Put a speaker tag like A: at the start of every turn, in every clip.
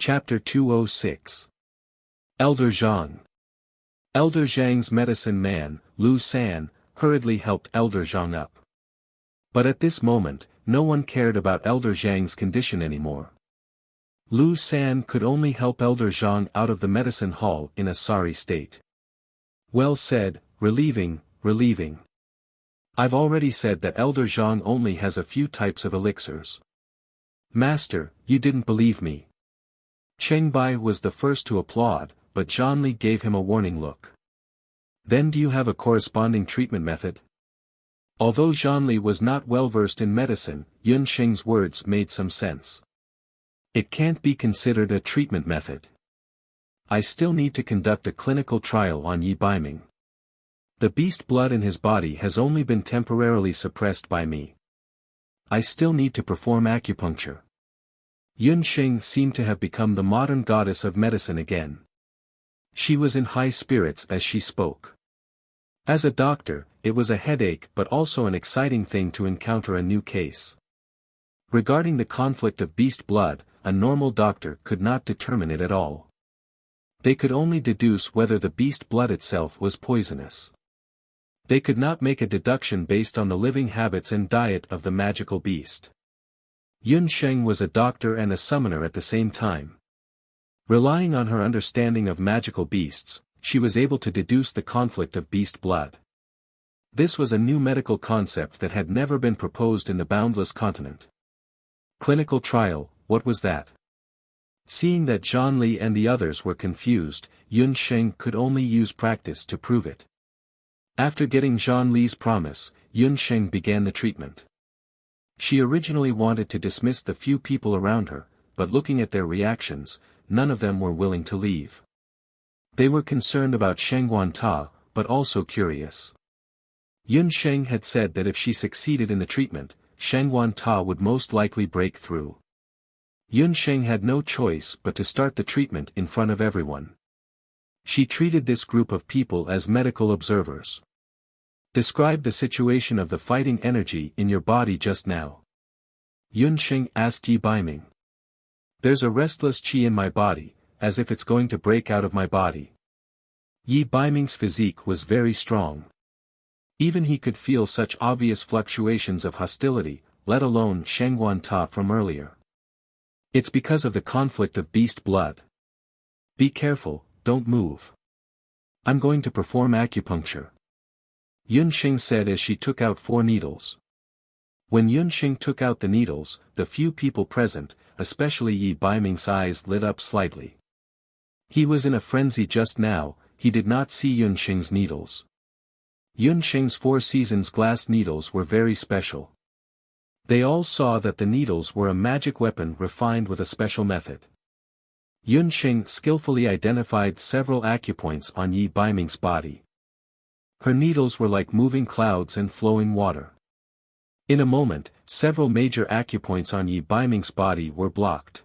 A: Chapter 206. Elder Zhang. Elder Zhang's medicine man, Lu San, hurriedly helped Elder Zhang up. But at this moment, no one cared about Elder Zhang's condition anymore. Lu San could only help Elder Zhang out of the medicine hall in a sorry state. Well said, relieving. I've already said that Elder Zhang only has a few types of elixirs. Master, you didn't believe me. Cheng Bai was the first to applaud, but Zhanli gave him a warning look. Then do you have a corresponding treatment method? Although Zhanli was not well versed in medicine, Yun Sheng's words made some sense. It can't be considered a treatment method. I still need to conduct a clinical trial on Yi Baiming. The beast blood in his body has only been temporarily suppressed by me. I still need to perform acupuncture. Yun Sheng seemed to have become the modern goddess of medicine again. She was in high spirits as she spoke. As a doctor, it was a headache but also an exciting thing to encounter a new case. Regarding the conflict of beast blood, a normal doctor could not determine it at all. They could only deduce whether the beast blood itself was poisonous. They could not make a deduction based on the living habits and diet of the magical beast. Yun Sheng was a doctor and a summoner at the same time. Relying on her understanding of magical beasts, she was able to deduce the conflict of beast blood. This was a new medical concept that had never been proposed in the boundless continent. Clinical trial, what was that? Seeing that Zhanli and the others were confused, Yun Sheng could only use practice to prove it. After getting Zhanli's promise, Yun Sheng began the treatment. She originally wanted to dismiss the few people around her, but looking at their reactions, none of them were willing to leave. They were concerned about Shengguan Ta, but also curious. Yun Sheng had said that if she succeeded in the treatment, Shengguan Ta would most likely break through. Yun Sheng had no choice but to start the treatment in front of everyone. She treated this group of people as medical observers. Describe the situation of the fighting energy in your body just now. Yun Sheng asked Yi Baiming. There's a restless qi in my body, as if it's going to break out of my body. Yi Baiming's physique was very strong. Even he could feel such obvious fluctuations of hostility, let alone Shengguan Ta from earlier. It's because of the conflict of beast blood. Be careful, don't move. I'm going to perform acupuncture. Yun Sheng said as she took out 4 needles. When Yun Sheng took out the needles, the few people present, especially Yi Baiming's eyes lit up slightly. He was in a frenzy just now, he did not see Yun Sheng's needles. Yun Sheng's 4 seasons glass needles were very special. They all saw that the needles were a magic weapon refined with a special method. Yun Sheng skillfully identified several acupoints on Yi Baiming's body. Her needles were like moving clouds and flowing water. In a moment, several major acupoints on Yi Baiming's body were blocked.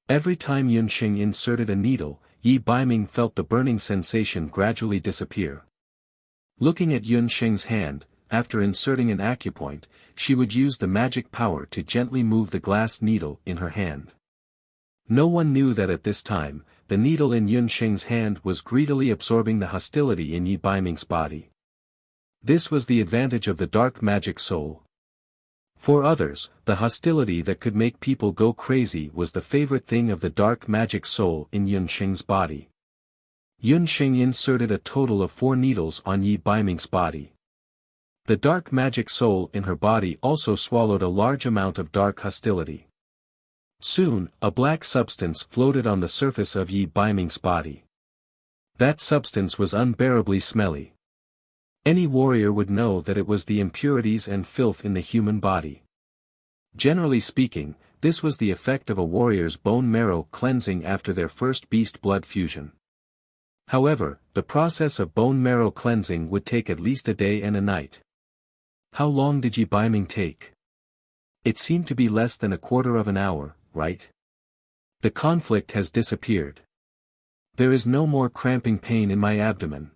A: Every time Yun Sheng inserted a needle, Yi Baiming felt the burning sensation gradually disappear. Looking at Yun Sheng's hand, after inserting an acupoint, she would use the magic power to gently move the glass needle in her hand. No one knew that at this time, the needle in Yun Sheng's hand was greedily absorbing the hostility in Yi Baiming's body. This was the advantage of the dark magic soul. For others, the hostility that could make people go crazy was the favorite thing of the dark magic soul in Yun Sheng's body. Yun Sheng inserted a total of 4 needles on Yi Baiming's body. The dark magic soul in her body also swallowed a large amount of dark hostility. Soon, a black substance floated on the surface of Yi Baiming's body. That substance was unbearably smelly. Any warrior would know that it was the impurities and filth in the human body. Generally speaking, this was the effect of a warrior's bone marrow cleansing after their first beast blood fusion. However, the process of bone marrow cleansing would take at least a day and a night. How long did Yi Baiming take? It seemed to be less than a quarter of an hour, right? The conflict has disappeared. There is no more cramping pain in my abdomen.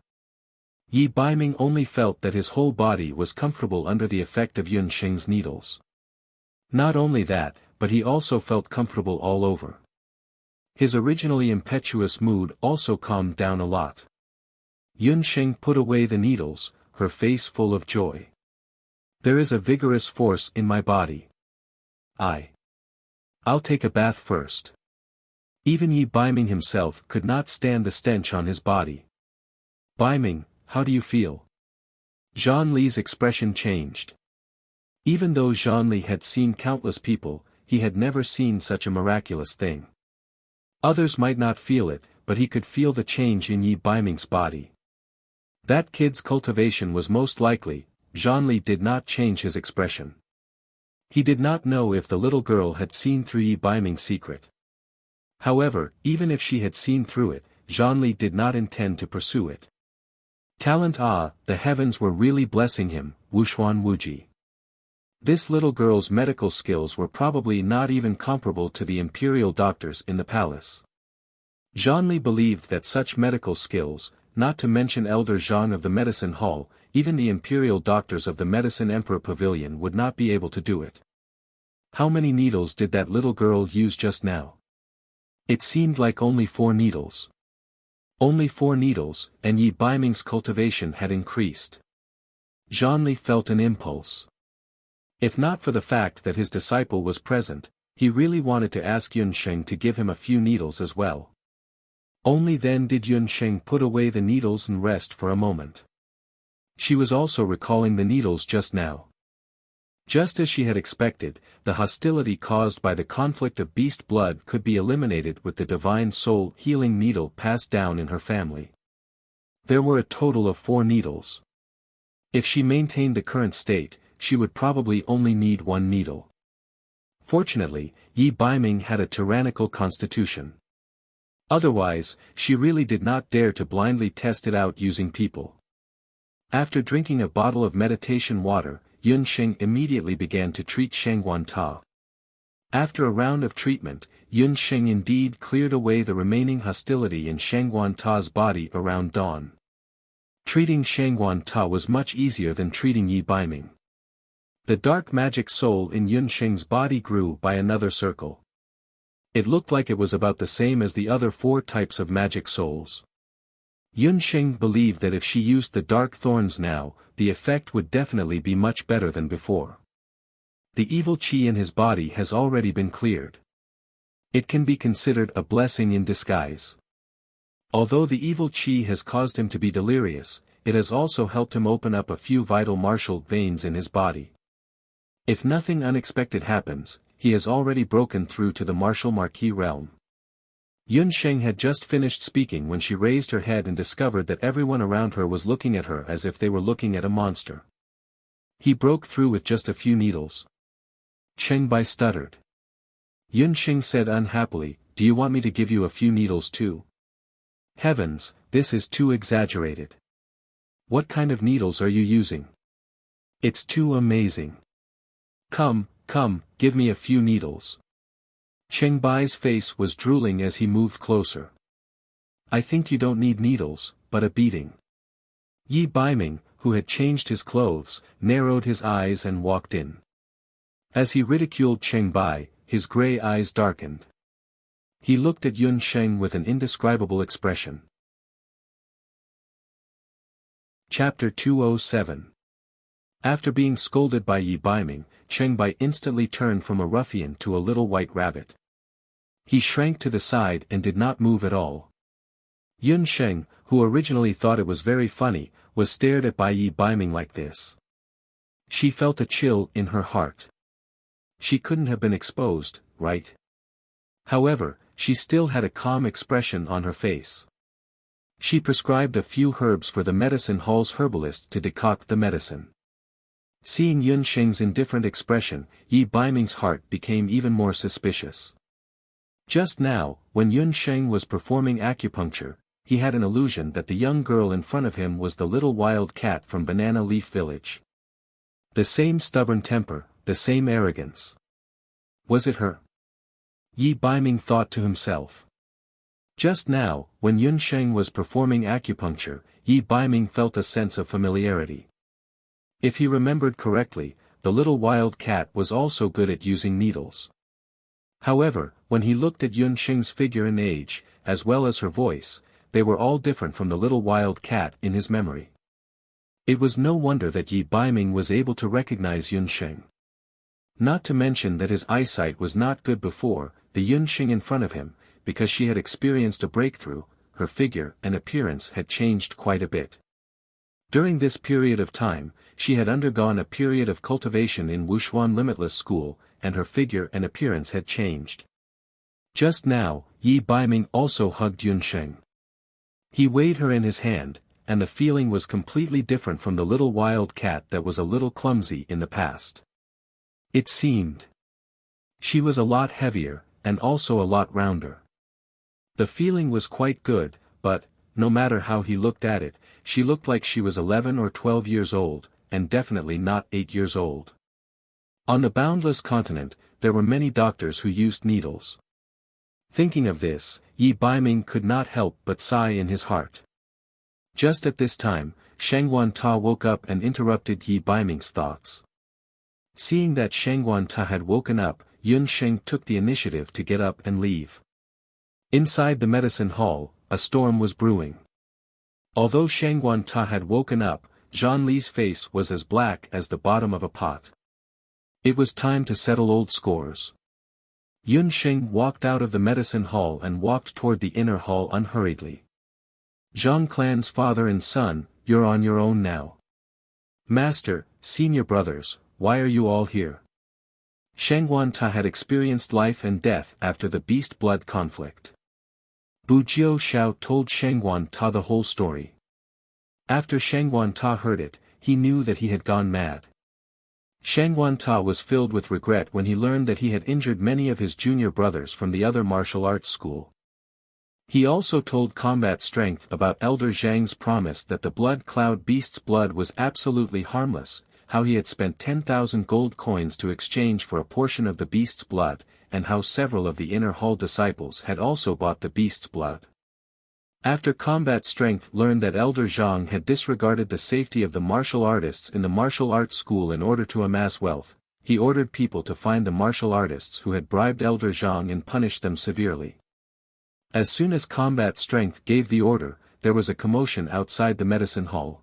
A: Yi Baiming only felt that his whole body was comfortable under the effect of Yun Sheng's needles. Not only that, but he also felt comfortable all over. His originally impetuous mood also calmed down a lot. Yunsheng put away the needles, her face full of joy. There is a vigorous force in my body. I'll take a bath first. Even Yi Baiming himself could not stand the stench on his body. Baiming, how do you feel? Zhang Li's expression changed. Even though Zhang Li had seen countless people, he had never seen such a miraculous thing. Others might not feel it, but he could feel the change in Yi Baiming's body. That kid's cultivation was most likely. Zhang Li did not change his expression. He did not know if the little girl had seen through Yi Baiming's secret. However, even if she had seen through it, Zhang Li did not intend to pursue it. Talent, the heavens were really blessing him, Wuxuan Wuji. This little girl's medical skills were probably not even comparable to the imperial doctors in the palace. Zhang Li believed that such medical skills, not to mention Elder Zhang of the medicine hall, even the imperial doctors of the medicine emperor pavilion would not be able to do it. How many needles did that little girl use just now? It seemed like only 4 needles. Only 4 needles, and Yi Baiming's cultivation had increased. Zhang Li felt an impulse. If not for the fact that his disciple was present, he really wanted to ask Yunsheng to give him a few needles as well. Only then did Yunsheng put away the needles and rest for a moment. She was also recalling the needles just now. Just as she had expected, the hostility caused by the conflict of beast blood could be eliminated with the divine soul healing needle passed down in her family. There were a total of 4 needles. If she maintained the current state, she would probably only need 1 needle. Fortunately, Yi Baiming had a tyrannical constitution. Otherwise, she really did not dare to blindly test it out using people. After drinking a bottle of meditation water, Yunsheng immediately began to treat Shengguan Ta. After a round of treatment, Yunsheng indeed cleared away the remaining hostility in Shengguan Ta's body around dawn. Treating Shengguan Ta was much easier than treating Yi Baiming. The dark magic soul in Yunsheng's body grew by another circle. It looked like it was about the same as the other 4 types of magic souls. Yunsheng believed that if she used the dark thorns now, the effect would definitely be much better than before. The evil qi in his body has already been cleared. It can be considered a blessing in disguise. Although the evil qi has caused him to be delirious, it has also helped him open up a few vital martial veins in his body. If nothing unexpected happens, he has already broken through to the martial marquis realm. Yunsheng had just finished speaking when she raised her head and discovered that everyone around her was looking at her as if they were looking at a monster. He broke through with just a few needles. Chengbai stuttered. Yunsheng said unhappily, "Do you want me to give you a few needles too?" Heavens, this is too exaggerated. What kind of needles are you using? It's too amazing. Come, give me a few needles. Chengbai's face was drooling as he moved closer. I think you don't need needles, but a beating. Yi Baiming, who had changed his clothes, narrowed his eyes and walked in. As he ridiculed Chengbai, his gray eyes darkened. He looked at Yunsheng with an indescribable expression. Chapter 207. After being scolded by Yi Baiming, Chengbai instantly turned from a ruffian to a little white rabbit. He shrank to the side and did not move at all. Yunsheng, who originally thought it was very funny, was stared at by Yi Baiming like this. She felt a chill in her heart. She couldn't have been exposed, right? However, she still had a calm expression on her face. She prescribed a few herbs for the medicine hall's herbalist to decoct the medicine. Seeing Yunsheng's indifferent expression, Yi Baiming's heart became even more suspicious. Just now, when Yunsheng was performing acupuncture, he had an illusion that the young girl in front of him was the little wild cat from Banana Leaf Village. The same stubborn temper, the same arrogance. Was it her? Yi Baiming thought to himself. Just now, when Yunsheng was performing acupuncture, Yi Baiming felt a sense of familiarity. If he remembered correctly, the little wild cat was also good at using needles. However, when he looked at Yun Xing's figure and age, as well as her voice, they were all different from the little wild cat in his memory. It was no wonder that Yi Baiming was able to recognize Yun Xing. Not to mention that his eyesight was not good before, the Yun Xing in front of him, because she had experienced a breakthrough, her figure and appearance had changed quite a bit. During this period of time, she had undergone a period of cultivation in Wushuan Limitless School, and her figure and appearance had changed. Just now, Yi Baiming also hugged Yun Xing. He weighed her in his hand, and the feeling was completely different from the little wild cat that was a little clumsy in the past. It seemed. She was a lot heavier, and also a lot rounder. The feeling was quite good, but, no matter how he looked at it, she looked like she was 11 or 12 years old, and definitely not 8 years old. On the boundless continent, there were many doctors who used needles. Thinking of this, Yi Baiming could not help but sigh in his heart. Just at this time, Shangguan Ta woke up and interrupted Yi Baiming's thoughts. Seeing that Shangguan Ta had woken up, Yun Xing took the initiative to get up and leave. Inside the medicine hall, a storm was brewing. Although Shangguan Ta had woken up, Zhang Li's face was as black as the bottom of a pot. It was time to settle old scores. Yun Xing walked out of the medicine hall and walked toward the inner hall unhurriedly. Zhang Clan's father and son, you're on your own now. Master, senior brothers, why are you all here? Shangguan Ta had experienced life and death after the beast blood conflict. Bu Jiu Xiao told Shangguan Ta the whole story. After Shangguan Ta heard it, he knew that he had gone mad. Shangguan Ta was filled with regret when he learned that he had injured many of his junior brothers from the other martial arts school. He also told Combat Strength about Elder Zhang's promise that the blood cloud beast's blood was absolutely harmless, how he had spent 10,000 gold coins to exchange for a portion of the beast's blood, and how several of the inner hall disciples had also bought the beast's blood. After Combat Strength learned that Elder Zhang had disregarded the safety of the martial artists in the martial arts school in order to amass wealth, he ordered people to find the martial artists who had bribed Elder Zhang and punish them severely. As soon as Combat Strength gave the order, there was a commotion outside the medicine hall.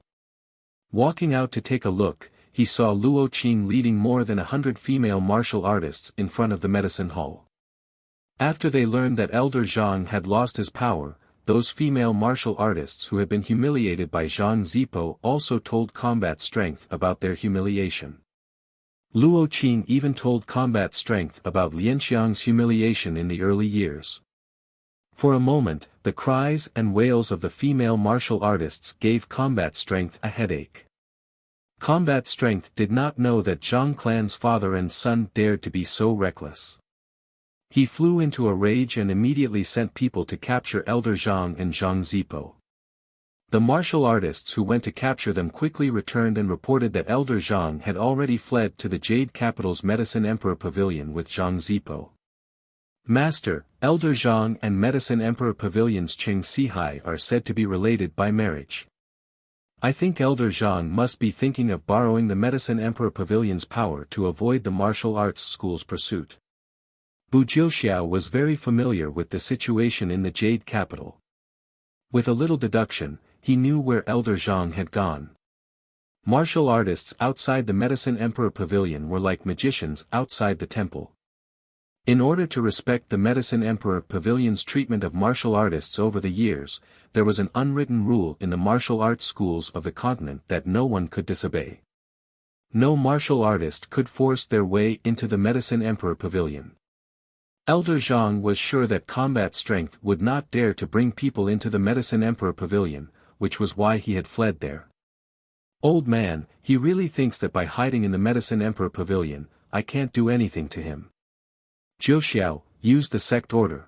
A: Walking out to take a look, he saw Luo Qing leading more than 100 female martial artists in front of the medicine hall. After they learned that Elder Zhang had lost his power, those female martial artists who had been humiliated by Zhang Zipo also told Combat Strength about their humiliation. Luo Qing even told Combat Strength about Lianxiang's humiliation in the early years. For a moment, the cries and wails of the female martial artists gave Combat Strength a headache. Combat Strength did not know that Zhang Clan's father and son dared to be so reckless. He flew into a rage and immediately sent people to capture Elder Zhang and Zhang Zipo. The martial artists who went to capture them quickly returned and reported that Elder Zhang had already fled to the Jade Capital's Medicine Emperor Pavilion with Zhang Zipo. Master, Elder Zhang and Medicine Emperor Pavilion's Qing Sihai are said to be related by marriage. I think Elder Zhang must be thinking of borrowing the Medicine Emperor Pavilion's power to avoid the martial arts school's pursuit. Bu Jiuxiao was very familiar with the situation in the Jade Capital. With a little deduction, he knew where Elder Zhang had gone. Martial artists outside the Medicine Emperor Pavilion were like magicians outside the temple. In order to respect the Medicine Emperor Pavilion's treatment of martial artists over the years, there was an unwritten rule in the martial arts schools of the continent that no one could disobey. No martial artist could force their way into the Medicine Emperor Pavilion. Elder Zhang was sure that Combat Strength would not dare to bring people into the Medicine Emperor Pavilion, which was why he had fled there. Old man, he really thinks that by hiding in the Medicine Emperor Pavilion, I can't do anything to him. Jiuxiao, use the sect order.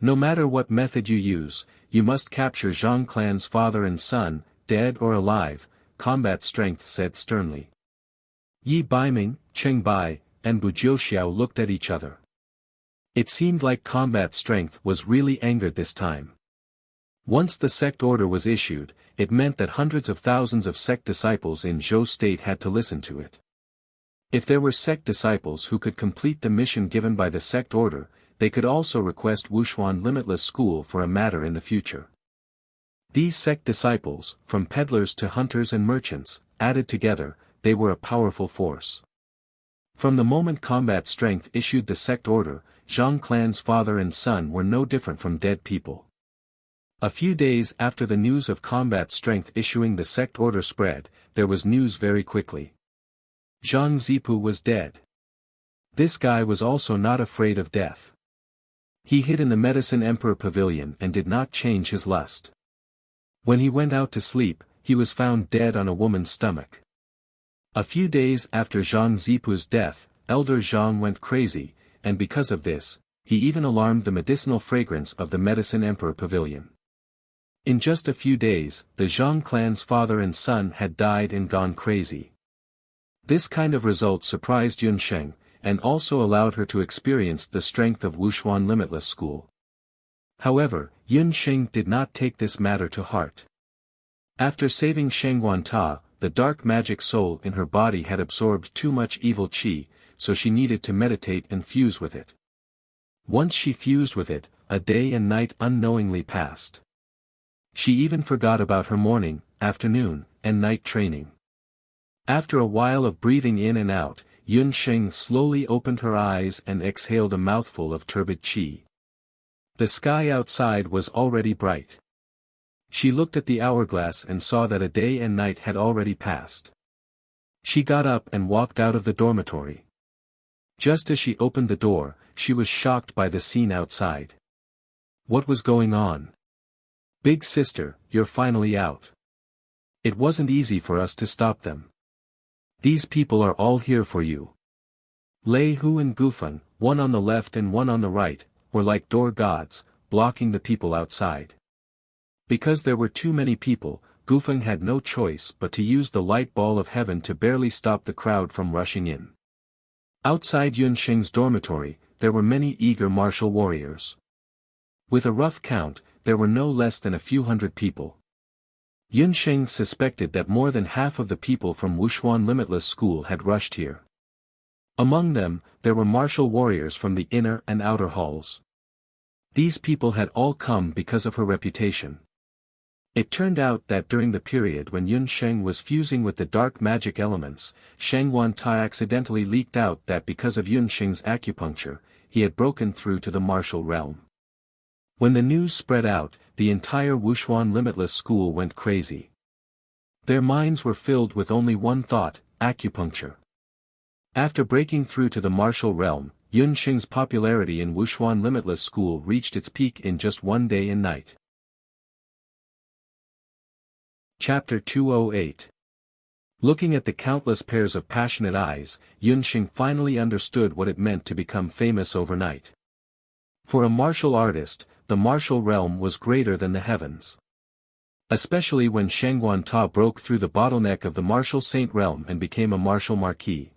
A: No matter what method you use, you must capture Zhang Clan's father and son, dead or alive, Combat Strength said sternly. Yi Baiming, Cheng Bai, and Bu Jiuxiao looked at each other. It seemed like Combat Strength was really angered this time. Once the sect order was issued, it meant that hundreds of thousands of sect disciples in Zhou State had to listen to it. If there were sect disciples who could complete the mission given by the sect order, they could also request Wuxia Limitless School for a matter in the future. These sect disciples, from peddlers to hunters and merchants, added together, they were a powerful force. From the moment combat strength issued the sect order, Zhang clan's father and son were no different from dead people. A few days after the news of combat strength issuing the sect order spread, there was news very quickly. Zhang Zipu was dead. This guy was also not afraid of death. He hid in the Medicine Emperor Pavilion and did not change his lust. When he went out to sleep, he was found dead on a woman's stomach. A few days after Zhang Zipu's death, Elder Zhang went crazy, and because of this, he even alarmed the medicinal fragrance of the Medicine Emperor Pavilion. In just a few days, the Zhang clan's father and son had died and gone crazy. This kind of result surprised Yunsheng, and also allowed her to experience the strength of Wuxia Limitless School. However, Yunsheng did not take this matter to heart. After saving Shengguan Ta, the dark magic soul in her body had absorbed too much evil qi, so she needed to meditate and fuse with it. Once she fused with it, a day and night unknowingly passed. She even forgot about her morning, afternoon, and night training. After a while of breathing in and out, Yunsheng slowly opened her eyes and exhaled a mouthful of turbid qi. The sky outside was already bright. She looked at the hourglass and saw that a day and night had already passed. She got up and walked out of the dormitory. Just as she opened the door, she was shocked by the scene outside. What was going on? Big sister, you're finally out. It wasn't easy for us to stop them. These people are all here for you. Lei Hu and Gufeng, one on the left and one on the right, were like door gods, blocking the people outside. Because there were too many people, Gufeng had no choice but to use the light ball of heaven to barely stop the crowd from rushing in. Outside Yunsheng's dormitory, there were many eager martial warriors. With a rough count, there were no less than a few hundred people. Yunsheng suspected that more than half of the people from Wuxia Limitless School had rushed here. Among them, there were martial warriors from the inner and outer halls. These people had all come because of her reputation. It turned out that during the period when Yunsheng was fusing with the dark magic elements, Shengguan Tai accidentally leaked out that because of Yunsheng's acupuncture, he had broken through to the martial realm. When the news spread out, the entire Wuxia Limitless School went crazy. Their minds were filled with only one thought, acupuncture. After breaking through to the martial realm, Yunsheng's popularity in Wuxia Limitless School reached its peak in just one day and night. Chapter 208. Looking at the countless pairs of passionate eyes, Yunsheng finally understood what it meant to become famous overnight. For a martial artist, the martial realm was greater than the heavens. Especially when Shengguan Ta broke through the bottleneck of the martial saint realm and became a martial marquis.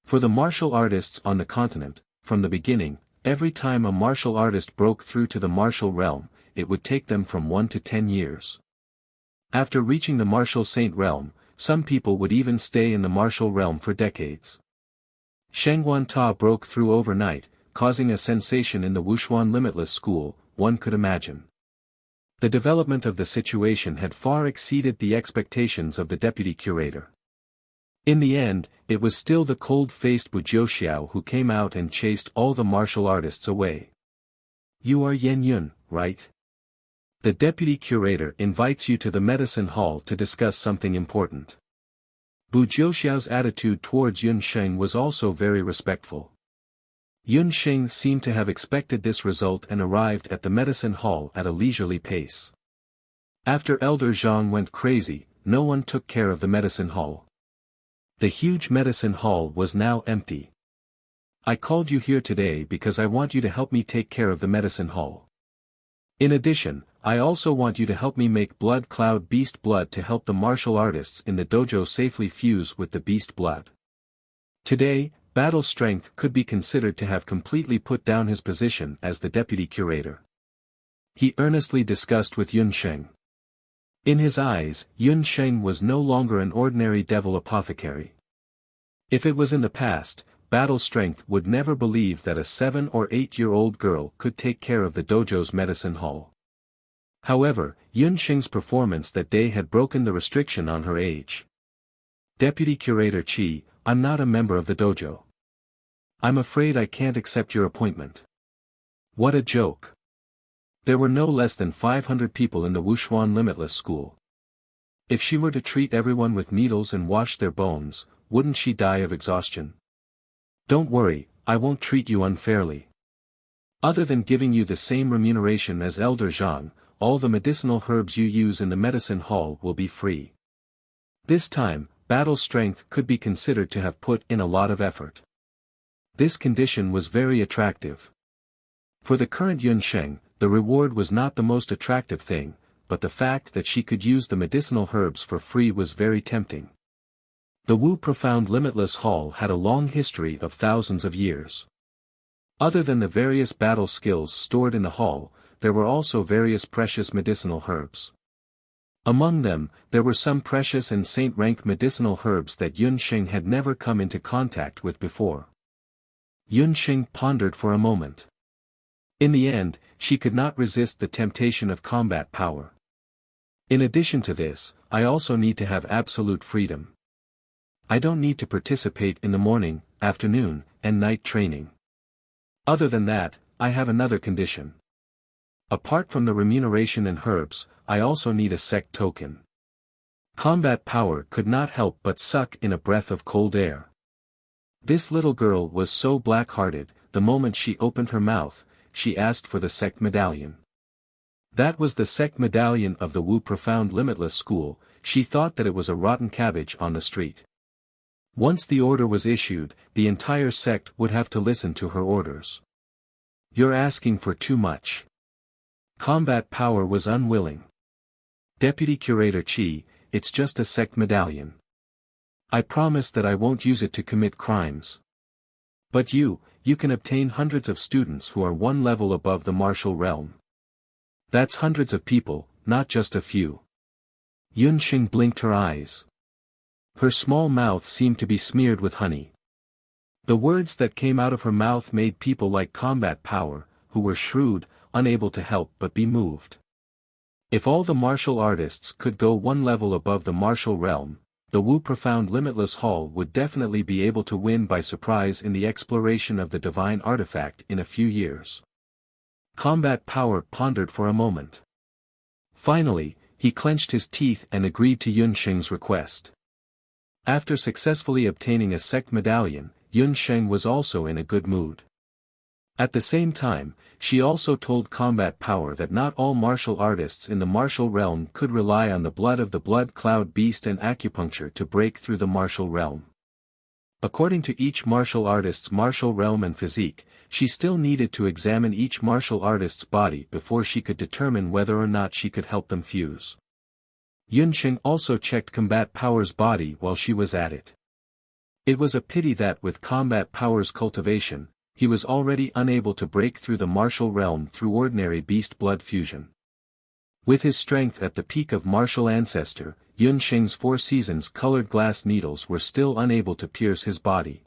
A: For the martial artists on the continent, from the beginning, every time a martial artist broke through to the martial realm, it would take them from 1 to 10 years. After reaching the martial saint realm, some people would even stay in the martial realm for decades. Shengguan Ta broke through overnight, causing a sensation in the Wuxia Limitless School, one could imagine. The development of the situation had far exceeded the expectations of the deputy curator. In the end, it was still the cold-faced Bujioxiao who came out and chased all the martial artists away. You are Yan Yun, right? The deputy curator invites you to the medicine hall to discuss something important. Bujioxiao's attitude towards Yunsheng was also very respectful. Yunsheng seemed to have expected this result and arrived at the medicine hall at a leisurely pace. After Elder Zhang went crazy, no one took care of the medicine hall. The huge medicine hall was now empty. I called you here today because I want you to help me take care of the medicine hall. In addition, I also want you to help me make blood cloud beast blood to help the martial artists in the dojo safely fuse with the beast blood. Today, battle strength could be considered to have completely put down his position as the deputy curator. He earnestly discussed with Yunsheng. In his eyes, Yunsheng was no longer an ordinary devil apothecary. If it was in the past, Battle Strength would never believe that a 7 or 8-year-old girl could take care of the dojo's medicine hall. However, Yun Xing's performance that day had broken the restriction on her age. Deputy Curator Qi, I'm not a member of the dojo. I'm afraid I can't accept your appointment. What a joke. There were no less than 500 people in the Wuxia Limitless School. If she were to treat everyone with needles and wash their bones, wouldn't she die of exhaustion? Don't worry, I won't treat you unfairly. Other than giving you the same remuneration as Elder Zhang, all the medicinal herbs you use in the medicine hall will be free. This time, Battle Strength could be considered to have put in a lot of effort. This condition was very attractive. For the current Yun Sheng, the reward was not the most attractive thing, but the fact that she could use the medicinal herbs for free was very tempting. The Wu Profound Limitless Hall had a long history of thousands of years. Other than the various battle skills stored in the hall, there were also various precious medicinal herbs. Among them, there were some precious and saint-rank medicinal herbs that Yun Sheng had never come into contact with before. Yun Sheng pondered for a moment. In the end, she could not resist the temptation of combat power. In addition to this, I also need to have absolute freedom. I don't need to participate in the morning, afternoon, and night training. Other than that, I have another condition. Apart from the remuneration and herbs, I also need a sect token. Combat power could not help but suck in a breath of cold air. This little girl was so black-hearted, the moment she opened her mouth, she asked for the sect medallion. That was the sect medallion of the Wu Profound Limitless School. She thought that it was a rotten cabbage on the street. Once the order was issued, the entire sect would have to listen to her orders. You're asking for too much. Combat power was unwilling. Deputy Curator Qi, it's just a sect medallion. I promise that I won't use it to commit crimes. But you can obtain hundreds of students who are one level above the martial realm. That's hundreds of people, not just a few. Yun Xing blinked her eyes. Her small mouth seemed to be smeared with honey. The words that came out of her mouth made people like Combat Power, who were shrewd, unable to help but be moved. If all the martial artists could go one level above the martial realm, the Wu Profound Limitless Hall would definitely be able to win by surprise in the exploration of the divine artifact in a few years. Combat Power pondered for a moment. Finally, he clenched his teeth and agreed to Yun Xing's request. After successfully obtaining a sect medallion, Yun Sheng was also in a good mood. At the same time, she also told Combat Power that not all martial artists in the martial realm could rely on the blood of the blood cloud beast and acupuncture to break through the martial realm. According to each martial artist's martial realm and physique, she still needed to examine each martial artist's body before she could determine whether or not she could help them fuse. Yun Xing also checked Combat Power's body while she was at it. It was a pity that with Combat Power's cultivation, he was already unable to break through the martial realm through ordinary beast blood fusion. With his strength at the peak of martial ancestor, Yun Xing's 4 seasons colored glass needles were still unable to pierce his body.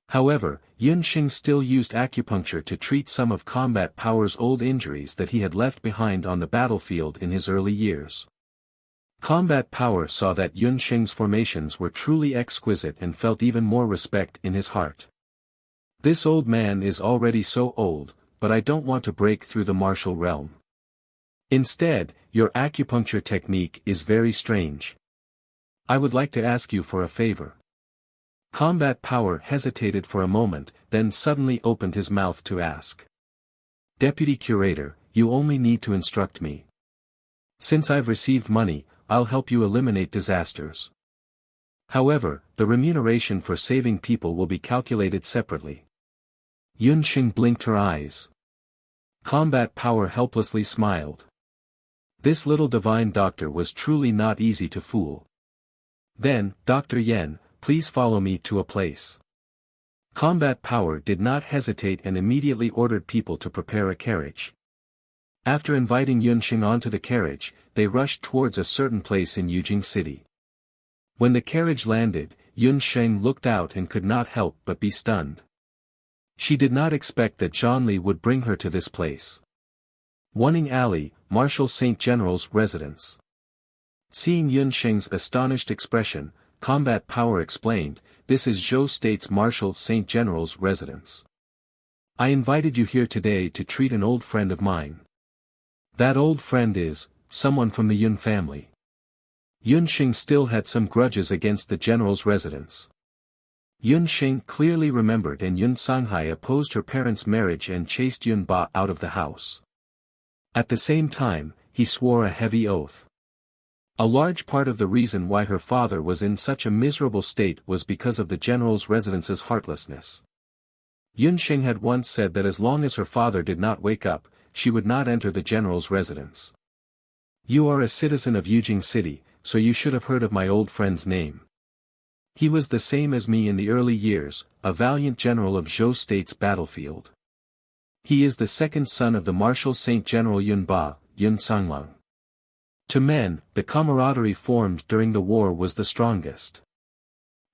A: However, Yun Xing still used acupuncture to treat some of Combat Power's old injuries that he had left behind on the battlefield in his early years. Combat Power saw that Yun Xing's formations were truly exquisite and felt even more respect in his heart. This old man is already so old, but I don't want to break through the martial realm. Instead, your acupuncture technique is very strange. I would like to ask you for a favor. Combat Power hesitated for a moment, then suddenly opened his mouth to ask. Deputy Curator, you only need to instruct me. Since I've received money, I'll help you eliminate disasters. However, the remuneration for saving people will be calculated separately. Yun Xing blinked her eyes. Combat Power helplessly smiled. This little divine doctor was truly not easy to fool. Then, Dr. Yen, please follow me to a place. Combat Power did not hesitate and immediately ordered people to prepare a carriage. After inviting Yun Xing onto the carriage, they rushed towards a certain place in Yujing City. When the carriage landed, Yun Sheng looked out and could not help but be stunned. She did not expect that Zhonli would bring her to this place. Wuning Alley, Marshal Saint General's residence. Seeing Yun Sheng's astonished expression, Combat Power explained, "This is Zhou State's Marshal Saint General's residence. I invited you here today to treat an old friend of mine. That old friend is, someone from the Yun family." Yun Sheng still had some grudges against the general's residence. Yun Sheng clearly remembered and Yun Songhai opposed her parents' marriage and chased Yun Ba out of the house. At the same time, he swore a heavy oath. A large part of the reason why her father was in such a miserable state was because of the general's residence's heartlessness. Yun Sheng had once said that as long as her father did not wake up, she would not enter the general's residence. "You are a citizen of Yujing City, so you should have heard of my old friend's name. He was the same as me in the early years, a valiant general of Zhou State's battlefield. He is the second son of the Marshal Saint General Yun Ba, Yun Songlang." To men, the camaraderie formed during the war was the strongest.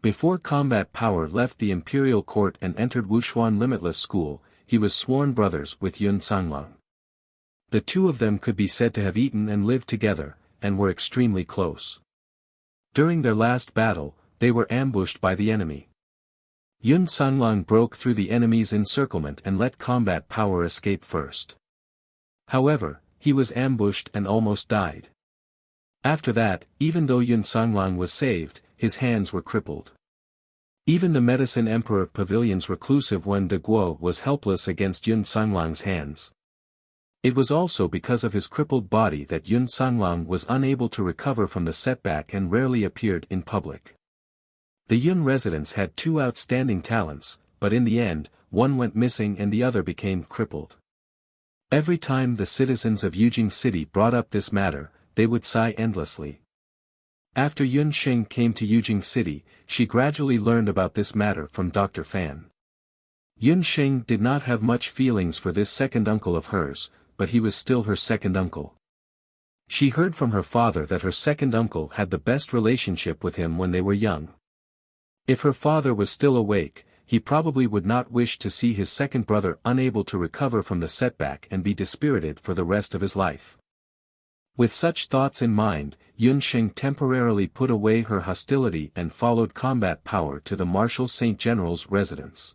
A: Before Combat Power left the imperial court and entered Wuxuan Limitless School, he was sworn brothers with Yun Songlang. The two of them could be said to have eaten and lived together, and were extremely close. During their last battle, they were ambushed by the enemy. Yun Songlang broke through the enemy's encirclement and let Combat Power escape first. However, he was ambushed and almost died. After that, even though Yun Songlang was saved, his hands were crippled. Even the Medicine Emperor Pavilion's reclusive Wen de Guo was helpless against Yun Songlang's hands. It was also because of his crippled body that Yun Songlang was unable to recover from the setback and rarely appeared in public. The Yun residents had two outstanding talents, but in the end, one went missing and the other became crippled. Every time the citizens of Yujing City brought up this matter, they would sigh endlessly. After Yun Sheng came to Yujing City, she gradually learned about this matter from Dr. Fan. Yun Sheng did not have much feelings for this second uncle of hers, but he was still her second uncle. She heard from her father that her second uncle had the best relationship with him when they were young. If her father was still awake, he probably would not wish to see his second brother unable to recover from the setback and be dispirited for the rest of his life. With such thoughts in mind, Yun Sheng temporarily put away her hostility and followed Combat Power to the Marshal Saint General's residence.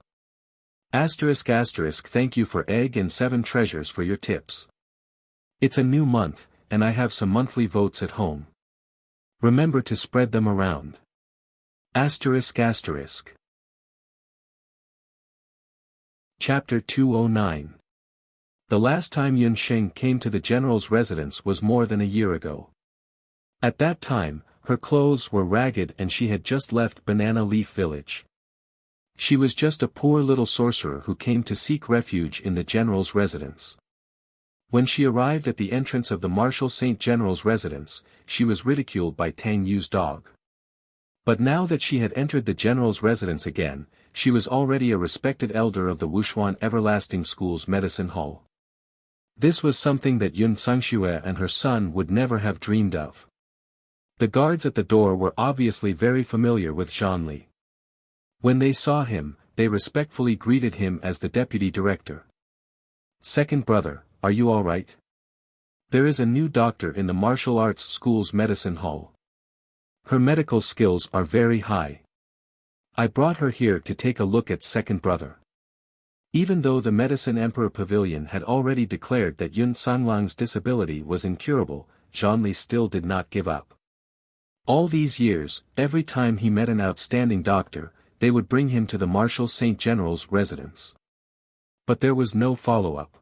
A: **** Thank you for egg and 7 treasures for your tips. It's a new month, and I have some monthly votes at home. Remember to spread them around. ****** Chapter 209. The last time Yun Sheng came to the general's residence was more than a year ago. At that time, her clothes were ragged and she had just left Banana Leaf Village. She was just a poor little sorcerer who came to seek refuge in the general's residence. When she arrived at the entrance of the Marshal Saint General's residence, she was ridiculed by Tang Yu's dog. But now that she had entered the general's residence again, she was already a respected elder of the Wuxuan Everlasting School's medicine hall. This was something that Yun Songxue and her son would never have dreamed of. The guards at the door were obviously very familiar with Zhonli. When they saw him, they respectfully greeted him as the deputy director. "Second brother, are you all right? There is a new doctor in the martial arts school's medicine hall. Her medical skills are very high. I brought her here to take a look at second brother." Even though the Medicine Emperor Pavilion had already declared that Yun Songlang's disability was incurable, Zhonli still did not give up. All these years, every time he met an outstanding doctor, they would bring him to the Marshal Saint General's residence. But there was no follow-up.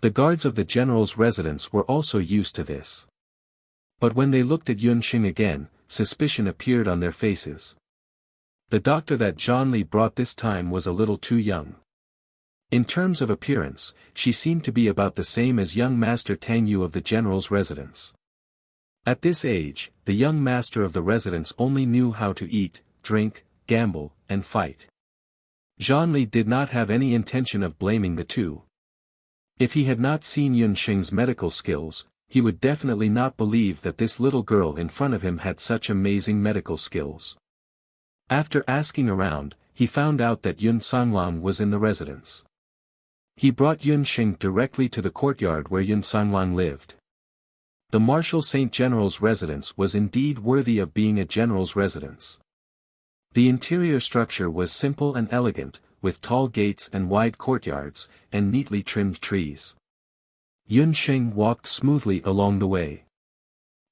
A: The guards of the general's residence were also used to this. But when they looked at Yun Sheng again, suspicion appeared on their faces. The doctor that Zhonli brought this time was a little too young. In terms of appearance, she seemed to be about the same as young Master Tang Yu of the general's residence. At this age, the young master of the residence only knew how to eat, drink, gamble, and fight. Zhonli did not have any intention of blaming the two. If he had not seen Yun Sheng's medical skills, he would definitely not believe that this little girl in front of him had such amazing medical skills. After asking around, he found out that Yun Sanglong was in the residence. He brought Yun Xing directly to the courtyard where Yun Sanglong lived. The Martial Saint General's residence was indeed worthy of being a general's residence. The interior structure was simple and elegant, with tall gates and wide courtyards, and neatly trimmed trees. Yun Xing walked smoothly along the way.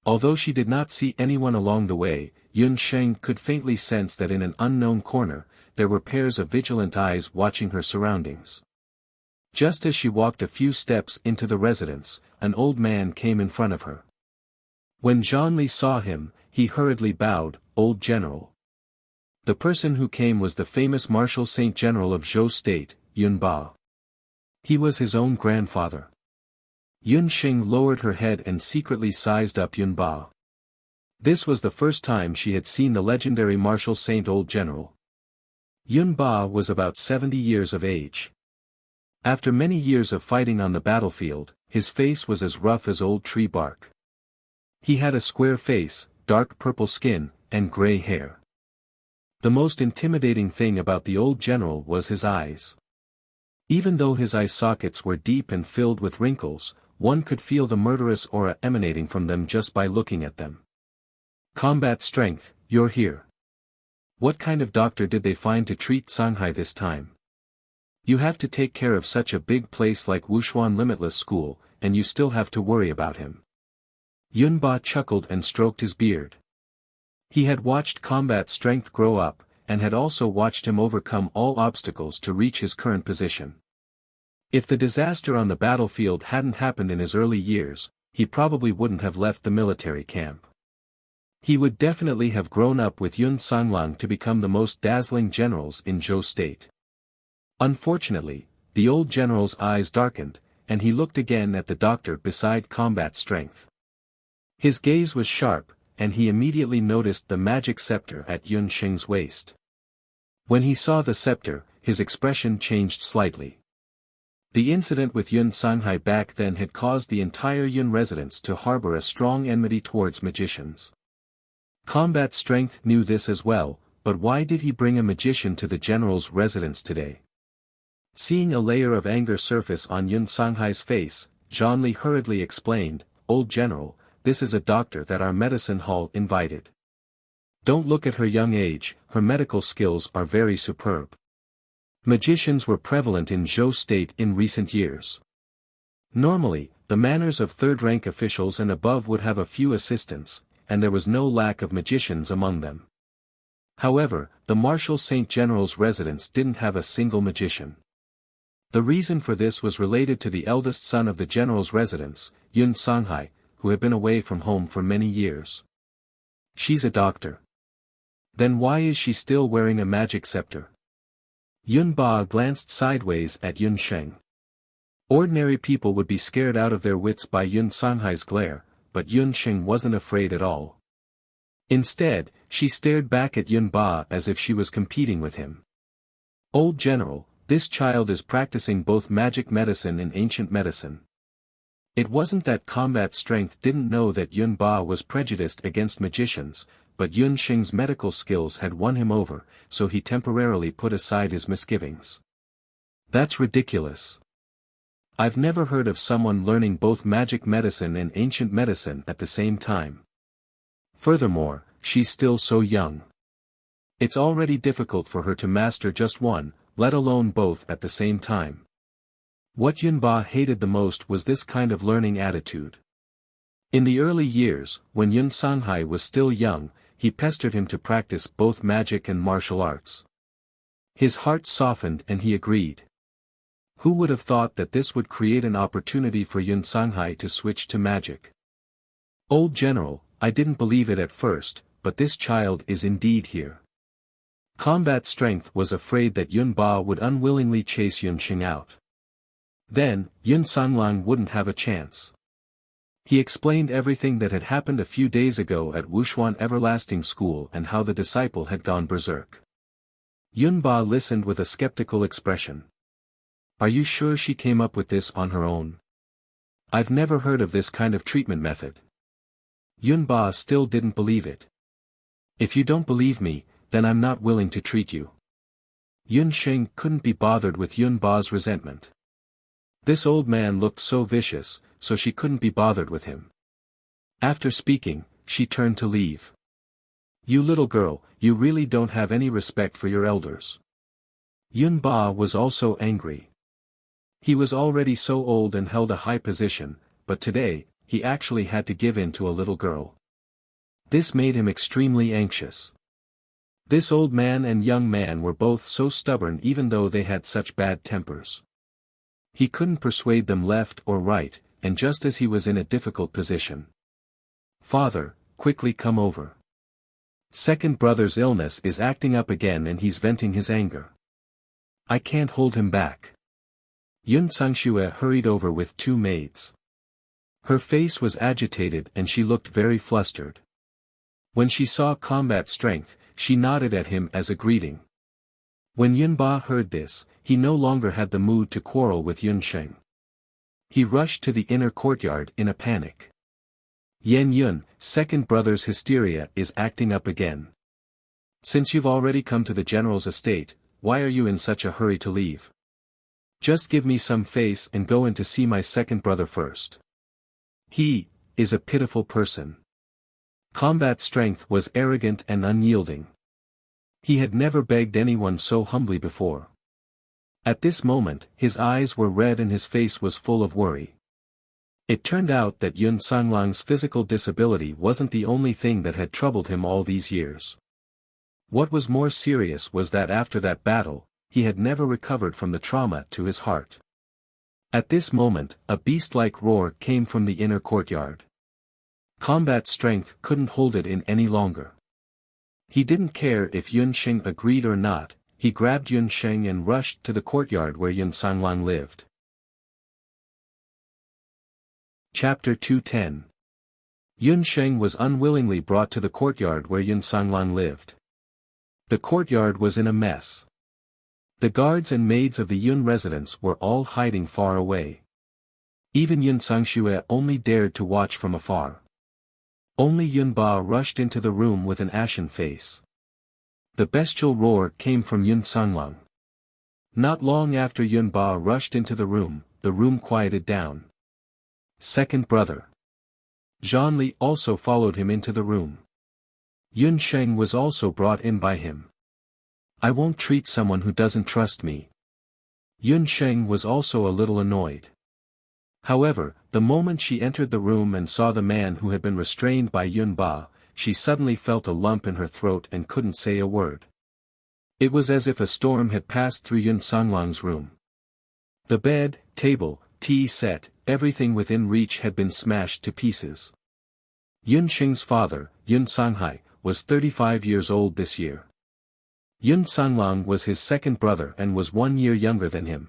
A: Although she did not see anyone along the way, Yun Xing could faintly sense that in an unknown corner, there were pairs of vigilant eyes watching her surroundings. Just as she walked a few steps into the residence, an old man came in front of her. When Zhang saw him, he hurriedly bowed, "Old General." The person who came was the famous Martial Saint General of Zhou State, Yun Ba. He was his own grandfather. Yun Xing lowered her head and secretly sized up Yun Ba. This was the first time she had seen the legendary Martial Saint Old General. Yun Ba was about 70 years of age. After many years of fighting on the battlefield, his face was as rough as old tree bark. He had a square face, dark purple skin, and gray hair. The most intimidating thing about the old general was his eyes. Even though his eye sockets were deep and filled with wrinkles, one could feel the murderous aura emanating from them just by looking at them. "Combat strength, you're here. What kind of doctor did they find to treat Shanghai this time? You have to take care of such a big place like Wuxia Limitless School, and you still have to worry about him." Yun Ba chuckled and stroked his beard. He had watched combat strength grow up, and had also watched him overcome all obstacles to reach his current position. If the disaster on the battlefield hadn't happened in his early years, he probably wouldn't have left the military camp. He would definitely have grown up with Yun Sanglong to become the most dazzling generals in Zhou State. Unfortunately, the old general's eyes darkened, and he looked again at the doctor beside combat strength. His gaze was sharp, and he immediately noticed the magic scepter at Yun Xing's waist. When he saw the scepter, his expression changed slightly. The incident with Yun Sanghai back then had caused the entire Yun residence to harbor a strong enmity towards magicians. Combat strength knew this as well, but why did he bring a magician to the general's residence today? Seeing a layer of anger surface on Yun Sanghai's face, Zhang Li hurriedly explained, "Old General, this is a doctor that our medicine hall invited. Don't look at her young age, her medical skills are very superb." Magicians were prevalent in Zhou State in recent years. Normally, the manners of third-rank officials and above would have a few assistants, and there was no lack of magicians among them. However, the Martial Saint General's residence didn't have a single magician. The reason for this was related to the eldest son of the general's residence, Yun Sanghai, who had been away from home for many years. "She's a doctor. Then why is she still wearing a magic scepter?" Yun Ba glanced sideways at Yun Xing. Ordinary people would be scared out of their wits by Yun Sanghai's glare, but Yun Xing wasn't afraid at all. Instead, she stared back at Yun Ba as if she was competing with him. "Old General, this child is practicing both magic medicine and ancient medicine." It wasn't that combat strength didn't know that Yun Ba was prejudiced against magicians, but Yun Xing's medical skills had won him over, so he temporarily put aside his misgivings. "That's ridiculous. I've never heard of someone learning both magic medicine and ancient medicine at the same time. Furthermore, she's still so young. It's already difficult for her to master just one, let alone both at the same time." What Yun Ba hated the most was this kind of learning attitude. In the early years, when Yun Sanghai was still young, he pestered him to practice both magic and martial arts. His heart softened and he agreed. Who would have thought that this would create an opportunity for Yun Sanghai to switch to magic? "Old General, I didn't believe it at first, but this child is indeed here." Combat strength was afraid that Yun Ba would unwillingly chase Yun Xing out. Then, Yun Sanglong wouldn't have a chance. He explained everything that had happened a few days ago at Wuxia Everlasting School and how the disciple had gone berserk. Yun Ba listened with a skeptical expression. "Are you sure she came up with this on her own? I've never heard of this kind of treatment method." Yun Ba still didn't believe it. "If you don't believe me, then I'm not willing to treat you. Yun Sheng couldn't be bothered with Yun Ba's resentment. This old man looked so vicious, so she couldn't be bothered with him. After speaking, she turned to leave. You little girl, you really don't have any respect for your elders. Yun Ba was also angry. He was already so old and held a high position, but today, he actually had to give in to a little girl. This made him extremely anxious. This old man and young man were both so stubborn even though they had such bad tempers. He couldn't persuade them left or right, and just as he was in a difficult position. Father, quickly come over. Second brother's illness is acting up again and he's venting his anger. I can't hold him back. Yun Sangxue hurried over with 2 maids. Her face was agitated and she looked very flustered. When she saw combat strength, she nodded at him as a greeting. When Yun Ba heard this, he no longer had the mood to quarrel with Yun Sheng. He rushed to the inner courtyard in a panic. Yan Yun, second brother's hysteria is acting up again. Since you've already come to the general's estate, why are you in such a hurry to leave? Just give me some face and go in to see my second brother first. He is a pitiful person. Combat strength was arrogant and unyielding. He had never begged anyone so humbly before. At this moment, his eyes were red and his face was full of worry. It turned out that Yun Sanglang's physical disability wasn't the only thing that had troubled him all these years. What was more serious was that after that battle, he had never recovered from the trauma to his heart. At this moment, a beast-like roar came from the inner courtyard. Combat strength couldn't hold it in any longer. He didn't care if Yun Sheng agreed or not, he grabbed Yun Sheng and rushed to the courtyard where Yun Sanglang lived. Chapter 210. Yun Sheng was unwillingly brought to the courtyard where Yun Sanglang lived. The courtyard was in a mess. The guards and maids of the Yun residence were all hiding far away. Even Yun Sangxue only dared to watch from afar. Only Yun Ba rushed into the room with an ashen face. The bestial roar came from Yun Sanglang. Not long after Yun Ba rushed into the room quieted down. Second brother. Zhanli also followed him into the room. Yun Sheng was also brought in by him. I won't treat someone who doesn't trust me. Yun Sheng was also a little annoyed. However, the moment she entered the room and saw the man who had been restrained by Yun Ba, she suddenly felt a lump in her throat and couldn't say a word. It was as if a storm had passed through Yun Sanglang's room. The bed, table, tea set, everything within reach had been smashed to pieces. Yun Sheng's father, Yun Sanghai, was 35 years old this year. Yun Sanglang was his second brother and was 1 year younger than him.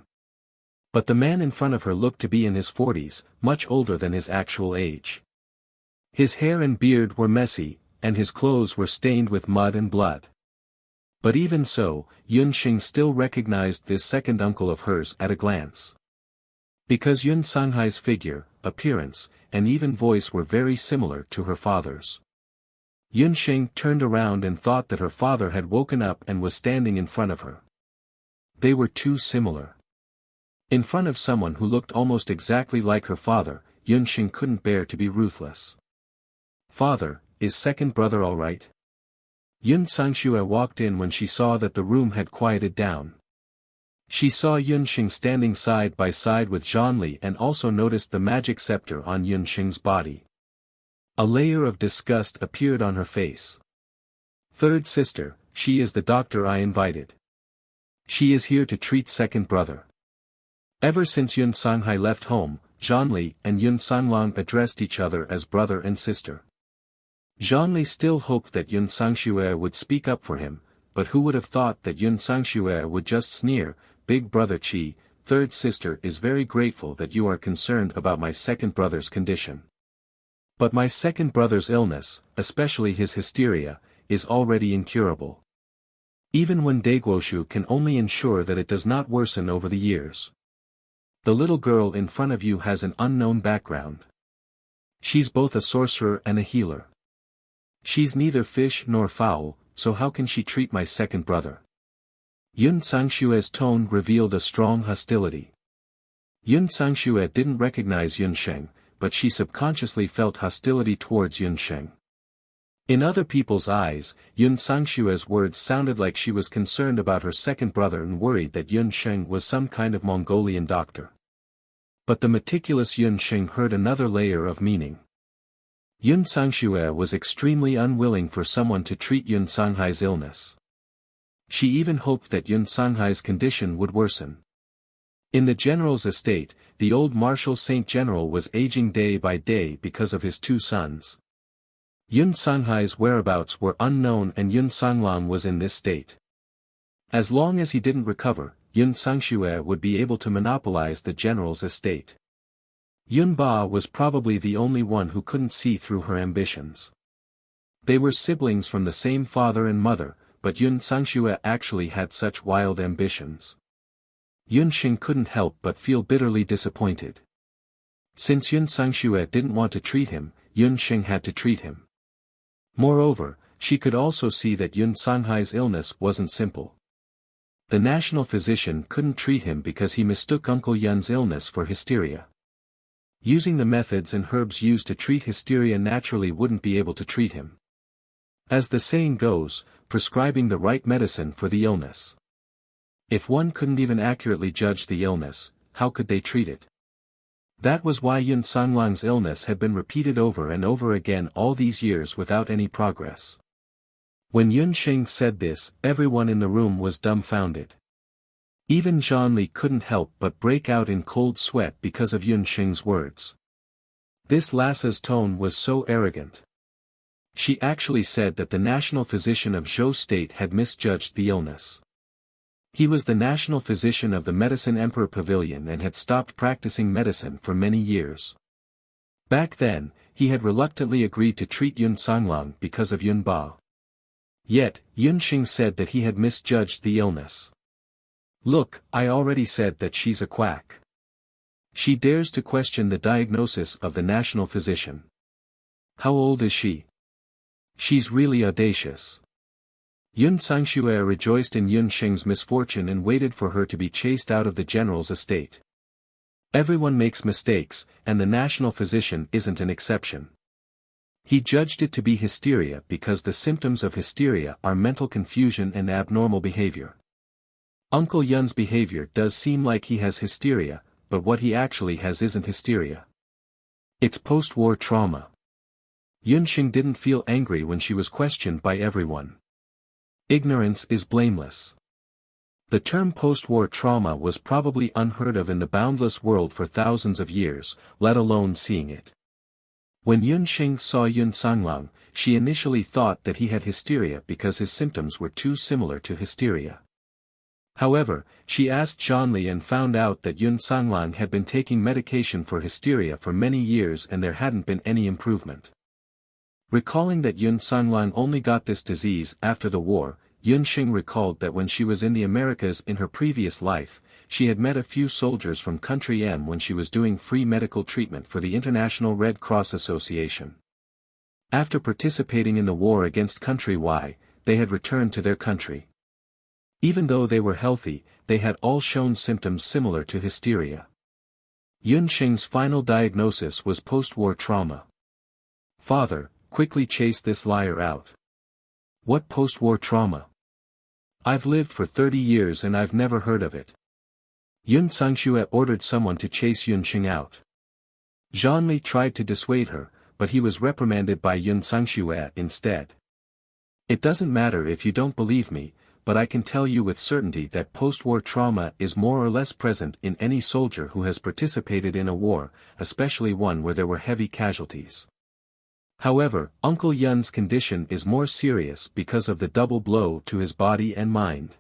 A: But the man in front of her looked to be in his 40s, much older than his actual age. His hair and beard were messy, and his clothes were stained with mud and blood. But even so, Yun Sheng still recognized this second uncle of hers at a glance. Because Yun Sanghai's figure, appearance, and even voice were very similar to her father's. Yun Sheng turned around and thought that her father had woken up and was standing in front of her. They were too similar. In front of someone who looked almost exactly like her father, Yun Sheng couldn't bear to be ruthless. Father, is second brother all right? Yun Sangxue walked in when she saw that the room had quieted down. She saw Yun Sheng standing side by side with Zhanli and also noticed the magic scepter on Yun Sheng's body. A layer of disgust appeared on her face. Third sister, she is the doctor I invited. She is here to treat second brother. Ever since Yun Sanghai left home, Zhanli and Yun Sanglang addressed each other as brother and sister. Zhanli still hoped that Yun Sangxue would speak up for him, but who would have thought that Yun Sangxue would just sneer, Big brother Qi, third sister is very grateful that you are concerned about my second brother's condition. But my second brother's illness, especially his hysteria, is already incurable. Even when Daiguoshu can only ensure that it does not worsen over the years. The little girl in front of you has an unknown background. She's both a sorcerer and a healer. She's neither fish nor fowl, so how can she treat my second brother? Yun Sangshue's tone revealed a strong hostility. Yun Sangshue didn't recognize Yun Sheng, but she subconsciously felt hostility towards Yun Sheng. In other people's eyes, Yun Sangshue's words sounded like she was concerned about her second brother and worried that Yun Sheng was some kind of Mongolian doctor. But the meticulous Yun Sheng heard another layer of meaning. Yun Sangshue was extremely unwilling for someone to treat Yun Sanghai's illness. She even hoped that Yun Sanghai's condition would worsen. In the general's estate, the old Marshal Saint General was aging day by day because of his two sons. Yun Sanghai's whereabouts were unknown and Yun Sanglang was in this state. As long as he didn't recover, Yun Sangshue would be able to monopolize the general's estate. Yun Ba was probably the only one who couldn't see through her ambitions. They were siblings from the same father and mother, but Yun Sangshue actually had such wild ambitions. Yun Sheng couldn't help but feel bitterly disappointed. Since Yun Sangshue didn't want to treat him, Yun Sheng had to treat him. Moreover, she could also see that Yun Sanghai's illness wasn't simple. The national physician couldn't treat him because he mistook Uncle Yun's illness for hysteria. Using the methods and herbs used to treat hysteria naturally wouldn't be able to treat him. As the saying goes, prescribing the right medicine for the illness. If one couldn't even accurately judge the illness, how could they treat it? That was why Yun Sanglang's illness had been repeated over and over again all these years without any progress. When Yun Sheng said this, everyone in the room was dumbfounded. Even Zhanli couldn't help but break out in cold sweat because of Yun Sheng's words. This lassa's tone was so arrogant. She actually said that the national physician of Zhou State had misjudged the illness. He was the national physician of the Medicine Emperor Pavilion and had stopped practicing medicine for many years. Back then, he had reluctantly agreed to treat Yun Sanglang because of Yun Ba. Yet, Yun Sheng said that he had misjudged the illness. Look, I already said that she's a quack. She dares to question the diagnosis of the national physician. How old is she? She's really audacious. Yun Sangshue rejoiced in Yun Sheng's misfortune and waited for her to be chased out of the general's estate. Everyone makes mistakes, and the national physician isn't an exception. He judged it to be hysteria because the symptoms of hysteria are mental confusion and abnormal behavior. Uncle Yun's behavior does seem like he has hysteria, but what he actually has isn't hysteria. It's post-war trauma. Yun Sheng didn't feel angry when she was questioned by everyone. Ignorance is blameless. The term post-war trauma was probably unheard of in the boundless world for thousands of years, let alone seeing it. When Yun Sheng saw Yun Sanglang, she initially thought that he had hysteria because his symptoms were too similar to hysteria. However, she asked Zhanli and found out that Yun Sanglang had been taking medication for hysteria for many years and there hadn't been any improvement. Recalling that Yun Sanglang only got this disease after the war, Yun Sheng recalled that when she was in the Americas in her previous life, she had met a few soldiers from Country M when she was doing free medical treatment for the International Red Cross Association. After participating in the war against Country Y, they had returned to their country. Even though they were healthy, they had all shown symptoms similar to hysteria. Yun Sheng's final diagnosis was post-war trauma. Father, quickly chase this liar out. What post-war trauma? I've lived for 30 years and I've never heard of it. Yun Sangshue ordered someone to chase Yun Sheng out. Zhanli tried to dissuade her, but he was reprimanded by Yun Sangshue instead. It doesn't matter if you don't believe me, but I can tell you with certainty that post-war trauma is more or less present in any soldier who has participated in a war, especially one where there were heavy casualties. However, Uncle Yun's condition is more serious because of the double blow to his body and mind.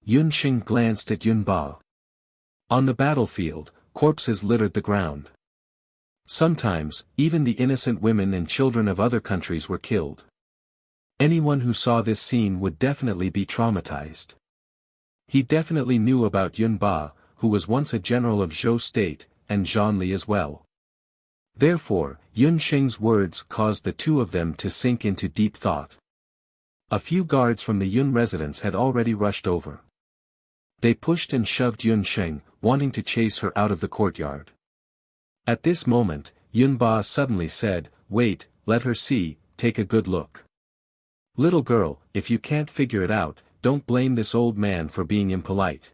A: Yun Sheng glanced at Yun Ba. On the battlefield, corpses littered the ground. Sometimes, even the innocent women and children of other countries were killed. Anyone who saw this scene would definitely be traumatized. He definitely knew about Yun Ba, who was once a general of Zhou State, and Zhanli as well. Therefore, Yun Sheng's words caused the two of them to sink into deep thought. A few guards from the Yun residence had already rushed over. They pushed and shoved Yun Sheng, wanting to chase her out of the courtyard. At this moment, Yun Ba suddenly said, "Wait, let her see, take a good look. Little girl, if you can't figure it out, don't blame this old man for being impolite."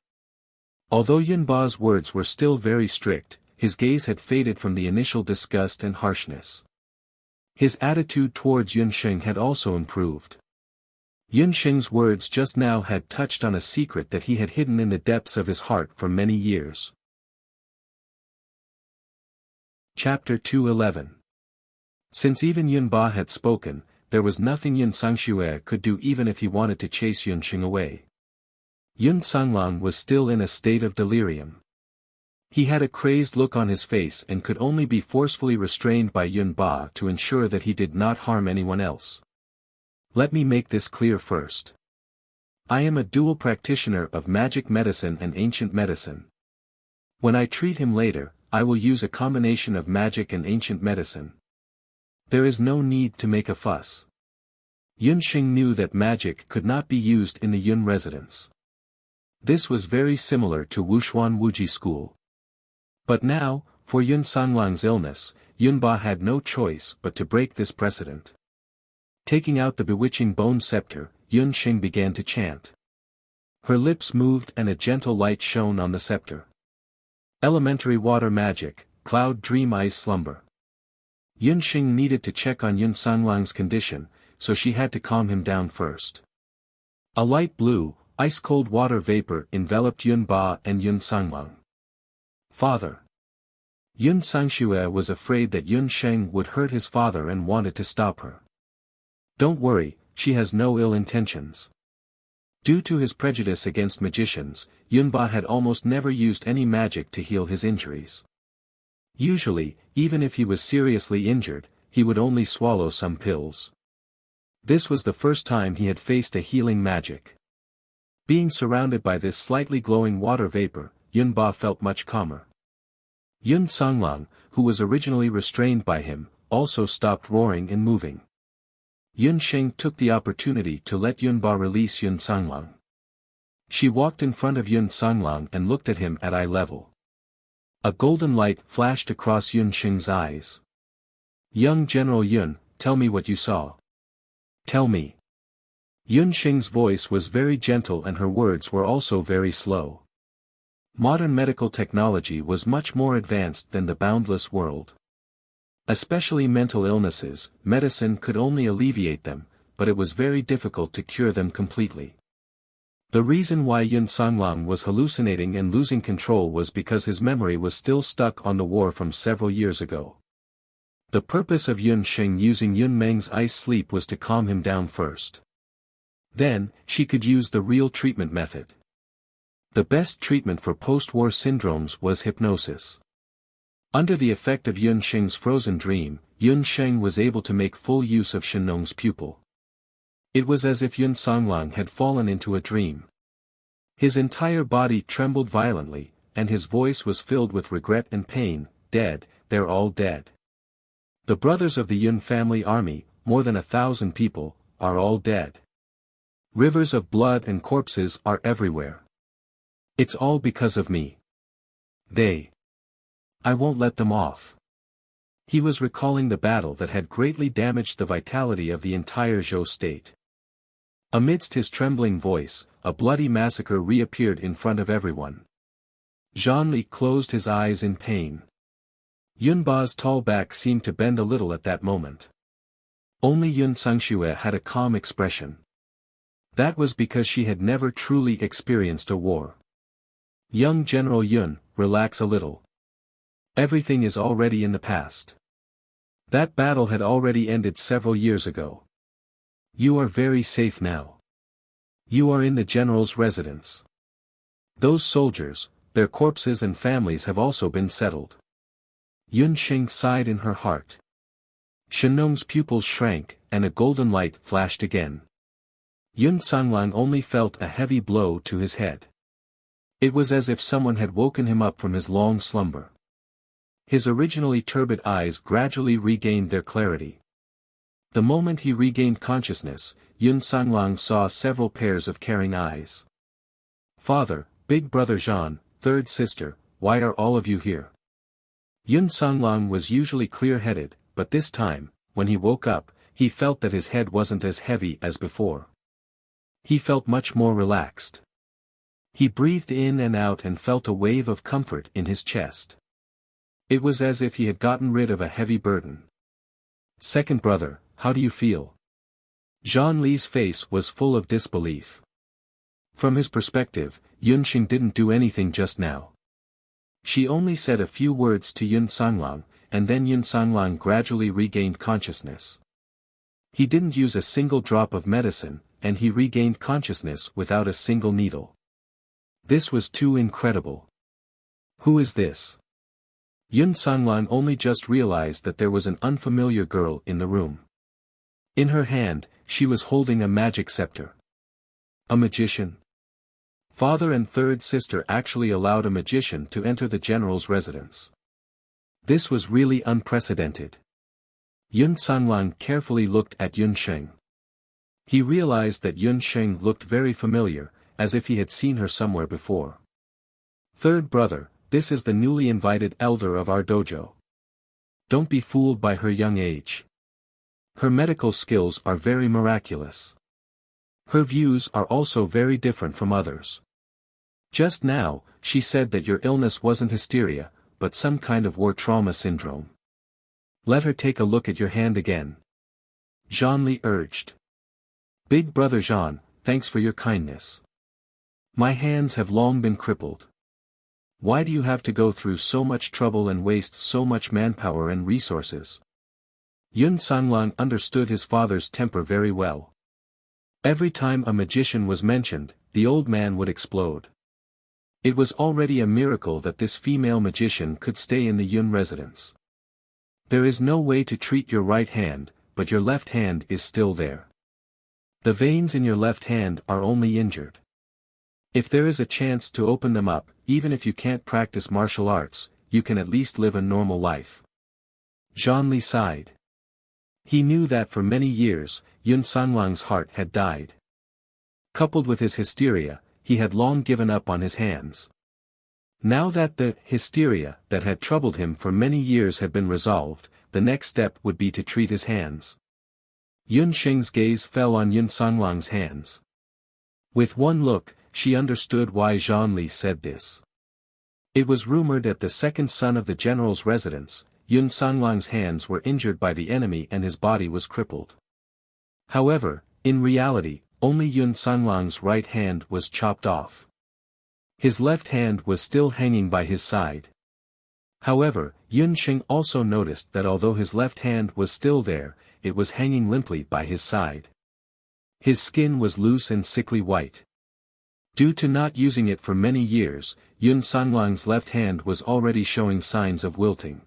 A: Although Yun Ba's words were still very strict, his gaze had faded from the initial disgust and harshness. His attitude towards Yun Sheng had also improved. Yun Sheng's words just now had touched on a secret that he had hidden in the depths of his heart for many years. Chapter 211. Since even Yun Ba had spoken, there was nothing Yun Sangxue could do even if he wanted to chase Yun Sheng away. Yun Sanglang was still in a state of delirium. He had a crazed look on his face and could only be forcefully restrained by Yun Ba to ensure that he did not harm anyone else. Let me make this clear first. I am a dual practitioner of magic medicine and ancient medicine. When I treat him later, I will use a combination of magic and ancient medicine. There is no need to make a fuss. Yun Sheng knew that magic could not be used in the Yun residence. This was very similar to Wushuan Wuji school. But now, for Yun Sanglang's illness, Yun Ba had no choice but to break this precedent. Taking out the bewitching bone scepter, Yun Sheng began to chant. Her lips moved and a gentle light shone on the scepter. Elementary water magic, cloud dream ice slumber. Yun Sheng needed to check on Yun Sanglang's condition, so she had to calm him down first. A light blue, ice-cold water vapor enveloped Yun Ba and Yun Sanglang. Father. Yun Sangxue was afraid that Yun Sheng would hurt his father and wanted to stop her. Don't worry, she has no ill intentions. Due to his prejudice against magicians, Yun Ba had almost never used any magic to heal his injuries. Usually, even if he was seriously injured, he would only swallow some pills. This was the first time he had faced a healing magic. Being surrounded by this slightly glowing water vapor, Yun Ba felt much calmer. Yun Sanglang, who was originally restrained by him, also stopped roaring and moving. Yun Sheng took the opportunity to let Yun Ba release Yun Sanglang. She walked in front of Yun Sanglang and looked at him at eye level. A golden light flashed across Yun Sheng's eyes. Young General Yun, tell me what you saw. Tell me. Yun Sheng's voice was very gentle and her words were also very slow. Modern medical technology was much more advanced than the boundless world. Especially mental illnesses, medicine could only alleviate them, but it was very difficult to cure them completely. The reason why Yun Sanglang was hallucinating and losing control was because his memory was still stuck on the war from several years ago. The purpose of Yun Sheng using Yun Meng's ice sleep was to calm him down first. Then, she could use the real treatment method. The best treatment for post-war syndromes was hypnosis. Under the effect of Yun Sheng's frozen dream, Yun Sheng was able to make full use of Shenong's pupil. It was as if Yun Sanglang had fallen into a dream. His entire body trembled violently, and his voice was filled with regret and pain. Dead, they're all dead. The brothers of the Yun family army, more than 1,000 people, are all dead. Rivers of blood and corpses are everywhere. It's all because of me. I won't let them off. He was recalling the battle that had greatly damaged the vitality of the entire Zhou state. Amidst his trembling voice, a bloody massacre reappeared in front of everyone. Zhang Li closed his eyes in pain. Yun Ba's tall back seemed to bend a little at that moment. Only Yun Sangxue had a calm expression. That was because she had never truly experienced a war. Young General Yun, relax a little. Everything is already in the past. That battle had already ended several years ago. You are very safe now. You are in the general's residence. Those soldiers, their corpses and families have also been settled. Yun Sheng sighed in her heart. Shenong's pupils shrank, and a golden light flashed again. Yun Sanglang only felt a heavy blow to his head. It was as if someone had woken him up from his long slumber. His originally turbid eyes gradually regained their clarity. The moment he regained consciousness, Yun Sanglong saw several pairs of caring eyes. "Father, big brother Jean, third sister, why are all of you here?" Yun Sanglong was usually clear-headed, but this time, when he woke up, he felt that his head wasn't as heavy as before. He felt much more relaxed. He breathed in and out and felt a wave of comfort in his chest. It was as if he had gotten rid of a heavy burden. "Second brother, how do you feel?" Zhang Li's face was full of disbelief. From his perspective, Yunxing didn't do anything just now. She only said a few words to Yun Sanglong, and then Yun Sanglong gradually regained consciousness. He didn't use a single drop of medicine, and he regained consciousness without a single needle. This was too incredible. Who is this? Yun Sanglong only just realized that there was an unfamiliar girl in the room. In her hand, she was holding a magic scepter. A magician? Father and third sister actually allowed a magician to enter the general's residence. This was really unprecedented. Yun Sanglong carefully looked at Yunxing. He realized that Yunxing looked very familiar, as if he had seen her somewhere before. "Third brother, this is the newly invited elder of our dojo. Don't be fooled by her young age. Her medical skills are very miraculous. Her views are also very different from others. Just now, she said that your illness wasn't hysteria, but some kind of war trauma syndrome. Let her take a look at your hand again." Zhang urged. "Big brother Jean, thanks for your kindness. My hands have long been crippled. Why do you have to go through so much trouble and waste so much manpower and resources?" Yun Sanglong understood his father's temper very well. Every time a magician was mentioned, the old man would explode. It was already a miracle that this female magician could stay in the Yun residence. "There is no way to treat your right hand, but your left hand is still there. The veins in your left hand are only injured. If there is a chance to open them up, even if you can't practice martial arts, you can at least live a normal life." Zhang Li sighed. He knew that for many years, Yun Sanglong's heart had died. Coupled with his hysteria, he had long given up on his hands. Now that the hysteria that had troubled him for many years had been resolved, the next step would be to treat his hands. Yunxing's gaze fell on Yun Sanglong's hands. With one look, she understood why Zhang Li said this. It was rumored that the second son of the general's residence, Yun Sanglong's hands were injured by the enemy and his body was crippled. However, in reality, only Yun Sanglong's right hand was chopped off. His left hand was still hanging by his side. However, Yunxing also noticed that although his left hand was still there, it was hanging limply by his side. His skin was loose and sickly white. Due to not using it for many years, Yun Sanglong's left hand was already showing signs of wilting.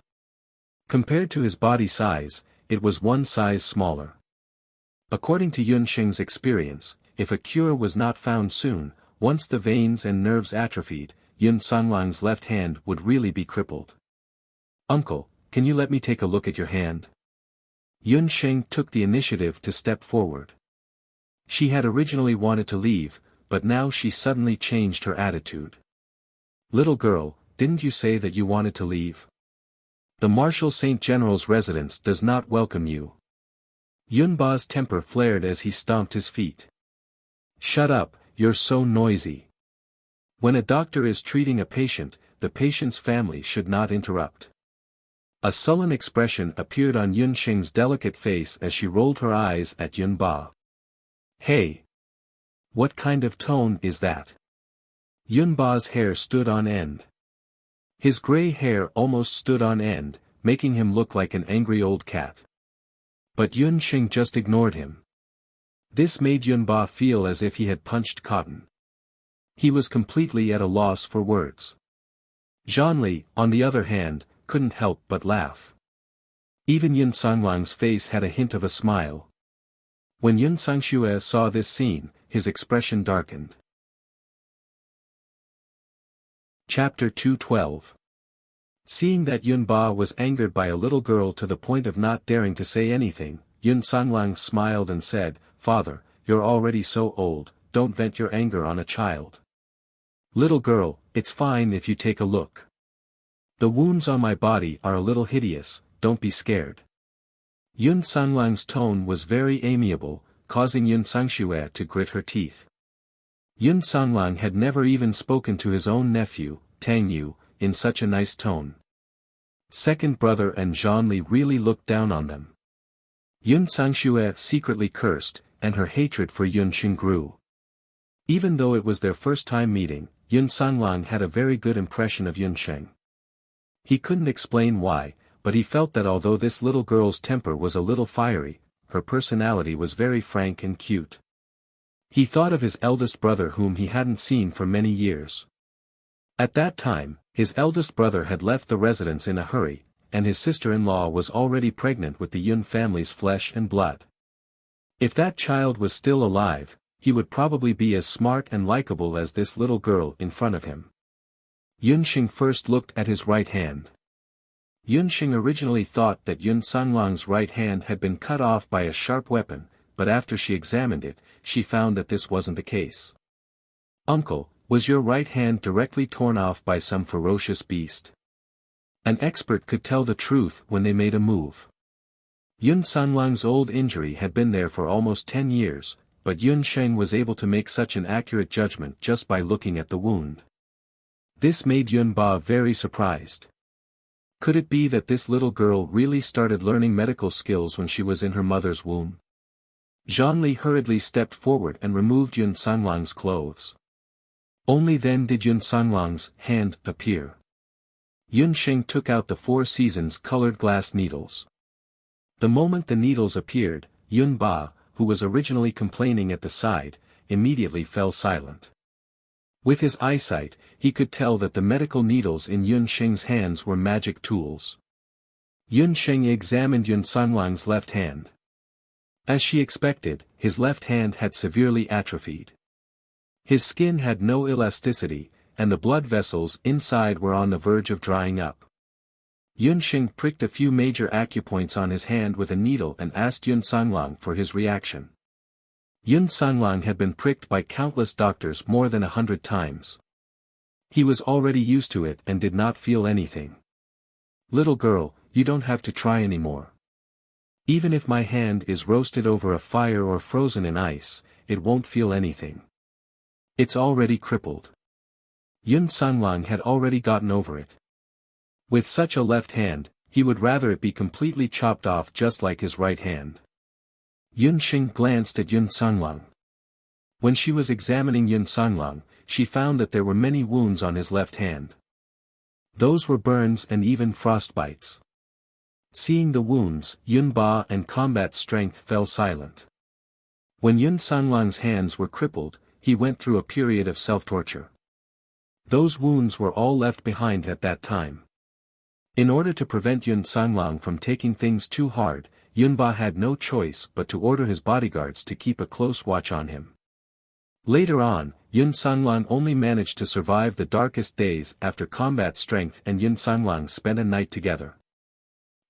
A: Compared to his body size, it was one size smaller. According to Yunxing's experience, if a cure was not found soon, once the veins and nerves atrophied, Yun Sanglong's left hand would really be crippled. "Uncle, can you let me take a look at your hand?" Yunxing took the initiative to step forward. She had originally wanted to leave, but now she suddenly changed her attitude. "Little girl, didn't you say that you wanted to leave? The Marshal Saint General's residence does not welcome you." Yunba's temper flared as he stomped his feet. "Shut up, you're so noisy. When a doctor is treating a patient, the patient's family should not interrupt." A sullen expression appeared on Yunxing's delicate face as she rolled her eyes at Yunba. "Hey! What kind of tone is that?" Yunba's hair stood on end. His gray hair almost stood on end, making him look like an angry old cat. But Yunxing just ignored him. This made Yunba feel as if he had punched cotton. He was completely at a loss for words. Zhang Li, on the other hand, couldn't help but laugh. Even Yun Sanglong's face had a hint of a smile. When Yun Sangxue saw this scene, his expression darkened. Chapter 212. Seeing that Yunba was angered by a little girl to the point of not daring to say anything, Yun Sanlang smiled and said, "Father, you're already so old, don't vent your anger on a child. Little girl, it's fine if you take a look. The wounds on my body are a little hideous, don't be scared." Yun Sanglang's tone was very amiable, causing Yun Sangxue to grit her teeth. Yun Sanglang had never even spoken to his own nephew, Tang Yu, in such a nice tone. Second brother and Zhonli really looked down on them. Yun Sangxue secretly cursed, and her hatred for Yun Xing grew. Even though it was their first time meeting, Yun Sanlang had a very good impression of Yun Xing. He couldn't explain why, but he felt that although this little girl's temper was a little fiery, her personality was very frank and cute. He thought of his eldest brother whom he hadn't seen for many years. At that time, his eldest brother had left the residence in a hurry, and his sister-in-law was already pregnant with the Yun family's flesh and blood. If that child was still alive, he would probably be as smart and likable as this little girl in front of him. Yun Xing first looked at his right hand. Yun Xing originally thought that Yun Sanglang's right hand had been cut off by a sharp weapon, but after she examined it, she found that this wasn't the case. "Uncle, was your right hand directly torn off by some ferocious beast?" An expert could tell the truth when they made a move. Yun Sanglang's old injury had been there for almost 10 years, but Yun Sheng was able to make such an accurate judgment just by looking at the wound. This made Yun Ba very surprised. Could it be that this little girl really started learning medical skills when she was in her mother's womb? Zhonli hurriedly stepped forward and removed Yun Sanglang's clothes. Only then did Yun Sanglang's hand appear. Yun Sheng took out the 4 seasons colored glass needles. The moment the needles appeared, Yun Ba, who was originally complaining at the side, immediately fell silent. With his eyesight, he could tell that the medical needles in Yun Sheng's hands were magic tools. Yun Sheng examined Yun Sanglang's left hand. As she expected, his left hand had severely atrophied. His skin had no elasticity, and the blood vessels inside were on the verge of drying up. Yun Sheng pricked a few major acupoints on his hand with a needle and asked Yun Sanglang for his reaction. Yun Sanglang had been pricked by countless doctors more than 100 times. He was already used to it and did not feel anything. "Little girl, you don't have to try anymore. Even if my hand is roasted over a fire or frozen in ice, it won't feel anything. It's already crippled." Yun Sanglang had already gotten over it. With such a left hand, he would rather it be completely chopped off just like his right hand. Yun Xing glanced at Yun Sanglang. When she was examining Yun Sanglang, she found that there were many wounds on his left hand. Those were burns and even frostbites. Seeing the wounds, Yun Ba and combat strength fell silent. When Yun Sanglang's hands were crippled, he went through a period of self-torture. Those wounds were all left behind at that time. In order to prevent Yun Sanglang from taking things too hard, Yun Ba had no choice but to order his bodyguards to keep a close watch on him. Later on, Yun Sanglang only managed to survive the darkest days after combat strength and Yun Sanglang spent a night together.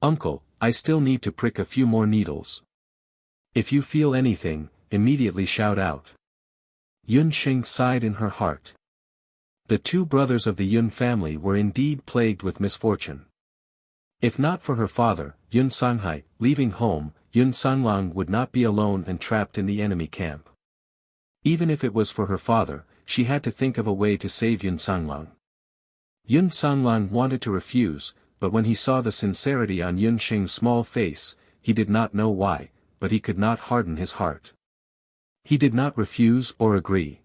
A: "Uncle, I still need to prick a few more needles. If you feel anything, immediately shout out." Yun Xing sighed in her heart. The 2 brothers of the Yun family were indeed plagued with misfortune. If not for her father, Yun Sanghai, leaving home, Yun Sanglang would not be alone and trapped in the enemy camp. Even if it was for her father, she had to think of a way to save Yun Sanglang. Yun Sanglang wanted to refuse, but when he saw the sincerity on Yun Xing's small face, he did not know why, but he could not harden his heart. He did not refuse or agree.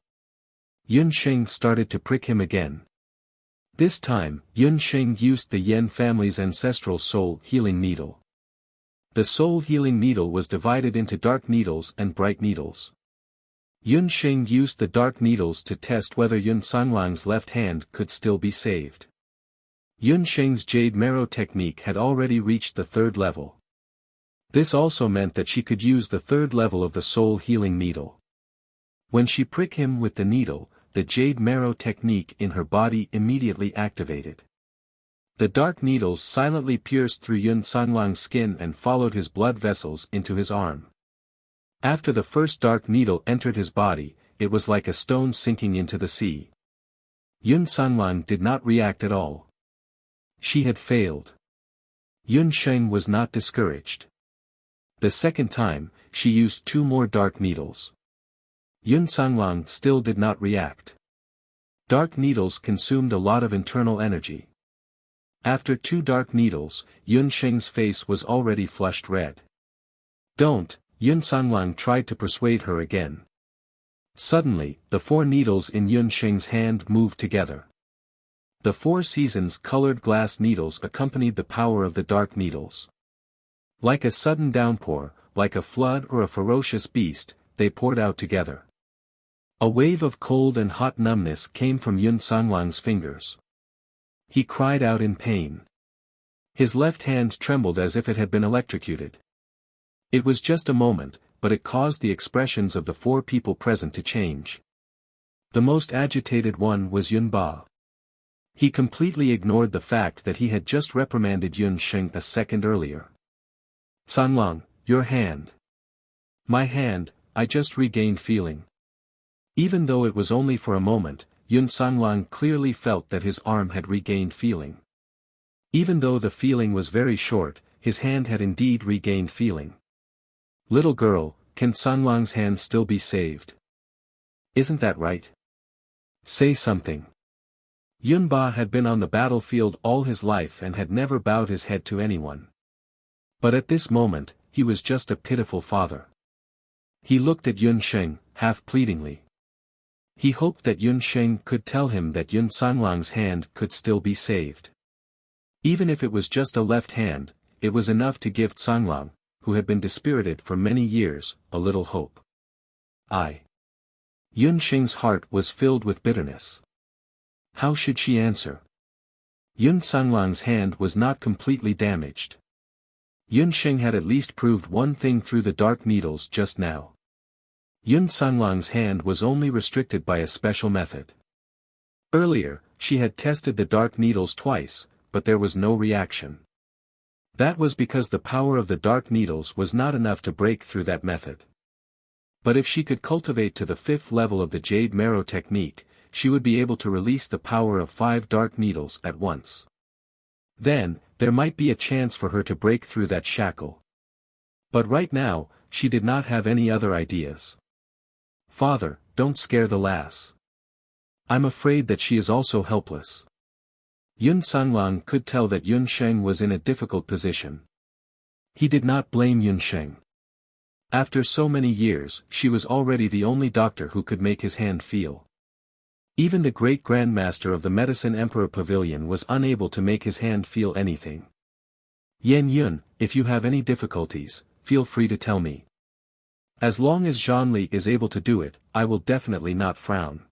A: Yun Xing started to prick him again. This time, Yun Xing used the Yen family's ancestral soul healing needle. The soul healing needle was divided into dark needles and bright needles. Yun Xing used the dark needles to test whether Yun Sanglang's left hand could still be saved. Yun Xing's jade marrow technique had already reached the 3rd level. This also meant that she could use the 3rd level of the soul healing needle. When she pricked him with the needle, the jade marrow technique in her body immediately activated. The dark needles silently pierced through Yun Sanglang's skin and followed his blood vessels into his arm. After the first dark needle entered his body, it was like a stone sinking into the sea. Yun Sanglang did not react at all. She had failed. Yun Sheng was not discouraged. The second time, she used 2 more dark needles. Yun Sanglang still did not react. Dark needles consumed a lot of internal energy. After 2 dark needles, Yun Sheng's face was already flushed red. Don't, Yun Sanglang tried to persuade her again. Suddenly, the 4 needles in Yun Sheng's hand moved together. The 4 seasons colored glass needles accompanied the power of the dark needles. Like a sudden downpour, like a flood or a ferocious beast, they poured out together. A wave of cold and hot numbness came from Yun Sanglang's fingers. He cried out in pain. His left hand trembled as if it had been electrocuted. It was just a moment, but it caused the expressions of the 4 people present to change. The most agitated one was Yun Ba. He completely ignored the fact that he had just reprimanded Yun Sheng a second earlier. Sanglang, your hand. My hand, I just regained feeling. Even though it was only for a moment, Yun Sanglang clearly felt that his arm had regained feeling. Even though the feeling was very short, his hand had indeed regained feeling. Little girl, can Sanglang's hand still be saved? Isn't that right? Say something. Yun Ba had been on the battlefield all his life and had never bowed his head to anyone. But at this moment, he was just a pitiful father. He looked at Yun Sheng, half pleadingly. He hoped that Yun Sheng could tell him that Yun Sanglang's hand could still be saved. Even if it was just a left hand, it was enough to give Sanglang, who had been dispirited for many years, a little hope. Yun Sheng's heart was filled with bitterness. How should she answer? Yun Sanglang's hand was not completely damaged. Yun Sheng had at least proved one thing through the dark needles just now. Yun Sanglang's hand was only restricted by a special method. Earlier, she had tested the dark needles twice, but there was no reaction. That was because the power of the dark needles was not enough to break through that method. But if she could cultivate to the 5th level of the Jade Marrow technique, she would be able to release the power of 5 dark needles at once. Then, there might be a chance for her to break through that shackle. But right now, she did not have any other ideas. Father, don't scare the lass. I'm afraid that she is also helpless. Yun Sanglang could tell that Yun Sheng was in a difficult position. He did not blame Yun Sheng. After so many years, she was already the only doctor who could make his hand feel. Even the great grandmaster of the Medicine Emperor Pavilion was unable to make his hand feel anything. Yan Yun, if you have any difficulties, feel free to tell me. As long as Zhanli is able to do it, I will definitely not frown.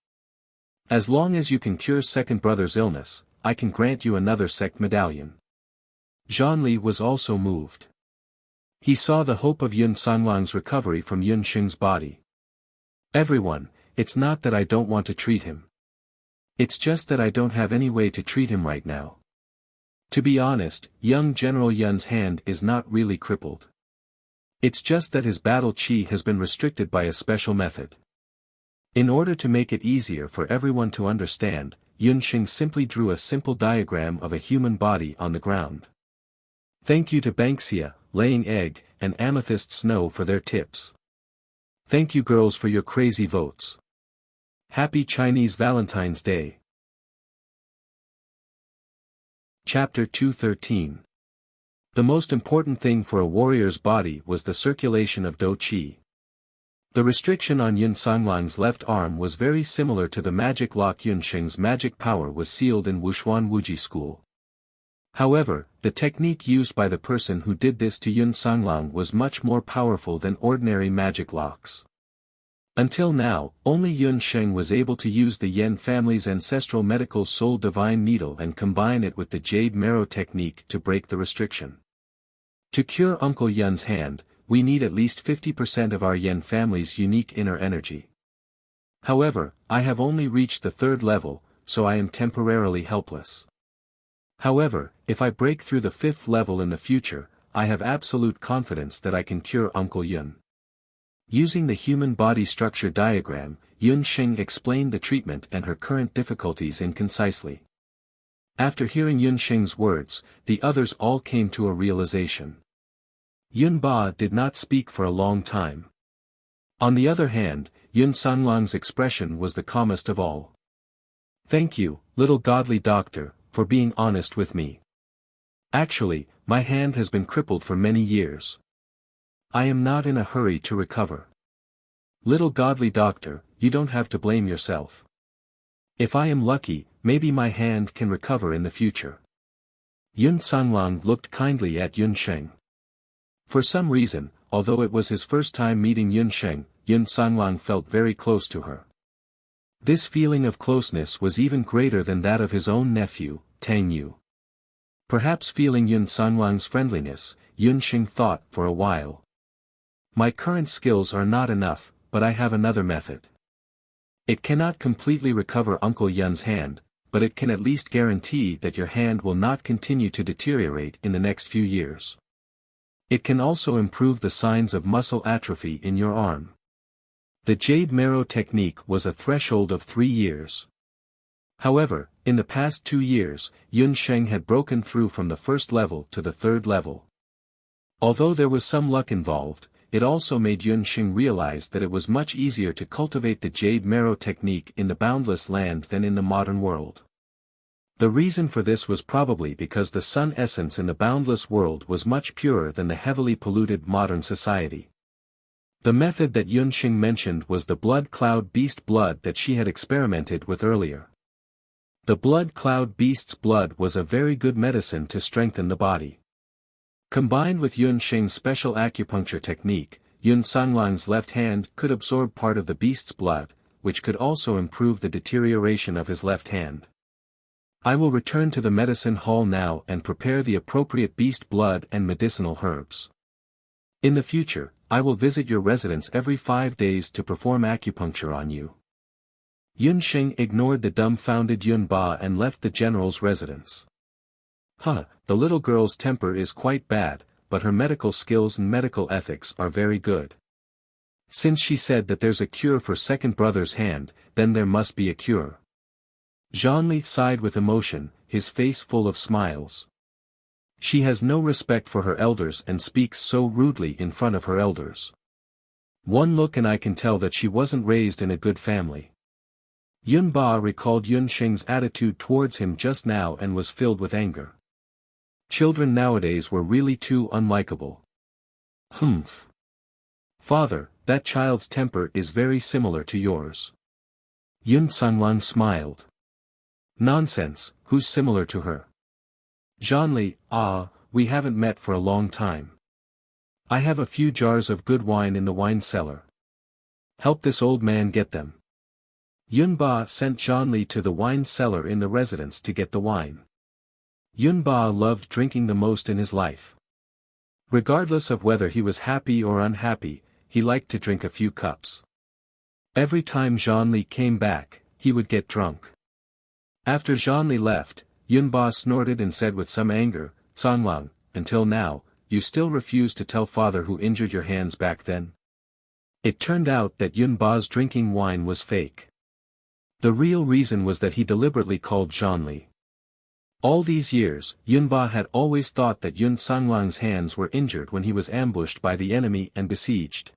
A: As long as you can cure second brother's illness, I can grant you another sect medallion. Zhanli was also moved. He saw the hope of Yun Sanglang's recovery from Yun Sheng's body. Everyone, it's not that I don't want to treat him. It's just that I don't have any way to treat him right now. To be honest, young General Yun's hand is not really crippled. It's just that his battle chi has been restricted by a special method. In order to make it easier for everyone to understand, Yun Sheng simply drew a simple diagram of a human body on the ground. Thank you to Banksia, Laying Egg, and Amethyst Snow for their tips. Thank you girls for your crazy votes. Happy Chinese Valentine's Day. Chapter 213. The most important thing for a warrior's body was the circulation of Dou Qi. The restriction on Yun Sanglang's left arm was very similar to the magic lock Yun Sheng's magic power was sealed in Wushuan Wuji School. However, the technique used by the person who did this to Yun Sanglang was much more powerful than ordinary magic locks. Until now, only Yun Sheng was able to use the Yen family's ancestral medical soul divine needle and combine it with the Jade Marrow technique to break the restriction. To cure Uncle Yun's hand, we need at least 50% of our Yen family's unique inner energy. However, I have only reached the 3rd level, so I am temporarily helpless. However, if I break through the 5th level in the future, I have absolute confidence that I can cure Uncle Yun. Using the human body structure diagram, Yun Xing explained the treatment and her current difficulties concisely. After hearing Yun Xing's words, the others all came to a realization. Yun Ba did not speak for a long time. On the other hand, Yun Sanlang's expression was the calmest of all. "Thank you, little godly doctor, for being honest with me. Actually, my hand has been crippled for many years. I am not in a hurry to recover. Little godly doctor, you don't have to blame yourself. If I am lucky, maybe my hand can recover in the future." Yun Sanlang looked kindly at Yun Sheng. For some reason, although it was his first time meeting Yun Sheng, Yun Sanlang felt very close to her. This feeling of closeness was even greater than that of his own nephew, Tang Yu. Perhaps feeling Yun Sanlang's friendliness, Yun Sheng thought for a while. My current skills are not enough, but I have another method. It cannot completely recover Uncle Yun's hand, but it can at least guarantee that your hand will not continue to deteriorate in the next few years. It can also improve the signs of muscle atrophy in your arm. The jade marrow technique was a threshold of 3 years. However, in the past 2 years, Yun Sheng had broken through from the 1st level to the 3rd level. Although there was some luck involved, it also made Yun Sheng realize that it was much easier to cultivate the jade marrow technique in the boundless land than in the modern world. The reason for this was probably because the sun essence in the boundless world was much purer than the heavily polluted modern society. The method that Yun Sheng mentioned was the blood cloud beast blood that she had experimented with earlier. The blood cloud beast's blood was a very good medicine to strengthen the body. Combined with Yun Sheng's special acupuncture technique, Yun Sanlang's left hand could absorb part of the beast's blood, which could also improve the deterioration of his left hand. I will return to the medicine hall now and prepare the appropriate beast blood and medicinal herbs. In the future, I will visit your residence every 5 days to perform acupuncture on you. Yun Sheng ignored the dumbfounded Yun Ba and left the general's residence. The little girl's temper is quite bad, but her medical skills and medical ethics are very good. Since she said that there's a cure for second brother's hand, then there must be a cure. Zhonli sighed with emotion, his face full of smiles. She has no respect for her elders and speaks so rudely in front of her elders. One look and I can tell that she wasn't raised in a good family. Yun Ba recalled Yun Sheng's attitude towards him just now and was filled with anger. Children nowadays were really too unlikable. Humph. Father, that child's temper is very similar to yours. Yun Sanlang smiled. Nonsense, who's similar to her? Zhonli, we haven't met for a long time. I have a few jars of good wine in the wine cellar. Help this old man get them. Yun Ba sent Zhonli to the wine cellar in the residence to get the wine. Yun Ba loved drinking the most in his life. Regardless of whether he was happy or unhappy, he liked to drink a few cups. Every time Zhonli came back, he would get drunk. After Zhonli left, Yun Ba snorted and said with some anger, "Sanlang, until now, you still refuse to tell father who injured your hands back then?" It turned out that Yun Ba's drinking wine was fake. The real reason was that he deliberately called Zhonli. All these years, Yun Ba had always thought that Yun Sanlang's hands were injured when he was ambushed by the enemy and besieged.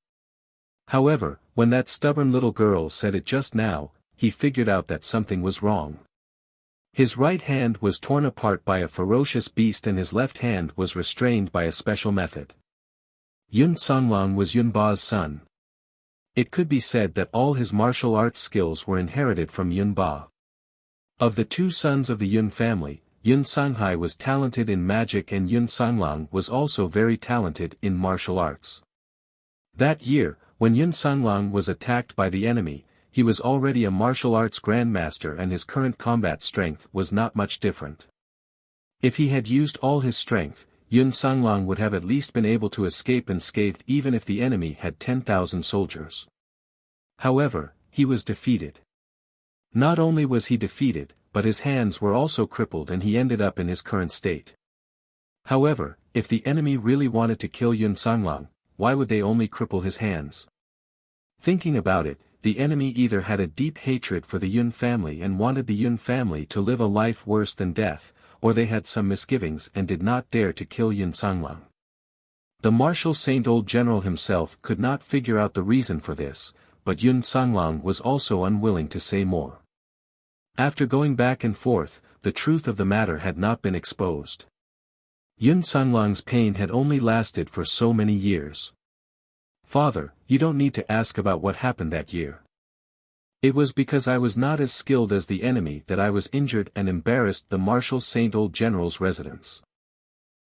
A: However, when that stubborn little girl said it just now, he figured out that something was wrong. His right hand was torn apart by a ferocious beast and his left hand was restrained by a special method. Yun Sanlang was Yun Ba's son. It could be said that all his martial arts skills were inherited from Yun Ba. Of the 2 sons of the Yun family, Yun Sanhai was talented in magic and Yun Sanlang was also very talented in martial arts. That year, when Yun Sanlang was attacked by the enemy, he was already a martial arts grandmaster and his current combat strength was not much different. If he had used all his strength, Yun Sanlang would have at least been able to escape unscathed even if the enemy had 10,000 soldiers. However, he was defeated. Not only was he defeated, but his hands were also crippled and he ended up in his current state. However, if the enemy really wanted to kill Yun Sanglang, why would they only cripple his hands? Thinking about it, the enemy either had a deep hatred for the Yun family and wanted the Yun family to live a life worse than death, or they had some misgivings and did not dare to kill Yun Sanglang. The martial saint old general himself could not figure out the reason for this, but Yun Sanglang was also unwilling to say more. After going back and forth, the truth of the matter had not been exposed. Yun Sanglang's pain had only lasted for so many years. "Father, you don't need to ask about what happened that year. It was because I was not as skilled as the enemy that I was injured and embarrassed the martial saint old general's residence."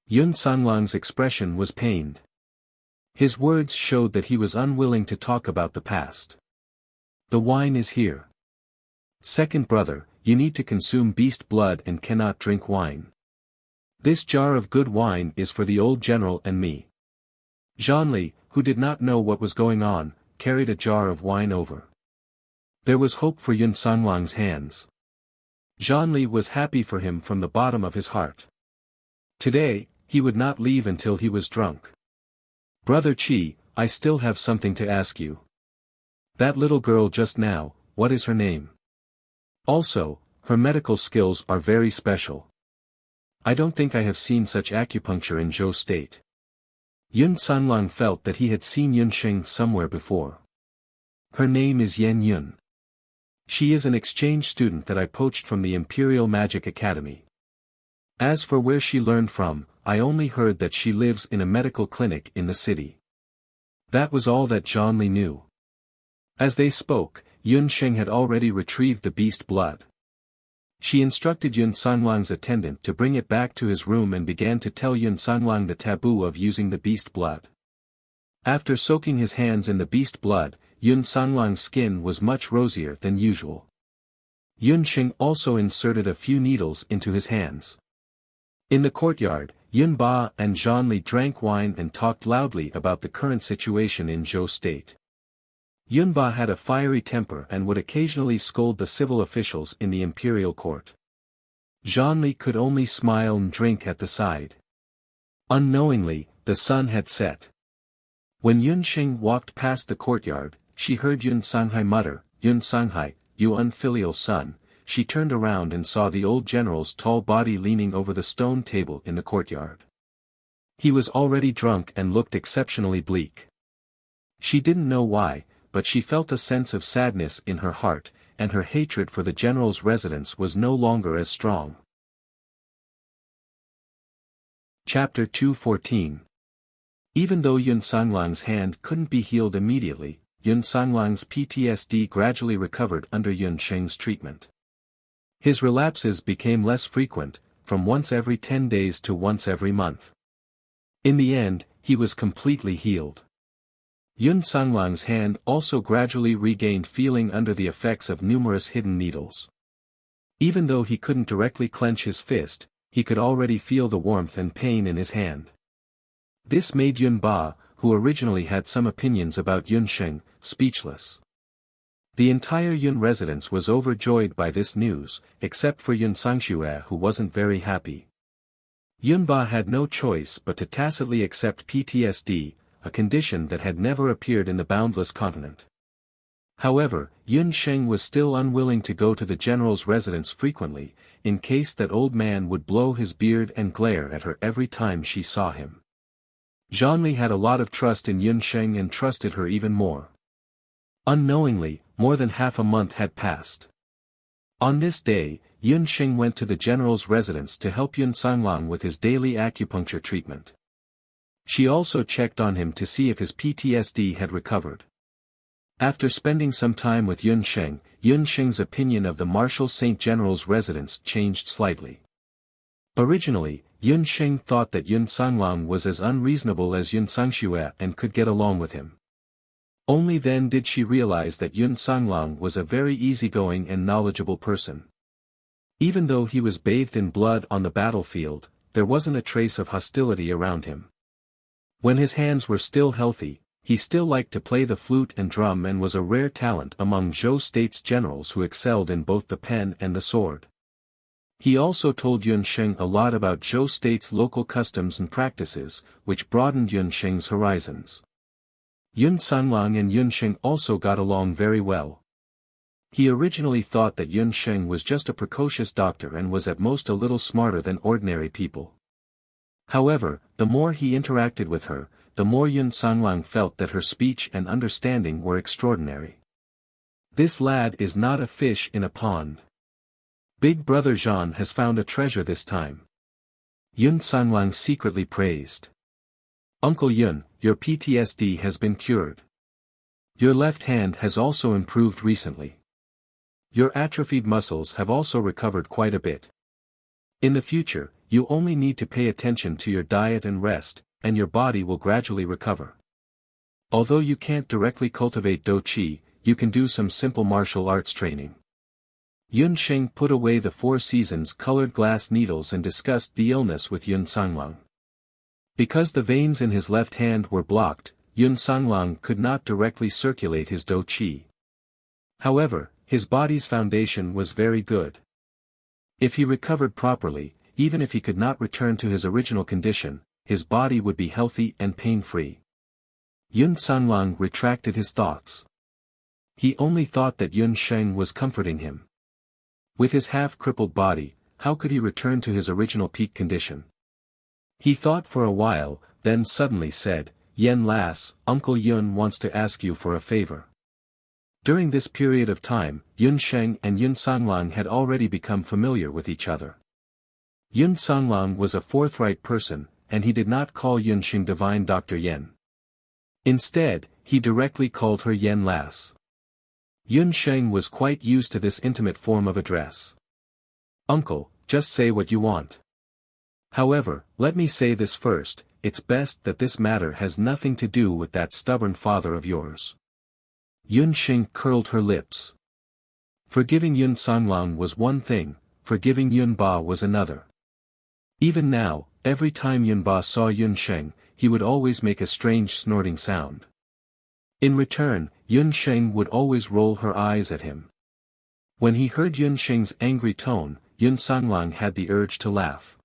A: Yun Sanglang's expression was pained. His words showed that he was unwilling to talk about the past. "The wine is here. Second brother, you need to consume beast blood and cannot drink wine. This jar of good wine is for the old general and me." Zhanli, who did not know what was going on, carried a jar of wine over. There was hope for Yun Sanglang's hands. Zhanli was happy for him from the bottom of his heart. Today, he would not leave until he was drunk. "Brother Qi, I still have something to ask you. That little girl just now, what is her name? Also, her medical skills are very special. I don't think I have seen such acupuncture in Zhou State." Yun Sanlang felt that he had seen Yunsheng somewhere before. "Her name is Yan Yun. She is an exchange student that I poached from the Imperial Magic Academy. As for where she learned from, I only heard that she lives in a medical clinic in the city." That was all that Zhanli knew. As they spoke, Yunsheng had already retrieved the beast blood. She instructed Yun Sanglang's attendant to bring it back to his room and began to tell Yun Sanglang the taboo of using the beast blood. After soaking his hands in the beast blood, Yun Sanglang's skin was much rosier than usual. Yunsheng also inserted a few needles into his hands. In the courtyard, Yun Ba and Zhanli drank wine and talked loudly about the current situation in Zhou State. Yun Ba had a fiery temper and would occasionally scold the civil officials in the imperial court. Zhanli could only smile and drink at the side. Unknowingly, the sun had set. When Yunsheng walked past the courtyard, she heard Yun Sanghai mutter, "Yun Sanghai, you unfilial son." She turned around and saw the old general's tall body leaning over the stone table in the courtyard. He was already drunk and looked exceptionally bleak. She didn't know why, but she felt a sense of sadness in her heart, and her hatred for the general's residence was no longer as strong. Chapter 214. Even though Yun Sanglang's hand couldn't be healed immediately, Yun Sanglang's PTSD gradually recovered under Yunsheng's treatment. His relapses became less frequent, from once every 10 days to once every month. In the end, he was completely healed. Yun Sanglang's hand also gradually regained feeling under the effects of numerous hidden needles. Even though he couldn't directly clench his fist, he could already feel the warmth and pain in his hand. This made Yun Ba, who originally had some opinions about Yunsheng, speechless. The entire Yun residence was overjoyed by this news, except for Yun Sangxue, who wasn't very happy. Yun Ba had no choice but to tacitly accept PTSD, a condition that had never appeared in the boundless continent. However, Yunsheng was still unwilling to go to the general's residence frequently, in case that old man would blow his beard and glare at her every time she saw him. Zhanli had a lot of trust in Yunsheng and trusted her even more. Unknowingly, more than half a month had passed. On this day, Yunsheng went to the general's residence to help Yun Sanglang with his daily acupuncture treatment. She also checked on him to see if his PTSD had recovered. After spending some time with Yunsheng, Yunsheng's opinion of the martial saint general's residence changed slightly. Originally, Yunsheng thought that Yun Sanglang was as unreasonable as Yun Sangxue and could get along with him. Only then did she realize that Yun Sanglang was a very easygoing and knowledgeable person. Even though he was bathed in blood on the battlefield, there wasn't a trace of hostility around him. When his hands were still healthy, he still liked to play the flute and drum and was a rare talent among Zhou State's generals who excelled in both the pen and the sword. He also told Yun Sheng a lot about Zhou State's local customs and practices, which broadened Yun Sheng's horizons. Yun Sanlang and Yun Sheng also got along very well. He originally thought that Yun Sheng was just a precocious doctor and was at most a little smarter than ordinary people. However, the more he interacted with her, the more Yun Sanlang felt that her speech and understanding were extraordinary. This lad is not a fish in a pond. Big brother Jean has found a treasure this time. Yun Sanlang secretly praised. Uncle Yun, your PTSD has been cured. Your left hand has also improved recently. Your atrophied muscles have also recovered quite a bit. In the future, you only need to pay attention to your diet and rest, and your body will gradually recover. Although you can't directly cultivate Do Qi, you can do some simple martial arts training. Yun Sheng put away the Four Seasons colored glass needles and discussed the illness with Yun Sanlang. Because the veins in his left hand were blocked, Yun Sanlang could not directly circulate his Do Qi. However, his body's foundation was very good. If he recovered properly, even if he could not return to his original condition, his body would be healthy and pain-free. Yun Sanlang retracted his thoughts. He only thought that Yun Sheng was comforting him. With his half-crippled body, how could he return to his original peak condition? He thought for a while, then suddenly said, Yen Lass, Uncle Yun wants to ask you for a favor. During this period of time, Yun Sheng and Yun Sanlang had already become familiar with each other. Yun Sanlang was a forthright person, and he did not call Yun Sheng Divine Dr. Yen. Instead, he directly called her Yen Lass. Yun Sheng was quite used to this intimate form of address. Uncle, just say what you want. However, let me say this first, it's best that this matter has nothing to do with that stubborn father of yours. Yun Sheng curled her lips. Forgiving Yun Sanlang was one thing, forgiving Yun Ba was another. Even now, every time Yun Ba saw Yun Sheng, he would always make a strange snorting sound. In return, Yun Sheng would always roll her eyes at him. When he heard Yun Sheng's angry tone, Yun Sanlang had the urge to laugh.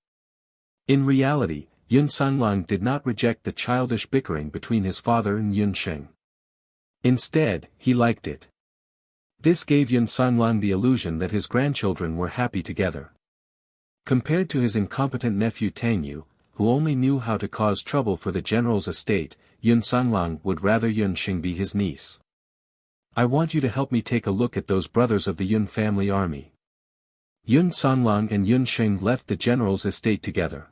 A: In reality, Yun Sanlang did not reject the childish bickering between his father and Yun Sheng. Instead, he liked it. This gave Yun Sanlang the illusion that his grandchildren were happy together. Compared to his incompetent nephew Tang Yu, who only knew how to cause trouble for the general's estate, Yun Sanlang would rather Yun Sheng be his niece. I want you to help me take a look at those brothers of the Yun family army. Yun Sanlang and Yun Sheng left the general's estate together.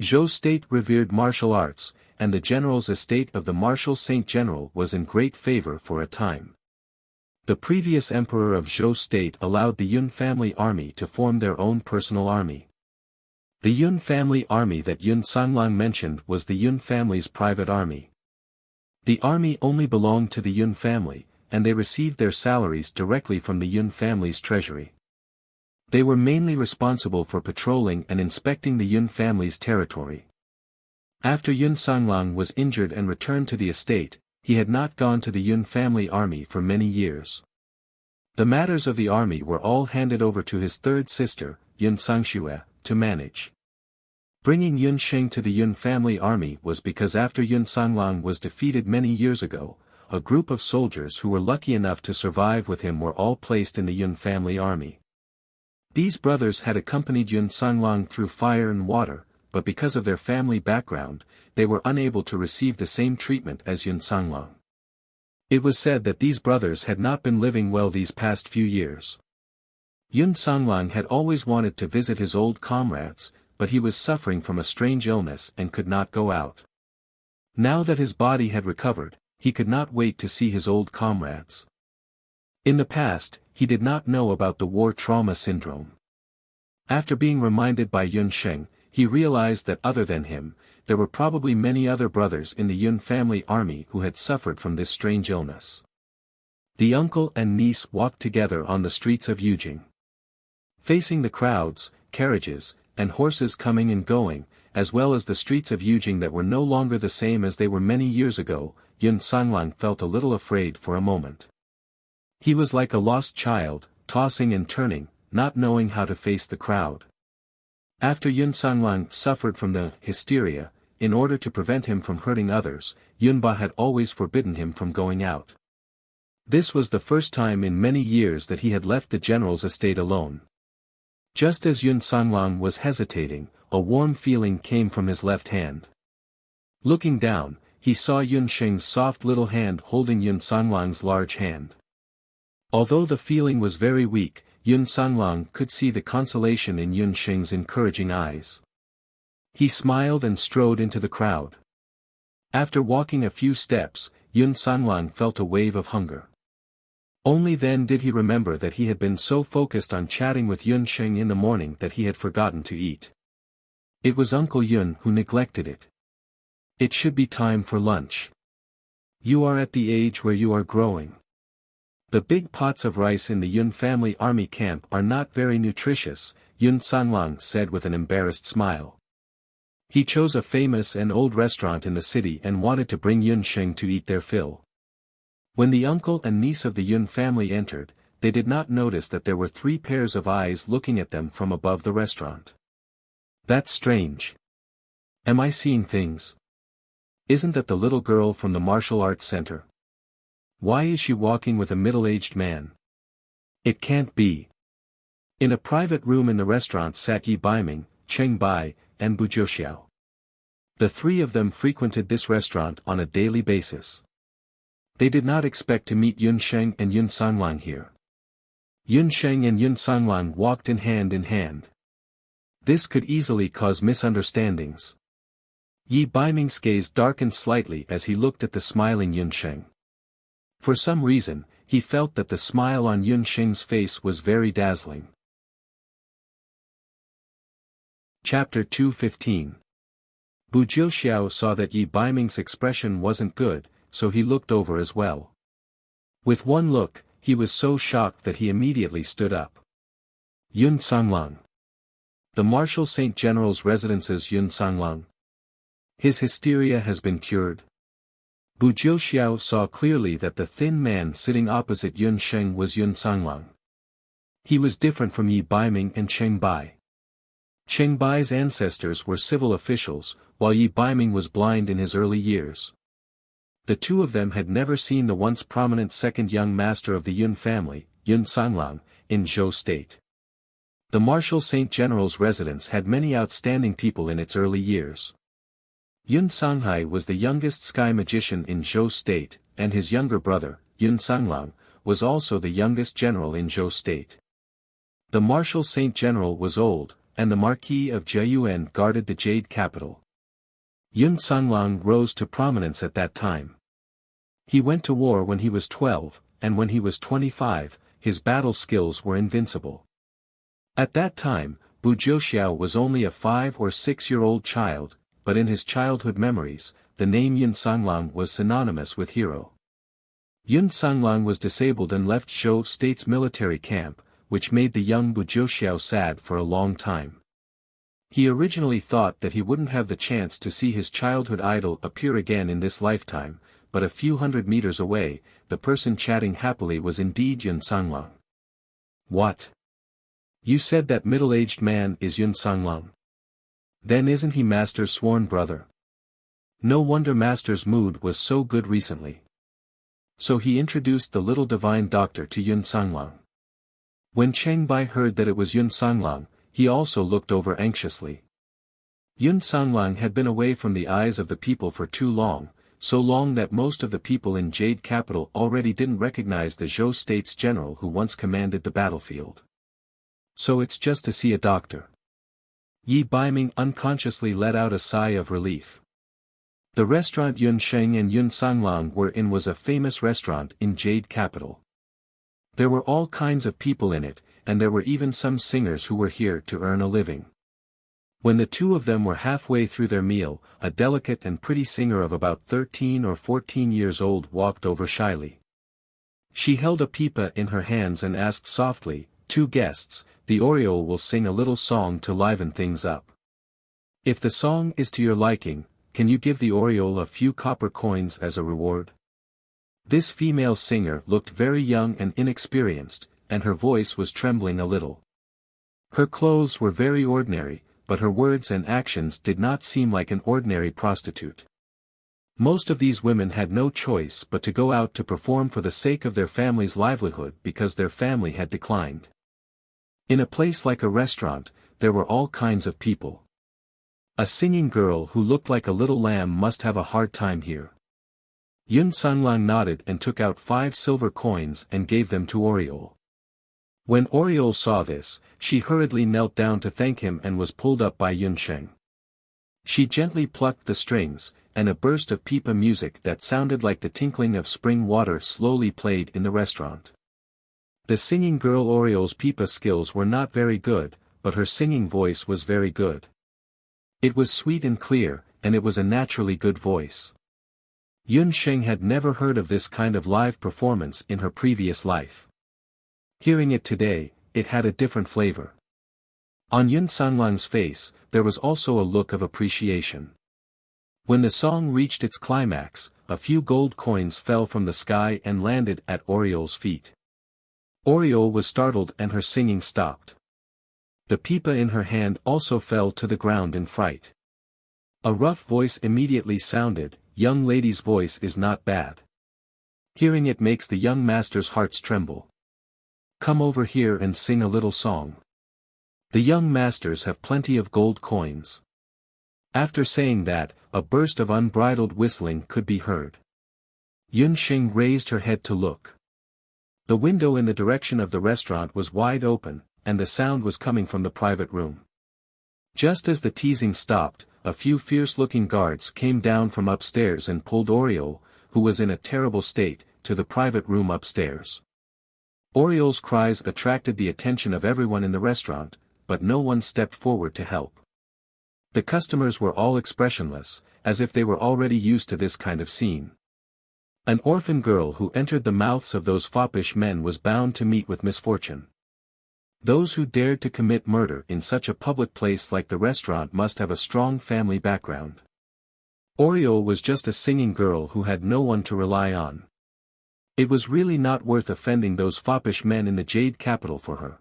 A: Zhou State revered martial arts, and the general's estate of the martial Saint General was in great favor for a time. The previous emperor of Zhou State allowed the Yun family army to form their own personal army. The Yun family army that Yun Sanlang mentioned was the Yun family's private army. The army only belonged to the Yun family, and they received their salaries directly from the Yun family's treasury. They were mainly responsible for patrolling and inspecting the Yun family's territory. After Yun Sanlang was injured and returned to the estate, he had not gone to the Yun family army for many years. The matters of the army were all handed over to his third sister, Yun Sangxue, to manage. Bringing Yun Sheng to the Yun family army was because after Yun Sanlang was defeated many years ago, a group of soldiers who were lucky enough to survive with him were all placed in the Yun family army. These brothers had accompanied Yun Sanlang through fire and water, but because of their family background, they were unable to receive the same treatment as Yun Sanlang. It was said that these brothers had not been living well these past few years. Yun Sanlang had always wanted to visit his old comrades, but he was suffering from a strange illness and could not go out. Now that his body had recovered, he could not wait to see his old comrades. In the past, he did not know about the war trauma syndrome. After being reminded by Yun Sheng, he realized that other than him, there were probably many other brothers in the Yun family army who had suffered from this strange illness. The uncle and niece walked together on the streets of Yujing. Facing the crowds, carriages, and horses coming and going, as well as the streets of Yujing that were no longer the same as they were many years ago, Yun Sanlang felt a little afraid for a moment. He was like a lost child, tossing and turning, not knowing how to face the crowd. After Yun Sanglang suffered from the hysteria, in order to prevent him from hurting others, Yunba had always forbidden him from going out. This was the first time in many years that he had left the general's estate alone. Just as Yun Sanglang was hesitating, a warm feeling came from his left hand. Looking down, he saw Yun Sheng's soft little hand holding Yun Sanglang's large hand. Although the feeling was very weak, Yun Sanglang could see the consolation in Yun Sheng's encouraging eyes. He smiled and strode into the crowd. After walking a few steps, Yun Sanglang felt a wave of hunger. Only then did he remember that he had been so focused on chatting with Yun Sheng in the morning that he had forgotten to eat. It was Uncle Yun who neglected it. It should be time for lunch. You are at the age where you are growing. The big pots of rice in the Yun family army camp are not very nutritious, Yun Sanglang said with an embarrassed smile. He chose a famous and old restaurant in the city and wanted to bring Yun Sheng to eat their fill. When the uncle and niece of the Yun family entered, they did not notice that there were 3 pairs of eyes looking at them from above the restaurant. That's strange. Am I seeing things? Isn't that the little girl from the martial arts center? Why is she walking with a middle-aged man? It can't be. In a private room in the restaurant sat Yi Baiming, Cheng Bai, and Bu Jiuxiao. The 3 of them frequented this restaurant on a daily basis. They did not expect to meet Yun Sheng and Yun Sanglang here. Yun Sheng and Yun Sanglang walked in hand. This could easily cause misunderstandings. Yi Baiming's gaze darkened slightly as he looked at the smiling Yun Sheng. For some reason, he felt that the smile on Yun Sheng's face was very dazzling. Chapter 2:15. Bu Jiuxiao saw that Yi Baiming's expression wasn't good, so he looked over as well. With one look, he was so shocked that he immediately stood up. Yun Sanglang. The Marshal Saint General's Residence's Yun Sanglang. His hysteria has been cured. Bu Jiuxiao saw clearly that the thin man sitting opposite Yun Sheng was Yun Sanglang. He was different from Yi Baiming and Cheng Bai. Cheng Bai's ancestors were civil officials, while Yi Baiming was blind in his early years. The 2 of them had never seen the once prominent second young master of the Yun family, Yun Sanglang, in Zhou State. The Marshal Saint General's residence had many outstanding people in its early years. Yun Sanghai was the youngest sky magician in Zhou State, and his younger brother, Yun Sanglang, was also the youngest general in Zhou State. The Marshal Saint General was old, and the Marquis of Jiayuan guarded the Jade capital. Yun Sanglang rose to prominence at that time. He went to war when he was 12, and when he was 25, his battle skills were invincible. At that time, Bu Jiuxiao was only a 5 or 6-year-old child, but in his childhood memories, the name Yun Sanglang was synonymous with hero. Yun Sanglang was disabled and left Zhou State's military camp, which made the young Bu Jiuxiao sad for a long time. He originally thought that he wouldn't have the chance to see his childhood idol appear again in this lifetime, but a few hundred meters away, the person chatting happily was indeed Yun Sanglang. What? You said that middle-aged man is Yun Sanglang. Then isn't he Master's sworn brother? No wonder Master's mood was so good recently. So he introduced the little divine doctor to Yun Sanglang. When Cheng Bai heard that it was Yun Sanglang, he also looked over anxiously. Yun Sanglang had been away from the eyes of the people for too long, so long that most of the people in Jade capital already didn't recognize the Zhou State's general who once commanded the battlefield. So it's just to see a doctor. Yi Baiming unconsciously let out a sigh of relief. The restaurant Yun Sheng and Yun Sanglang were in was a famous restaurant in Jade capital. There were all kinds of people in it, and there were even some singers who were here to earn a living. When the 2 of them were halfway through their meal, a delicate and pretty singer of about 13 or 14 years old walked over shyly. She held a pipa in her hands and asked softly, 2 guests, the Oriole will sing a little song to liven things up. If the song is to your liking, can you give the Oriole a few copper coins as a reward? This female singer looked very young and inexperienced, and her voice was trembling a little. Her clothes were very ordinary, but her words and actions did not seem like an ordinary prostitute. Most of these women had no choice but to go out to perform for the sake of their family's livelihood because their family had declined. In a place like a restaurant, there were all kinds of people. A singing girl who looked like a little lamb must have a hard time here. Yun Sunlang nodded and took out 5 silver coins and gave them to Oriole. When Oriole saw this, she hurriedly knelt down to thank him and was pulled up by Yun Sheng. She gently plucked the strings, and a burst of pipa music that sounded like the tinkling of spring water slowly played in the restaurant. The singing girl Oriole's pipa skills were not very good, but her singing voice was very good. It was sweet and clear, and it was a naturally good voice. Yun Sheng had never heard of this kind of live performance in her previous life. Hearing it today, it had a different flavor. On Yun Sanglang's face, there was also a look of appreciation. When the song reached its climax, a few gold coins fell from the sky and landed at Oriole's feet. Oriole was startled and her singing stopped. The pipa in her hand also fell to the ground in fright. A rough voice immediately sounded, "Young lady's voice is not bad." Hearing it makes the young master's hearts tremble. "Come over here and sing a little song. The young masters have plenty of gold coins." After saying that, a burst of unbridled whistling could be heard. Yun Sheng raised her head to look. The window in the direction of the restaurant was wide open, and the sound was coming from the private room. Just as the teasing stopped, a few fierce-looking guards came down from upstairs and pulled Oriole, who was in a terrible state, to the private room upstairs. Oriole's cries attracted the attention of everyone in the restaurant, but no one stepped forward to help. The customers were all expressionless, as if they were already used to this kind of scene. An orphan girl who entered the mouths of those foppish men was bound to meet with misfortune. Those who dared to commit murder in such a public place like the restaurant must have a strong family background. Oriole was just a singing girl who had no one to rely on. It was really not worth offending those foppish men in the Jade Capital for her.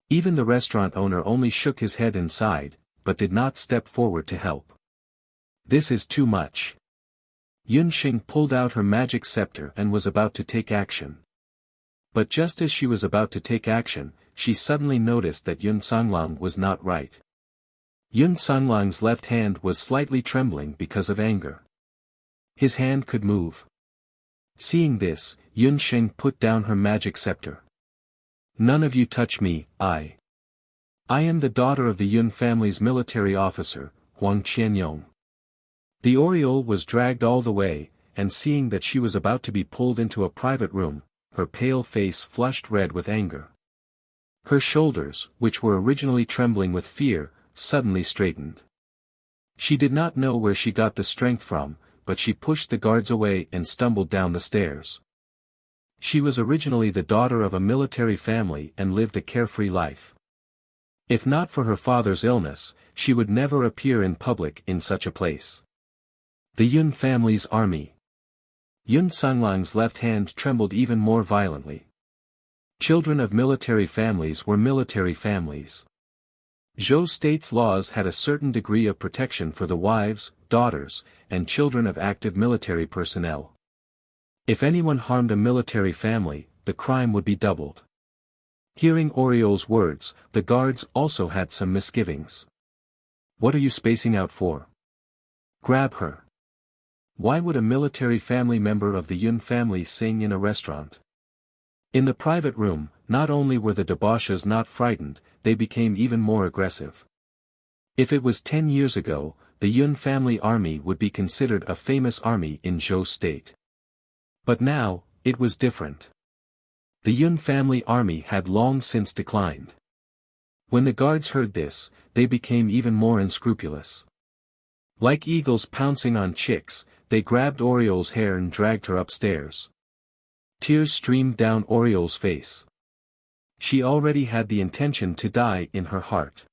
A: Even the restaurant owner only shook his head and sighed, but did not step forward to help. This is too much. Yun Sheng pulled out her magic scepter and was about to take action. But just as she was about to take action, she suddenly noticed that Yun Sanglang was not right. Yun Sanglang's left hand was slightly trembling because of anger. His hand could move. Seeing this, Yun Sheng put down her magic scepter. "None of you touch me, I am the daughter of the Yun family's military officer, Huang Qianyong." The Oriole was dragged all the way, and seeing that she was about to be pulled into a private room, her pale face flushed red with anger. Her shoulders, which were originally trembling with fear, suddenly straightened. She did not know where she got the strength from, but she pushed the guards away and stumbled down the stairs. She was originally the daughter of a military family and lived a carefree life. If not for her father's illness, she would never appear in public in such a place. The Yun family's army. Yun Sanglang's left hand trembled even more violently. Children of military families were military families. Zhou state's laws had a certain degree of protection for the wives, daughters, and children of active military personnel. If anyone harmed a military family, the crime would be doubled. Hearing Oriole's words, the guards also had some misgivings. "What are you spacing out for? Grab her." Why would a military family member of the Yun family sing in a restaurant? In the private room, not only were the debauches not frightened, they became even more aggressive. If it was 10 years ago, the Yun family army would be considered a famous army in Zhou state. But now, it was different. The Yun family army had long since declined. When the guards heard this, they became even more unscrupulous. Like eagles pouncing on chicks, they grabbed Oriole's hair and dragged her upstairs. Tears streamed down Oriole's face. She already had the intention to die in her heart.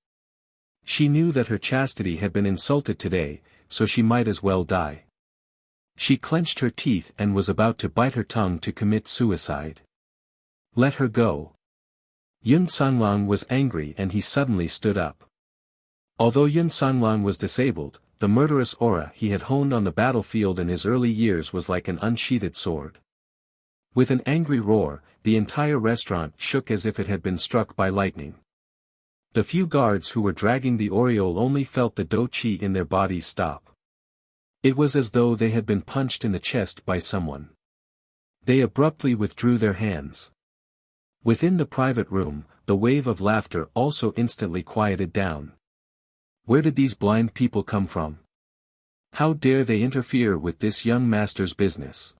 A: She knew that her chastity had been insulted today, so she might as well die. She clenched her teeth and was about to bite her tongue to commit suicide. "Let her go. Yun Sanglong was angry and he suddenly stood up. Although Yun Sanglong was disabled, the murderous aura he had honed on the battlefield in his early years was like an unsheathed sword. With an angry roar, the entire restaurant shook as if it had been struck by lightning. The few guards who were dragging the aureole only felt the dou qi in their bodies stop. It was as though they had been punched in the chest by someone. They abruptly withdrew their hands. Within the private room, the wave of laughter also instantly quieted down. Where did these blind people come from? How dare they interfere with this young master's business?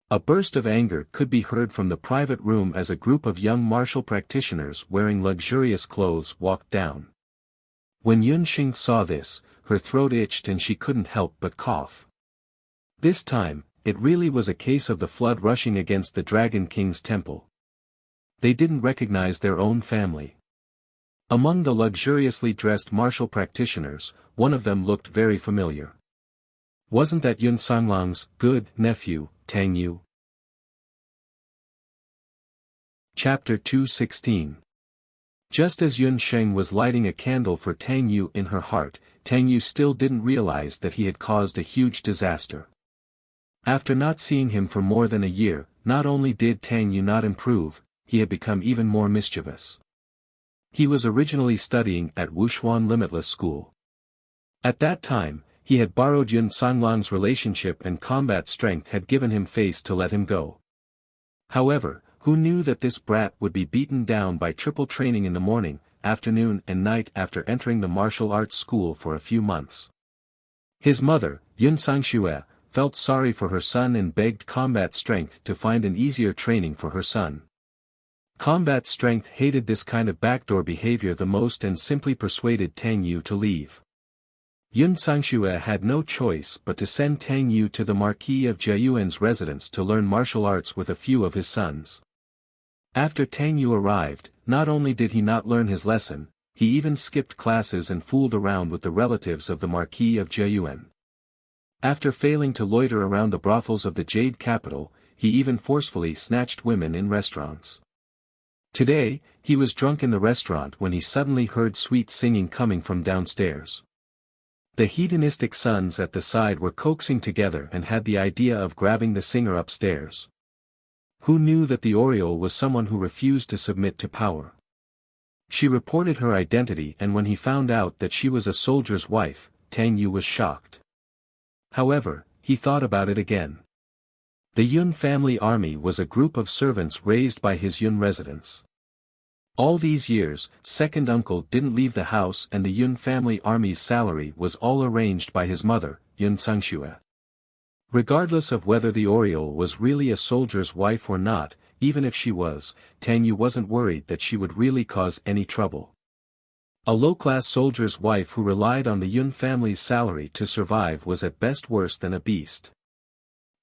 A: A burst of anger could be heard from the private room as a group of young martial practitioners wearing luxurious clothes walked down. When Yun Xing saw this, her throat itched and she couldn't help but cough. This time, it really was a case of the flood rushing against the Dragon King's temple. They didn't recognize their own family. Among the luxuriously dressed martial practitioners, one of them looked very familiar. Wasn't that Yun Sanglong's good nephew, Tang Yu? Chapter 216. Just as Yun Sheng was lighting a candle for Tang Yu in her heart, Tang Yu still didn't realize that he had caused a huge disaster. After not seeing him for more than a year, not only did Tang Yu not improve, he had become even more mischievous. He was originally studying at Wuxia Limitless School. At that time, he had borrowed Yun Sanglong's relationship and combat strength had given him face to let him go. However, who knew that this brat would be beaten down by triple training in the morning, afternoon and night after entering the martial arts school for a few months. His mother, Yun Sangxue, felt sorry for her son and begged combat strength to find an easier training for her son. Combat strength hated this kind of backdoor behavior the most and simply persuaded Tang Yu to leave. Yun Sangxue had no choice but to send Tang Yu to the Marquis of Jiayuan's residence to learn martial arts with a few of his sons. After Tang Yu arrived, not only did he not learn his lesson, he even skipped classes and fooled around with the relatives of the Marquis of Jiayuan. After failing to loiter around the brothels of the Jade capital, he even forcefully snatched women in restaurants. Today, he was drunk in the restaurant when he suddenly heard sweet singing coming from downstairs. The hedonistic sons at the side were coaxing together and had the idea of grabbing the singer upstairs. Who knew that the aureole was someone who refused to submit to power? She reported her identity and when he found out that she was a soldier's wife, Tang Yu was shocked. However, he thought about it again. The Yun family army was a group of servants raised by his Yun residents. All these years, second uncle didn't leave the house and the Yun family army's salary was all arranged by his mother, Yun Sangxue. Regardless of whether the aureole was really a soldier's wife or not, even if she was, Tang Yu wasn't worried that she would really cause any trouble. A low-class soldier's wife who relied on the Yun family's salary to survive was at best worse than a beast.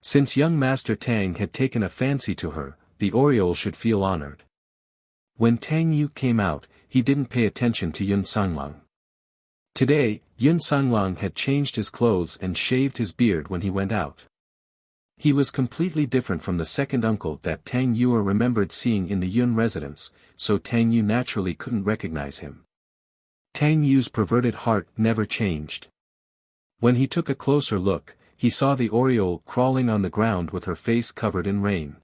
A: Since young Master Tang had taken a fancy to her, the aureole should feel honored. When Tang Yu came out, he didn't pay attention to Yun Sanglong. Today, Yun Sanglong had changed his clothes and shaved his beard when he went out. He was completely different from the second uncle that Tang Yu remembered seeing in the Yun residence, so Tang Yu naturally couldn't recognize him. Tang Yu's perverted heart never changed. When he took a closer look, he saw the aureole crawling on the ground with her face covered in rain.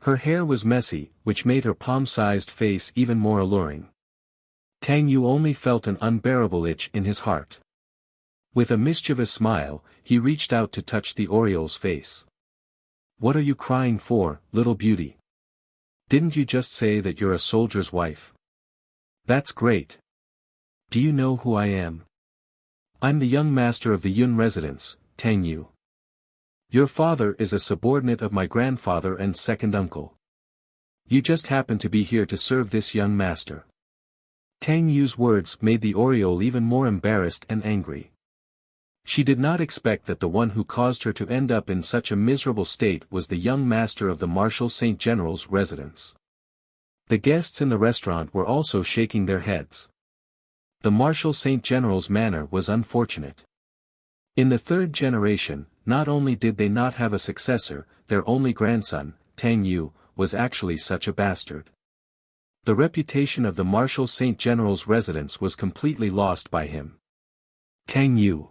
A: Her hair was messy, which made her palm-sized face even more alluring. Tang Yu only felt an unbearable itch in his heart. With a mischievous smile, he reached out to touch the aureole's face. "What are you crying for, little beauty? Didn't you just say that you're a soldier's wife? That's great. Do you know who I am? I'm the young master of the Yun residence, Tang Yu. Your father is a subordinate of my grandfather and second uncle. You just happen to be here to serve this young master." Tang Yu's words made the aureole even more embarrassed and angry. She did not expect that the one who caused her to end up in such a miserable state was the young master of the Martial Saint General's residence. The guests in the restaurant were also shaking their heads. The Martial Saint General's manner was unfortunate. In the third generation, not only did they not have a successor, their only grandson, Tang Yu, was actually such a bastard. The reputation of the Marshal Saint General's residence was completely lost by him. Tang Yu.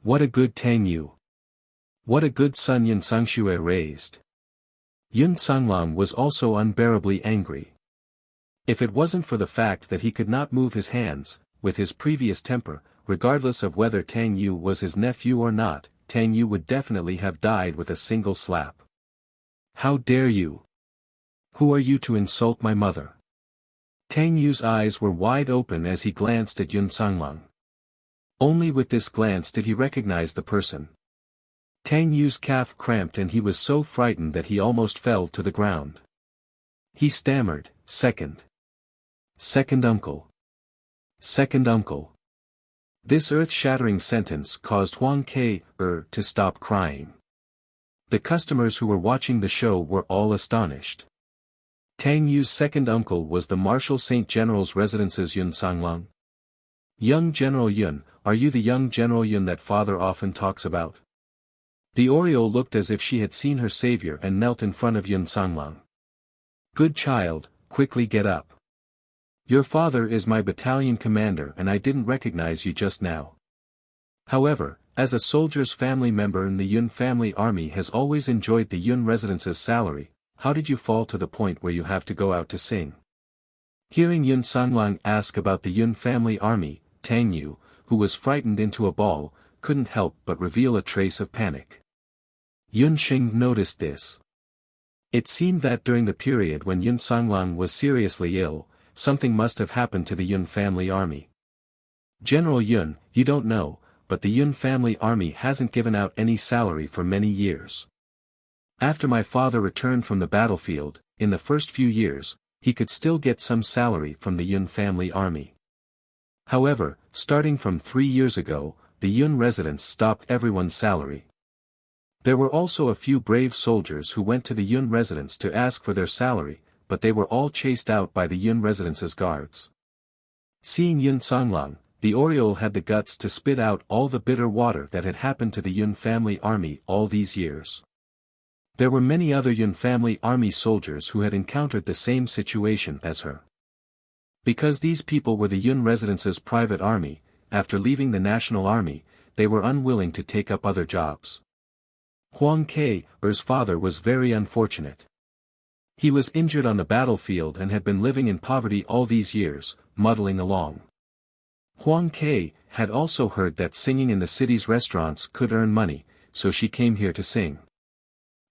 A: What a good Tang Yu. What a good son Yun Sangxue raised. Yun Sanglong was also unbearably angry. If it wasn't for the fact that he could not move his hands, with his previous temper, regardless of whether Tang Yu was his nephew or not, Tang Yu would definitely have died with a single slap. How dare you? Who are you to insult my mother? Tang Yu's eyes were wide open as he glanced at Yun Sanglong. Only with this glance did he recognize the person. Tang Yu's calf cramped and he was so frightened that he almost fell to the ground. He stammered, Second uncle. Second uncle. This earth-shattering sentence caused Huang Ke to stop crying. The customers who were watching the show were all astonished. Tang Yu's second uncle was the Marshal Saint General's residence's Yun Sanglong. Young General Yun, are you the young General Yun that father often talks about? The Oriole looked as if she had seen her savior and knelt in front of Yun Sanglong. Good child, quickly get up. Your father is my battalion commander and I didn't recognize you just now. However, as a soldier's family member in the Yun family army has always enjoyed the Yun residence's salary, how did you fall to the point where you have to go out to sing? Hearing Yun Sanglong ask about the Yun family army, Tang Yu, who was frightened into a ball, couldn't help but reveal a trace of panic. Yun Xing noticed this. It seemed that during the period when Yun Sanglong was seriously ill, something must have happened to the Yun family army. General Yun, you don't know, but the Yun family army hasn't given out any salary for many years. After my father returned from the battlefield, in the first few years, he could still get some salary from the Yun family army. However, starting from 3 years ago, the Yun residence stopped everyone's salary. There were also a few brave soldiers who went to the Yun residence to ask for their salary, but they were all chased out by the Yun residence's guards. Seeing Yun Sanglong, the Oriole had the guts to spit out all the bitter water that had happened to the Yun family army all these years. There were many other Yun family army soldiers who had encountered the same situation as her. Because these people were the Yun residence's private army, after leaving the national army, they were unwilling to take up other jobs. Huang Ke's father was very unfortunate. He was injured on the battlefield and had been living in poverty all these years, muddling along. Huang Ke had also heard that singing in the city's restaurants could earn money, so she came here to sing.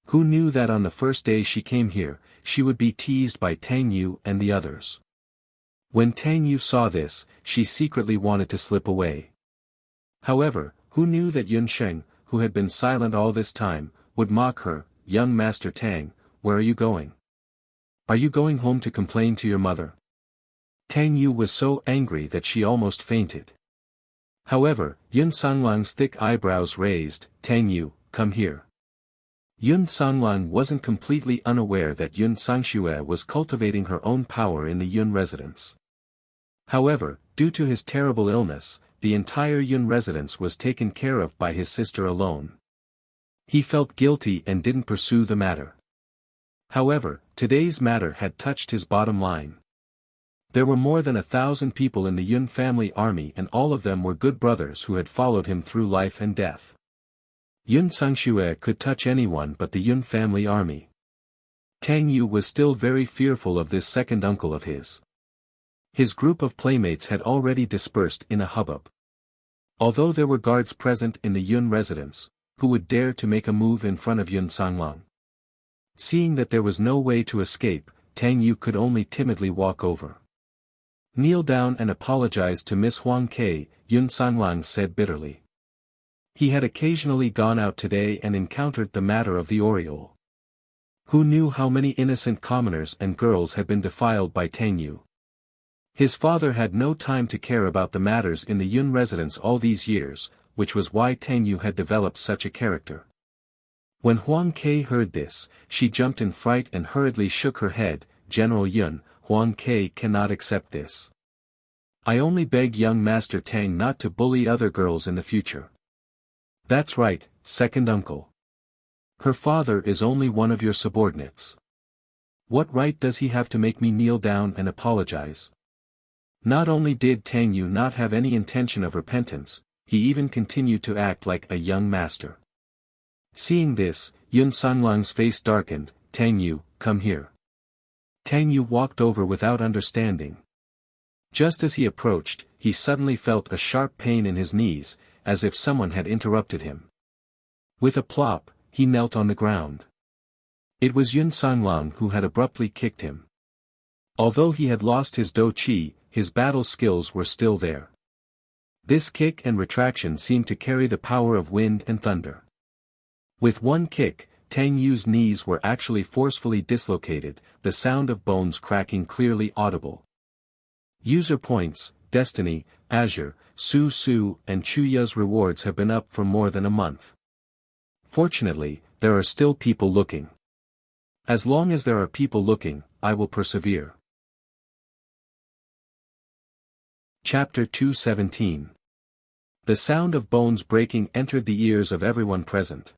A: Who knew that on the first day she came here, she would be teased by Tang Yu and the others. When Tang Yu saw this, she secretly wanted to slip away. However, who knew that Yun Sheng, who had been silent all this time, would mock her, young Master Tang, where are you going? Are you going home to complain to your mother? Tang Yu was so angry that she almost fainted. However, Yun Sanglong's thick eyebrows raised, Tang Yu, come here. Yun Sanglong wasn't completely unaware that Yun Sangxue was cultivating her own power in the Yun residence. However, due to his terrible illness, the entire Yun residence was taken care of by his sister alone. He felt guilty and didn't pursue the matter. However, today's matter had touched his bottom line. There were more than 1,000 people in the Yun family army and all of them were good brothers who had followed him through life and death. Yun Sangxue could touch anyone but the Yun family army. Tang Yu was still very fearful of this second uncle of his. His group of playmates had already dispersed in a hubbub. Although there were guards present in the Yun residence, who would dare to make a move in front of Yun Sanglong? Seeing that there was no way to escape, Tang Yu could only timidly walk over. Kneel down and apologize to Miss Huang Ke, Yun Sanglong said bitterly. He had occasionally gone out today and encountered the matter of the Oriole. Who knew how many innocent commoners and girls had been defiled by Tang Yu? His father had no time to care about the matters in the Yun residence all these years, which was why Tang Yu had developed such a character. When Huang Ke heard this, she jumped in fright and hurriedly shook her head, General Yun, Huang Ke cannot accept this. I only beg young Master Tang not to bully other girls in the future. That's right, second uncle. Her father is only one of your subordinates. What right does he have to make me kneel down and apologize? Not only did Tang Yu not have any intention of repentance, he even continued to act like a young master. Seeing this, Yun Sanglang's face darkened. Tang Yu, come here. Tang Yu walked over without understanding. Just as he approached, he suddenly felt a sharp pain in his knees, as if someone had interrupted him. With a plop, he knelt on the ground. It was Yun Sanglang who had abruptly kicked him. Although he had lost his Do Chi, his battle skills were still there. This kick and retraction seemed to carry the power of wind and thunder. With one kick, Tang Yu's knees were actually forcefully dislocated, the sound of bones cracking clearly audible. User points, Destiny, Azure, Su Su and Chuya's rewards have been up for more than a month. Fortunately, there are still people looking. As long as there are people looking, I will persevere. Chapter 217. The sound of bones breaking entered the ears of everyone present.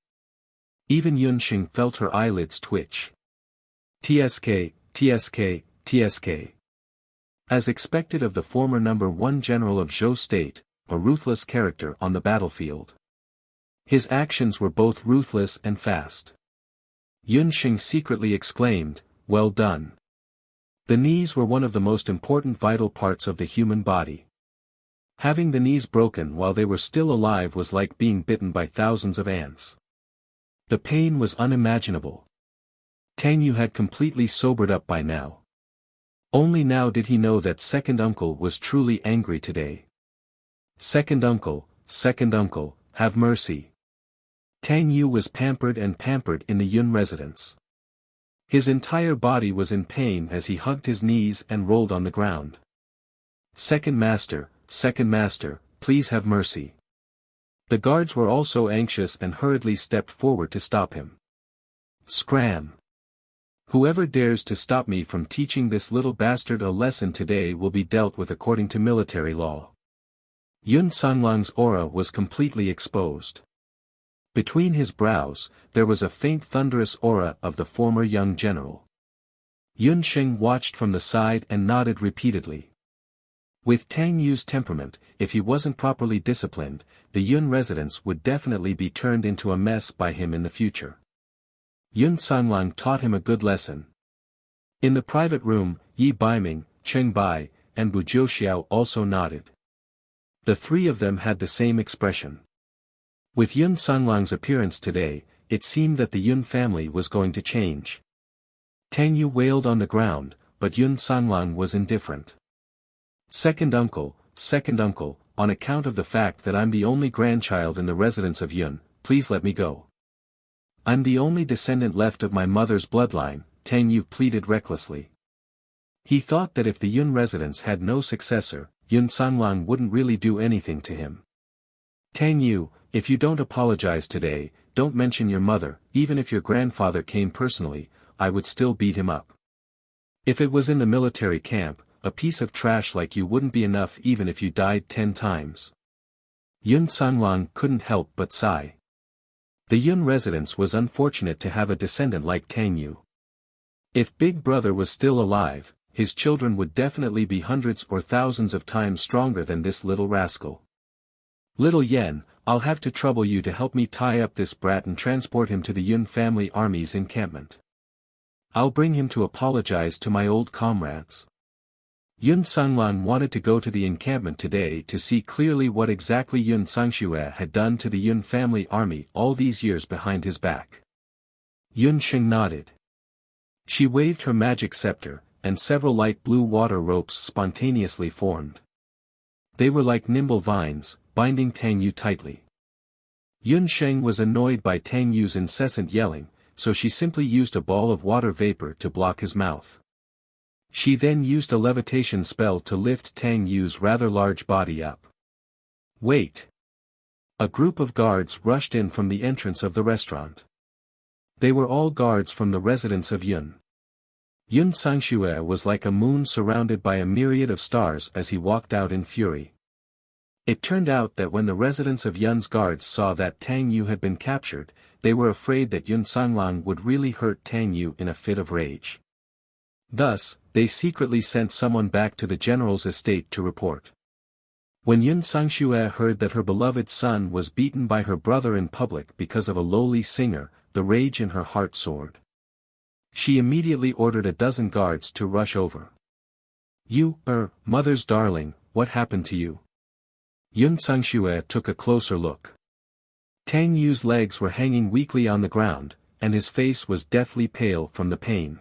A: Even Yunxing felt her eyelids twitch. TSK, TSK, TSK. As expected of the former number 1 general of Zhou State, a ruthless character on the battlefield. His actions were both ruthless and fast. Yunxing secretly exclaimed, "Well done." The knees were one of the most important vital parts of the human body. Having the knees broken while they were still alive was like being bitten by thousands of ants. The pain was unimaginable. Tang Yu had completely sobered up by now. Only now did he know that second uncle was truly angry today. Second uncle, have mercy. Tang Yu was pampered in the Yun residence. His entire body was in pain as he hugged his knees and rolled on the ground. Second master, please have mercy. The guards were also anxious and hurriedly stepped forward to stop him. Scram! Whoever dares to stop me from teaching this little bastard a lesson today will be dealt with according to military law. Yun Sanglang's aura was completely exposed. Between his brows, there was a faint thunderous aura of the former young general. Yunxing watched from the side and nodded repeatedly. With Tang Yu's temperament, if he wasn't properly disciplined, the Yun residence would definitely be turned into a mess by him in the future. Yun Sanglang taught him a good lesson. In the private room, Yi Baiming, Cheng Bai, and Bu Jiuxiao also nodded. The three of them had the same expression. With Yun Sanglang's appearance today, it seemed that the Yun family was going to change. Tang Yu wailed on the ground, but Yun Sanglang was indifferent. Second uncle, on account of the fact that I'm the only grandchild in the residence of Yun, please let me go. I'm the only descendant left of my mother's bloodline, Tang Yu pleaded recklessly. He thought that if the Yun residence had no successor, Yun Sanglang wouldn't really do anything to him. Tang Yu, if you don't apologize today, don't mention your mother, even if your grandfather came personally, I would still beat him up. If it was in the military camp, a piece of trash like you wouldn't be enough even if you died 10 times. Yun Sanglang couldn't help but sigh. The Yun residence was unfortunate to have a descendant like Tang Yu. If Big Brother was still alive, his children would definitely be hundreds or thousands of times stronger than this little rascal. Little Yen, I'll have to trouble you to help me tie up this brat and transport him to the Yun family army's encampment. I'll bring him to apologize to my old comrades. Yun Sanglang wanted to go to the encampment today to see clearly what exactly Yun Sangxue had done to the Yun family army all these years behind his back. Yunxing nodded. She waved her magic scepter, and several light blue water ropes spontaneously formed. They were like nimble vines, binding Tang Yu tightly. Yunxing was annoyed by Tang Yu's incessant yelling, so she simply used a ball of water vapor to block his mouth. She then used a levitation spell to lift Tang Yu's rather large body up. Wait! A group of guards rushed in from the entrance of the restaurant. They were all guards from the residence of Yun. Yun Sangxue was like a moon surrounded by a myriad of stars as he walked out in fury. It turned out that when the residents of Yun's guards saw that Tang Yu had been captured, they were afraid that Yun Sanglang would really hurt Tang Yu in a fit of rage. Thus, they secretly sent someone back to the general's estate to report. When Yun Sangxue heard that her beloved son was beaten by her brother in public because of a lowly singer, the rage in her heart soared. She immediately ordered a dozen guards to rush over. Mother's darling, what happened to you? Yun Sangxue took a closer look. Tang Yu's legs were hanging weakly on the ground, and his face was deathly pale from the pain.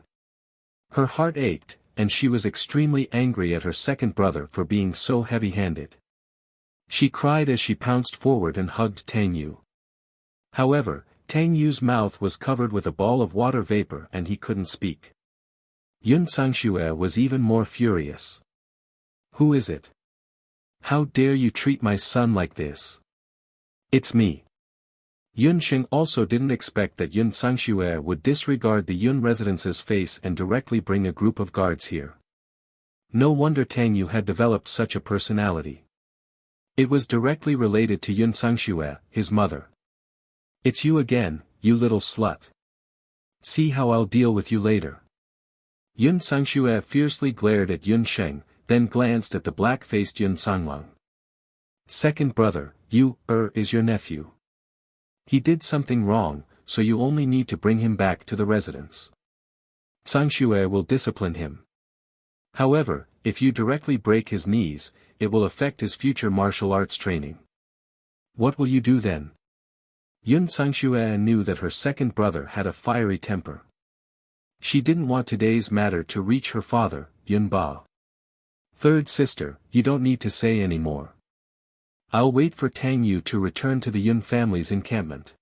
A: Her heart ached, and she was extremely angry at her second brother for being so heavy-handed. She cried as she pounced forward and hugged Tang Yu. However, Tang Yu's mouth was covered with a ball of water vapor and he couldn't speak. Yun Sangxue was even more furious. Who is it? How dare you treat my son like this? It's me. Yun Sheng also didn't expect that Yun Sangxue would disregard the Yun residence's face and directly bring a group of guards here. No wonder Tang Yu had developed such a personality. It was directly related to Yun Sangxue, his mother. It's you again, you little slut. See how I'll deal with you later. Yun Sangxue fiercely glared at Yun Sheng, then glanced at the black-faced Yun Sanglang. Second brother, is your nephew. He did something wrong, so you only need to bring him back to the residence. Sangxue will discipline him. However, if you directly break his knees, it will affect his future martial arts training. What will you do then? Yun Sangxue knew that her second brother had a fiery temper. She didn't want today's matter to reach her father, Yun Ba. Third sister, you don't need to say any more. I'll wait for Tang Yu to return to the Yun family's encampment.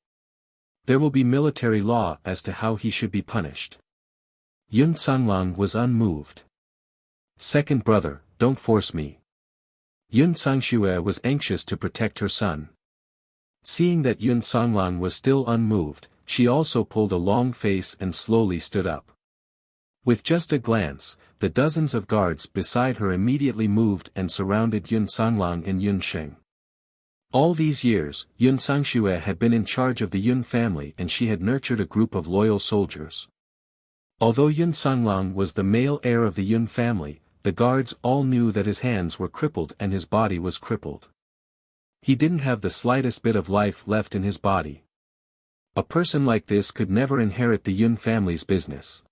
A: There will be military law as to how he should be punished. Yun Sanglang was unmoved. Second brother, don't force me. Yun Sangxue was anxious to protect her son. Seeing that Yun Sanglang was still unmoved, she also pulled a long face and slowly stood up. With just a glance, the dozens of guards beside her immediately moved and surrounded Yun Sanglang and Yun Sheng. All these years, Yun Sangxue had been in charge of the Yun family and she had nurtured a group of loyal soldiers. Although Yun Sanglang was the male heir of the Yun family, the guards all knew that his hands were crippled and his body was crippled. He didn't have the slightest bit of life left in his body. A person like this could never inherit the Yun family's business.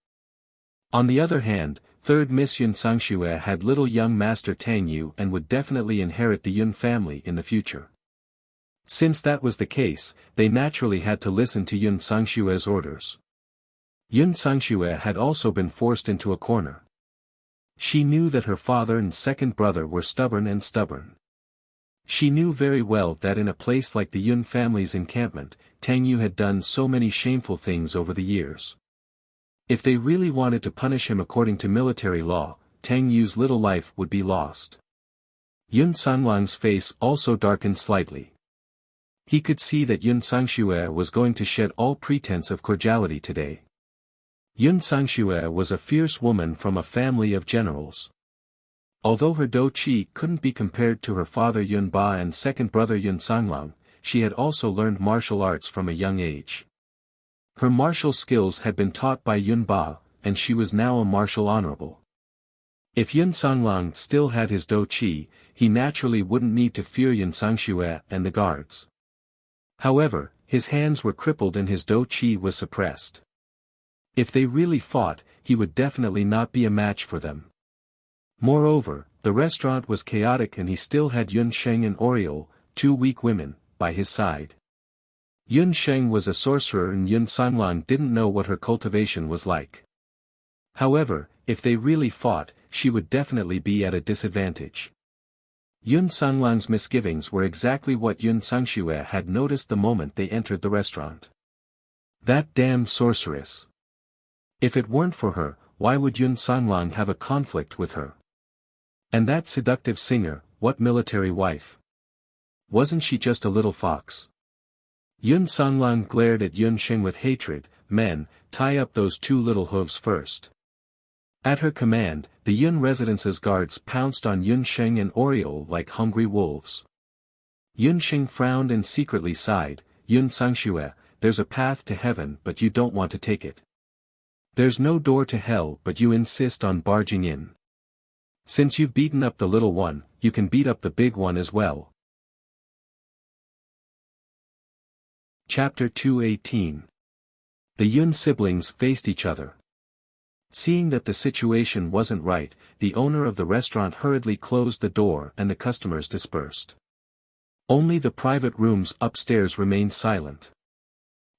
A: On the other hand, third Miss Yun Sangxue had little young master Tang Yu and would definitely inherit the Yun family in the future. Since that was the case, they naturally had to listen to Yun Sangxue's orders. Yun Sangxue had also been forced into a corner. She knew that her father and second brother were stubborn. She knew very well that in a place like the Yun family's encampment, Tang Yu had done so many shameful things over the years. If they really wanted to punish him according to military law, Tang Yu's little life would be lost. Yun Sanglang's face also darkened slightly. He could see that Yun Sangxue was going to shed all pretense of cordiality today. Yun Sangxue was a fierce woman from a family of generals. Although her dou qi couldn't be compared to her father Yun Ba and second brother Yun Sanglang, she had also learned martial arts from a young age. Her martial skills had been taught by Yun Ba, and she was now a martial honorable. If Yun Sanglang still had his dou qi, he naturally wouldn't need to fear Yun Sangxue and the guards. However, his hands were crippled and his dou qi was suppressed. If they really fought, he would definitely not be a match for them. Moreover, the restaurant was chaotic and he still had Yun Sheng and Oriole, two weak women, by his side. Yun Sheng was a sorcerer and Yun Sanglang didn't know what her cultivation was like. However, if they really fought, she would definitely be at a disadvantage. Yun Sanglang's misgivings were exactly what Yun Sangxue had noticed the moment they entered the restaurant. That damned sorceress. If it weren't for her, why would Yun Sanglang have a conflict with her? And that seductive singer, what military wife? Wasn't she just a little fox? Yun Sanglang glared at Yun Sheng with hatred. Men, tie up those two little hooves first. At her command, the Yun residence's guards pounced on Yun Sheng and Oriole like hungry wolves. Yun Sheng frowned and secretly sighed. Yun Sangxue, there's a path to heaven but you don't want to take it. There's no door to hell, but you insist on barging in. Since you've beaten up the little one, you can beat up the big one as well. Chapter 218. The Yun siblings faced each other. Seeing that the situation wasn't right, the owner of the restaurant hurriedly closed the door and the customers dispersed. Only the private rooms upstairs remained silent.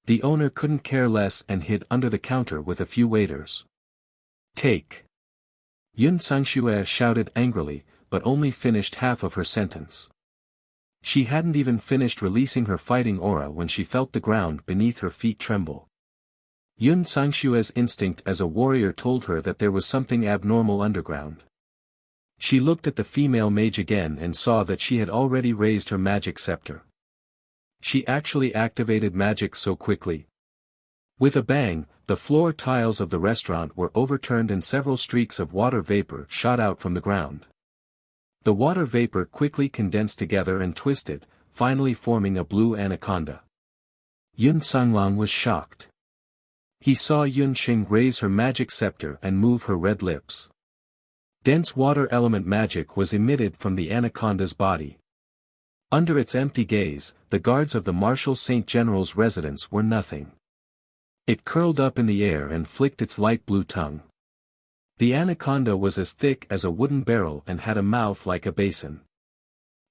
A: The owner couldn't care less and hid under the counter with a few waiters. Take. Yun Sangxue shouted angrily, but only finished half of her sentence. She hadn't even finished releasing her fighting aura when she felt the ground beneath her feet tremble. Yun Sangxue's instinct as a warrior told her that there was something abnormal underground. She looked at the female mage again and saw that she had already raised her magic scepter. She actually activated magic so quickly. With a bang, the floor tiles of the restaurant were overturned and several streaks of water vapor shot out from the ground. The water vapor quickly condensed together and twisted, finally forming a blue anaconda. Yun Sanglang was shocked. He saw Yun Xing raise her magic scepter and move her red lips. Dense water element magic was emitted from the anaconda's body. Under its empty gaze, the guards of the Martial Saint General's residence were nothing. It curled up in the air and flicked its light blue tongue. The anaconda was as thick as a wooden barrel and had a mouth like a basin.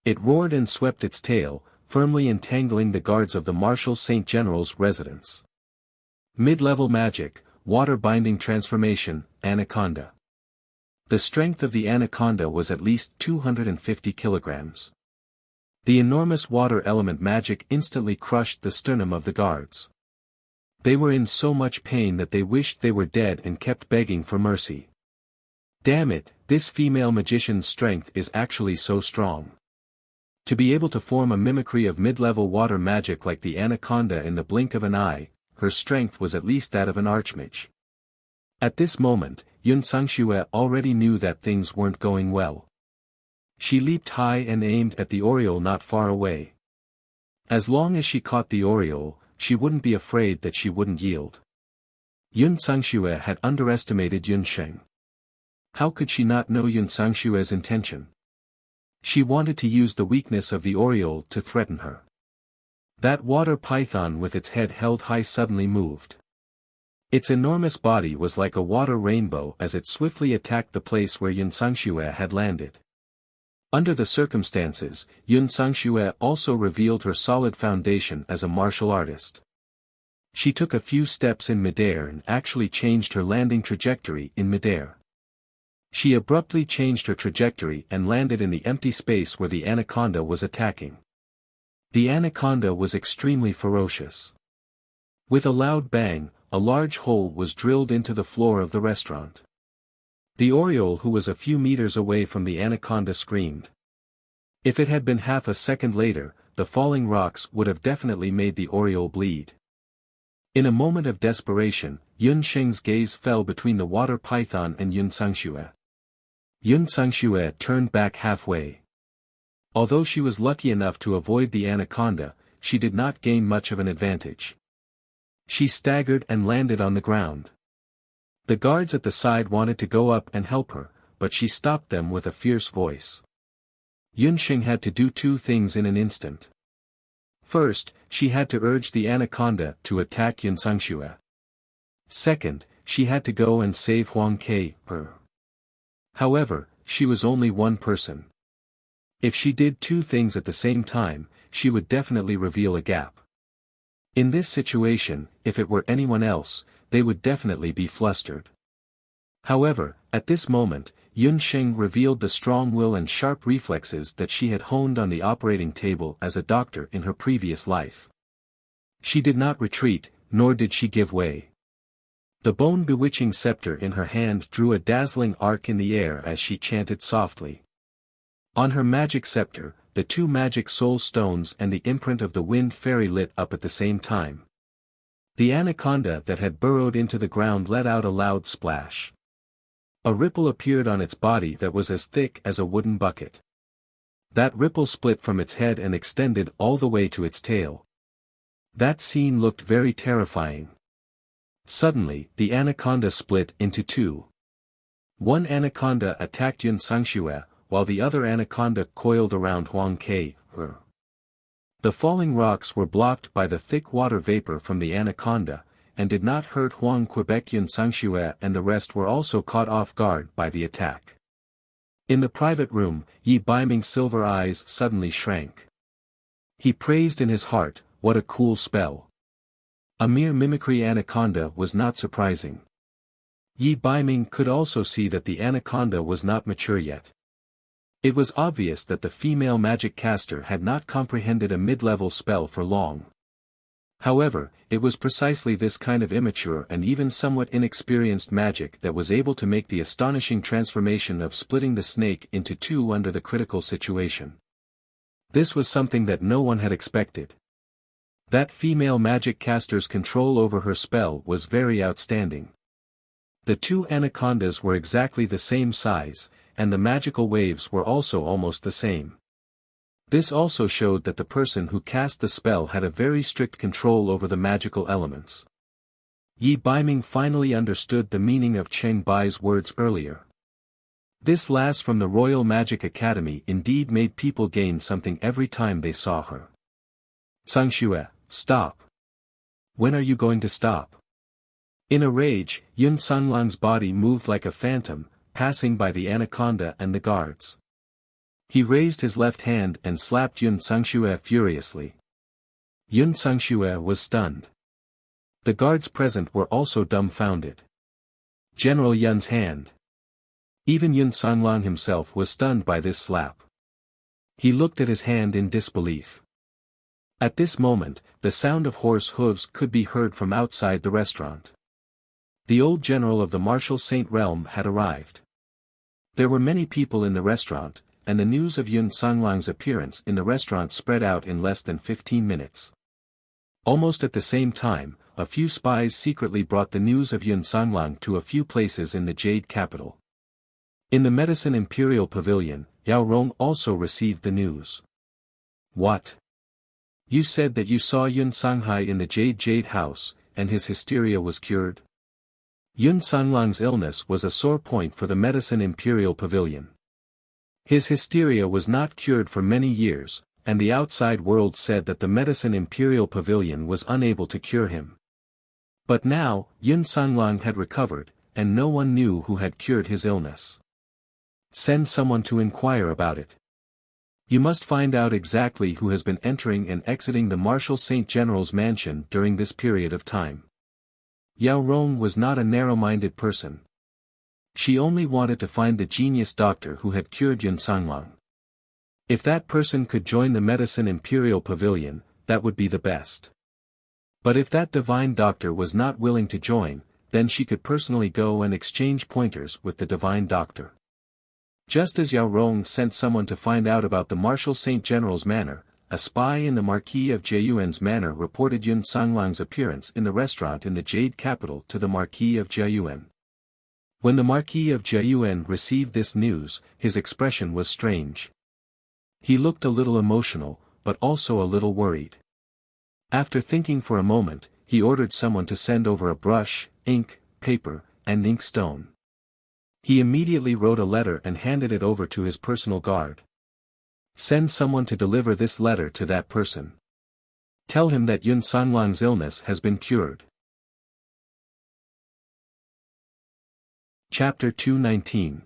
A: It roared and swept its tail, firmly entangling the guards of the Martial Saint General's residence. Mid-level magic, water-binding transformation, anaconda. The strength of the anaconda was at least 250 kilograms. The enormous water element magic instantly crushed the sternum of the guards. They were in so much pain that they wished they were dead and kept begging for mercy. Damn it, this female magician's strength is actually so strong. To be able to form a mimicry of mid-level water magic like the anaconda in the blink of an eye, her strength was at least that of an archmage. At this moment, Yun Sangxue already knew that things weren't going well. She leaped high and aimed at the oriole not far away. As long as she caught the oriole, she wouldn't be afraid that she wouldn't yield. Yun Sangxue had underestimated Yun Sheng. How could she not know Yun Sangxue's intention? She wanted to use the weakness of the oriole to threaten her. That water python with its head held high suddenly moved. Its enormous body was like a water rainbow as it swiftly attacked the place where Yun Sangxue had landed. Under the circumstances, Yun Sangxue also revealed her solid foundation as a martial artist. She took a few steps in midair and actually changed her landing trajectory in midair. She abruptly changed her trajectory and landed in the empty space where the anaconda was attacking. The anaconda was extremely ferocious. With a loud bang, a large hole was drilled into the floor of the restaurant. The oriole who was a few meters away from the anaconda screamed. If it had been half a second later, the falling rocks would have definitely made the oriole bleed. In a moment of desperation, Yun Xing's gaze fell between the water python and Yun Sangxue. Yun Sangxue turned back halfway. Although she was lucky enough to avoid the anaconda, she did not gain much of an advantage. She staggered and landed on the ground. The guards at the side wanted to go up and help her, but she stopped them with a fierce voice. Yun Xing had to do two things in an instant. First, she had to urge the anaconda to attack Yun Sangxue. Second, she had to go and save Huang Ke, her. However, she was only one person. If she did two things at the same time, she would definitely reveal a gap. In this situation, if it were anyone else, they would definitely be flustered. However, at this moment, Yun Xing revealed the strong will and sharp reflexes that she had honed on the operating table as a doctor in her previous life. She did not retreat, nor did she give way. The bone-bewitching scepter in her hand drew a dazzling arc in the air as she chanted softly. On her magic scepter, the two magic soul stones and the imprint of the wind fairy lit up at the same time. The anaconda that had burrowed into the ground let out a loud splash. A ripple appeared on its body that was as thick as a wooden bucket. That ripple split from its head and extended all the way to its tail. That scene looked very terrifying. Suddenly, the anaconda split into two. One anaconda attacked Yun Sangxue, while the other anaconda coiled around Huang Ke. The falling rocks were blocked by the thick water vapor from the anaconda, and did not hurt Huang Quebec. Yun Sangxue and the rest were also caught off guard by the attack. In the private room, Yi Baiming's silver eyes suddenly shrank. He praised in his heart, "What a cool spell." A mere mimicry anaconda was not surprising. Yi Baiming could also see that the anaconda was not mature yet. It was obvious that the female magic caster had not comprehended a mid-level spell for long. However, it was precisely this kind of immature and even somewhat inexperienced magic that was able to make the astonishing transformation of splitting the snake into two under the critical situation. This was something that no one had expected. That female magic caster's control over her spell was very outstanding. The two anacondas were exactly the same size, and the magical waves were also almost the same. This also showed that the person who cast the spell had a very strict control over the magical elements. Yi Baiming finally understood the meaning of Cheng Bai's words earlier. This lass from the Royal Magic Academy indeed made people gain something every time they saw her. "Sangxue, stop. When are you going to stop?" In a rage, Yun Sanglang's body moved like a phantom, passing by the anaconda and the guards. He raised his left hand and slapped Yun Sangxue furiously. Yun Sangxue was stunned. The guards present were also dumbfounded. General Yun's hand. Even Yun Sanglang himself was stunned by this slap. He looked at his hand in disbelief. At this moment, the sound of horse hooves could be heard from outside the restaurant. The old general of the Martial Saint realm had arrived. There were many people in the restaurant, and the news of Yun Sanglang's appearance in the restaurant spread out in less than 15 minutes. Almost at the same time, a few spies secretly brought the news of Yun Sanglang to a few places in the Jade capital. In the Medicine Imperial Pavilion, Yao Rong also received the news. "What? You said that you saw Yun Sanghai in the Jade house, and his hysteria was cured?" Yun Sanglang's illness was a sore point for the Medicine Imperial Pavilion. His hysteria was not cured for many years, and the outside world said that the Medicine Imperial Pavilion was unable to cure him. But now, Yun Sanglang had recovered, and no one knew who had cured his illness. "Send someone to inquire about it. You must find out exactly who has been entering and exiting the Martial Saint General's mansion during this period of time." Yao Rong was not a narrow-minded person. She only wanted to find the genius doctor who had cured Yun Sanglang. If that person could join the Medicine Imperial Pavilion, that would be the best. But if that divine doctor was not willing to join, then she could personally go and exchange pointers with the divine doctor. Just as Yao Rong sent someone to find out about the Martial Saint General's manor, a spy in the Marquis of Jiayuan's manor reported Yun Sanglang's appearance in the restaurant in the Jade capital to the Marquis of Jiayuan. When the Marquis of Jiayuan received this news, his expression was strange. He looked a little emotional, but also a little worried. After thinking for a moment, he ordered someone to send over a brush, ink, paper, and inkstone. He immediately wrote a letter and handed it over to his personal guard. "Send someone to deliver this letter to that person. Tell him that Yun Sanglang's illness has been cured." Chapter 219.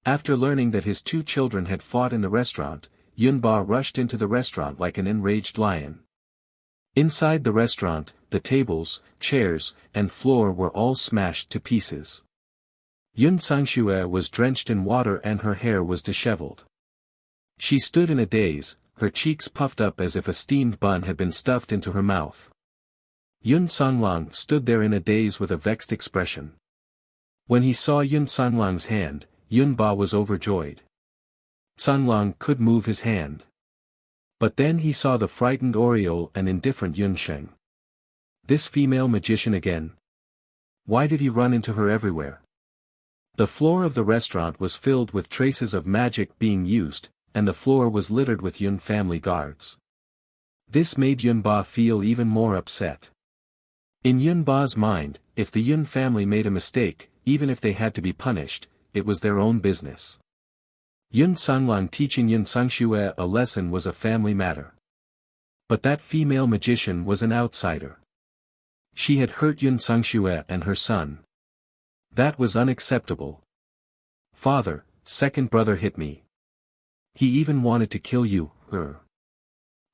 A: After learning that his two children had fought in the restaurant, Yun Ba rushed into the restaurant like an enraged lion. Inside the restaurant, the tables, chairs, and floor were all smashed to pieces. Yun Sangxue was drenched in water and her hair was disheveled. She stood in a daze, her cheeks puffed up as if a steamed bun had been stuffed into her mouth. Yun Sanglang stood there in a daze with a vexed expression. When he saw Yun Sanglang's hand, Yun Ba was overjoyed. Sanglang could move his hand. But then he saw the frightened Oriole and indifferent Yun Sheng. This female magician again. Why did he run into her everywhere? The floor of the restaurant was filled with traces of magic being used, and the floor was littered with Yun family guards. This made Yun Ba feel even more upset. In Yun Ba's mind, if the Yun family made a mistake, even if they had to be punished, it was their own business. Yun Sanglang teaching Yun Sangxue a lesson was a family matter. But that female magician was an outsider. She had hurt Yun Sangxue and her son. That was unacceptable. Father, second brother hit me. He even wanted to kill you,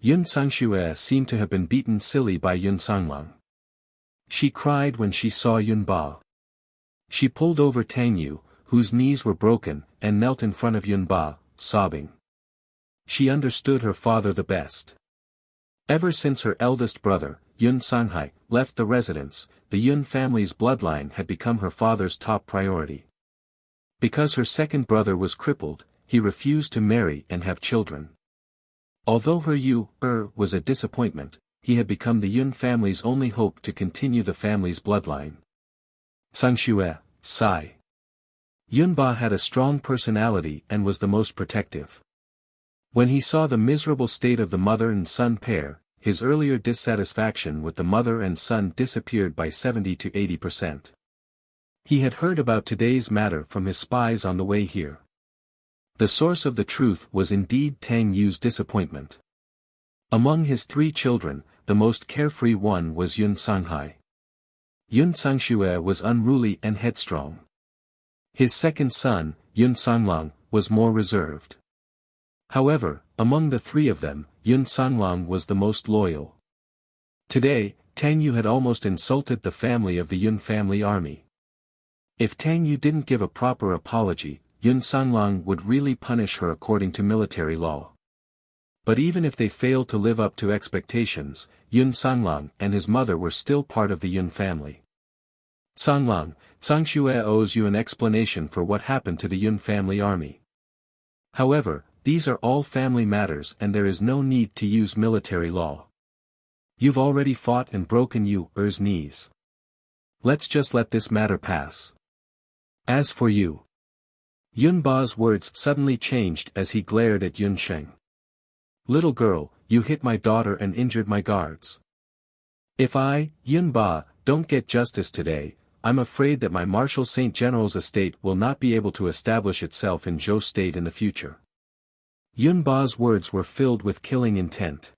A: Yun Sangxue seemed to have been beaten silly by Yun Sanglang. She cried when she saw Yun Ba. She pulled over Tang Yu, whose knees were broken, and knelt in front of Yun Ba, sobbing. She understood her father the best. Ever since her eldest brother, Yun Sanghai, left the residence, the Yun family's bloodline had become her father's top priority. Because her second brother was crippled, he refused to marry and have children. Although was a disappointment, he had become the Yun family's only hope to continue the family's bloodline. Sangxue, sigh. Yun Ba had a strong personality and was the most protective. When he saw the miserable state of the mother and son pair, his earlier dissatisfaction with the mother and son disappeared by 70 to 80%. He had heard about today's matter from his spies on the way here. The source of the truth was indeed Tang Yu's disappointment. Among his 3 children, the most carefree one was Yun Sanghai. Yun Sangxue was unruly and headstrong. His second son, Yun Sanglang, was more reserved. However, among the 3 of them, Yun Sanglang was the most loyal. Today, Tang Yu had almost insulted the family of the Yun family army. If Tang Yu didn't give a proper apology, Yun Sanglang would really punish her according to military law. But even if they failed to live up to expectations, Yun Sanglang and his mother were still part of the Yun family. Sanglang, Sangxue owes you an explanation for what happened to the Yun family army. However, these are all family matters and there is no need to use military law. You've already fought and broken Yu's knees. Let's just let this matter pass. As for you. Yun Ba's words suddenly changed as he glared at Yun Sheng. Little girl, you hit my daughter and injured my guards. If I, Yun Ba, don't get justice today, I'm afraid that my Marshal Saint General's estate will not be able to establish itself in Zhou State in the future. Yun Ba's words were filled with killing intent.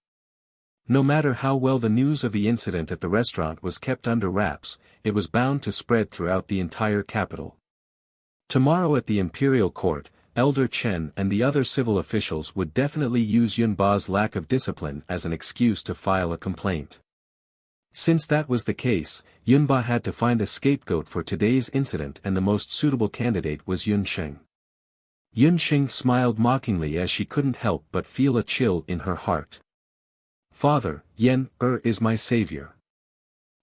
A: No matter how well the news of the incident at the restaurant was kept under wraps, it was bound to spread throughout the entire capital. Tomorrow at the imperial court, Elder Chen and the other civil officials would definitely use Yun Ba's lack of discipline as an excuse to file a complaint. Since that was the case, Yun Ba had to find a scapegoat for today's incident and the most suitable candidate was Yun Sheng. Yun Sheng smiled mockingly as she couldn't help but feel a chill in her heart. Father, Yen is my savior.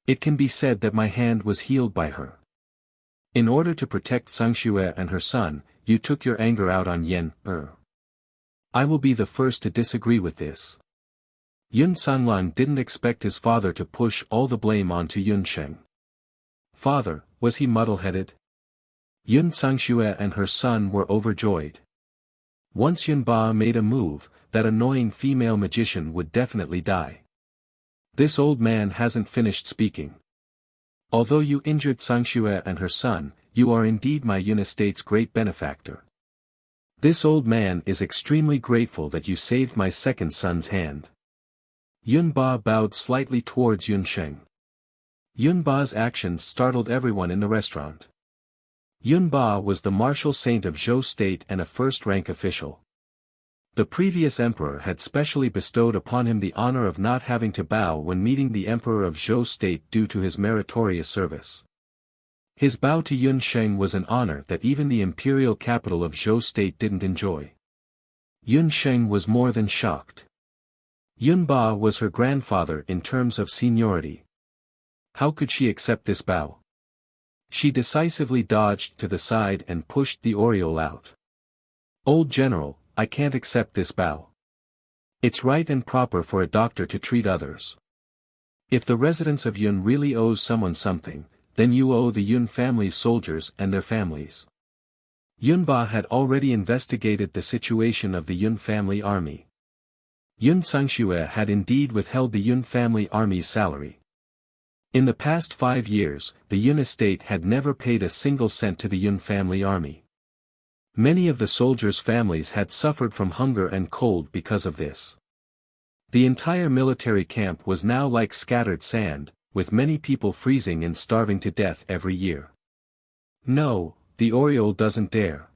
A: It can be said that my hand was healed by her. In order to protect Sangxue and her son, you took your anger out on Yen I will be the first to disagree with this. Yun Sanglang didn't expect his father to push all the blame onto Yun Sheng. Father, was he muddle-headed? Yun Sangxue and her son were overjoyed. Once Yun Ba made a move, that annoying female magician would definitely die. This old man hasn't finished speaking. Although you injured Sangxue and her son, you are indeed my Yun estate's great benefactor. This old man is extremely grateful that you saved my second son's hand. Yun Ba bowed slightly towards Yun Sheng. Yun Ba's actions startled everyone in the restaurant. Yun Ba was the martial saint of Zhou State and a first-rank official. The previous emperor had specially bestowed upon him the honor of not having to bow when meeting the emperor of Zhou State due to his meritorious service. His bow to Yun Sheng was an honor that even the imperial capital of Zhou State didn't enjoy. Yun Sheng was more than shocked. Yun Ba was her grandfather in terms of seniority. How could she accept this bow? She decisively dodged to the side and pushed the aureole out. Old general, I can't accept this bow. It's right and proper for a doctor to treat others. If the residents of Yun really owes someone something, then you owe the Yun family's soldiers and their families. Yun Ba had already investigated the situation of the Yun family army. Yun Sangxue had indeed withheld the Yun family army's salary. In the past 5 years, the Yun estate had never paid a single cent to the Yun family army. Many of the soldiers' families had suffered from hunger and cold because of this. The entire military camp was now like scattered sand, with many people freezing and starving to death every year. No, the Oriole doesn't dare.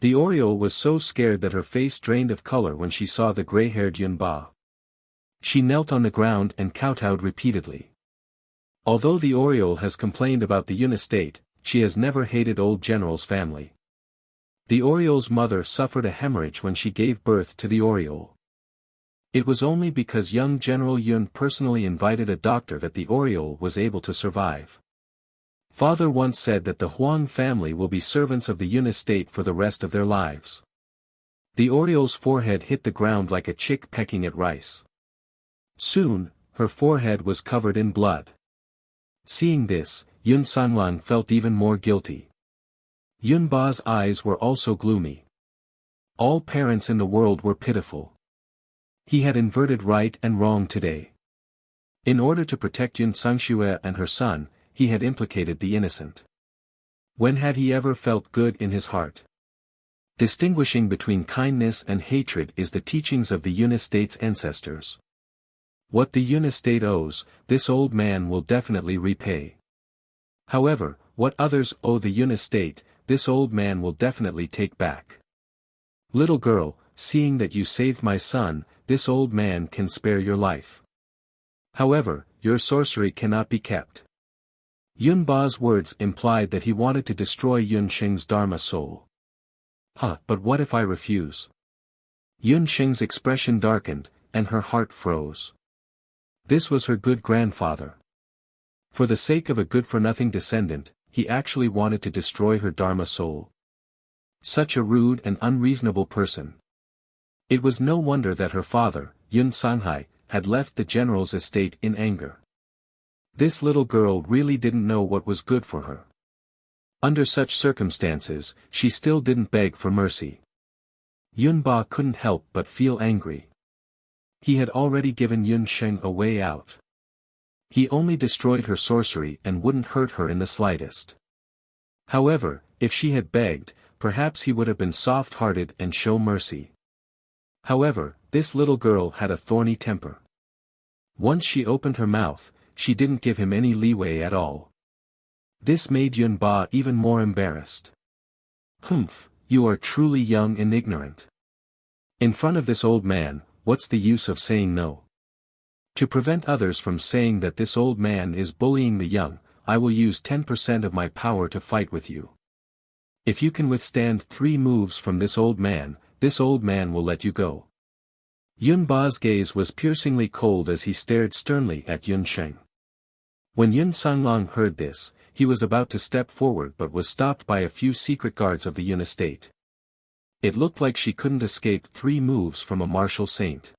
A: The Oriole was so scared that her face drained of color when she saw the gray-haired Yun Ba. She knelt on the ground and kowtowed repeatedly. Although the Oriole has complained about the Yun estate, she has never hated old General's family. The Oriole's mother suffered a hemorrhage when she gave birth to the Oriole. It was only because young General Yun personally invited a doctor that the Oriole was able to survive. Father once said that the Huang family will be servants of the Yun estate for the rest of their lives. The Oriole's forehead hit the ground like a chick pecking at rice. Soon, her forehead was covered in blood. Seeing this, Yun Sanlang felt even more guilty. Yun Ba's eyes were also gloomy. All parents in the world were pitiful. He had inverted right and wrong today. In order to protect Yun Sangxue and her son, he had implicated the innocent. When had he ever felt good in his heart? Distinguishing between kindness and hatred is the teachings of the Yun estate's ancestors. What the Yun estate owes, this old man will definitely repay. However, what others owe the Yun estate, this old man will definitely take back. Little girl, seeing that you saved my son, this old man can spare your life. However, your sorcery cannot be kept. Yun Ba's words implied that he wanted to destroy Yun Xing's Dharma soul. But what if I refuse? Yun Xing's expression darkened, and her heart froze. This was her good grandfather. For the sake of a good-for-nothing descendant, he actually wanted to destroy her Dharma soul. Such a rude and unreasonable person. It was no wonder that her father, Yun Sanghai, had left the general's estate in anger. This little girl really didn't know what was good for her. Under such circumstances, she still didn't beg for mercy. Yun Ba couldn't help but feel angry. He had already given Yun Sheng a way out. He only destroyed her sorcery and wouldn't hurt her in the slightest. However, if she had begged, perhaps he would have been soft-hearted and show mercy. However, this little girl had a thorny temper. Once she opened her mouth, she didn't give him any leeway at all. This made Yun Ba even more embarrassed. Humph, you are truly young and ignorant. In front of this old man, what's the use of saying no? To prevent others from saying that this old man is bullying the young, I will use 10% of my power to fight with you. If you can withstand 3 moves from this old man will let you go. Yun Ba's gaze was piercingly cold as he stared sternly at Yun Sheng. When Yun Sanglong heard this, he was about to step forward but was stopped by a few secret guards of the Yun estate. It looked like she couldn't escape 3 moves from a martial saint.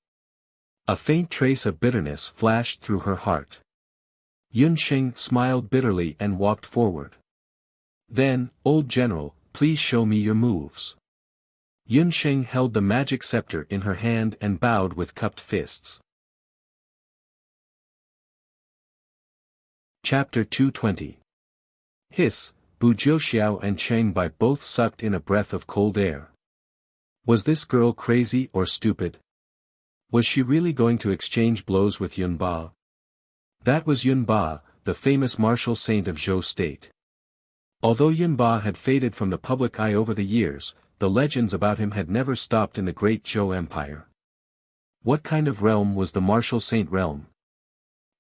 A: A faint trace of bitterness flashed through her heart. Yun Sheng smiled bitterly and walked forward. Then, old general, please show me your moves. Yun Sheng held the magic scepter in her hand and bowed with cupped fists. Chapter 220. Hiss, Bu Jiuxiao and Cheng Bai both sucked in a breath of cold air. Was this girl crazy or stupid? Was she really going to exchange blows with Yun Ba? That was Yun Ba, the famous martial saint of Zhou State. Although Yun Ba had faded from the public eye over the years, the legends about him had never stopped in the great Zhou Empire. What kind of realm was the martial saint realm?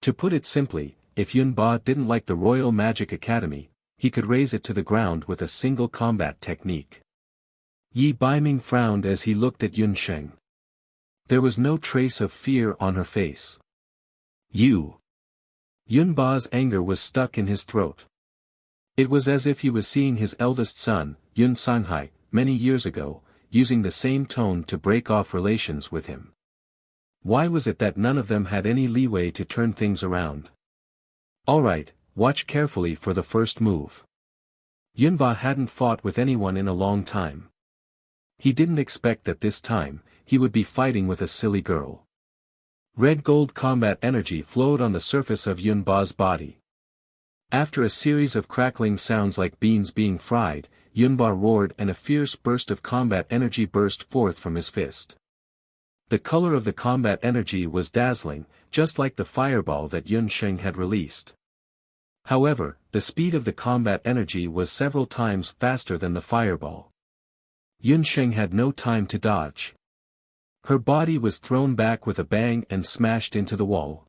A: To put it simply, if Yun Ba didn't like the Royal Magic Academy, he could raze it to the ground with a single combat technique. Yi Baiming frowned as he looked at Yun Sheng. There was no trace of fear on her face. You! Yun Ba's anger was stuck in his throat. It was as if he was seeing his eldest son, Yun Sanghai, many years ago, using the same tone to break off relations with him. Why was it that none of them had any leeway to turn things around? Alright, watch carefully for the first move. Yun Ba hadn't fought with anyone in a long time. He didn't expect that this time, he would be fighting with a silly girl. Red-gold combat energy flowed on the surface of Yunba's body. After a series of crackling sounds like beans being fried, Yunba roared and a fierce burst of combat energy burst forth from his fist. The color of the combat energy was dazzling, just like the fireball that Yun Sheng had released. However, the speed of the combat energy was several times faster than the fireball. Yun Sheng had no time to dodge. Her body was thrown back with a bang and smashed into the wall.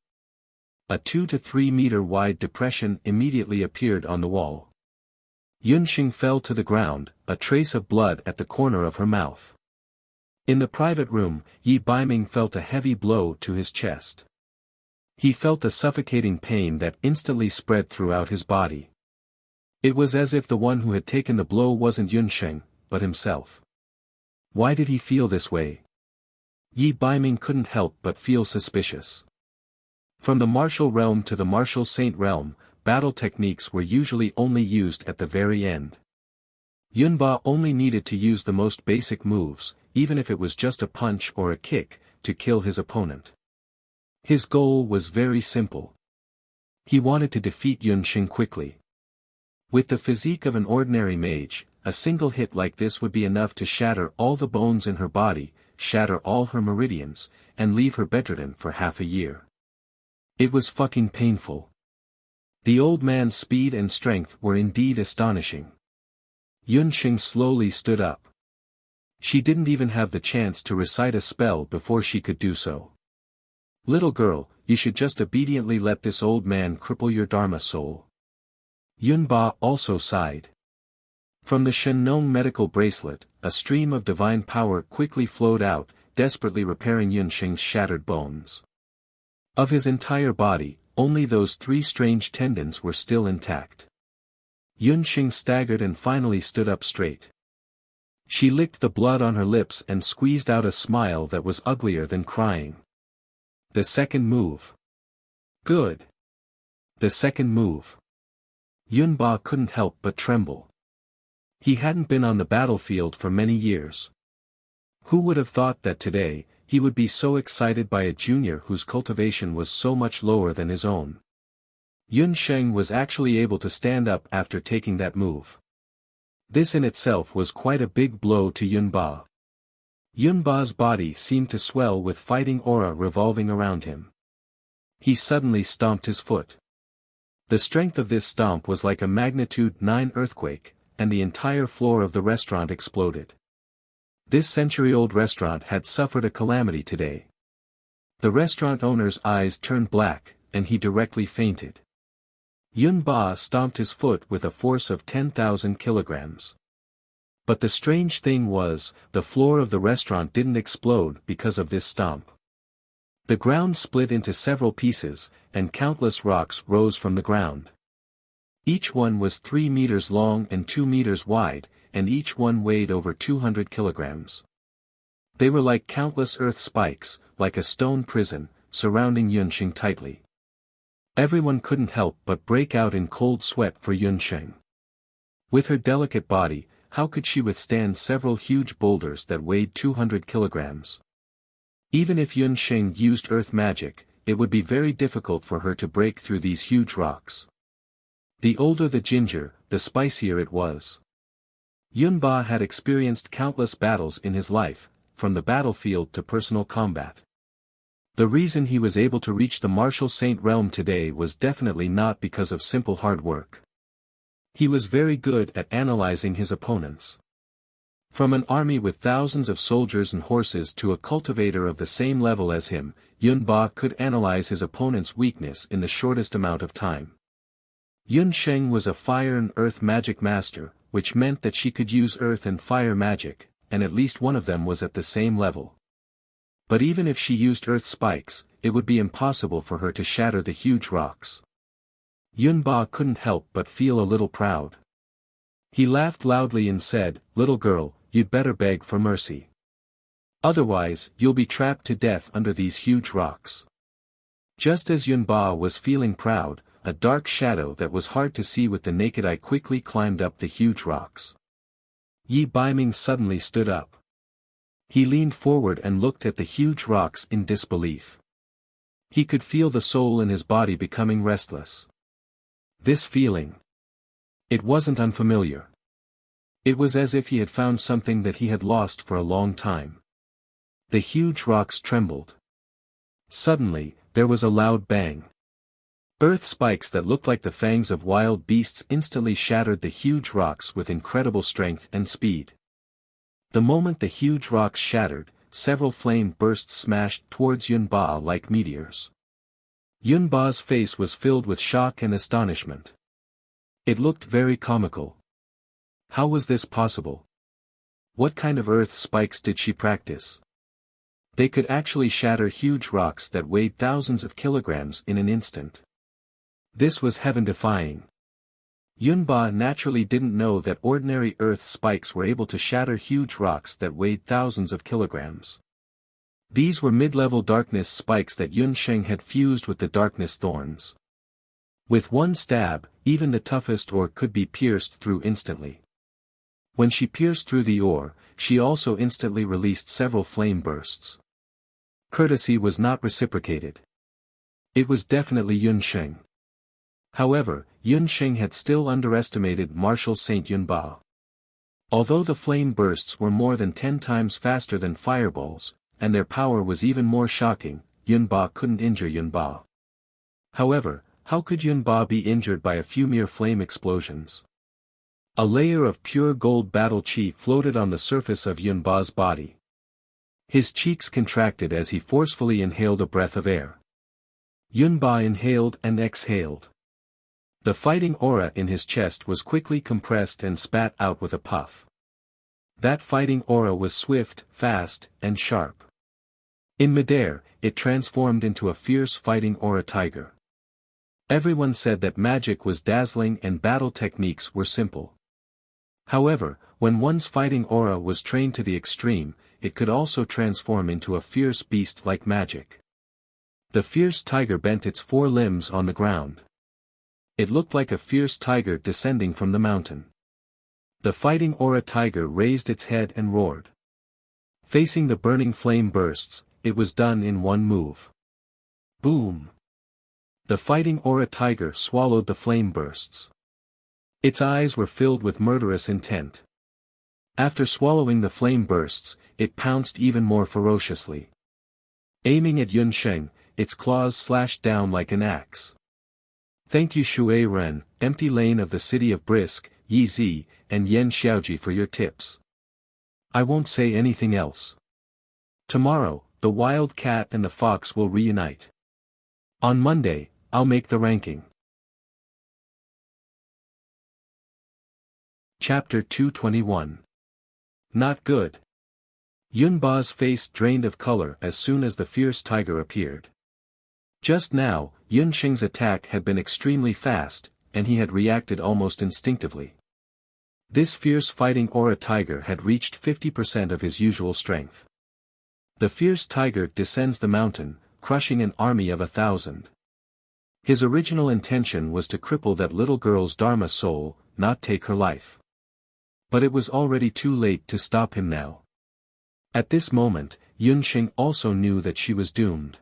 A: A 2 to 3 meter wide depression immediately appeared on the wall. Yun Sheng fell to the ground, a trace of blood at the corner of her mouth. In the private room, Yi Baiming felt a heavy blow to his chest. He felt a suffocating pain that instantly spread throughout his body. It was as if the one who had taken the blow wasn't Yun Sheng, but himself. Why did he feel this way? Yi Baiming couldn't help but feel suspicious. From the martial realm to the martial saint realm, battle techniques were usually only used at the very end. Yunba only needed to use the most basic moves, even if it was just a punch or a kick, to kill his opponent. His goal was very simple. He wanted to defeat Yun Sheng quickly. With the physique of an ordinary mage, a single hit like this would be enough to shatter all the bones in her body, shatter all her meridians, and leave her bedridden for half a year. It was fucking painful. The old man's speed and strength were indeed astonishing. Yun Sheng slowly stood up. She didn't even have the chance to recite a spell before she could do so. Little girl, you should just obediently let this old man cripple your Dharma soul. Yunba also sighed. From the Shenong medical bracelet, a stream of divine power quickly flowed out, desperately repairing Yun Sheng's shattered bones. Of his entire body, only those 3 strange tendons were still intact. Yun Sheng staggered and finally stood up straight. She licked the blood on her lips and squeezed out a smile that was uglier than crying. The second move. Good. The second move. Yunba couldn't help but tremble. He hadn't been on the battlefield for many years. Who would have thought that today, he would be so excited by a junior whose cultivation was so much lower than his own? Yun Sheng was actually able to stand up after taking that move. This in itself was quite a big blow to Yunba. Yunba's body seemed to swell with fighting aura revolving around him. He suddenly stomped his foot. The strength of this stomp was like a magnitude 9 earthquake, and the entire floor of the restaurant exploded. This century-old restaurant had suffered a calamity today. The restaurant owner's eyes turned black, and he directly fainted. Yunba stomped his foot with a force of 10,000 kilograms. But the strange thing was, the floor of the restaurant didn't explode because of this stomp. The ground split into several pieces, and countless rocks rose from the ground. Each one was 3 meters long and 2 meters wide, and each one weighed over 200 kilograms. They were like countless earth spikes, like a stone prison, surrounding Yun Sheng tightly. Everyone couldn't help but break out in cold sweat for Yun Sheng. With her delicate body, how could she withstand several huge boulders that weighed 200 kilograms? Even if Yun Sheng used earth magic, it would be very difficult for her to break through these huge rocks. The older the ginger, the spicier it was. Yunba had experienced countless battles in his life, from the battlefield to personal combat. The reason he was able to reach the martial saint realm today was definitely not because of simple hard work. He was very good at analyzing his opponents. From an army with thousands of soldiers and horses to a cultivator of the same level as him, Yunba could analyze his opponent's weakness in the shortest amount of time. Yun Sheng was a fire and earth magic master, which meant that she could use earth and fire magic, and at least one of them was at the same level. But even if she used earth spikes, it would be impossible for her to shatter the huge rocks. Yunba couldn't help but feel a little proud. He laughed loudly and said, "Little girl, you'd better beg for mercy. Otherwise, you'll be trapped to death under these huge rocks." Just as Yunba was feeling proud, a dark shadow that was hard to see with the naked eye quickly climbed up the huge rocks. Yi Baiming suddenly stood up. He leaned forward and looked at the huge rocks in disbelief. He could feel the soul in his body becoming restless. This feeling. It wasn't unfamiliar. It was as if he had found something that he had lost for a long time. The huge rocks trembled. Suddenly, there was a loud bang. Earth spikes that looked like the fangs of wild beasts instantly shattered the huge rocks with incredible strength and speed. The moment the huge rocks shattered, several flame bursts smashed towards Yunba like meteors. Yunba's face was filled with shock and astonishment. It looked very comical. How was this possible? What kind of earth spikes did she practice? They could actually shatter huge rocks that weighed thousands of kilograms in an instant. This was heaven-defying. Yunba naturally didn't know that ordinary earth spikes were able to shatter huge rocks that weighed thousands of kilograms. These were mid-level darkness spikes that Yunsheng had fused with the darkness thorns. With one stab, even the toughest ore could be pierced through instantly. When she pierced through the ore, she also instantly released several flame bursts. Courtesy was not reciprocated. It was definitely Yunsheng. However, Yunsheng had still underestimated Marshal Saint Yunba. Although the flame bursts were more than 10 times faster than fireballs, and their power was even more shocking, Yunba couldn't injure Yunba. However, how could Yunba be injured by a few mere flame explosions? A layer of pure gold battle chi floated on the surface of Yunba's body. His cheeks contracted as he forcefully inhaled a breath of air. Yunba inhaled and exhaled. The fighting aura in his chest was quickly compressed and spat out with a puff. That fighting aura was swift, fast, and sharp. In midair, it transformed into a fierce fighting aura tiger. Everyone said that magic was dazzling and battle techniques were simple. However, when one's fighting aura was trained to the extreme, it could also transform into a fierce beast like magic. The fierce tiger bent its 4 limbs on the ground. It looked like a fierce tiger descending from the mountain. The fighting aura tiger raised its head and roared. Facing the burning flame bursts, it was done in one move. Boom! The fighting aura tiger swallowed the flame bursts. Its eyes were filled with murderous intent. After swallowing the flame bursts, it pounced even more ferociously. Aiming at Yunsheng, its claws slashed down like an axe. Thank you Shui Ren, Empty Lane of the City of Brisk, Yi Zi, and Yen Xiaoji for your tips. I won't say anything else. Tomorrow, the wild cat and the fox will reunite. On Monday, I'll make the ranking. Chapter 221. Not good. Yunba's face drained of color as soon as the fierce tiger appeared. Just now, Yunsheng's attack had been extremely fast, and he had reacted almost instinctively. This fierce fighting aura tiger had reached 50% of his usual strength. The fierce tiger descends the mountain, crushing an army of 1,000. His original intention was to cripple that little girl's Dharma soul, not take her life. But it was already too late to stop him now. At this moment, Yunsheng also knew that she was doomed.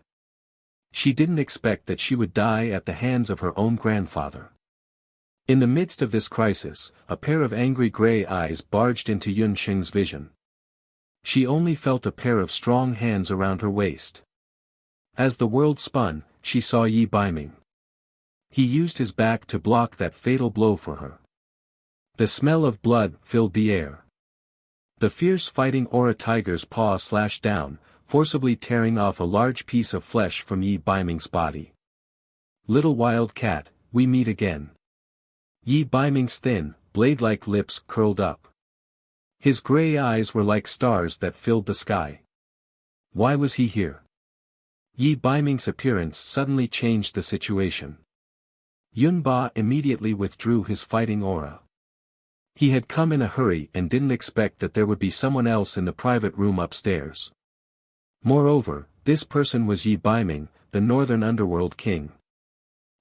A: She didn't expect that she would die at the hands of her own grandfather. In the midst of this crisis, a pair of angry gray eyes barged into Yunsheng's vision. She only felt a pair of strong hands around her waist. As the world spun, she saw Yi Baiming. He used his back to block that fatal blow for her. The smell of blood filled the air. The fierce fighting aura tiger's paw slashed down, forcibly tearing off a large piece of flesh from Yi Baiming's body. Little wild cat, we meet again. Yi Baiming's thin, blade-like lips curled up. His gray eyes were like stars that filled the sky. Why was he here? Yi Baiming's appearance suddenly changed the situation. Yunba immediately withdrew his fighting aura. He had come in a hurry and didn't expect that there would be someone else in the private room upstairs. Moreover, this person was Yi Baiming, the northern underworld king.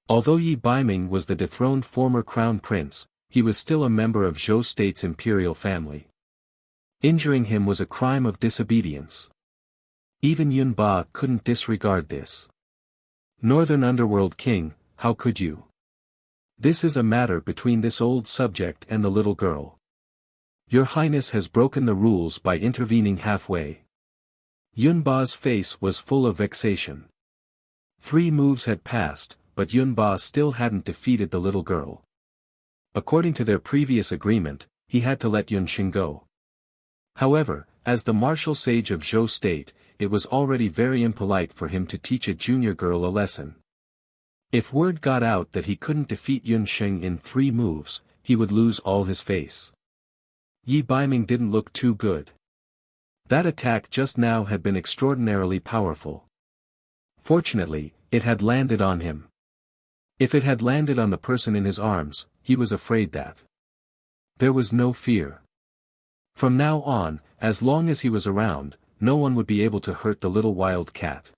A: Although Yi Baiming was the dethroned former crown prince, he was still a member of Zhou State's imperial family. Injuring him was a crime of disobedience. Even Yunba couldn't disregard this. Northern Underworld King, how could you? This is a matter between this old subject and the little girl. Your Highness has broken the rules by intervening halfway. Yunba's face was full of vexation. 3 moves had passed, but Yunba still hadn't defeated the little girl. According to their previous agreement, he had to let Yunxing go. However, as the martial sage of Zhou State, it was already very impolite for him to teach a junior girl a lesson. If word got out that he couldn't defeat Yunxing in 3 moves, he would lose all his face. Yi Baiming didn't look too good. That attack just now had been extraordinarily powerful. Fortunately, it had landed on him. If it had landed on the person in his arms, he was afraid that there was no fear. From now on, as long as he was around, no one would be able to hurt the little wild cat.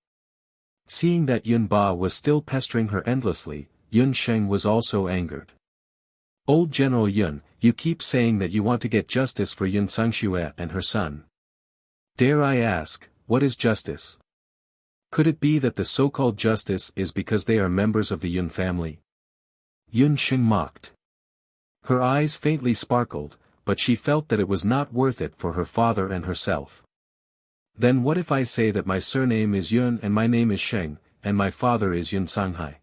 A: Seeing that Yunba was still pestering her endlessly, Yunsheng was also angered. Old General Yun, you keep saying that you want to get justice for Yun Sangxue and her son. Dare I ask, what is justice? Could it be that the so-called justice is because they are members of the Yun family? Yunxing mocked. Her eyes faintly sparkled, but she felt that it was not worth it for her father and herself. Then what if I say that my surname is Yun and my name is Sheng, and my father is Yun Sanghai?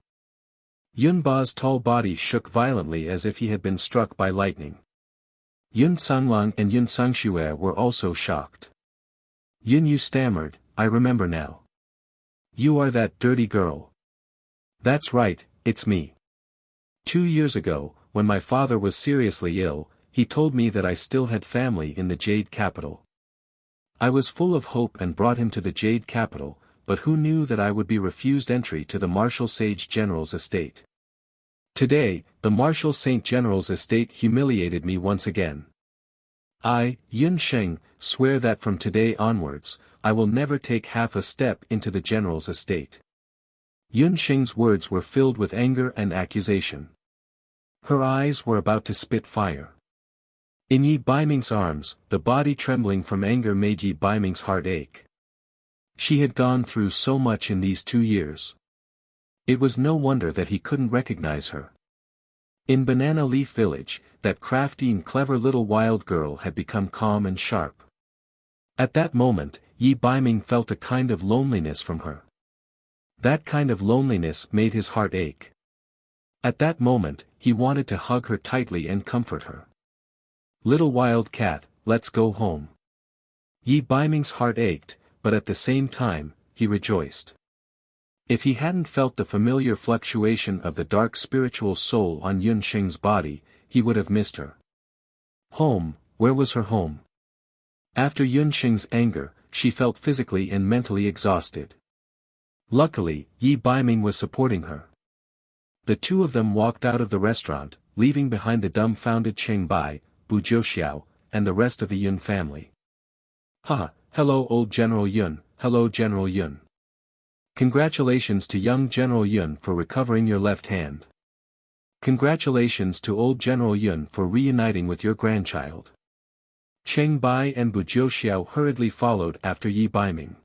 A: Yunba's tall body shook violently as if he had been struck by lightning. Yun Sanglang and Yun Sangxue were also shocked. Yun Yu stammered, I remember now. You are that dirty girl. That's right, it's me. 2 years ago, when my father was seriously ill, he told me that I still had family in the Jade Capital. I was full of hope and brought him to the Jade Capital, but who knew that I would be refused entry to the Martial Sage General's estate? Today, the Martial Saint General's estate humiliated me once again. I, Yun Sheng, swear that from today onwards, I will never take half a step into the General's estate. Yun Sheng's words were filled with anger and accusation. Her eyes were about to spit fire. In Yi Baiming's arms, the body trembling from anger made Yi Baiming's heart ache. She had gone through so much in these 2 years. It was no wonder that he couldn't recognize her. In Banana Leaf Village, that crafty and clever little wild girl had become calm and sharp. At that moment, Yi Baiming felt a kind of loneliness from her. That kind of loneliness made his heart ache. At that moment, he wanted to hug her tightly and comfort her. Little wild cat, let's go home. Yi Baiming's heart ached, but at the same time, he rejoiced. If he hadn't felt the familiar fluctuation of the dark spiritual soul on Yun Sheng's body, he would have missed her. Home, where was her home? After Yun Sheng's anger, she felt physically and mentally exhausted. Luckily, Yi Baiming was supporting her. The 2 of them walked out of the restaurant, leaving behind the dumbfounded Cheng Bai, Bu Jiuxiao, and the rest of the Yun family. Ha, hello old General Yun, hello General Yun. Congratulations to young General Yun for recovering your left hand. Congratulations to old General Yun for reuniting with your grandchild. Cheng Bai and Bu Jiuxiao hurriedly followed after Yi Baiming.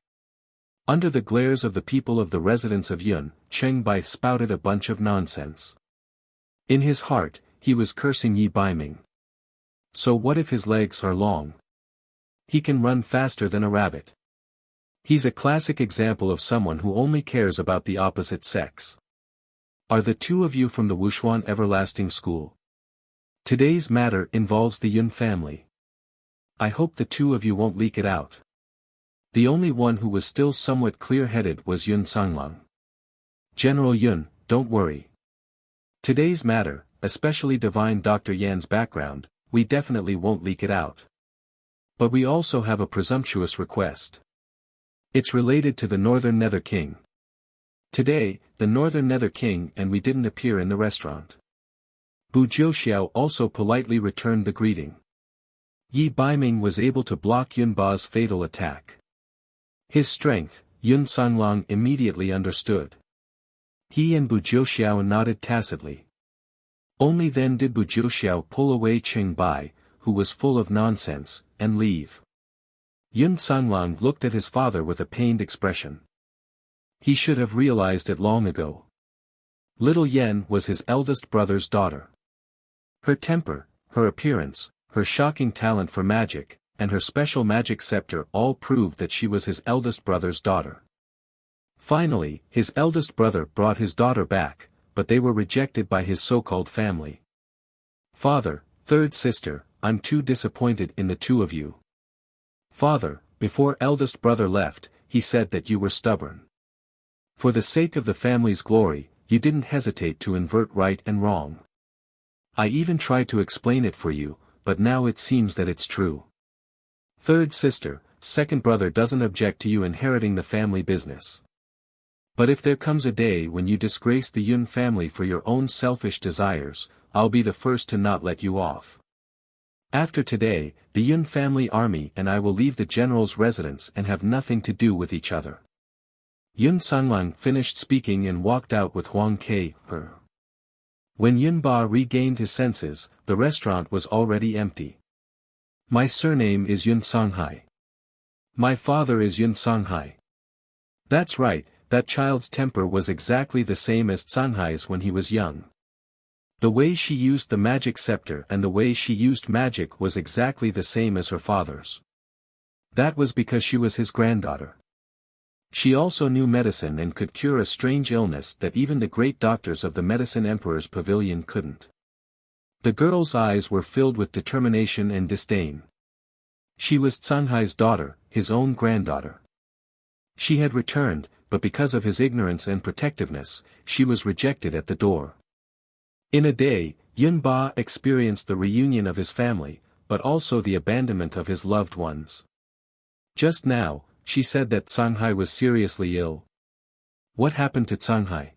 A: Under the glares of the people of the residence of Yun, Cheng Bai spouted a bunch of nonsense. In his heart, he was cursing Yi Baiming. So what if his legs are long? He can run faster than a rabbit. He's a classic example of someone who only cares about the opposite sex. Are the 2 of you from the Wushuan Everlasting School? Today's matter involves the Yun family. I hope the 2 of you won't leak it out. The only one who was still somewhat clear-headed was Yun Sanglang. General Yun, don't worry. Today's matter, especially Divine Dr. Yan's background, we definitely won't leak it out. But we also have a presumptuous request. It's related to the Northern Nether King. Today, the Northern Nether King and we didn't appear in the restaurant. Bu Jiuxiao also politely returned the greeting. Yi Baiming was able to block Yunba's fatal attack. His strength, Yun Sanglang immediately understood. He and Bu Jiuxiao nodded tacitly. Only then did Bu Jiuxiao pull away Cheng Bai, who was full of nonsense, and leave. Yun Sanglang looked at his father with a pained expression. He should have realized it long ago. Little Yen was his eldest brother's daughter. Her temper, her appearance, her shocking talent for magic, and her special magic scepter all proved that she was his eldest brother's daughter. Finally, his eldest brother brought his daughter back, but they were rejected by his so-called family. "Father, third sister, I'm too disappointed in the two of you." "Father," before eldest brother left, he said that you were stubborn. For the sake of the family's glory, you didn't hesitate to invert right and wrong. I even tried to explain it for you, but now it seems that it's true. Third sister, second brother doesn't object to you inheriting the family business. But if there comes a day when you disgrace the Yun family for your own selfish desires, I'll be the first to not let you off. After today, the Yun family army and I will leave the general's residence and have nothing to do with each other. Yun Sanglang finished speaking and walked out with Huang Ke. When Yun Ba regained his senses, the restaurant was already empty. "My surname is Yun Songhai. My father is Yun Songhai." That's right, that child's temper was exactly the same as Songhai's when he was young. The way she used the magic scepter and the way she used magic was exactly the same as her father's. That was because she was his granddaughter. She also knew medicine and could cure a strange illness that even the great doctors of the Medicine Emperor's pavilion couldn't. The girl's eyes were filled with determination and disdain. She was Songhai's daughter, his own granddaughter. She had returned, but because of his ignorance and protectiveness, she was rejected at the door. In a day, Yun Ba experienced the reunion of his family, but also the abandonment of his loved ones. Just now, she said that Songhai was seriously ill. What happened to Songhai?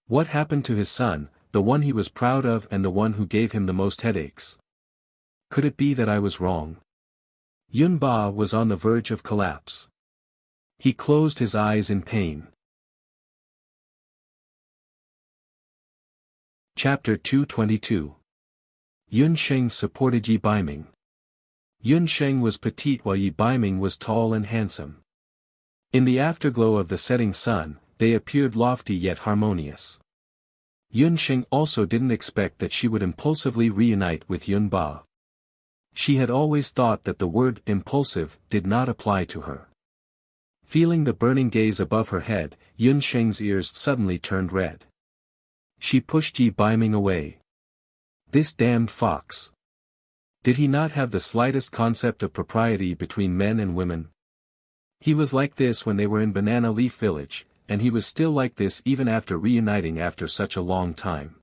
A: What happened to his son, the one he was proud of and the one who gave him the most headaches? Could it be that I was wrong? Yun Ba was on the verge of collapse. He closed his eyes in pain. Chapter 222. Yun Sheng supported Yi Baiming. Yun Sheng was petite while Yi Baiming was tall and handsome. In the afterglow of the setting sun, they appeared lofty yet harmonious. Yun Sheng also didn't expect that she would impulsively reunite with Yun Ba. She had always thought that the word impulsive did not apply to her. Feeling the burning gaze above her head, Yun Sheng's ears suddenly turned red. She pushed Yi Baiming away. This damned fox. Did he not have the slightest concept of propriety between men and women? He was like this when they were in Banana Leaf Village, and he was still like this even after reuniting after such a long time.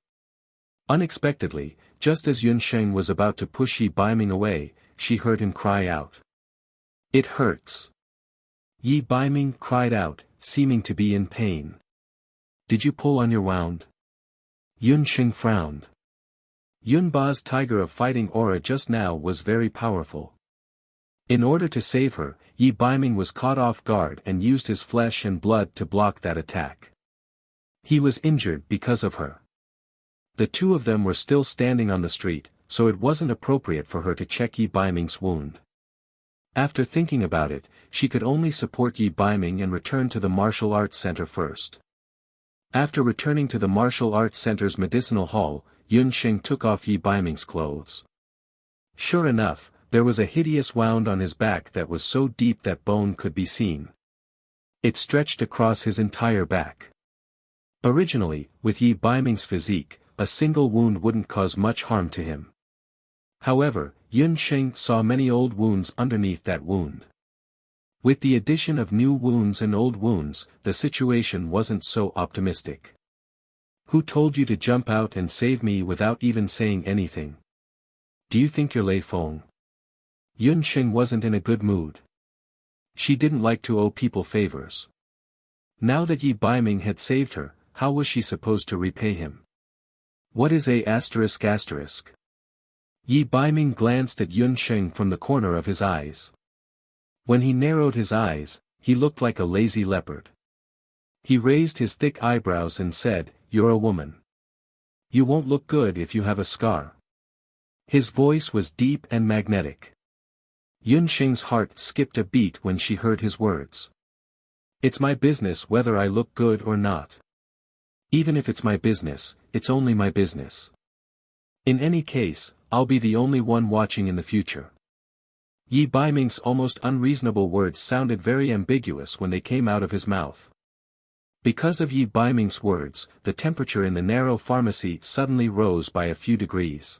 A: Unexpectedly, just as Yun Sheng was about to push Yi Baiming away, she heard him cry out. "It hurts." Yi Baiming cried out, seeming to be in pain. "Did you pull on your wound?" Yun Sheng frowned. Yun Ba's tiger of fighting aura just now was very powerful. In order to save her, Yi Baiming was caught off guard and used his flesh and blood to block that attack. He was injured because of her. The two of them were still standing on the street, so it wasn't appropriate for her to check Yi Baiming's wound. After thinking about it, she could only support Yi Baiming and return to the martial arts center first. After returning to the martial arts center's medicinal hall, Yun Sheng took off Yi Baiming's clothes. Sure enough, there was a hideous wound on his back that was so deep that bone could be seen. It stretched across his entire back. Originally, with Yi Baiming's physique, a single wound wouldn't cause much harm to him. However, Yun Sheng saw many old wounds underneath that wound. With the addition of new wounds and old wounds, the situation wasn't so optimistic. "Who told you to jump out and save me without even saying anything? Do you think you're Lei Feng?" Yun Sheng wasn't in a good mood. She didn't like to owe people favors. Now that Yi Baiming had saved her, how was she supposed to repay him? What is a ***? Yi Baiming glanced at Yun Sheng from the corner of his eyes. When he narrowed his eyes, he looked like a lazy leopard. He raised his thick eyebrows and said, "You're a woman. You won't look good if you have a scar." His voice was deep and magnetic. Yun Sheng's heart skipped a beat when she heard his words. It's my business whether I look good or not. Even if it's my business, it's only my business. In any case, I'll be the only one watching in the future. Yi Baiming's almost unreasonable words sounded very ambiguous when they came out of his mouth. Because of Yi Baiming's words, the temperature in the narrow pharmacy suddenly rose by a few degrees.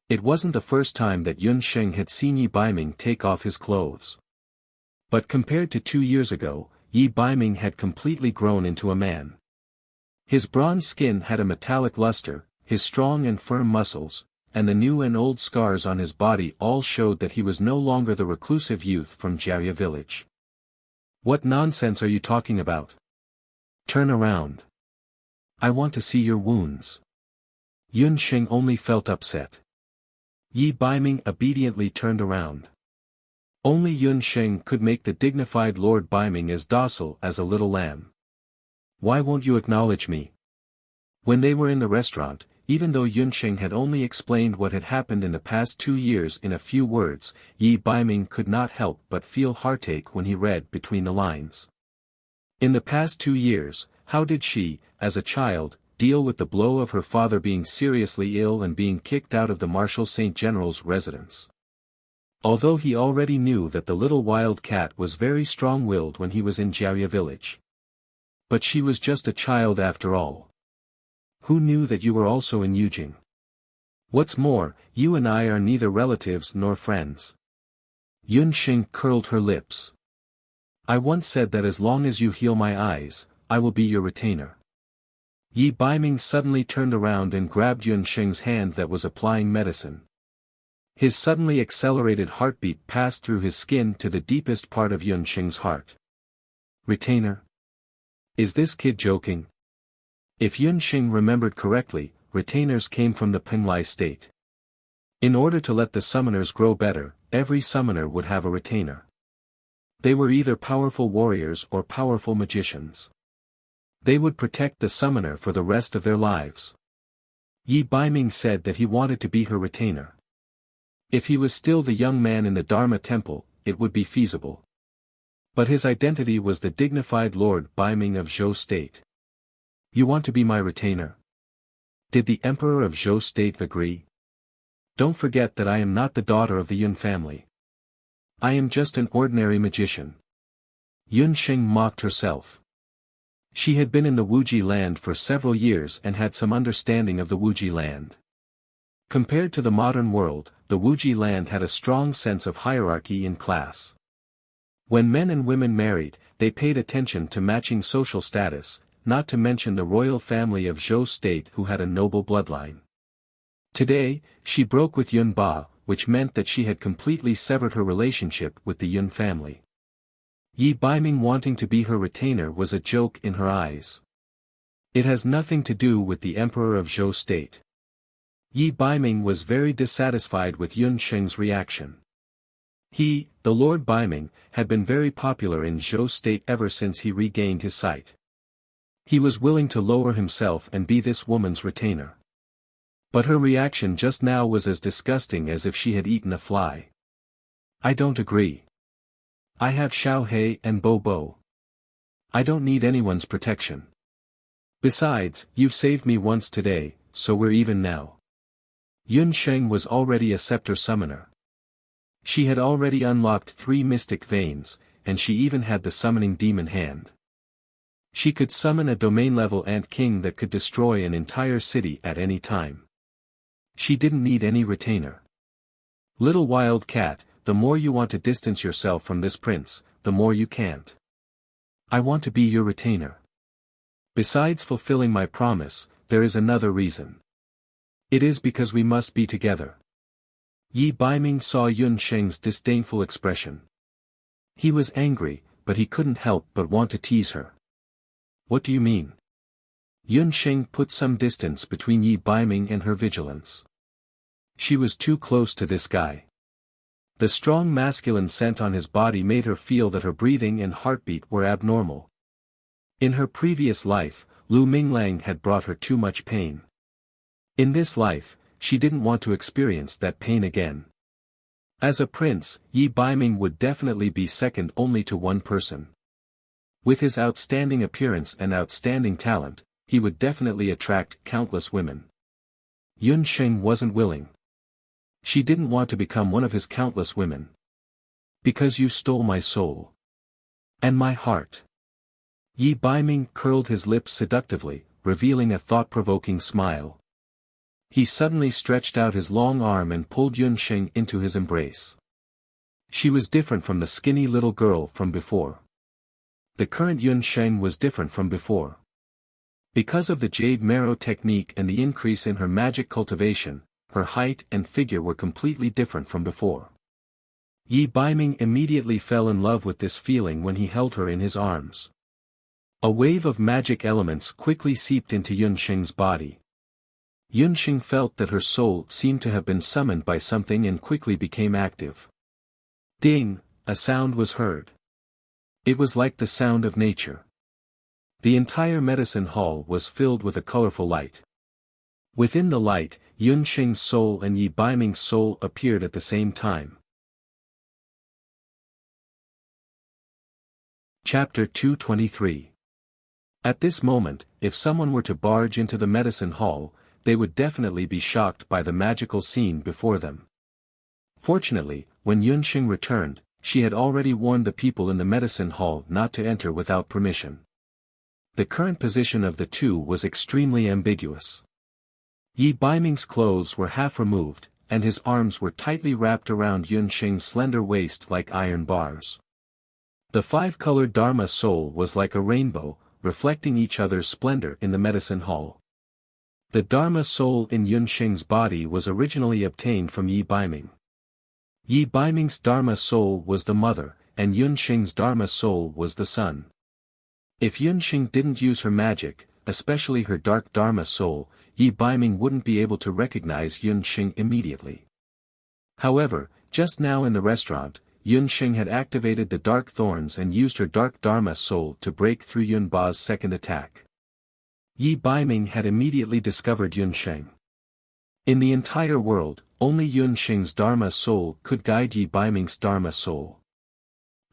A: It wasn't the first time that Yun Sheng had seen Yi Baiming take off his clothes. But compared to 2 years ago, Yi Baiming had completely grown into a man. His bronze skin had a metallic luster, his strong and firm muscles, and the new and old scars on his body all showed that he was no longer the reclusive youth from Jia village. What nonsense are you talking about? Turn around. I want to see your wounds. Yun Sheng only felt upset. Yi Baiming obediently turned around. Only Yun Sheng could make the dignified Lord Baiming as docile as a little lamb. Why won't you acknowledge me? When they were in the restaurant, even though Yun Sheng had only explained what had happened in the past 2 years in a few words, Yi Baiming could not help but feel heartache when he read between the lines. In the past 2 years, how did she, as a child, deal with the blow of her father being seriously ill and being kicked out of the Marshal St. General's residence? Although he already knew that the little wild cat was very strong-willed when he was in Jia village. But she was just a child after all. Who knew that you were also in Yujing? What's more, you and I are neither relatives nor friends. Yun Sheng curled her lips. I once said that as long as you heal my eyes, I will be your retainer. Yi Baiming suddenly turned around and grabbed Yun Sheng's hand that was applying medicine. His suddenly accelerated heartbeat passed through his skin to the deepest part of Yun Sheng's heart. Retainer? Is this kid joking? If Yun Sheng remembered correctly, retainers came from the Penglai state. In order to let the summoners grow better, every summoner would have a retainer. They were either powerful warriors or powerful magicians. They would protect the summoner for the rest of their lives. Yi Baiming said that he wanted to be her retainer. If he was still the young man in the Dharma temple, it would be feasible. But his identity was the dignified Lord Baiming of Zhou State. You want to be my retainer? Did the Emperor of Zhou State agree? Don't forget that I am not the daughter of the Yun family. I am just an ordinary magician. Yun Sheng mocked herself. She had been in the Wuji land for several years and had some understanding of the Wuji land. Compared to the modern world, the Wuji land had a strong sense of hierarchy in class. When men and women married, they paid attention to matching social status, not to mention the royal family of Zhou State who had a noble bloodline. Today, she broke with Yun Ba, which meant that she had completely severed her relationship with the Yun family. Yi Baiming wanting to be her retainer was a joke in her eyes. It has nothing to do with the Emperor of Zhou State. Yi Baiming was very dissatisfied with Yun Sheng's reaction. He, the Lord Baiming, had been very popular in Zhou State ever since he regained his sight. He was willing to lower himself and be this woman's retainer. But her reaction just now was as disgusting as if she had eaten a fly. I don't agree. I have Xiao He and Bo Bo. I don't need anyone's protection. Besides, you've saved me once today, so we're even now. Yun Sheng was already a scepter summoner. She had already unlocked 3 mystic veins, and she even had the summoning demon hand. She could summon a domain-level ant king that could destroy an entire city at any time. She didn't need any retainer. Little wild cat, the more you want to distance yourself from this prince, the more you can't. I want to be your retainer. Besides fulfilling my promise, there is another reason. It is because we must be together. Yi Baiming saw Yun Sheng's disdainful expression. He was angry, but he couldn't help but want to tease her. What do you mean? Yun Sheng put some distance between Yi Baiming and her vigilance. She was too close to this guy. The strong masculine scent on his body made her feel that her breathing and heartbeat were abnormal. In her previous life, Lu Minglang had brought her too much pain. In this life, she didn't want to experience that pain again. As a prince, Yi Baiming would definitely be second only to one person. With his outstanding appearance and outstanding talent, he would definitely attract countless women. Yun Sheng wasn't willing. She didn't want to become one of his countless women. Because you stole my soul. And my heart. Yi Baiming curled his lips seductively, revealing a thought-provoking smile. He suddenly stretched out his long arm and pulled Yun Sheng into his embrace. She was different from the skinny little girl from before. The current Yun Sheng was different from before. Because of the jade marrow technique and the increase in her magic cultivation, her height and figure were completely different from before. Yi Baiming immediately fell in love with this feeling when he held her in his arms. A wave of magic elements quickly seeped into Yun Sheng's body. Yun Sheng felt that her soul seemed to have been summoned by something and quickly became active. Ding! A sound was heard. It was like the sound of nature. The entire medicine hall was filled with a colorful light. Within the light, Yun Sheng's soul and Yi Baiming's soul appeared at the same time. Chapter 223. At this moment, if someone were to barge into the medicine hall, they would definitely be shocked by the magical scene before them. Fortunately, when Yun Sheng returned, she had already warned the people in the medicine hall not to enter without permission. The current position of the two was extremely ambiguous. Yi Baiming's clothes were half removed, and his arms were tightly wrapped around Yun Sheng's slender waist like iron bars. The five-colored Dharma soul was like a rainbow, reflecting each other's splendor in the medicine hall. The Dharma soul in Yun Sheng's body was originally obtained from Yi Baiming. Yi Baiming's Dharma soul was the mother, and Yun Sheng's Dharma soul was the son. If Yun Sheng didn't use her magic, especially her dark Dharma soul, Yi Baiming wouldn't be able to recognize Yun Sheng immediately. However, just now in the restaurant, Yun Sheng had activated the dark thorns and used her dark Dharma soul to break through Yun Ba's second attack. Yi Baiming had immediately discovered Yun Sheng. In the entire world, only Yun Sheng's Dharma soul could guide Yi Baiming's Dharma soul.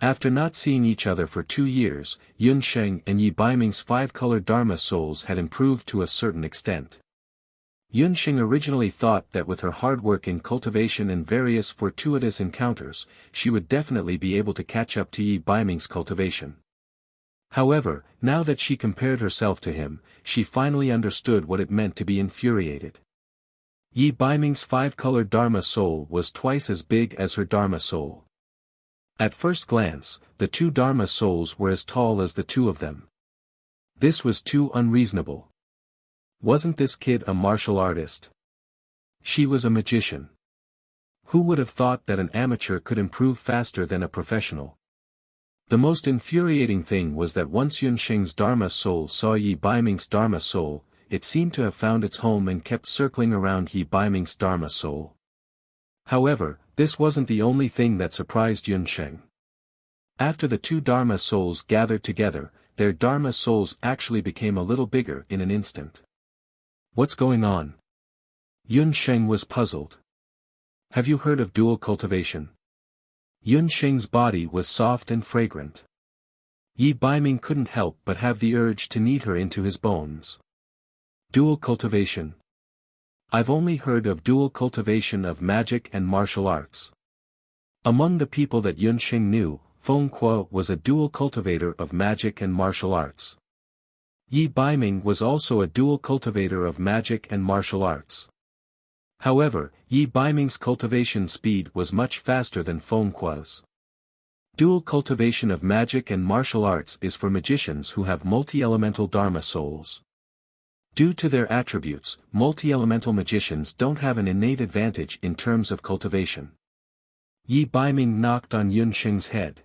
A: After not seeing each other for 2 years, Yun Sheng and Yi Baiming's five-colored Dharma souls had improved to a certain extent. Yun Sheng originally thought that with her hard work in cultivation and various fortuitous encounters, she would definitely be able to catch up to Yi Baiming's cultivation. However, now that she compared herself to him, she finally understood what it meant to be infuriated. Yi Baiming's five-colored Dharma soul was twice as big as her Dharma soul. At first glance, the two Dharma souls were as tall as the two of them. This was too unreasonable. Wasn't this kid a martial artist? She was a magician. Who would have thought that an amateur could improve faster than a professional? The most infuriating thing was that once Yun Sheng's Dharma soul saw Yi Baiming's Dharma soul, it seemed to have found its home and kept circling around Yi Baiming's Dharma soul. However, this wasn't the only thing that surprised Yun Sheng. After the two Dharma souls gathered together, their Dharma souls actually became a little bigger in an instant. What's going on? Yun Sheng was puzzled. Have you heard of dual cultivation? Yun Sheng's body was soft and fragrant. Yi Baiming couldn't help but have the urge to knead her into his bones. Dual cultivation. I've only heard of dual cultivation of magic and martial arts. Among the people that Yun Sheng knew, Feng Kuo was a dual cultivator of magic and martial arts. Yi Baiming was also a dual cultivator of magic and martial arts. However, Yi Baiming's cultivation speed was much faster than Feng Kuo's. Dual cultivation of magic and martial arts is for magicians who have multi-elemental Dharma souls. Due to their attributes, multi-elemental magicians don't have an innate advantage in terms of cultivation. Yi Baiming knocked on Yun Sheng's head.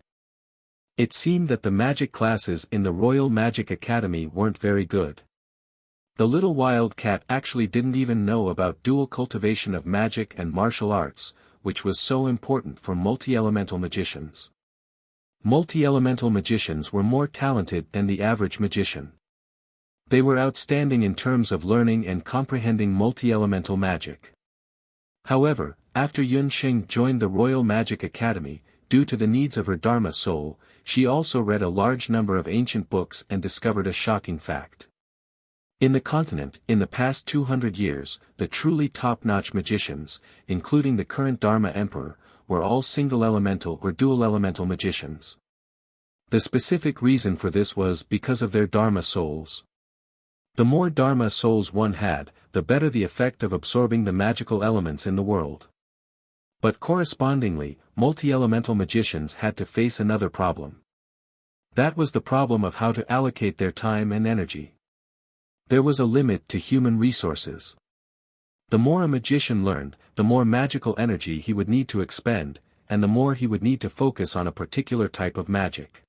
A: It seemed that the magic classes in the Royal Magic Academy weren't very good. The little wild cat actually didn't even know about dual cultivation of magic and martial arts, which was so important for multi-elemental magicians. Multi-elemental magicians were more talented than the average magician. They were outstanding in terms of learning and comprehending multi-elemental magic. However, after Yun Sheng joined the Royal Magic Academy, due to the needs of her Dharma soul, she also read a large number of ancient books and discovered a shocking fact. In the continent, in the past 200 years, the truly top-notch magicians, including the current Dharma Emperor, were all single-elemental or dual-elemental magicians. The specific reason for this was because of their Dharma souls. The more Dharma souls one had, the better the effect of absorbing the magical elements in the world. But correspondingly, multi-elemental magicians had to face another problem. That was the problem of how to allocate their time and energy. There was a limit to human resources. The more a magician learned, the more magical energy he would need to expend, and the more he would need to focus on a particular type of magic.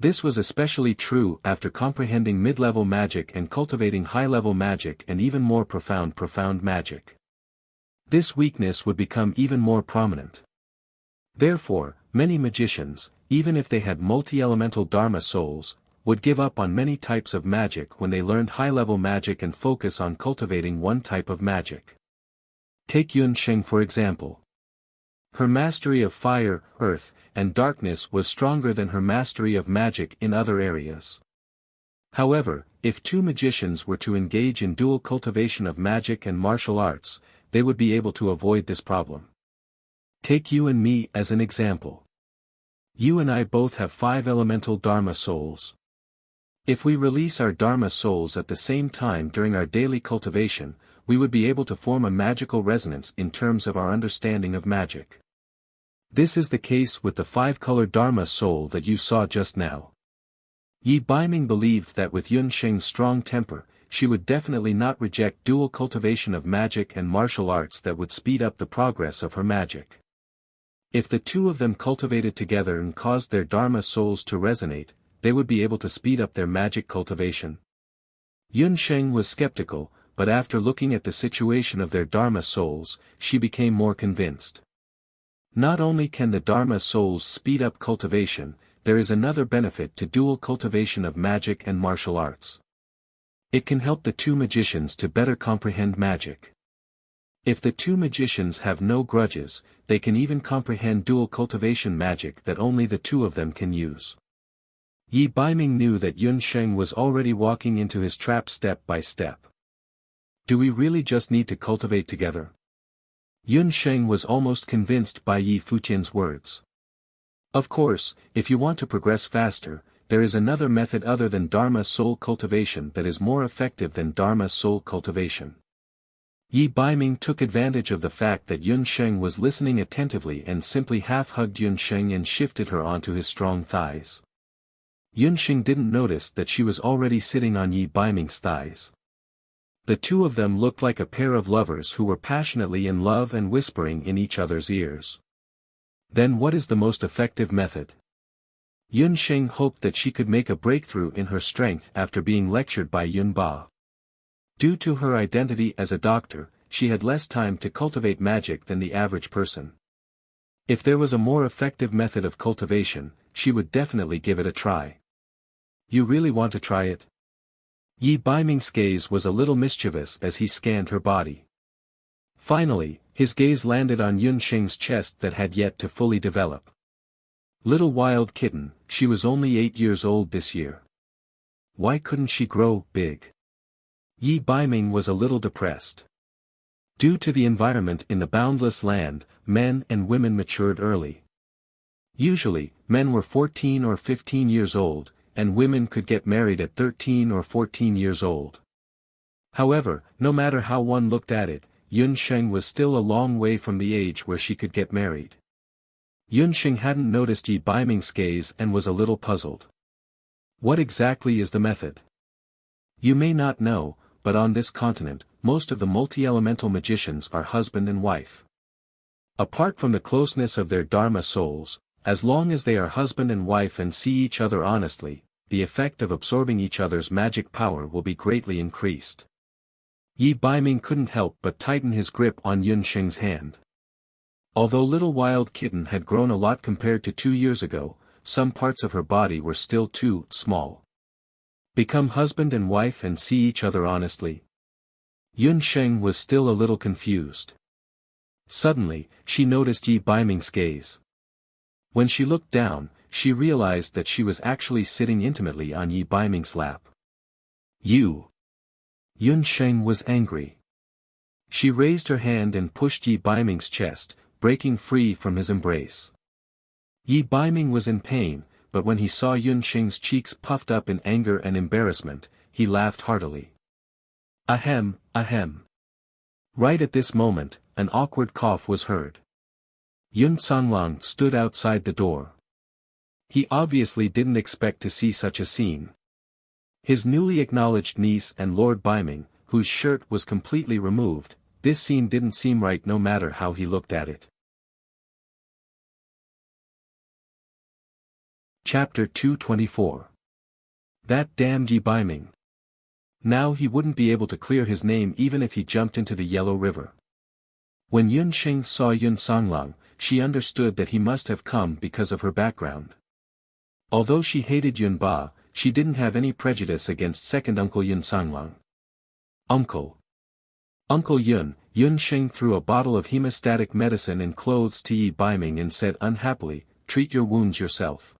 A: This was especially true after comprehending mid-level magic and cultivating high-level magic and even more profound magic. This weakness would become even more prominent. Therefore, many magicians, even if they had multi-elemental Dharma souls, would give up on many types of magic when they learned high-level magic and focus on cultivating one type of magic. Take Yun Sheng for example. Her mastery of fire, earth, and darkness was stronger than her mastery of magic in other areas. However, if two magicians were to engage in dual cultivation of magic and martial arts, they would be able to avoid this problem. Take you and me as an example. You and I both have 5 elemental Dharma souls. If we release our Dharma souls at the same time during our daily cultivation, we would be able to form a magical resonance in terms of our understanding of magic. This is the case with the 5-colored Dharma soul that you saw just now. Yi Baiming believed that with Yun Sheng's strong temper, she would definitely not reject dual cultivation of magic and martial arts that would speed up the progress of her magic. If the two of them cultivated together and caused their Dharma souls to resonate, they would be able to speed up their magic cultivation. Yun Sheng was skeptical, but after looking at the situation of their Dharma souls, she became more convinced. Not only can the Dharma souls speed up cultivation, there is another benefit to dual cultivation of magic and martial arts. It can help the two magicians to better comprehend magic. If the two magicians have no grudges, they can even comprehend dual cultivation magic that only the two of them can use. Yi Baiming knew that Yun Sheng was already walking into his trap step by step. Do we really just need to cultivate together? Yun Sheng was almost convinced by Yi Futian's words. Of course, if you want to progress faster, there is another method other than Dharma soul cultivation that is more effective than Dharma soul cultivation. Yi Baiming took advantage of the fact that Yun Sheng was listening attentively and simply half-hugged Yun Sheng and shifted her onto his strong thighs. Yun Sheng didn't notice that she was already sitting on Yi Baiming's thighs. The two of them looked like a pair of lovers who were passionately in love and whispering in each other's ears. Then what is the most effective method? Yun Sheng hoped that she could make a breakthrough in her strength after being lectured by Yun Ba. Due to her identity as a doctor, she had less time to cultivate magic than the average person. If there was a more effective method of cultivation, she would definitely give it a try. You really want to try it? Yi Baiming's gaze was a little mischievous as he scanned her body. Finally, his gaze landed on Yun Sheng's chest that had yet to fully develop. Little wild kitten, she was only 8 years old this year. Why couldn't she grow big? Yi Baiming was a little depressed. Due to the environment in the boundless land, men and women matured early. Usually, men were 14 or 15 years old, and women could get married at 13 or 14 years old. However, no matter how one looked at it, Yun Sheng was still a long way from the age where she could get married. Yun Sheng hadn't noticed Yi Baiming's gaze and was a little puzzled. What exactly is the method? You may not know, but on this continent, most of the multi-elemental magicians are husband and wife. Apart from the closeness of their Dharma souls, as long as they are husband and wife and see each other honestly, the effect of absorbing each other's magic power will be greatly increased. Yi Baiming couldn't help but tighten his grip on Yun Sheng's hand. Although Little Wild Kitten had grown a lot compared to 2 years ago, some parts of her body were still too small. Become husband and wife and see each other honestly? Yun Sheng was still a little confused. Suddenly, she noticed Yi Baiming's gaze. When she looked down, she realized that she was actually sitting intimately on Yi Baiming's lap. You! Yun Sheng was angry. She raised her hand and pushed Yi Baiming's chest, breaking free from his embrace. Yi Baiming was in pain, but when he saw Yun Sheng's cheeks puffed up in anger and embarrassment, he laughed heartily. Ahem, ahem. Right at this moment, an awkward cough was heard. Yun Songlong stood outside the door. He obviously didn't expect to see such a scene. His newly acknowledged niece and Lord Baiming, whose shirt was completely removed, this scene didn't seem right no matter how he looked at it. Chapter 224. That damned Yi Baiming. Now he wouldn't be able to clear his name even if he jumped into the Yellow River. When Yun Sheng saw Yun Songlong, she understood that he must have come because of her background. Although she hated Yun Ba, she didn't have any prejudice against second uncle Yun Songlong. Uncle. Uncle Yun, Yun Sheng threw a bottle of hemostatic medicine and clothes to Yi Baiming and said unhappily, "Treat your wounds yourself.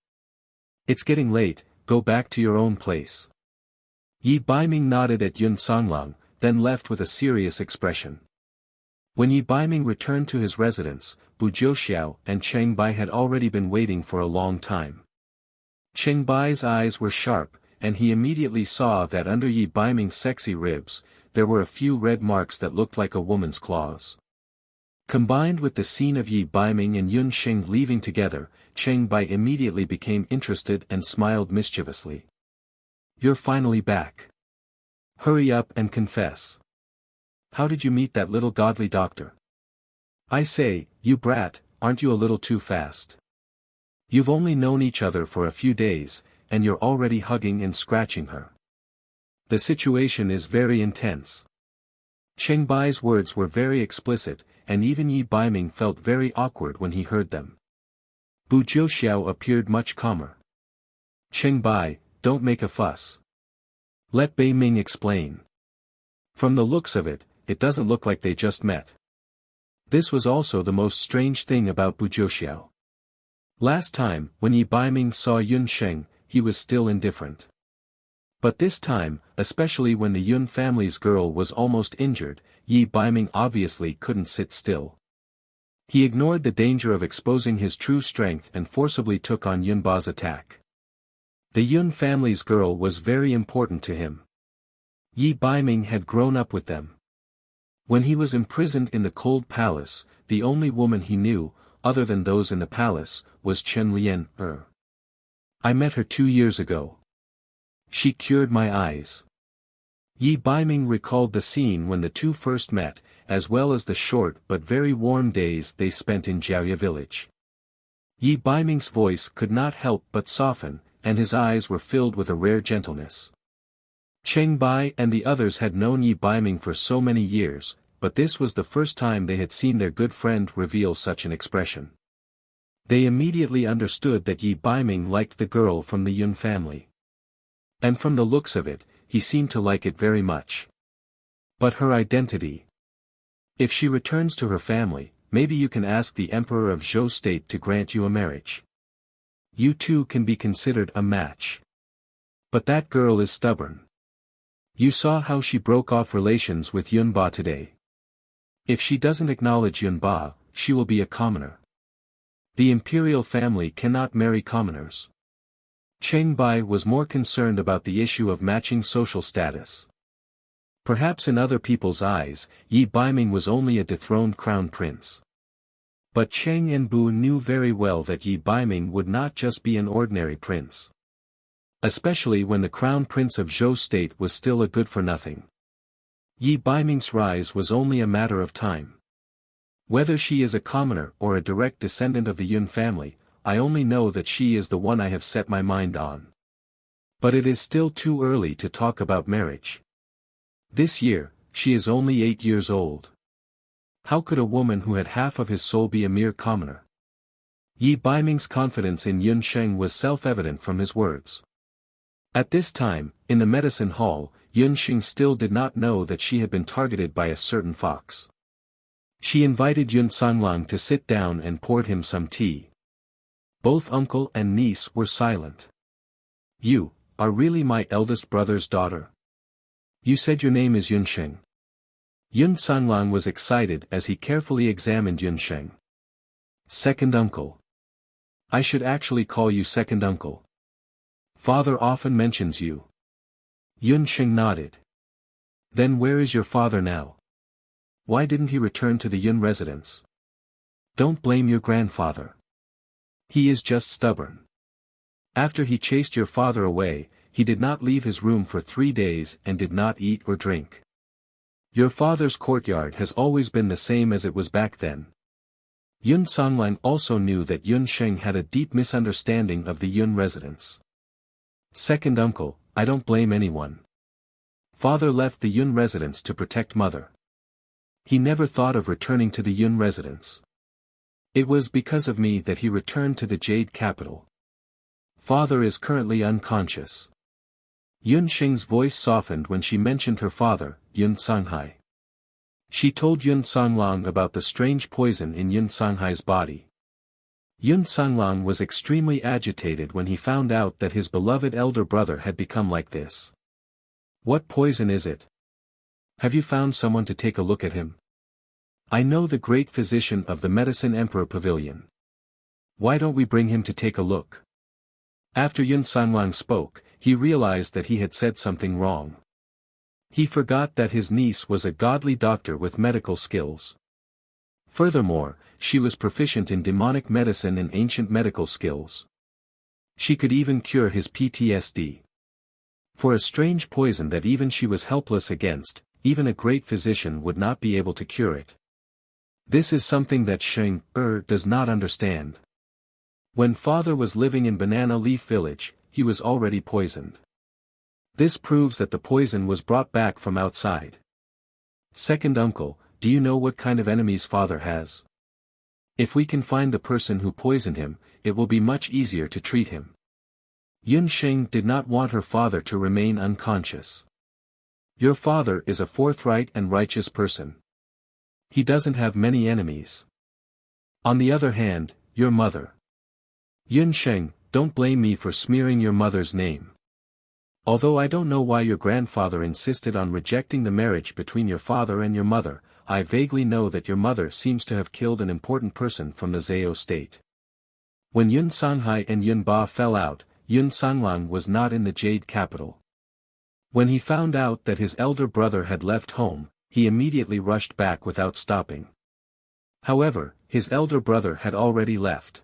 A: It's getting late, go back to your own place." Yi Baiming nodded at Yun Songlong, then left with a serious expression. When Yi Baiming returned to his residence, Bu Jiuxiao and Cheng Bai had already been waiting for a long time. Cheng Bai's eyes were sharp, and he immediately saw that under Yi Baiming's sexy ribs, there were a few red marks that looked like a woman's claws. Combined with the scene of Yi Baiming and Yun Sheng leaving together, Cheng Bai immediately became interested and smiled mischievously. "You're finally back. Hurry up and confess. How did you meet that little godly doctor? I say, you brat, aren't you a little too fast? You've only known each other for a few days, and you're already hugging and scratching her. The situation is very intense." Cheng Bai's words were very explicit, and even Yi Baiming felt very awkward when he heard them. Bu Jiuxiao appeared much calmer. "Cheng Bai, don't make a fuss. Let Bei Ming explain. From the looks of it, it doesn't look like they just met." This was also the most strange thing about Bu Jiuxiao. Last time, when Yi Baiming saw Yun Sheng, he was still indifferent. But this time, especially when the Yun family's girl was almost injured, Yi Baiming obviously couldn't sit still. He ignored the danger of exposing his true strength and forcibly took on Yun Ba's attack. The Yun family's girl was very important to him. Yi Baiming had grown up with them. When he was imprisoned in the cold palace, the only woman he knew, other than those in the palace, was Chen Lian. I met her 2 years ago. She cured my eyes. Yi Baiming recalled the scene when the two first met, as well as the short but very warm days they spent in Jiaoya village. Yi Baiming's voice could not help but soften, and his eyes were filled with a rare gentleness. Cheng Bai and the others had known Yi Baiming for so many years, but this was the first time they had seen their good friend reveal such an expression. They immediately understood that Yi Baiming liked the girl from the Yun family. And from the looks of it, he seemed to like it very much. But her identity. If she returns to her family, maybe you can ask the Emperor of Zhou State to grant you a marriage. You two can be considered a match. But that girl is stubborn. You saw how she broke off relations with Yun Ba today. If she doesn't acknowledge Yun Ba, she will be a commoner. The imperial family cannot marry commoners. Cheng Bai was more concerned about the issue of matching social status. Perhaps in other people's eyes, Yi Baiming was only a dethroned crown prince. But Cheng and Bu knew very well that Yi Baiming would not just be an ordinary prince. Especially when the crown prince of Zhou State was still a good-for-nothing. Yi Baiming's rise was only a matter of time. Whether she is a commoner or a direct descendant of the Yun family, I only know that she is the one I have set my mind on. But it is still too early to talk about marriage. This year, she is only 8 years old. How could a woman who had half of his soul be a mere commoner? Yi Baiming's confidence in Yun Sheng was self-evident from his words. At this time, in the medicine hall, Yun Sheng still did not know that she had been targeted by a certain fox. She invited Yun Songlong to sit down and poured him some tea. Both uncle and niece were silent. You are really my eldest brother's daughter? You said your name is Yunsheng. Yun Sanlang was excited as he carefully examined Yunsheng. Second uncle. I should actually call you second uncle. Father often mentions you. Yunsheng nodded. Then where is your father now? Why didn't he return to the Yun residence? Don't blame your grandfather. He is just stubborn. After he chased your father away, he did not leave his room for 3 days and did not eat or drink. Your father's courtyard has always been the same as it was back then. Yun Songlang also knew that Yun Sheng had a deep misunderstanding of the Yun residence. Second uncle, I don't blame anyone. Father left the Yun residence to protect mother. He never thought of returning to the Yun residence. It was because of me that he returned to the Jade capital. Father is currently unconscious. Yun Sheng's voice softened when she mentioned her father, Yun Songhai. She told Yun Songlang about the strange poison in Yun Songhai's body. Yun Songlang was extremely agitated when he found out that his beloved elder brother had become like this. What poison is it? Have you found someone to take a look at him? I know the great physician of the Medicine Emperor Pavilion. Why don't we bring him to take a look? After Yun Songlang spoke, he realized that he had said something wrong. He forgot that his niece was a godly doctor with medical skills. Furthermore, she was proficient in demonic medicine and ancient medical skills. She could even cure his PTSD. For a strange poison that even she was helpless against, even a great physician would not be able to cure it. This is something that Sheng does not understand. When father was living in Banana Leaf Village, he was already poisoned. This proves that the poison was brought back from outside. Second uncle, do you know what kind of enemies father has? If we can find the person who poisoned him, it will be much easier to treat him. Yun Sheng did not want her father to remain unconscious. Your father is a forthright and righteous person. He doesn't have many enemies. On the other hand, your mother. Yun Sheng, don't blame me for smearing your mother's name. Although I don't know why your grandfather insisted on rejecting the marriage between your father and your mother, I vaguely know that your mother seems to have killed an important person from the Zhao state. When Yun Songhai and Yun Ba fell out, Yun Songlang was not in the Jade capital. When he found out that his elder brother had left home, he immediately rushed back without stopping. However, his elder brother had already left.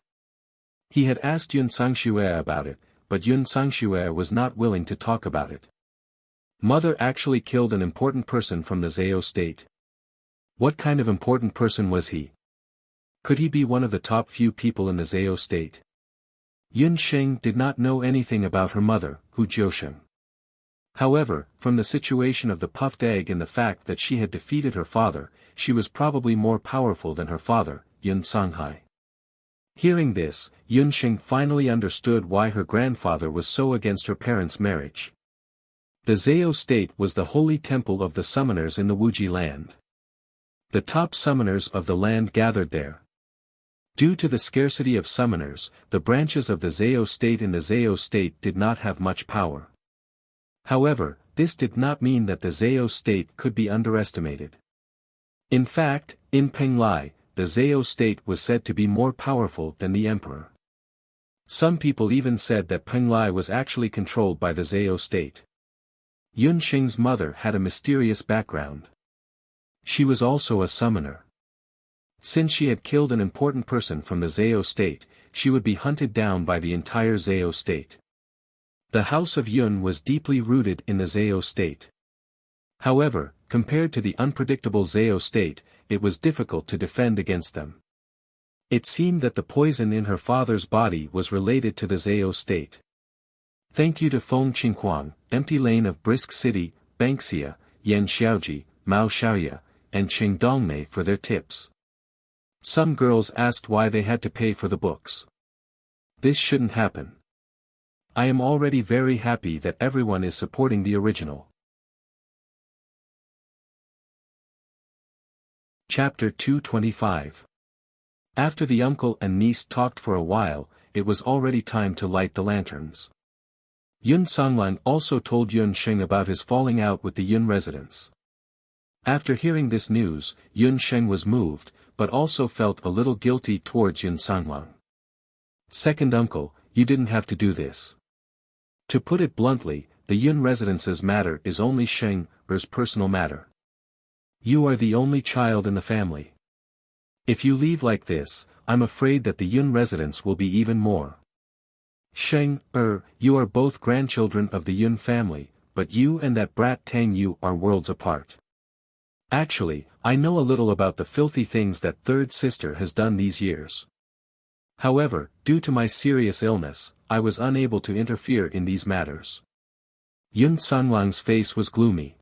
A: He had asked Yun Songxue about it, but Yun Songxue was not willing to talk about it. Mother actually killed an important person from the Zhao state. What kind of important person was he? Could he be one of the top few people in the Zhao state? Yun Sheng did not know anything about her mother, Hu Jiusheng. However, from the situation of the puffed egg and the fact that she had defeated her father, she was probably more powerful than her father, Yun Songhai. Hearing this, Yun Sheng finally understood why her grandfather was so against her parents' marriage. The Zhao state was the holy temple of the summoners in the Wuji land. The top summoners of the land gathered there. Due to the scarcity of summoners, the branches of the Zhao state in the Zhao state did not have much power. However, this did not mean that the Zhao state could be underestimated. In fact, in Penglai, the Zhao state was said to be more powerful than the emperor. Some people even said that Penglai was actually controlled by the Zhao state. Yun Sheng's mother had a mysterious background. She was also a summoner. Since she had killed an important person from the Zhao state, she would be hunted down by the entire Zhao state. The house of Yun was deeply rooted in the Zhao state. However, compared to the unpredictable Zhao state, it was difficult to defend against them. It seemed that the poison in her father's body was related to the Zhao state. Thank you to Feng Qinghuang, Empty Lane of Brisk City, Banksia, Yan Xiaoji, Mao Xiaoya, and Cheng Dongmei for their tips. Some girls asked why they had to pay for the books. This shouldn't happen. I am already very happy that everyone is supporting the original. Chapter 225. After the uncle and niece talked for a while, it was already time to light the lanterns. Yun Songlang also told Yun Sheng about his falling out with the Yun residents. After hearing this news, Yun Sheng was moved, but also felt a little guilty towards Yun Songlang. Second uncle, you didn't have to do this. To put it bluntly, the Yun residence's matter is only Sheng's personal matter. You are the only child in the family. If you leave like this, I'm afraid that the Yun residence will be even more. You are both grandchildren of the Yun family, but you and that brat Tang Yu are worlds apart. Actually, I know a little about the filthy things that third sister has done these years. However, due to my serious illness, I was unable to interfere in these matters. Yun Songlang's face was gloomy.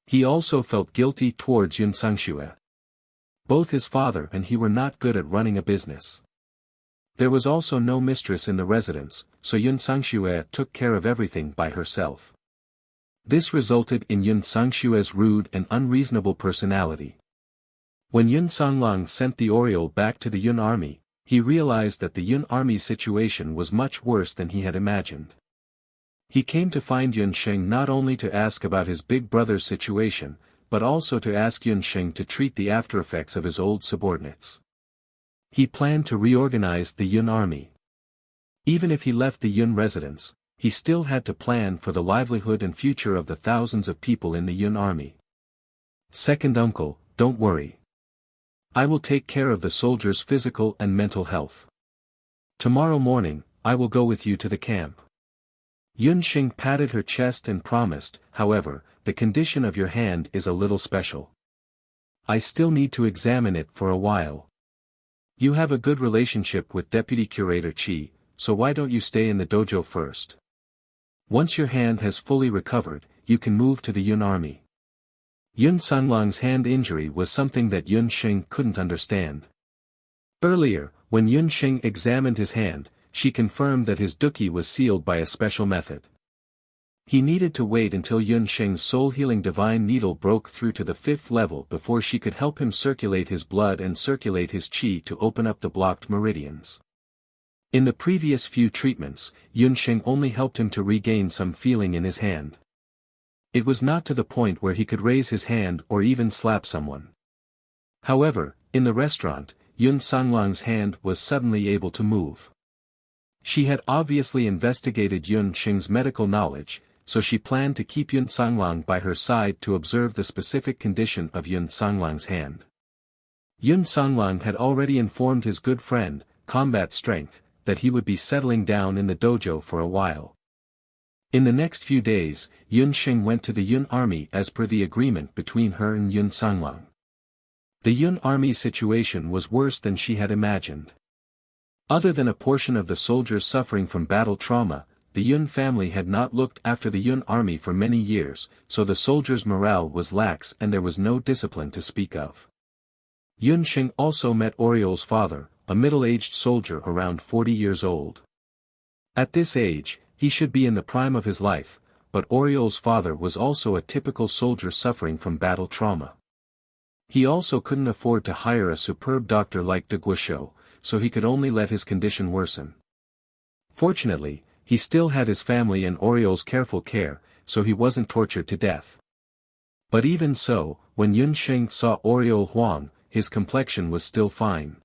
A: He also felt guilty towards Yun Songxue. Both his father and he were not good at running a business. There was also no mistress in the residence, so Yun Songxue took care of everything by herself. This resulted in Yun Songxue's rude and unreasonable personality. When Yun Songlang sent the Oriole back to the Yun army, he realized that the Yun army's situation was much worse than he had imagined. He came to find Yun Sheng not only to ask about his big brother's situation, but also to ask Yun Sheng to treat the aftereffects of his old subordinates. He planned to reorganize the Yun army. Even if he left the Yun residence, he still had to plan for the livelihood and future of the thousands of people in the Yun army. Second uncle, don't worry. I will take care of the soldiers' physical and mental health. Tomorrow morning, I will go with you to the camp. Yun Sheng patted her chest and promised, however, the condition of your hand is a little special. I still need to examine it for a while. You have a good relationship with Deputy Curator Qi, so why don't you stay in the dojo first? Once your hand has fully recovered, you can move to the Yun army. Yun Songlang's hand injury was something that Yun Sheng couldn't understand. Earlier, when Yun Sheng examined his hand, she confirmed that his duki was sealed by a special method. He needed to wait until Yun Sheng's soul-healing divine needle broke through to the 5th level before she could help him circulate his blood and circulate his qi to open up the blocked meridians. In the previous few treatments, Yun Sheng only helped him to regain some feeling in his hand. It was not to the point where he could raise his hand or even slap someone. However, in the restaurant, Yun Songlang's hand was suddenly able to move. She had obviously investigated Yun Sheng's medical knowledge, so she planned to keep Yun Songlang by her side to observe the specific condition of Yun Songlang's hand. Yun Songlang had already informed his good friend, Combat Strength, that he would be settling down in the dojo for a while. In the next few days, Yun Sheng went to the Yun army as per the agreement between her and Yun Songlang. The Yun army's situation was worse than she had imagined. Other than a portion of the soldiers suffering from battle trauma, the Yun family had not looked after the Yun army for many years, so the soldiers' morale was lax and there was no discipline to speak of. Yun Sheng also met Oriole's father, a middle-aged soldier around 40 years old. At this age, he should be in the prime of his life, but Oriole's father was also a typical soldier suffering from battle trauma. He also couldn't afford to hire a superb doctor like de Guichot, so he could only let his condition worsen. Fortunately, he still had his family and Oriole's careful care, so he wasn't tortured to death. But even so, when Yun Sheng saw Oriole Huang, his complexion was still fine.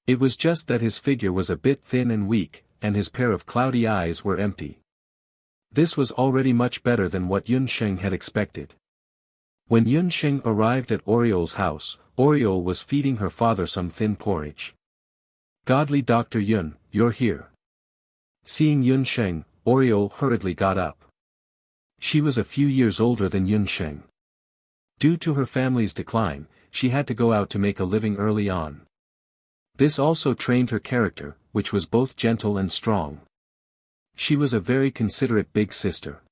A: It was just that his figure was a bit thin and weak, and his pair of cloudy eyes were empty. This was already much better than what Yun Sheng had expected. When Yun Sheng arrived at Oriole's house, Oriole was feeding her father some thin porridge. "Godly Dr. Yun, you're here." Seeing Yun Sheng, Oriole hurriedly got up. She was a few years older than Yun Sheng. Due to her family's decline, she had to go out to make a living early on. This also trained her character, which was both gentle and strong. She was a very considerate big sister.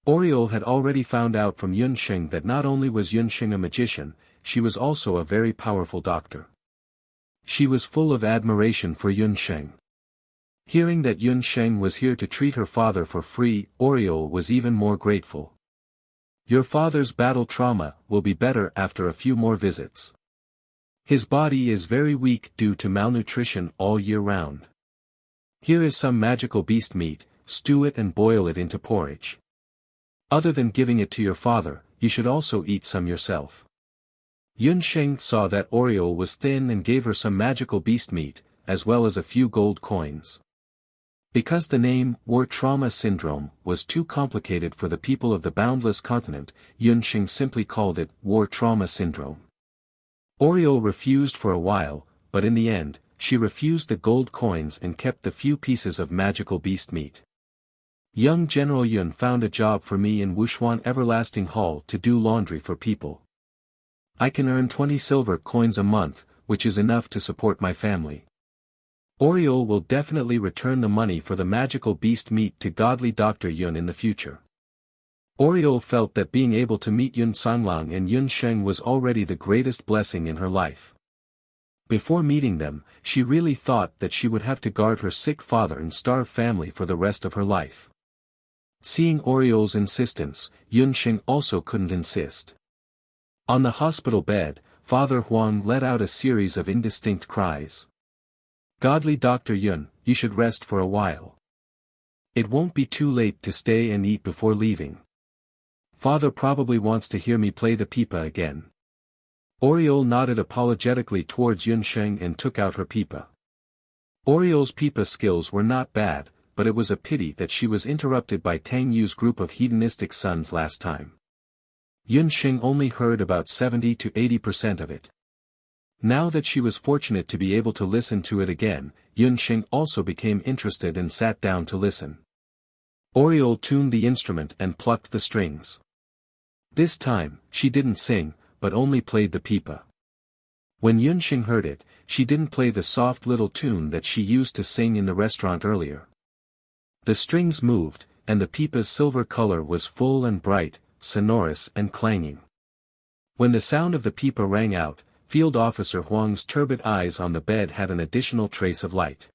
A: Oriole had already found out from Yun Sheng that not only was Yun Sheng a magician, she was also a very powerful doctor. She was full of admiration for Yun Sheng. Hearing that Yun Sheng was here to treat her father for free, Oriole was even more grateful. "Your father's battle trauma will be better after a few more visits. His body is very weak due to malnutrition all year round. Here is some magical beast meat, stew it and boil it into porridge. Other than giving it to your father, you should also eat some yourself. Yun Sheng saw that Oriole was thin and gave her some magical beast meat, as well as a few gold coins. Because the name, War Trauma Syndrome, was too complicated for the people of the Boundless Continent, Yun Sheng simply called it War Trauma Syndrome. Oriole refused for a while, but in the end, she refused the gold coins and kept the few pieces of magical beast meat. Young General Yun found a job for me in Wushuan Everlasting Hall to do laundry for people. I can earn 20 silver coins a month, which is enough to support my family. Oriole will definitely return the money for the magical beast meat to godly Dr. Yun in the future. Oriole felt that being able to meet Yun Sanlang and Yun Sheng was already the greatest blessing in her life. Before meeting them, she really thought that she would have to guard her sick father and starve family for the rest of her life. Seeing Oriole's insistence, Yun Sheng also couldn't insist. On the hospital bed, Father Huang let out a series of indistinct cries. Godly Dr. Yun, you should rest for a while. It won't be too late to stay and eat before leaving. Father probably wants to hear me play the pipa again. Oriole nodded apologetically towards Yun Sheng and took out her pipa. Oriole's pipa skills were not bad, but it was a pity that she was interrupted by Tang Yu's group of hedonistic sons last time. Yun Sheng only heard about 70 to 80% of it. Now that she was fortunate to be able to listen to it again, Yun Sheng also became interested and sat down to listen. Oriole tuned the instrument and plucked the strings. This time, she didn't sing, but only played the pipa. When Yun Sheng heard it, she didn't play the soft little tune that she used to sing in the restaurant earlier. The strings moved, and the pipa's silver color was full and bright, sonorous and clanging. When the sound of the pipa rang out, Field Officer Huang's turbid eyes on the bed had an additional trace of light.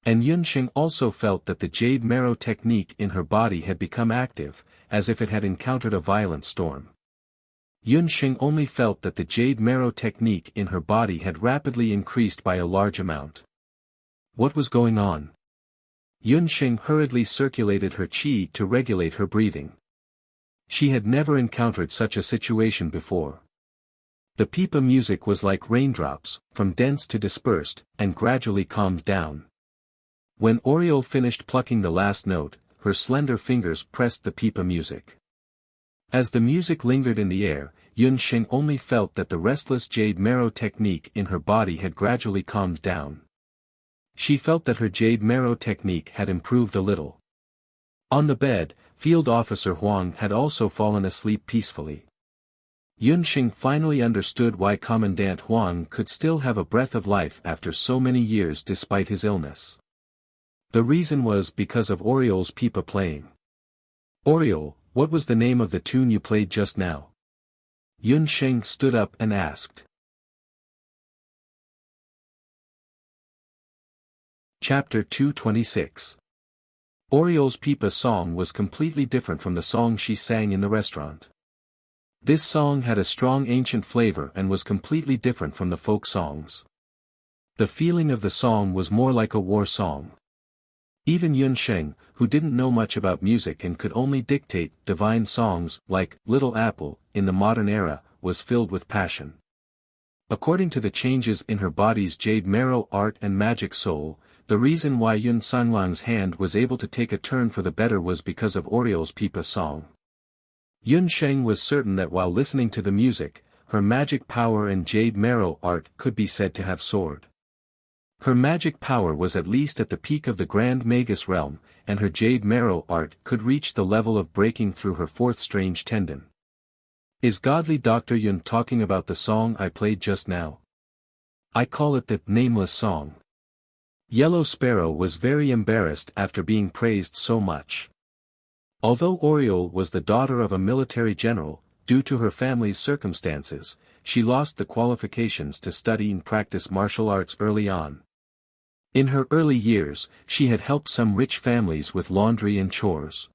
A: And Yun Sheng also felt that the jade marrow technique in her body had become active, as if it had encountered a violent storm. Yun Sheng only felt that the jade marrow technique in her body had rapidly increased by a large amount. What was going on? Yun Sheng hurriedly circulated her qi to regulate her breathing. She had never encountered such a situation before. The pipa music was like raindrops, from dense to dispersed, and gradually calmed down. When Oriole finished plucking the last note, her slender fingers pressed the pipa music. As the music lingered in the air, Yun Sheng only felt that the restless jade marrow technique in her body had gradually calmed down. She felt that her jade marrow technique had improved a little. On the bed, Field Officer Huang had also fallen asleep peacefully. Yun Sheng finally understood why Commandant Huang could still have a breath of life after so many years despite his illness. The reason was because of Oriole's pipa playing. Oriole, what was the name of the tune you played just now? Yun Sheng stood up and asked. Chapter 226. Oriole's pipa song was completely different from the song she sang in the restaurant. This song had a strong ancient flavor and was completely different from the folk songs. The feeling of the song was more like a war song. Even Yun Sheng, who didn't know much about music and could only dictate divine songs like Little Apple in the modern era, was filled with passion. According to the changes in her body's jade marrow art and magic soul, the reason why Yun Sanglang's hand was able to take a turn for the better was because of Oriole's pipa song. Yun Sheng was certain that while listening to the music, her magic power and jade marrow art could be said to have soared. Her magic power was at least at the peak of the Grand Magus realm, and her jade marrow art could reach the level of breaking through her fourth strange tendon. Is godly Dr. Yun talking about the song I played just now? I call it the nameless song. Yellow Sparrow was very embarrassed after being praised so much. Although Oriole was the daughter of a military general, due to her family's circumstances, she lost the qualifications to study and practice martial arts early on. In her early years, she had helped some rich families with laundry and chores.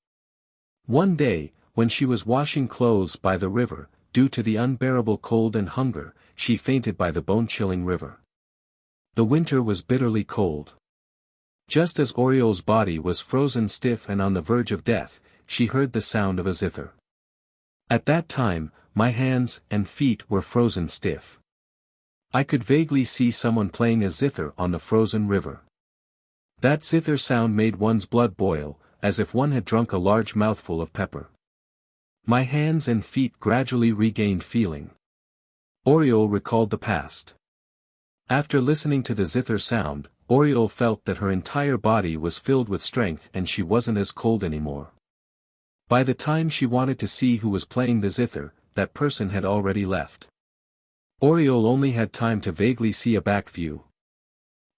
A: One day, when she was washing clothes by the river, due to the unbearable cold and hunger, she fainted by the bone-chilling river. The winter was bitterly cold. Just as Oriol's body was frozen stiff and on the verge of death, she heard the sound of a zither. At that time, my hands and feet were frozen stiff. I could vaguely see someone playing a zither on the frozen river. That zither sound made one's blood boil, as if one had drunk a large mouthful of pepper. My hands and feet gradually regained feeling. Oriol recalled the past. After listening to the zither sound, Oriol felt that her entire body was filled with strength and she wasn't as cold anymore. By the time she wanted to see who was playing the zither, that person had already left. Oriol only had time to vaguely see a back view.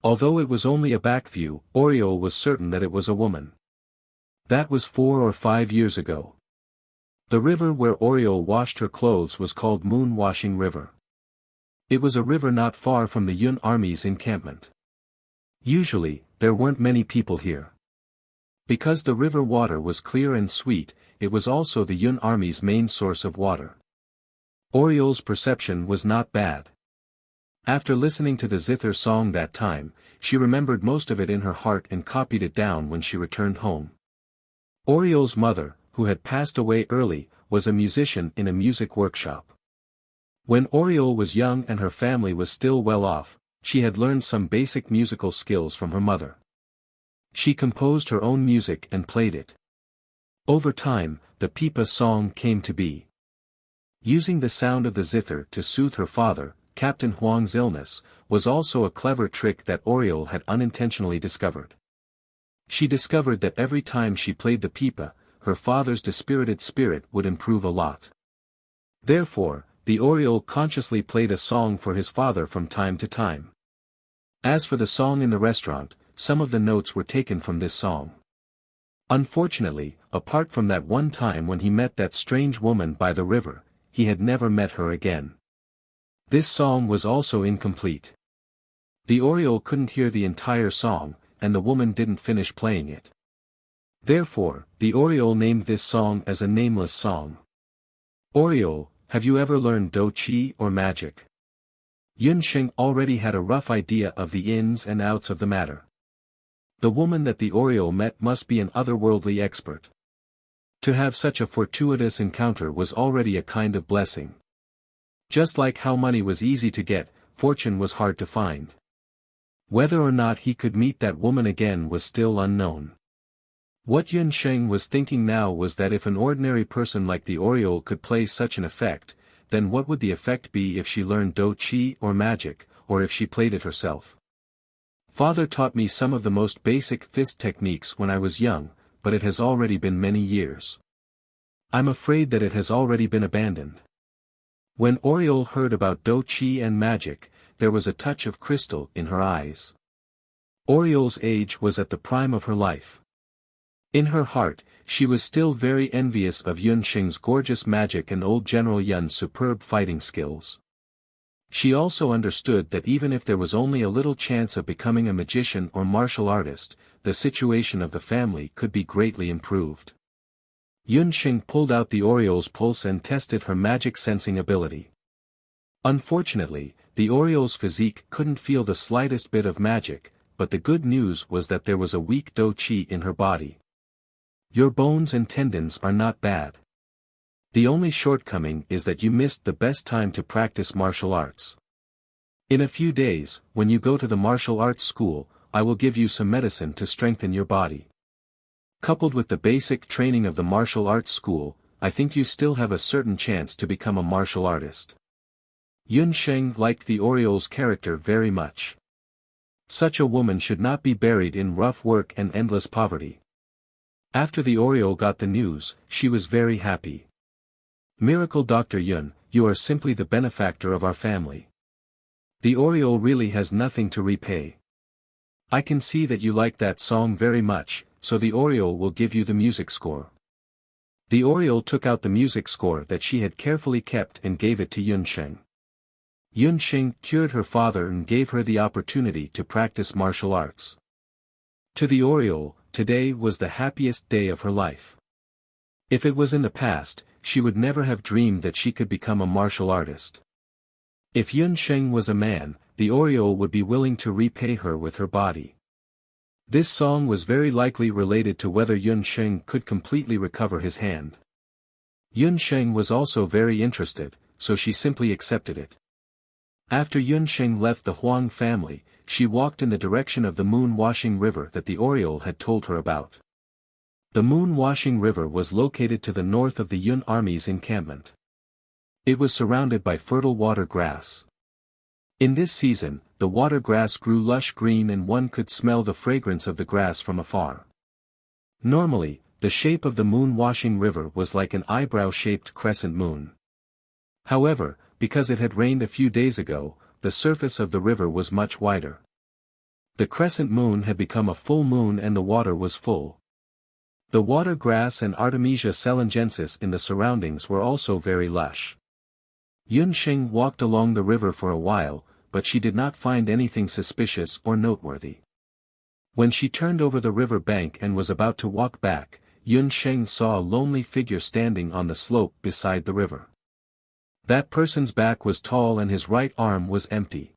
A: Although it was only a back view, Oriol was certain that it was a woman. That was 4 or 5 years ago. The river where Oriol washed her clothes was called Moon Washing River. It was a river not far from the Yun Army's encampment. Usually, there weren't many people here. Because the river water was clear and sweet, it was also the Yun Army's main source of water. Oriol's perception was not bad. After listening to the zither song that time, she remembered most of it in her heart and copied it down when she returned home. Oriol's mother, who had passed away early, was a musician in a music workshop. When Oriol was young and her family was still well off, she had learned some basic musical skills from her mother. She composed her own music and played it. Over time, the pipa song came to be. Using the sound of the zither to soothe her father, Captain Huang's illness, was also a clever trick that Oriol had unintentionally discovered. She discovered that every time she played the pipa, her father's dispirited spirit would improve a lot. Therefore, the Oriol consciously played a song for his father from time to time. As for the song in the restaurant, some of the notes were taken from this song. Unfortunately, apart from that one time when he met that strange woman by the river, he had never met her again. This song was also incomplete. The Oriol couldn't hear the entire song, and the woman didn't finish playing it. Therefore, the Oriol named this song as a nameless song. Oriol, have you ever learned Do Chi or magic? Yun Sheng already had a rough idea of the ins and outs of the matter. The woman that the Oriol met must be an otherworldly expert. To have such a fortuitous encounter was already a kind of blessing. Just like how money was easy to get, fortune was hard to find. Whether or not he could meet that woman again was still unknown. What Yun Sheng was thinking now was that if an ordinary person like the Oriol could play such an effect, then what would the effect be if she learned Do Chi or magic, or if she played it herself? Father taught me some of the most basic fist techniques when I was young, but it has already been many years. I'm afraid that it has already been abandoned. When Oriol heard about Do Chi and magic, there was a touch of crystal in her eyes. Oriol's age was at the prime of her life. In her heart, she was still very envious of Yun Sheng's gorgeous magic and old General Yun's superb fighting skills. She also understood that even if there was only a little chance of becoming a magician or martial artist, the situation of the family could be greatly improved. Yun Sheng pulled out the Oriol's pulse and tested her magic sensing ability. Unfortunately, the Oriol's physique couldn't feel the slightest bit of magic, but the good news was that there was a weak Do Chi in her body. Your bones and tendons are not bad. The only shortcoming is that you missed the best time to practice martial arts. In a few days, when you go to the martial arts school, I will give you some medicine to strengthen your body. Coupled with the basic training of the martial arts school, I think you still have a certain chance to become a martial artist. Yun Sheng liked the Oriol's character very much. Such a woman should not be buried in rough work and endless poverty. After the Oriol got the news, she was very happy. Miracle Dr. Yun, you are simply the benefactor of our family. The Oriol really has nothing to repay. I can see that you like that song very much, so the Oriol will give you the music score. The Oriol took out the music score that she had carefully kept and gave it to Yun Sheng. Yun Sheng cured her father and gave her the opportunity to practice martial arts. To the Oriol, today was the happiest day of her life. If it was in the past, she would never have dreamed that she could become a martial artist. If Yun Sheng was a man, the Oriol would be willing to repay her with her body. This song was very likely related to whether Yun Sheng could completely recover his hand. Yun Sheng was also very interested, so she simply accepted it. After Yun Sheng left the Huang family, she walked in the direction of the moon-washing river that the Oriole had told her about. The moon-washing river was located to the north of the Yun army's encampment. It was surrounded by fertile water grass. In this season, the water grass grew lush green and one could smell the fragrance of the grass from afar. Normally, the shape of the moon-washing river was like an eyebrow-shaped crescent moon. However, because it had rained a few days ago, the surface of the river was much wider. The crescent moon had become a full moon and the water was full. The water grass and Artemisia selingensis in the surroundings were also very lush. Yun Sheng walked along the river for a while, but she did not find anything suspicious or noteworthy. When she turned over the river bank and was about to walk back, Yun Sheng saw a lonely figure standing on the slope beside the river. That person's back was tall and his right arm was empty.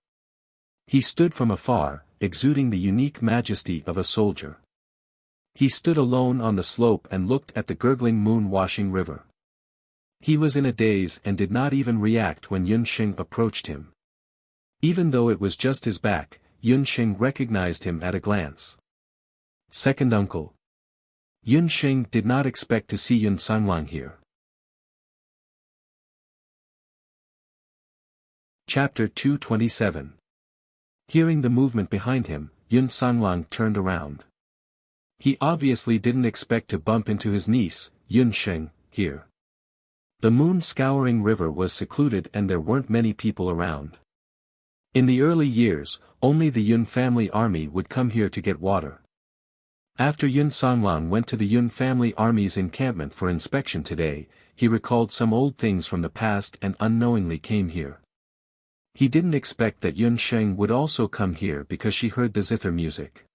A: He stood from afar, exuding the unique majesty of a soldier. He stood alone on the slope and looked at the gurgling moon-washing river. He was in a daze and did not even react when Yun Sheng approached him. Even though it was just his back, Yun Sheng recognized him at a glance. Second uncle. Yun Sheng did not expect to see Yun Sanglang here. Chapter 227. Hearing the movement behind him, Yun Sanglang turned around. He obviously didn't expect to bump into his niece, Yun Sheng, here. The moon-scouring river was secluded and there weren't many people around. In the early years, only the Yun family army would come here to get water. After Yun Sanglang went to the Yun family army's encampment for inspection today, he recalled some old things from the past and unknowingly came here. He didn't expect that Yun Sheng would also come here because she heard the zither music.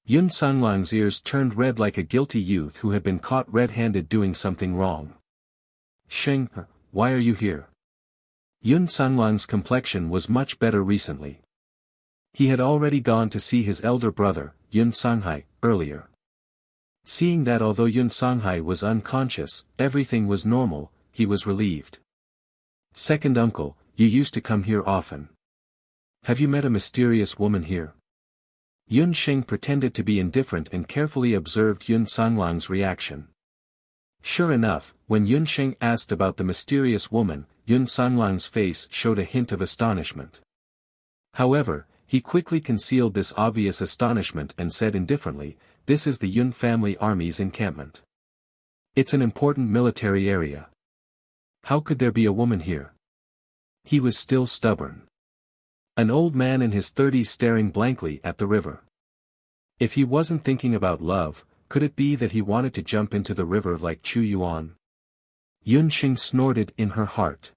A: Yun Sanglang's ears turned red like a guilty youth who had been caught red-handed doing something wrong. Sheng, why are you here? Yun Sanglang's complexion was much better recently. He had already gone to see his elder brother, Yun Sanghai, earlier. Seeing that although Yun Sanghai was unconscious, everything was normal, he was relieved. Second uncle, you used to come here often. Have you met a mysterious woman here? Yun Sheng pretended to be indifferent and carefully observed Yun Sanglang's reaction. Sure enough, when Yun Sheng asked about the mysterious woman, Yun Sanglang's face showed a hint of astonishment. However, he quickly concealed this obvious astonishment and said indifferently, "This is the Yun family army's encampment. It's an important military area. How could there be a woman here?" He was still stubborn. An old man in his 30s staring blankly at the river. If he wasn't thinking about love, could it be that he wanted to jump into the river like Chu Yuan? Yun Sheng snorted in her heart.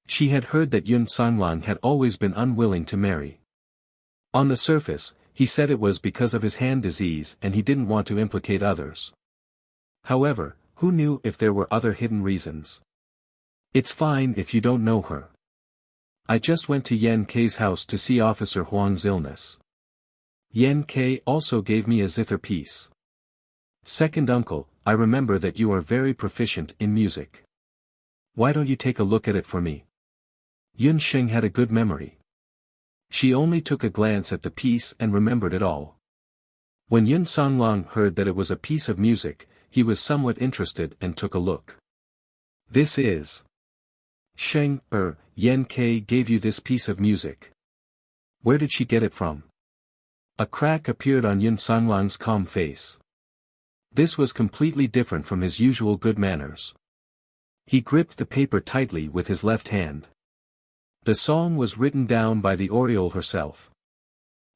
A: She had heard that Yun Sanglang had always been unwilling to marry. On the surface, he said it was because of his hand disease and he didn't want to implicate others. However, who knew if there were other hidden reasons? It's fine if you don't know her. I just went to Yan Kei's house to see Officer Huang's illness. Yan Kei also gave me a zither piece. Second uncle, I remember that you are very proficient in music. Why don't you take a look at it for me? Yun Sheng had a good memory. She only took a glance at the piece and remembered it all. When Yun Sanglang heard that it was a piece of music, he was somewhat interested and took a look. This is... Sheng, Yan Kei gave you this piece of music. Where did she get it from? A crack appeared on Yun Sanglang's calm face. This was completely different from his usual good manners. He gripped the paper tightly with his left hand. The song was written down by the Oriole herself.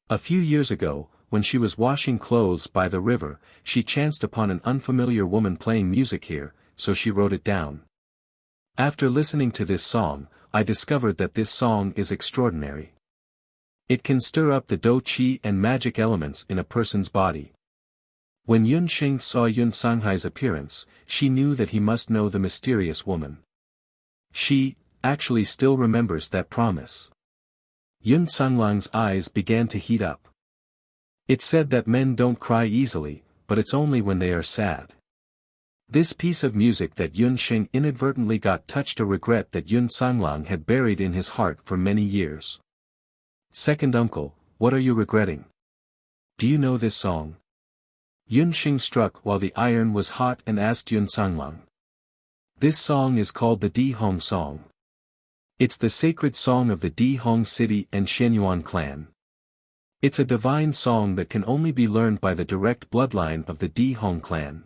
A: A few years ago, when she was washing clothes by the river, she chanced upon an unfamiliar woman playing music here, so she wrote it down. After listening to this song, I discovered that this song is extraordinary. It can stir up the dou qi and magic elements in a person's body. When Yun Sheng saw Yun Sanghai's appearance, she knew that he must know the mysterious woman. She, actually still remembers that promise. Yun Sanglang's eyes began to heat up. It's said that men don't cry easily, but it's only when they are sad. This piece of music that Yun Sheng inadvertently got touched a regret that Yun Sanglang had buried in his heart for many years. Second uncle, what are you regretting? Do you know this song? Yun Sheng struck while the iron was hot and asked Yun Sanglang. This song is called the Di Hong song. It's the sacred song of the Di Hong city and Shenyuan clan. It's a divine song that can only be learned by the direct bloodline of the Di Hong clan.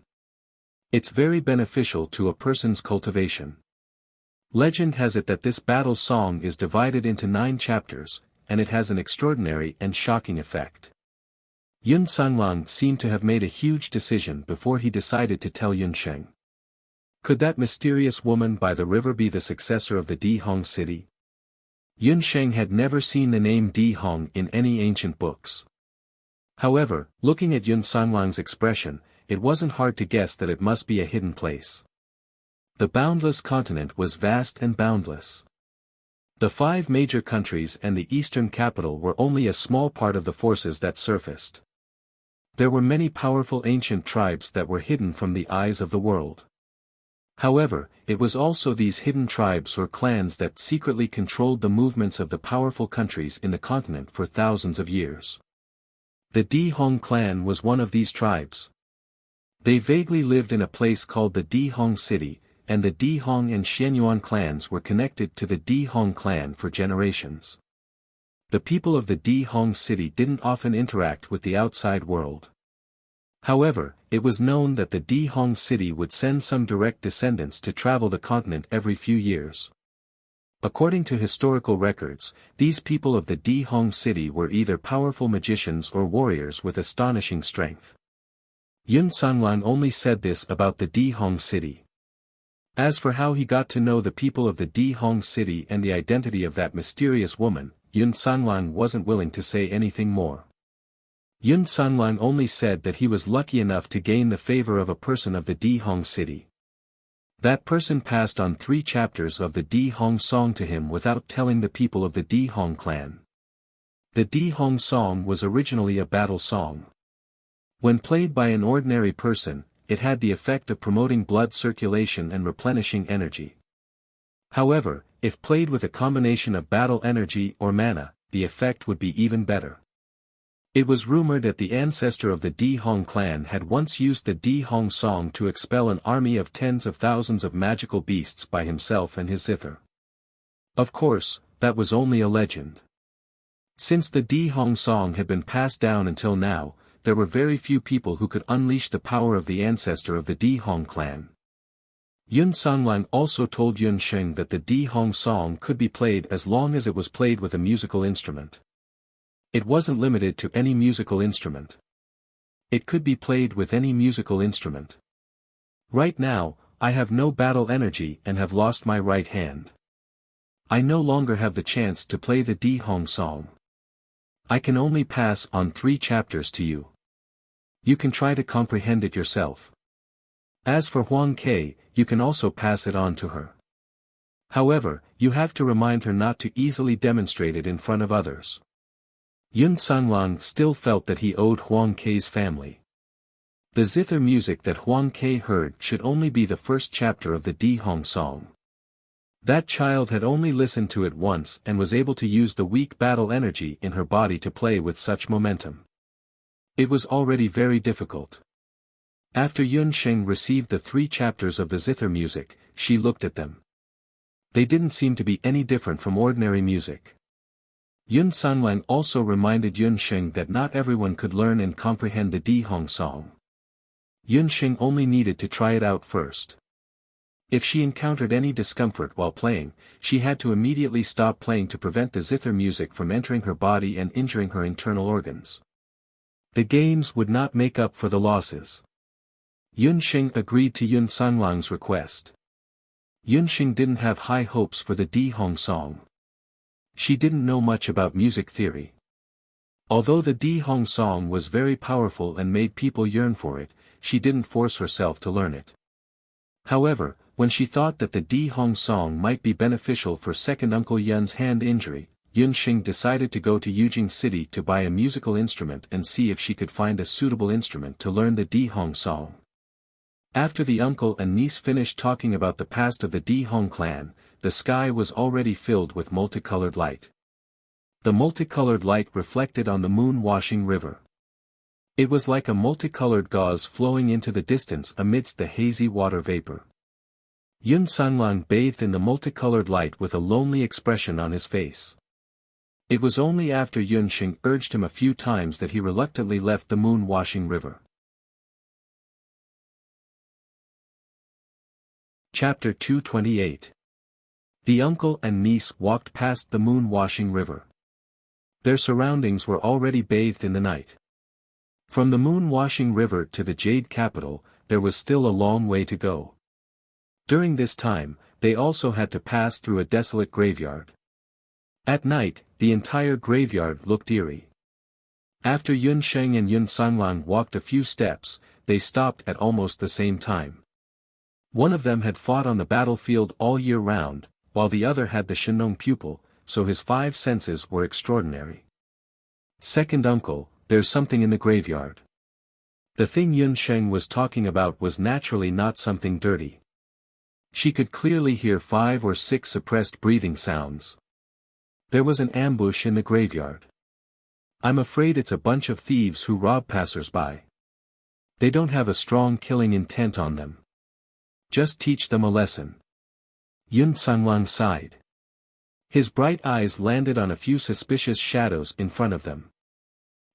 A: It's very beneficial to a person's cultivation. Legend has it that this battle song is divided into 9 chapters, and it has an extraordinary and shocking effect. Yun Sanglang seemed to have made a huge decision before he decided to tell Yun Sheng. Could that mysterious woman by the river be the successor of the Di Hong city? Yun Sheng had never seen the name Di Hong in any ancient books. However, looking at Yun Sanglang's expression, it wasn't hard to guess that it must be a hidden place. The boundless continent was vast and boundless. The 5 major countries and the eastern capital were only a small part of the forces that surfaced. There were many powerful ancient tribes that were hidden from the eyes of the world. However, it was also these hidden tribes or clans that secretly controlled the movements of the powerful countries in the continent for thousands of years. The Di Hong clan was one of these tribes. They vaguely lived in a place called the Di Hong city, and the Di Hong and Shenyuan clans were connected to the Di Hong clan for generations. The people of the Di Hong city didn't often interact with the outside world. However, it was known that the Di Hong city would send some direct descendants to travel the continent every few years. According to historical records, these people of the Di Hong city were either powerful magicians or warriors with astonishing strength. Yun Sanglang only said this about the Di Hong city. As for how he got to know the people of the Di Hong city and the identity of that mysterious woman, Yun Sanglang wasn't willing to say anything more. Yun Sanglang only said that he was lucky enough to gain the favor of a person of the Di Hong city. That person passed on 3 chapters of the Di Hong song to him without telling the people of the Di Hong clan. The Di Hong song was originally a battle song. When played by an ordinary person, it had the effect of promoting blood circulation and replenishing energy. However, if played with a combination of battle energy or mana, the effect would be even better. It was rumored that the ancestor of the Di Hong clan had once used the Di Hong song to expel an army of tens of thousands of magical beasts by himself and his zither. Of course, that was only a legend. Since the Di Hong song had been passed down until now, there were very few people who could unleash the power of the ancestor of the Di Hong clan. Yun Sanglang also told Yun Sheng that the Di Hong song could be played as long as it was played with a musical instrument. It wasn't limited to any musical instrument. It could be played with any musical instrument. Right now, I have no battle energy and have lost my right hand. I no longer have the chance to play the Di Hong song. I can only pass on 3 chapters to you. You can try to comprehend it yourself. As for Huang Ke, you can also pass it on to her. However, you have to remind her not to easily demonstrate it in front of others. Yun Sanglang still felt that he owed Huang Ke's family. The zither music that Huang Ke heard should only be the first chapter of the Di Hong song. That child had only listened to it once and was able to use the weak battle energy in her body to play with such momentum. It was already very difficult. After Yun Sheng received the 3 chapters of the zither music, she looked at them. They didn't seem to be any different from ordinary music. Yun Sanglang also reminded Yun Sheng that not everyone could learn and comprehend the Di Hong song. Yun Sheng only needed to try it out first. If she encountered any discomfort while playing, she had to immediately stop playing to prevent the zither music from entering her body and injuring her internal organs. The games would not make up for the losses. Yun Sheng agreed to Yun Sanglang's request. Yun Sheng didn't have high hopes for the Di Hong song. She didn't know much about music theory. Although the Di Hong song was very powerful and made people yearn for it, she didn't force herself to learn it. However, when she thought that the Di Hong song might be beneficial for second Uncle Yun's hand injury, Yunxing decided to go to Yujing City to buy a musical instrument and see if she could find a suitable instrument to learn the Dihong song. After the uncle and niece finished talking about the past of the Dihong clan, the sky was already filled with multicolored light. The multicolored light reflected on the moon-washing river. It was like a multicolored gauze flowing into the distance amidst the hazy water vapor. Yun Sanlang bathed in the multicolored light with a lonely expression on his face. It was only after Yunxing urged him a few times that he reluctantly left the moon-washing river. Chapter 228. The uncle and niece walked past the moon-washing river. Their surroundings were already bathed in the night. From the moon-washing river to the jade capital, there was still a long way to go. During this time, they also had to pass through a desolate graveyard. At night, the entire graveyard looked eerie. After Yunsheng and Yun Sanlang walked a few steps, they stopped at almost the same time. One of them had fought on the battlefield all year round, while the other had the Shenong pupil, so his 5 senses were extraordinary. Second uncle, there's something in the graveyard. The thing Yunsheng was talking about was naturally not something dirty. She could clearly hear 5 or 6 suppressed breathing sounds. There was an ambush in the graveyard. I'm afraid it's a bunch of thieves who rob passers-by. They don't have a strong killing intent on them. Just teach them a lesson. Yun Sanlang sighed. His bright eyes landed on a few suspicious shadows in front of them.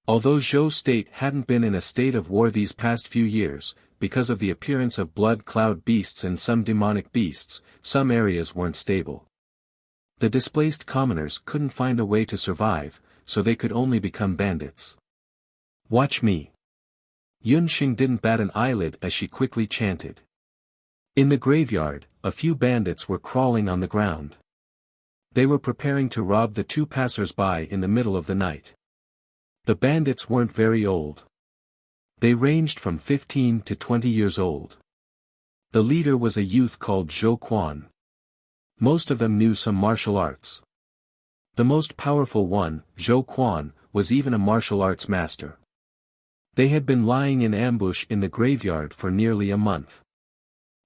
A: Although Zhou State hadn't been in a state of war these past few years, because of the appearance of blood cloud beasts and some demonic beasts, some areas weren't stable. The displaced commoners couldn't find a way to survive, so they could only become bandits. Watch me. Yunxing didn't bat an eyelid as she quickly chanted. In the graveyard, a few bandits were crawling on the ground. They were preparing to rob the 2 passers-by in the middle of the night. The bandits weren't very old. They ranged from 15 to 20 years old. The leader was a youth called Zhou Quan. Most of them knew some martial arts. The most powerful one, Zhou Quan, was even a martial arts master. They had been lying in ambush in the graveyard for nearly a month.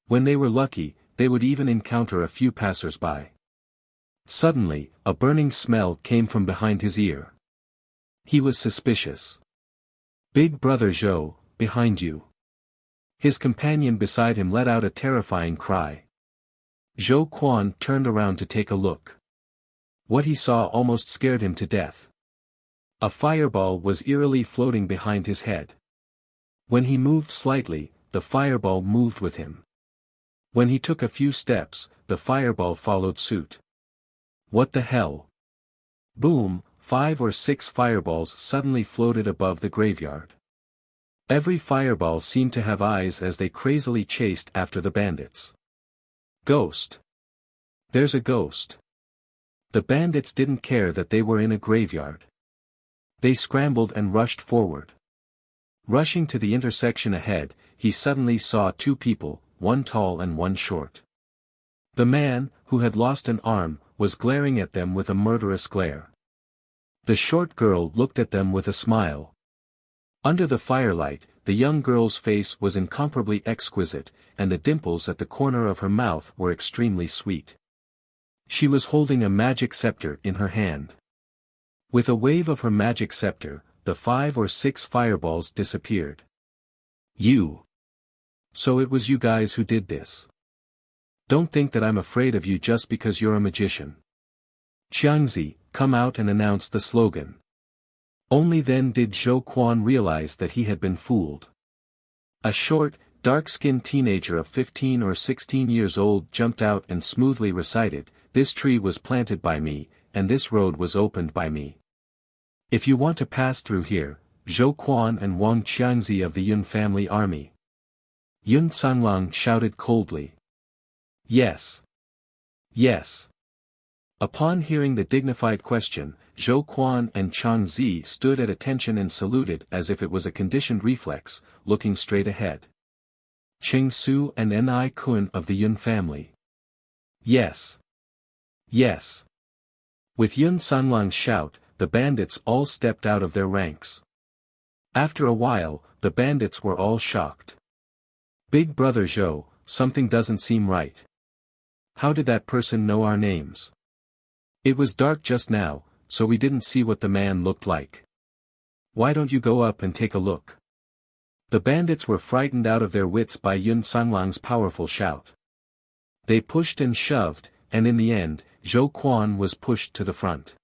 A: When they were lucky, they would even encounter a few passers-by. Suddenly, a burning smell came from behind his ear. He was suspicious. Big brother Zhou, behind you. His companion beside him let out a terrifying cry. Zhou Quan turned around to take a look. What he saw almost scared him to death. A fireball was eerily floating behind his head. When he moved slightly, the fireball moved with him. When he took a few steps, the fireball followed suit. What the hell? Boom, 5 or 6 fireballs suddenly floated above the graveyard. Every fireball seemed to have eyes as they crazily chased after the bandits. Ghost. There's a ghost. The bandits didn't care that they were in a graveyard. They scrambled and rushed forward. Rushing to the intersection ahead, he suddenly saw 2 people, one tall and one short. The man, who had lost an arm, was glaring at them with a murderous glare. The short girl looked at them with a smile. Under the firelight, the young girl's face was incomparably exquisite, and the dimples at the corner of her mouth were extremely sweet. She was holding a magic scepter in her hand. With a wave of her magic scepter, the 5 or 6 fireballs disappeared. You. So it was you guys who did this. Don't think that I'm afraid of you just because you're a magician. Qiangzi, come out and announce the slogan. Only then did Zhou Quan realize that he had been fooled. A short, dark-skinned teenager of 15 or 16 years old jumped out and smoothly recited, "This tree was planted by me, and this road was opened by me. If you want to pass through here, Zhou Quan and Wang Qiangzi of the Yun family army." Yun Sanlang shouted coldly. Yes. Yes. Upon hearing the dignified question, Zhou Quan and Chang Zi stood at attention and saluted as if it was a conditioned reflex, looking straight ahead. Cheng Su and Ni Kun of the Yun family. Yes. Yes. With Yun Sanglang's shout, the bandits all stepped out of their ranks. After a while, the bandits were all shocked. Big Brother Zhou, something doesn't seem right. How did that person know our names? It was dark just now, so we didn't see what the man looked like. Why don't you go up and take a look? The bandits were frightened out of their wits by Yun Sanglang's powerful shout. They pushed and shoved, and in the end, Zhou Quan was pushed to the front.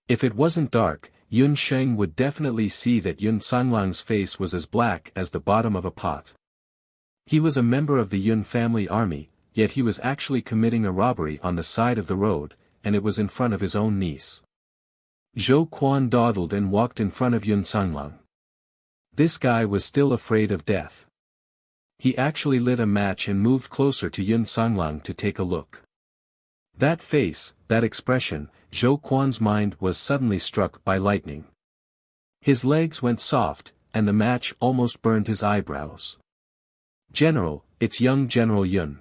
A: If it wasn't dark, Yun Sheng would definitely see that Yun Sanglang's face was as black as the bottom of a pot. He was a member of the Yun family army, yet he was actually committing a robbery on the side of the road, and it was in front of his own niece. Zhou Quan dawdled and walked in front of Yun Sanglang. This guy was still afraid of death. He actually lit a match and moved closer to Yun Sanglang to take a look. That face, that expression, Zhou Quan's mind was suddenly struck by lightning. His legs went soft, and the match almost burned his eyebrows. General, it's young General Yun.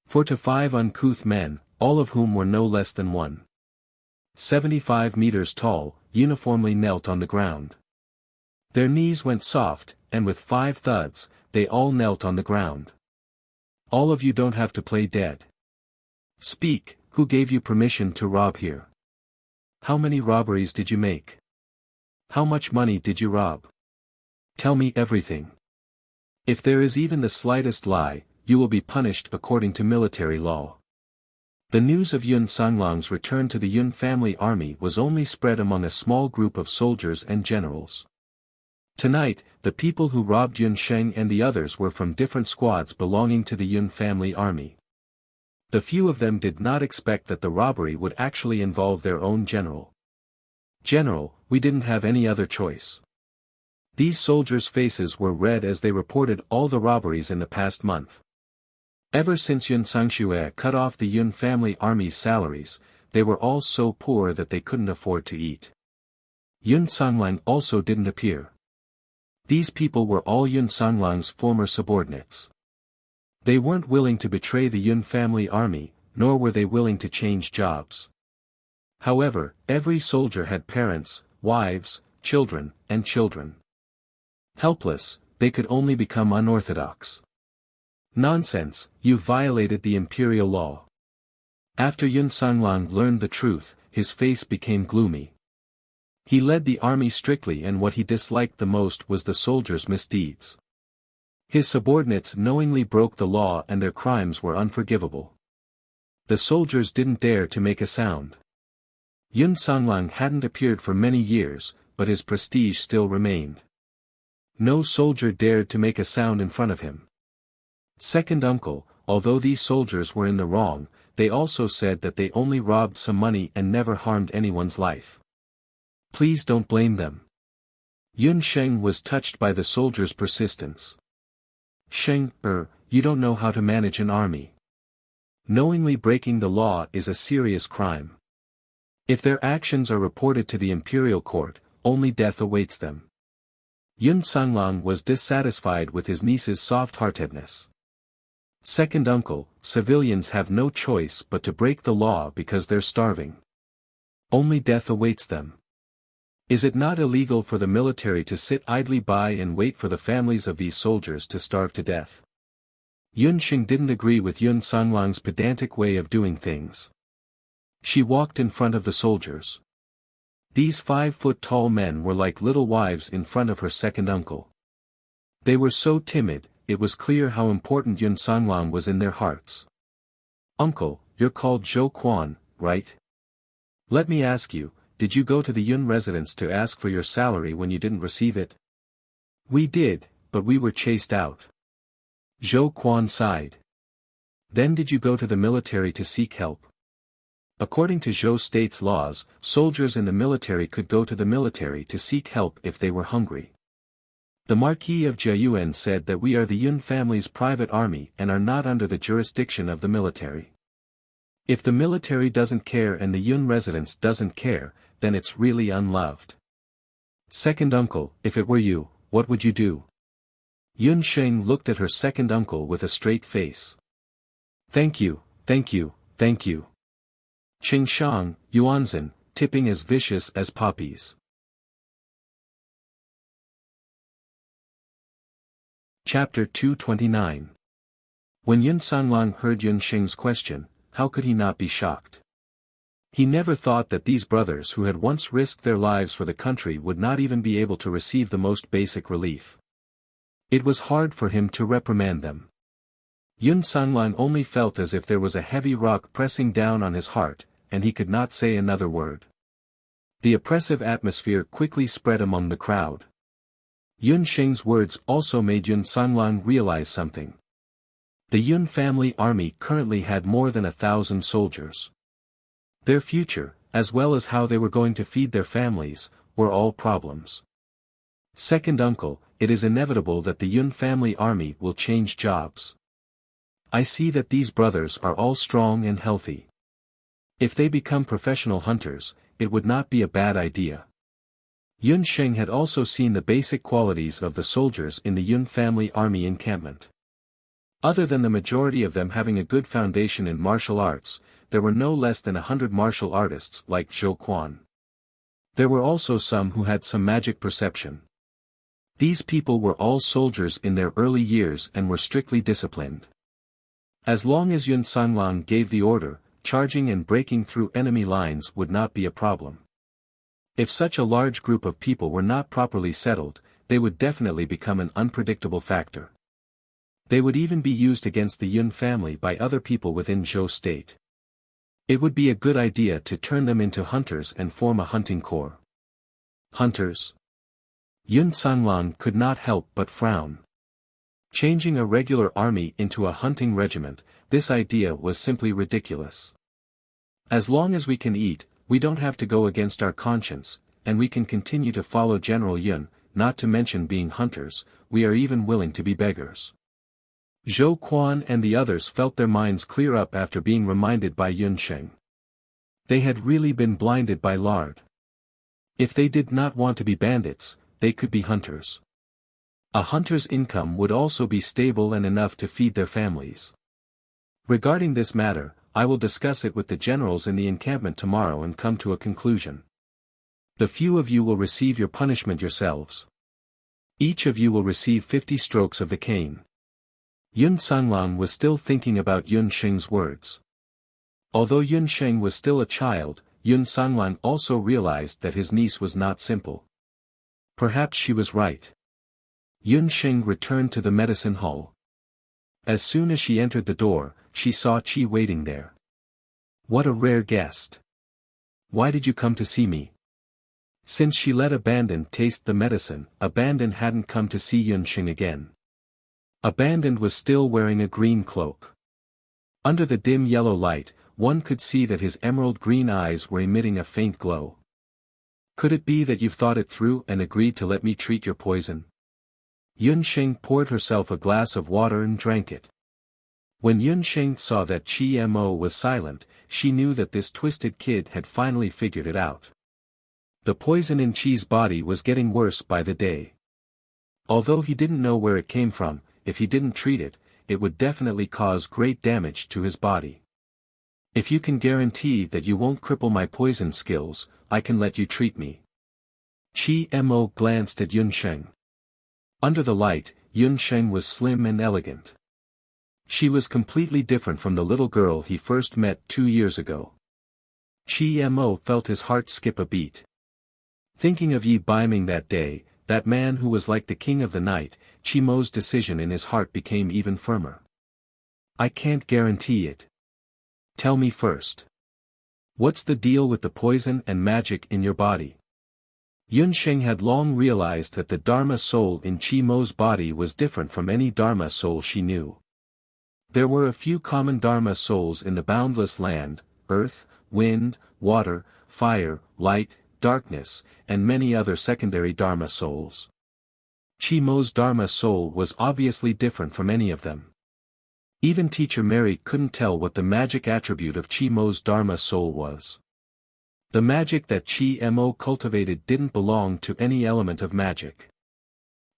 A: 4 to 5 uncouth men, all of whom were no less than 1.75 meters tall, uniformly knelt on the ground. Their knees went soft, and with 5 thuds, they all knelt on the ground. All of you don't have to play dead. Speak, who gave you permission to rob here? How many robberies did you make? How much money did you rob? Tell me everything. If there is even the slightest lie, you will be punished according to military law. The news of Yun Sanglang's return to the Yun family army was only spread among a small group of soldiers and generals. Tonight, the people who robbed Yun Sheng and the others were from different squads belonging to the Yun family army. The few of them did not expect that the robbery would actually involve their own general. General, we didn't have any other choice. These soldiers' faces were red as they reported all the robberies in the past month. Ever since Yun Sangxue cut off the Yun family army's salaries, they were all so poor that they couldn't afford to eat. Yun Sanglang also didn't appear. These people were all Yun Sanglang's former subordinates. They weren't willing to betray the Yun family army, nor were they willing to change jobs. However, every soldier had parents, wives, children, and children. Helpless, they could only become unorthodox. Nonsense, you violated the imperial law. After Yun Sanglang learned the truth, his face became gloomy. He led the army strictly, and what he disliked the most was the soldiers' misdeeds. His subordinates knowingly broke the law and their crimes were unforgivable. The soldiers didn't dare to make a sound. Yun Sanglang hadn't appeared for many years, but his prestige still remained. No soldier dared to make a sound in front of him. Second uncle, although these soldiers were in the wrong, they also said that they only robbed some money and never harmed anyone's life. Please don't blame them. Yun Sheng was touched by the soldiers' persistence. Sheng, you don't know how to manage an army. Knowingly breaking the law is a serious crime. If their actions are reported to the imperial court, only death awaits them. Yun Sanglang was dissatisfied with his niece's soft-heartedness. Second uncle, civilians have no choice but to break the law because they're starving. Only death awaits them. Is it not illegal for the military to sit idly by and wait for the families of these soldiers to starve to death? Yun Sheng didn't agree with Yun Sanglang's pedantic way of doing things. She walked in front of the soldiers. These 5-foot-tall men were like little wives in front of her second uncle. They were so timid, it was clear how important Yun Sanglang was in their hearts. Uncle, you're called Zhou Quan, right? Let me ask you, did you go to the Yun residence to ask for your salary when you didn't receive it? We did, but we were chased out. Zhou Quan sighed. Then did you go to the military to seek help? According to Zhou state's laws, soldiers in the military could go to the military to seek help if they were hungry. The Marquis of Jiayuan said that we are the Yun family's private army and are not under the jurisdiction of the military. If the military doesn't care and the Yun residence doesn't care, then it's really unloved. Second uncle, if it were you, what would you do? Yun Sheng looked at her second uncle with a straight face. Thank you, thank you, thank you. Qingshang, Yuanzhen, tipping as vicious as poppies. Chapter 229. When Yun Sanlang heard Yun Xing's question, how could he not be shocked? He never thought that these brothers who had once risked their lives for the country would not even be able to receive the most basic relief. It was hard for him to reprimand them. Yun Sanlang only felt as if there was a heavy rock pressing down on his heart, and he could not say another word. The oppressive atmosphere quickly spread among the crowd. Yun Xing's words also made Yun Sanlang realize something. The Yun family army currently had more than 1,000 soldiers. Their future, as well as how they were going to feed their families, were all problems. Second uncle, it is inevitable that the Yun family army will change jobs. I see that these brothers are all strong and healthy. If they become professional hunters, it would not be a bad idea. Yun Xing had also seen the basic qualities of the soldiers in the Yun family army encampment. Other than the majority of them having a good foundation in martial arts, there were no less than 100 martial artists like Zhou Quan. There were also some who had some magic perception. These people were all soldiers in their early years and were strictly disciplined. As long as Yun Sanlang gave the order, charging and breaking through enemy lines would not be a problem. If such a large group of people were not properly settled, they would definitely become an unpredictable factor. They would even be used against the Yun family by other people within Zhou state. It would be a good idea to turn them into hunters and form a hunting corps. Hunters? Yun Sanlang could not help but frown. Changing a regular army into a hunting regiment, this idea was simply ridiculous. As long as we can eat, we don't have to go against our conscience, and we can continue to follow General Yun, not to mention being hunters, we are even willing to be beggars. Zhou Quan and the others felt their minds clear up after being reminded by Yun Xing. They had really been blinded by lard. If they did not want to be bandits, they could be hunters. A hunter's income would also be stable and enough to feed their families. Regarding this matter, I will discuss it with the generals in the encampment tomorrow and come to a conclusion. The few of you will receive your punishment yourselves. Each of you will receive 50 strokes of the cane. Yun Sanlang was still thinking about Yun Xing's words. Although Yun Xing was still a child, Yun Sanlang also realized that his niece was not simple. Perhaps she was right. Yun Xing returned to the medicine hall. As soon as she entered the door, she saw Qi waiting there. What a rare guest. Why did you come to see me? Since she let Abandon taste the medicine, Abandon hadn't come to see Yun Xing again. Abandon was still wearing a green cloak. Under the dim yellow light, one could see that his emerald green eyes were emitting a faint glow. Could it be that you've thought it through and agreed to let me treat your poison? Yun Xing poured herself a glass of water and drank it. When Yun Xing saw that Qi Mo was silent, she knew that this twisted kid had finally figured it out. The poison in Qi's body was getting worse by the day. Although he didn't know where it came from, if he didn't treat it, it would definitely cause great damage to his body. If you can guarantee that you won't cripple my poison skills, I can let you treat me. Qi Mo glanced at Yun Xing. Under the light, Yun Xing was slim and elegant. She was completely different from the little girl he first met 2 years ago. Qi Mo felt his heart skip a beat. Thinking of Yi Baiming that day, that man who was like the king of the night, Qi Mo's decision in his heart became even firmer. I can't guarantee it. Tell me first. What's the deal with the poison and magic in your body? Yun Xing had long realized that the Dharma soul in Qi Mo's body was different from any Dharma soul she knew. There were a few common Dharma souls in the boundless land, earth, wind, water, fire, light, darkness, and many other secondary Dharma souls. Qi Mo's Dharma soul was obviously different from any of them. Even Teacher Mary couldn't tell what the magic attribute of Qi Mo's Dharma soul was. The magic that Qi Mo cultivated didn't belong to any element of magic.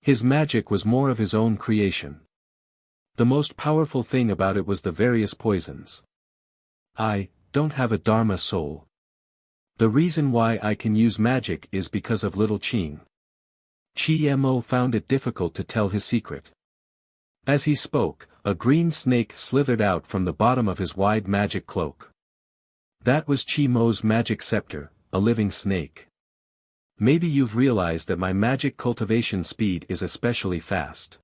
A: His magic was more of his own creation. The most powerful thing about it was the various poisons. I don't have a Dharma soul. The reason why I can use magic is because of little Qing. Mo found it difficult to tell his secret. As he spoke, a green snake slithered out from the bottom of his wide magic cloak. That was Mo's magic scepter, a living snake. Maybe you've realized that my magic cultivation speed is especially fast.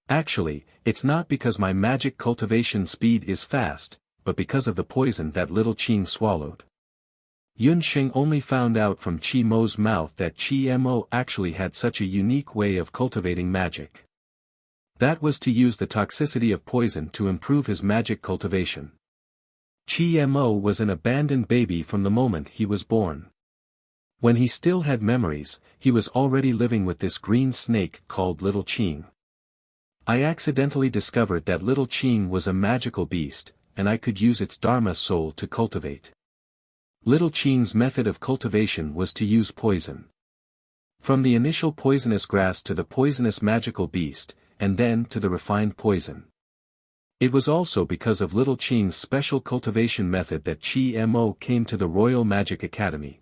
A: Actually, it's not because my magic cultivation speed is fast, but because of the poison that little Qing swallowed. Yunsheng only found out from Mo's mouth that Mo actually had such a unique way of cultivating magic. That was to use the toxicity of poison to improve his magic cultivation. Mo was an abandoned baby from the moment he was born. When he still had memories, he was already living with this green snake called Little Qing. I accidentally discovered that Little Qing was a magical beast, and I could use its Dharma soul to cultivate. Little Qing's method of cultivation was to use poison. From the initial poisonous grass to the poisonous magical beast, and then to the refined poison. It was also because of Little Qing's special cultivation method that Mo came to the Royal Magic Academy.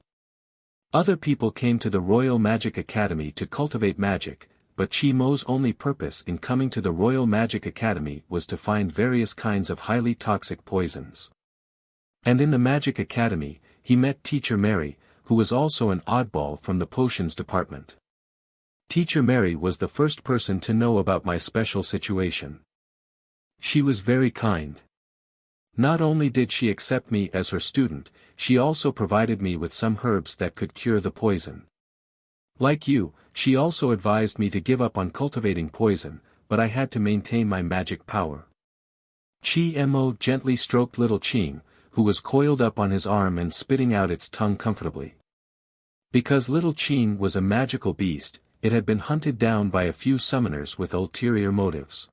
A: Other people came to the Royal Magic Academy to cultivate magic, but Mo's only purpose in coming to the Royal Magic Academy was to find various kinds of highly toxic poisons. And in the Magic Academy, he met Teacher Mary, who was also an oddball from the potions department. Teacher Mary was the first person to know about my special situation. She was very kind. Not only did she accept me as her student, she also provided me with some herbs that could cure the poison. Like you, she also advised me to give up on cultivating poison, but I had to maintain my magic power. Mo gently stroked Little Qing, who was coiled up on his arm and spitting out its tongue comfortably. Because Little Qing was a magical beast, it had been hunted down by a few summoners with ulterior motives.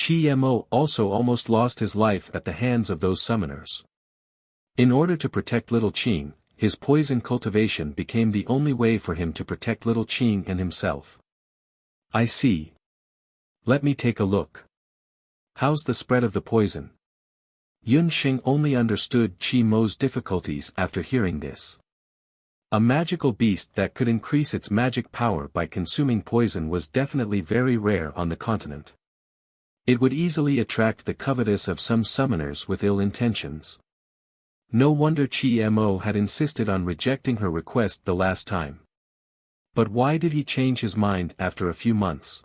A: Mo also almost lost his life at the hands of those summoners. In order to protect Little Qing, his poison cultivation became the only way for him to protect Little Qing and himself. I see. Let me take a look. How's the spread of the poison? Yunsheng only understood Mo's difficulties after hearing this. A magical beast that could increase its magic power by consuming poison was definitely very rare on the continent. It would easily attract the covetous of some summoners with ill intentions. No wonder Mo had insisted on rejecting her request the last time. But why did he change his mind after a few months?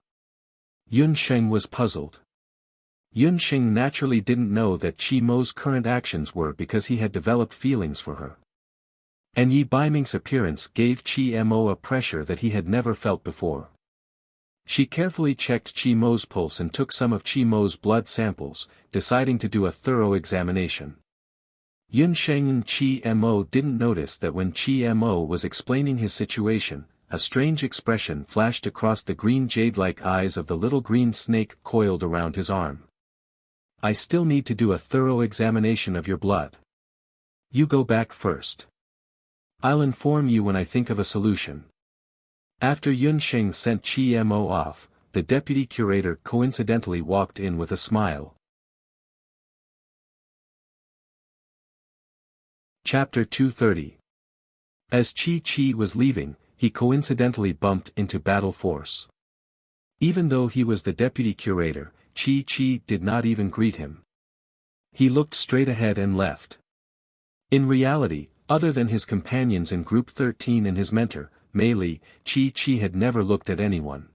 A: Yunsheng was puzzled. Yunsheng naturally didn't know that Mo's current actions were because he had developed feelings for her. And Yi Baiming's appearance gave Mo a pressure that he had never felt before. She carefully checked Mo's pulse and took some of Mo's blood samples, deciding to do a thorough examination. Yunsheng and Mo didn't notice that when Mo was explaining his situation, a strange expression flashed across the green jade-like eyes of the little green snake coiled around his arm. I still need to do a thorough examination of your blood. You go back first. I'll inform you when I think of a solution. After Yunsheng sent Mo off, the deputy curator coincidentally walked in with a smile. Chapter 230. As Qi was leaving, he coincidentally bumped into Battle Force. Even though he was the deputy curator, Qi did not even greet him. He looked straight ahead and left. In reality, other than his companions in Group 13 and his mentor, Mei Li, Qi had never looked at anyone.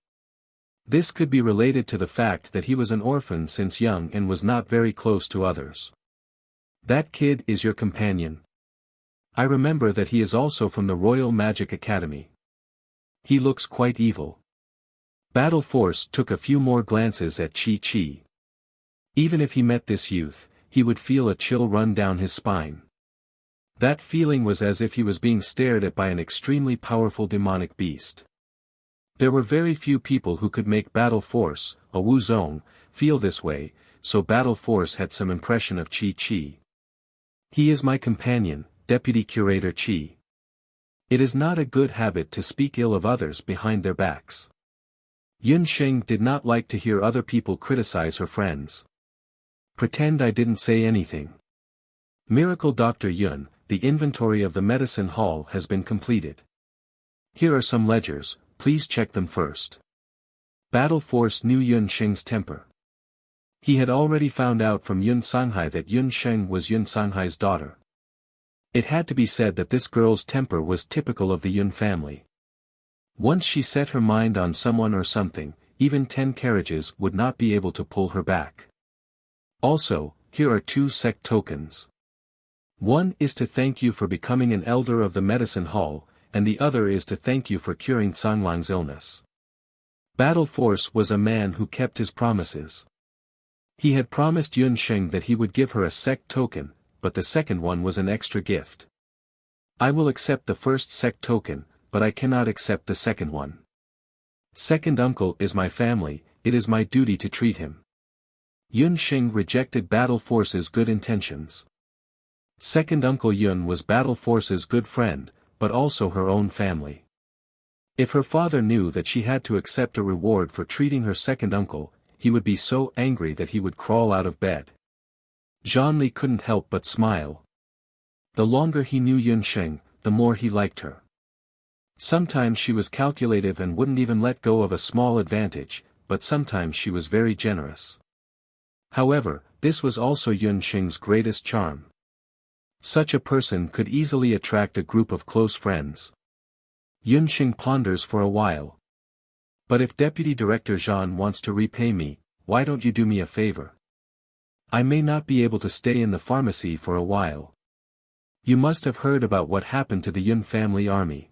A: This could be related to the fact that he was an orphan since young and was not very close to others. That kid is your companion? I remember that he is also from the Royal Magic Academy. He looks quite evil. Battle Force took a few more glances at Qi. Even if he met this youth, he would feel a chill run down his spine. That feeling was as if he was being stared at by an extremely powerful demonic beast. There were very few people who could make Battle Force, a Wuzong, feel this way, so Battle Force had some impression of Qi. He is my companion, Deputy Curator Qi. It is not a good habit to speak ill of others behind their backs. Yunsheng did not like to hear other people criticize her friends. Pretend I didn't say anything. Miracle Dr. Yun, the inventory of the medicine hall has been completed. Here are some ledgers, please check them first. Battle Force knew Yun Sheng's temper. He had already found out from Yun Sanghai that Yun Sheng was Yun Sanghai's daughter. It had to be said that this girl's temper was typical of the Yun family. Once she set her mind on someone or something, even 10 carriages would not be able to pull her back. Also, here are 2 sect tokens. One is to thank you for becoming an elder of the medicine hall, and the other is to thank you for curing Canglang's illness. Battle Force was a man who kept his promises. He had promised Yun Sheng that he would give her a sect token, but the second one was an extra gift. I will accept the first sect token, but I cannot accept the second one. Second uncle is my family, it is my duty to treat him. Yun Sheng rejected Battle Force's good intentions. Second uncle Yun was Battle Force's good friend, but also her own family. If her father knew that she had to accept a reward for treating her second uncle, he would be so angry that he would crawl out of bed. Zhanli couldn't help but smile. The longer he knew Yun Sheng, the more he liked her. Sometimes she was calculative and wouldn't even let go of a small advantage, but sometimes she was very generous. However, this was also Yun Sheng's greatest charm. Such a person could easily attract a group of close friends. Yun Sheng ponders for a while. But if Deputy Director Zhan wants to repay me, why don't you do me a favor? I may not be able to stay in the pharmacy for a while. You must have heard about what happened to the Yun family army.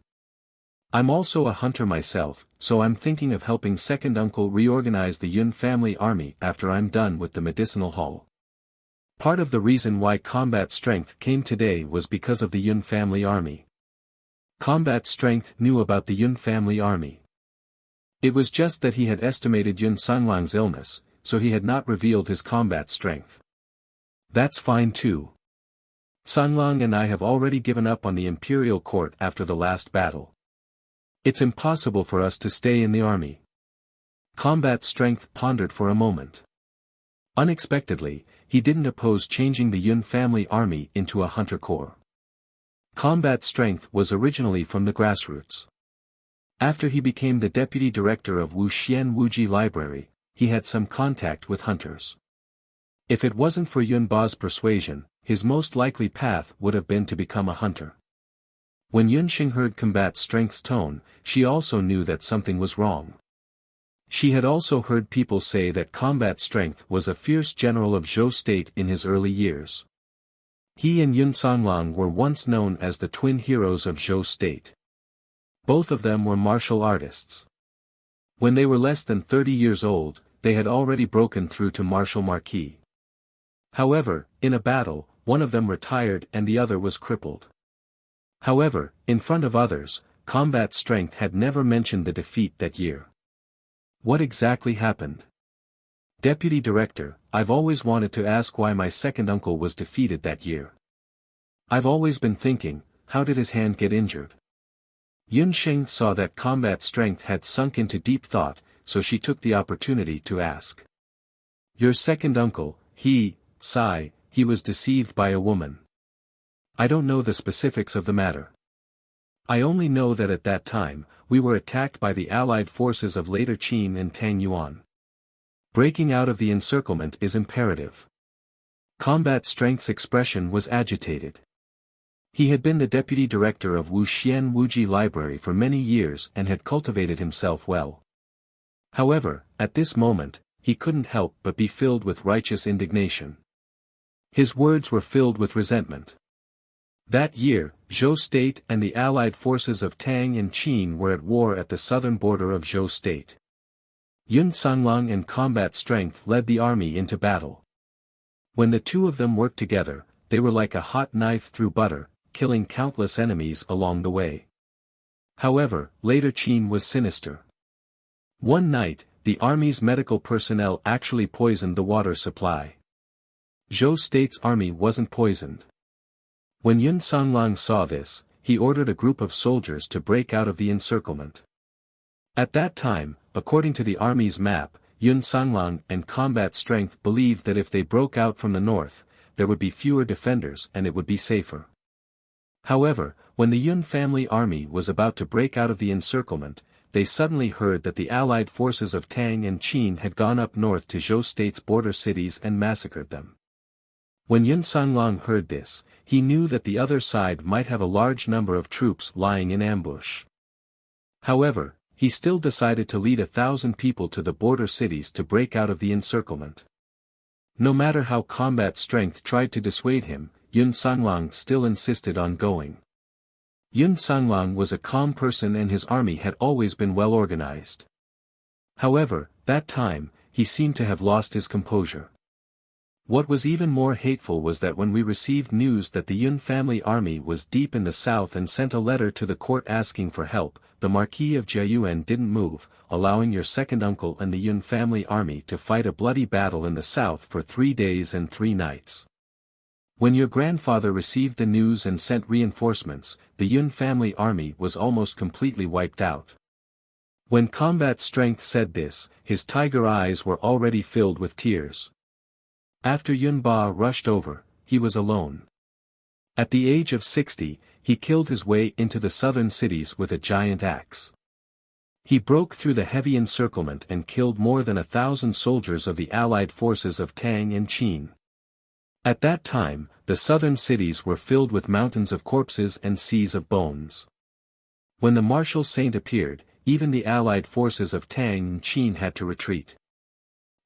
A: I'm also a hunter myself, so I'm thinking of helping second uncle reorganize the Yun family army after I'm done with the medicinal hall. Part of the reason why combat strength came today was because of the Yun family army. Combat strength knew about the Yun family army. It was just that he had estimated Yun Sanglang's illness, so he had not revealed his combat strength. That's fine too. Sanglang and I have already given up on the imperial court after the last battle. It's impossible for us to stay in the army. Combat strength pondered for a moment. Unexpectedly, he didn't oppose changing the Yun family army into a hunter corps. Combat strength was originally from the grassroots. After he became the deputy director of Wuxian Wuji Library, he had some contact with hunters. If it wasn't for Yun Ba's persuasion, his most likely path would have been to become a hunter. When Yun Sheng heard combat strength's tone, she also knew that something was wrong. She had also heard people say that combat strength was a fierce general of Zhou state in his early years. He and Yun Sanglang were once known as the twin heroes of Zhou state. Both of them were martial artists. When they were less than 30 years old, they had already broken through to martial marquis. However, in a battle, one of them retired and the other was crippled. However, in front of others, combat strength had never mentioned the defeat that year. What exactly happened? Deputy Director, I've always wanted to ask why my second uncle was defeated that year. I've always been thinking, how did his hand get injured? Yun Sheng saw that combat strength had sunk into deep thought, so she took the opportunity to ask. Your second uncle, he was deceived by a woman. I don't know the specifics of the matter. I only know that at that time, we were attacked by the allied forces of later Qin and Tang Yuan. Breaking out of the encirclement is imperative. Combat strength's expression was agitated. He had been the deputy director of Wuxian Wuji Library for many years and had cultivated himself well. However, at this moment, he couldn't help but be filled with righteous indignation. His words were filled with resentment. That year, Zhou state and the allied forces of Tang and Qin were at war at the southern border of Zhou state. Yun Sanglang and combat strength led the army into battle. When the two of them worked together, they were like a hot knife through butter, killing countless enemies along the way. However, later Qin was sinister. One night, the army's medical personnel actually poisoned the water supply. Zhou state's army wasn't poisoned. When Yun Sanglang saw this, he ordered a group of soldiers to break out of the encirclement. At that time, according to the army's map, Yun Sanglang and combat strength believed that if they broke out from the north, there would be fewer defenders and it would be safer. However, when the Yun family army was about to break out of the encirclement, they suddenly heard that the allied forces of Tang and Qin had gone up north to Zhou state's border cities and massacred them. When Yun Sanglong heard this, he knew that the other side might have a large number of troops lying in ambush. However, he still decided to lead 1,000 people to the border cities to break out of the encirclement. No matter how combat strength tried to dissuade him, Yun Sanglong still insisted on going. Yun Sanglong was a calm person and his army had always been well organized. However, that time, he seemed to have lost his composure. What was even more hateful was that when we received news that the Yun family army was deep in the south and sent a letter to the court asking for help, the Marquis of Jiayuan didn't move, allowing your second uncle and the Yun family army to fight a bloody battle in the south for 3 days and 3 nights. When your grandfather received the news and sent reinforcements, the Yun family army was almost completely wiped out. When Combat Strength said this, his tiger eyes were already filled with tears. After Yun Ba rushed over, he was alone. At the age of 60, he killed his way into the southern cities with a giant axe. He broke through the heavy encirclement and killed more than 1,000 soldiers of the allied forces of Tang and Qin. At that time, the southern cities were filled with mountains of corpses and seas of bones. When the martial saint appeared, even the allied forces of Tang and Qin had to retreat.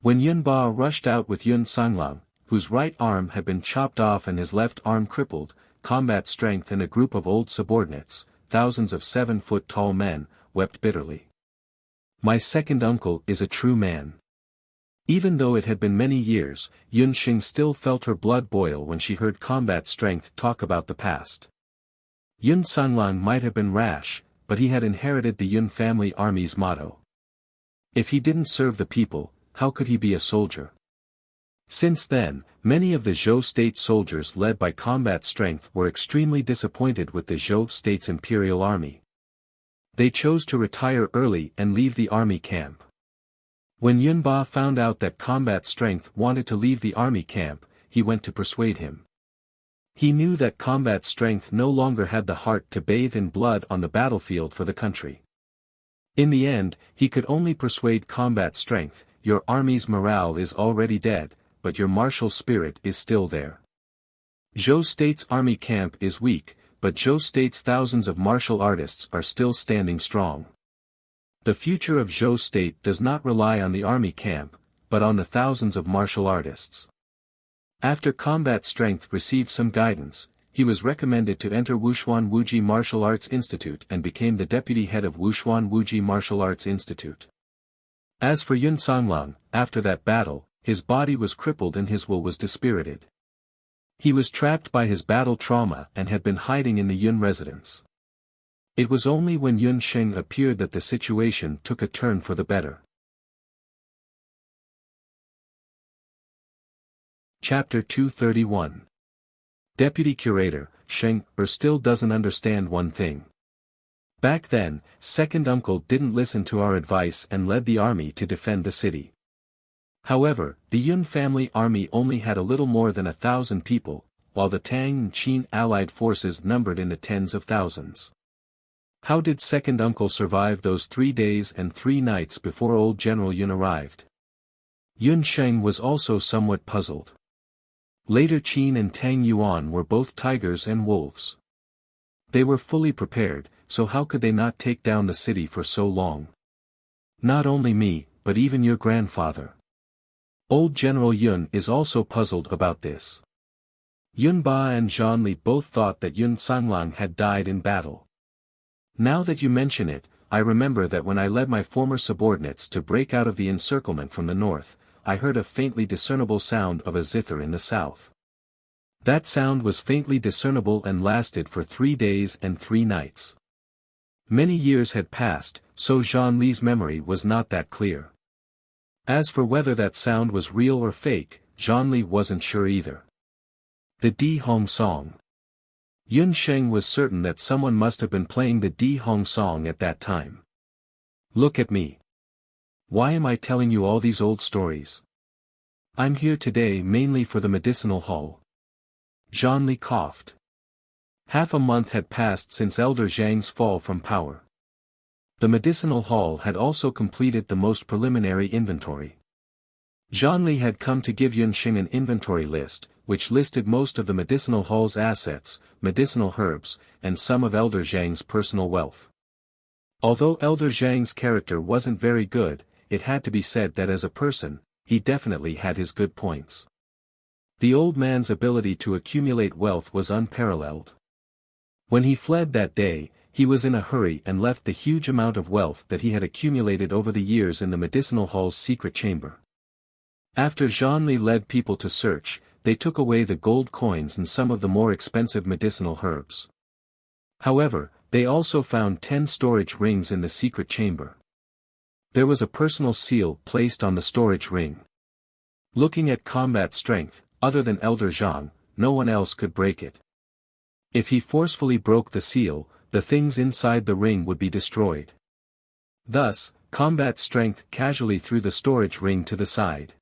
A: When Yun Ba rushed out with Yun Sanglong, whose right arm had been chopped off and his left arm crippled, Combat Strength and a group of old subordinates, thousands of 7-foot-tall men, wept bitterly. My second uncle is a true man. Even though it had been many years, Yun Xing still felt her blood boil when she heard Combat Strength talk about the past. Yun Sanglong might have been rash, but he had inherited the Yun family army's motto. If he didn't serve the people, how could he be a soldier? Since then, many of the Zhou state soldiers led by Combat Strength were extremely disappointed with the Zhou state's imperial army. They chose to retire early and leave the army camp. When Yun Ba found out that Combat Strength wanted to leave the army camp, he went to persuade him. He knew that Combat Strength no longer had the heart to bathe in blood on the battlefield for the country. In the end, he could only persuade Combat Strength, your army's morale is already dead, but your martial spirit is still there. Zhou State's army camp is weak, but Zhou State's thousands of martial artists are still standing strong. The future of Zhou State does not rely on the army camp, but on the thousands of martial artists. After Combat Strength received some guidance, he was recommended to enter Wuxuan Wuji Martial Arts Institute and became the deputy head of Wuxuan Wuji Martial Arts Institute. As for Yun Sanglong, after that battle, his body was crippled and his will was dispirited. He was trapped by his battle trauma and had been hiding in the Yun residence. It was only when Yun Xing appeared that the situation took a turn for the better. Chapter 231. Deputy Curator, Sheng still doesn't understand one thing. Back then, second uncle didn't listen to our advice and led the army to defend the city. However, the Yun family army only had a little more than 1,000 people, while the Tang and Qin allied forces numbered in the tens of thousands. How did second uncle survive those 3 days and 3 nights before old General Yun arrived? Yun Sheng was also somewhat puzzled. Later Qin and Tang Yuan were both tigers and wolves. They were fully prepared, so how could they not take down the city for so long? Not only me, but even your grandfather. Old General Yun is also puzzled about this. Yun Ba and Zhanli both thought that Yun Sanglong had died in battle. Now that you mention it, I remember that when I led my former subordinates to break out of the encirclement from the north, I heard a faintly discernible sound of a zither in the south. That sound was faintly discernible and lasted for 3 days and 3 nights. Many years had passed, so Zhanli's memory was not that clear. As for whether that sound was real or fake, Zhanli wasn't sure either. The Di Hong song. Yun Sheng was certain that someone must have been playing the Di Hong song at that time. Look at me. Why am I telling you all these old stories? I'm here today mainly for the medicinal hall. Zhonli coughed. Half a month had passed since Elder Zhang's fall from power. The medicinal hall had also completed the most preliminary inventory. Zhonli had come to give Yunxing an inventory list, which listed most of the medicinal hall's assets, medicinal herbs, and some of Elder Zhang's personal wealth. Although Elder Zhang's character wasn't very good, it had to be said that as a person, he definitely had his good points. The old man's ability to accumulate wealth was unparalleled. When he fled that day, he was in a hurry and left the huge amount of wealth that he had accumulated over the years in the medicinal hall's secret chamber. After Zhonli led people to search, they took away the gold coins and some of the more expensive medicinal herbs. However, they also found 10 storage rings in the secret chamber. There was a personal seal placed on the storage ring. Looking at combat strength, other than Elder Zhang, no one else could break it. If he forcefully broke the seal, the things inside the ring would be destroyed. Thus, combat strength casually threw the storage ring to the side.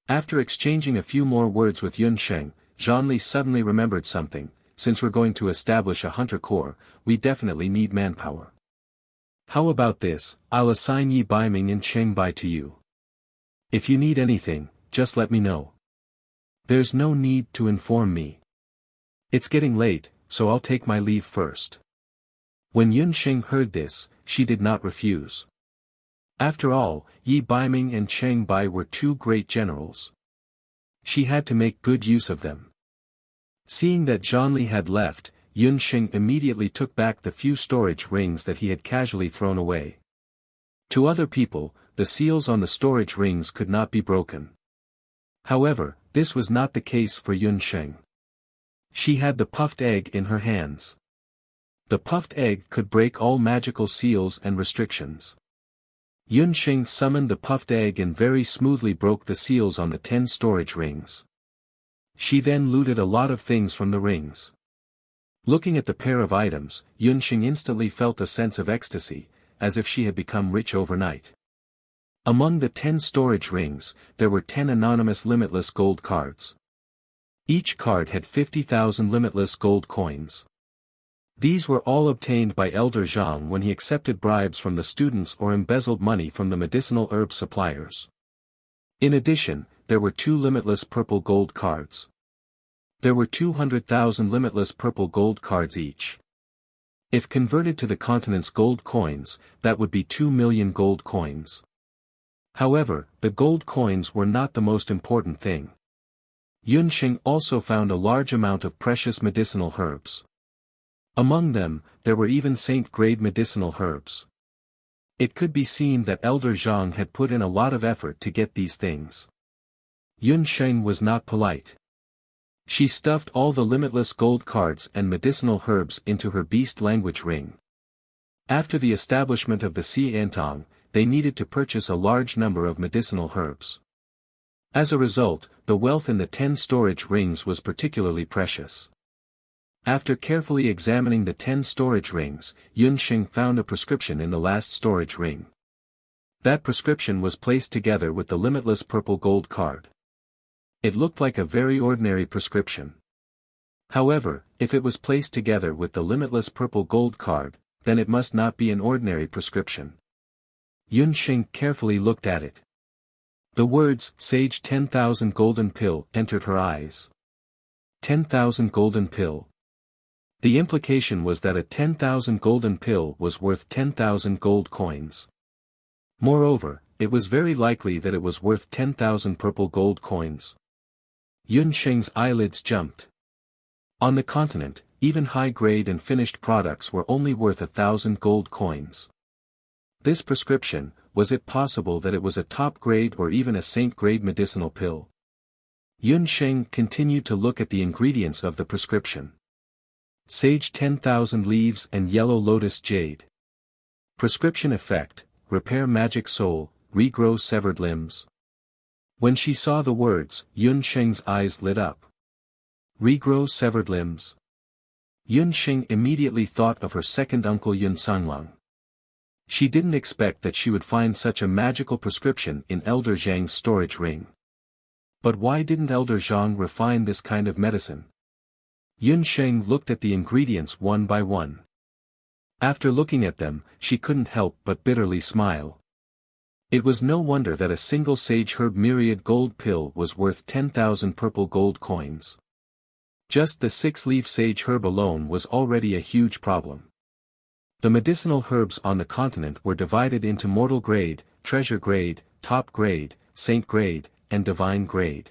A: After exchanging a few more words with Yunsheng, Zhonli suddenly remembered something. Since we're going to establish a hunter corps, we definitely need manpower. How about this, I'll assign Yi Baiming and Cheng Bai to you. If you need anything, just let me know. There's no need to inform me. It's getting late, so I'll take my leave first. When Yunxing heard this, she did not refuse. After all, Yi Baiming and Cheng Bai were two great generals. She had to make good use of them. Seeing that Zhonli had left, Yunxing immediately took back the few storage rings that he had casually thrown away. To other people, the seals on the storage rings could not be broken. However, this was not the case for Yunxing. She had the puffed egg in her hands. The puffed egg could break all magical seals and restrictions. Yunxing summoned the puffed egg and very smoothly broke the seals on the 10 storage rings. She then looted a lot of things from the rings. Looking at the pair of items, Yunxing instantly felt a sense of ecstasy, as if she had become rich overnight. Among the 10 storage rings, there were 10 anonymous limitless gold cards. Each card had 50,000 limitless gold coins. These were all obtained by Elder Zhang when he accepted bribes from the students or embezzled money from the medicinal herb suppliers. In addition, there were 2 limitless purple gold cards. There were 200,000 limitless purple gold cards each. If converted to the continent's gold coins, that would be 2 million gold coins. However, the gold coins were not the most important thing. Yunxing also found a large amount of precious medicinal herbs. Among them, there were even saint-grade medicinal herbs. It could be seen that Elder Zhang had put in a lot of effort to get these things. Yunxing was not polite. She stuffed all the limitless gold cards and medicinal herbs into her beast language ring. After the establishment of the Xiantong, they needed to purchase a large number of medicinal herbs. As a result, the wealth in the 10 storage rings was particularly precious. After carefully examining the 10 storage rings, Yunxing found a prescription in the last storage ring. That prescription was placed together with the limitless purple gold card. It looked like a very ordinary prescription. However, if it was placed together with the limitless purple gold card, then it must not be an ordinary prescription. Yunxing carefully looked at it. The words, Sage 10,000 Golden Pill, entered her eyes. 10,000 Golden Pill. The implication was that a 10,000 golden pill was worth 10,000 gold coins. Moreover, it was very likely that it was worth 10,000 purple gold coins. Yunxing's eyelids jumped. On the continent, even high-grade and finished products were only worth 1,000 gold coins. This prescription, was it possible that it was a top-grade or even a saint-grade medicinal pill? Yunxing continued to look at the ingredients of the prescription. Sage 10,000 leaves and yellow lotus jade. Prescription effect, repair magic soul, regrow severed limbs. When she saw the words, Yunxing's eyes lit up. Regrow severed limbs. Yunxing immediately thought of her second uncle Yun Sanglong. She didn't expect that she would find such a magical prescription in Elder Zhang's storage ring. But why didn't Elder Zhang refine this kind of medicine? Yun Sheng looked at the ingredients one by one. After looking at them, she couldn't help but bitterly smile. It was no wonder that a single sage herb myriad gold pill was worth 10,000 purple gold coins. Just the 6-leaf sage herb alone was already a huge problem. The medicinal herbs on the continent were divided into mortal grade, treasure grade, top grade, saint grade, and divine grade.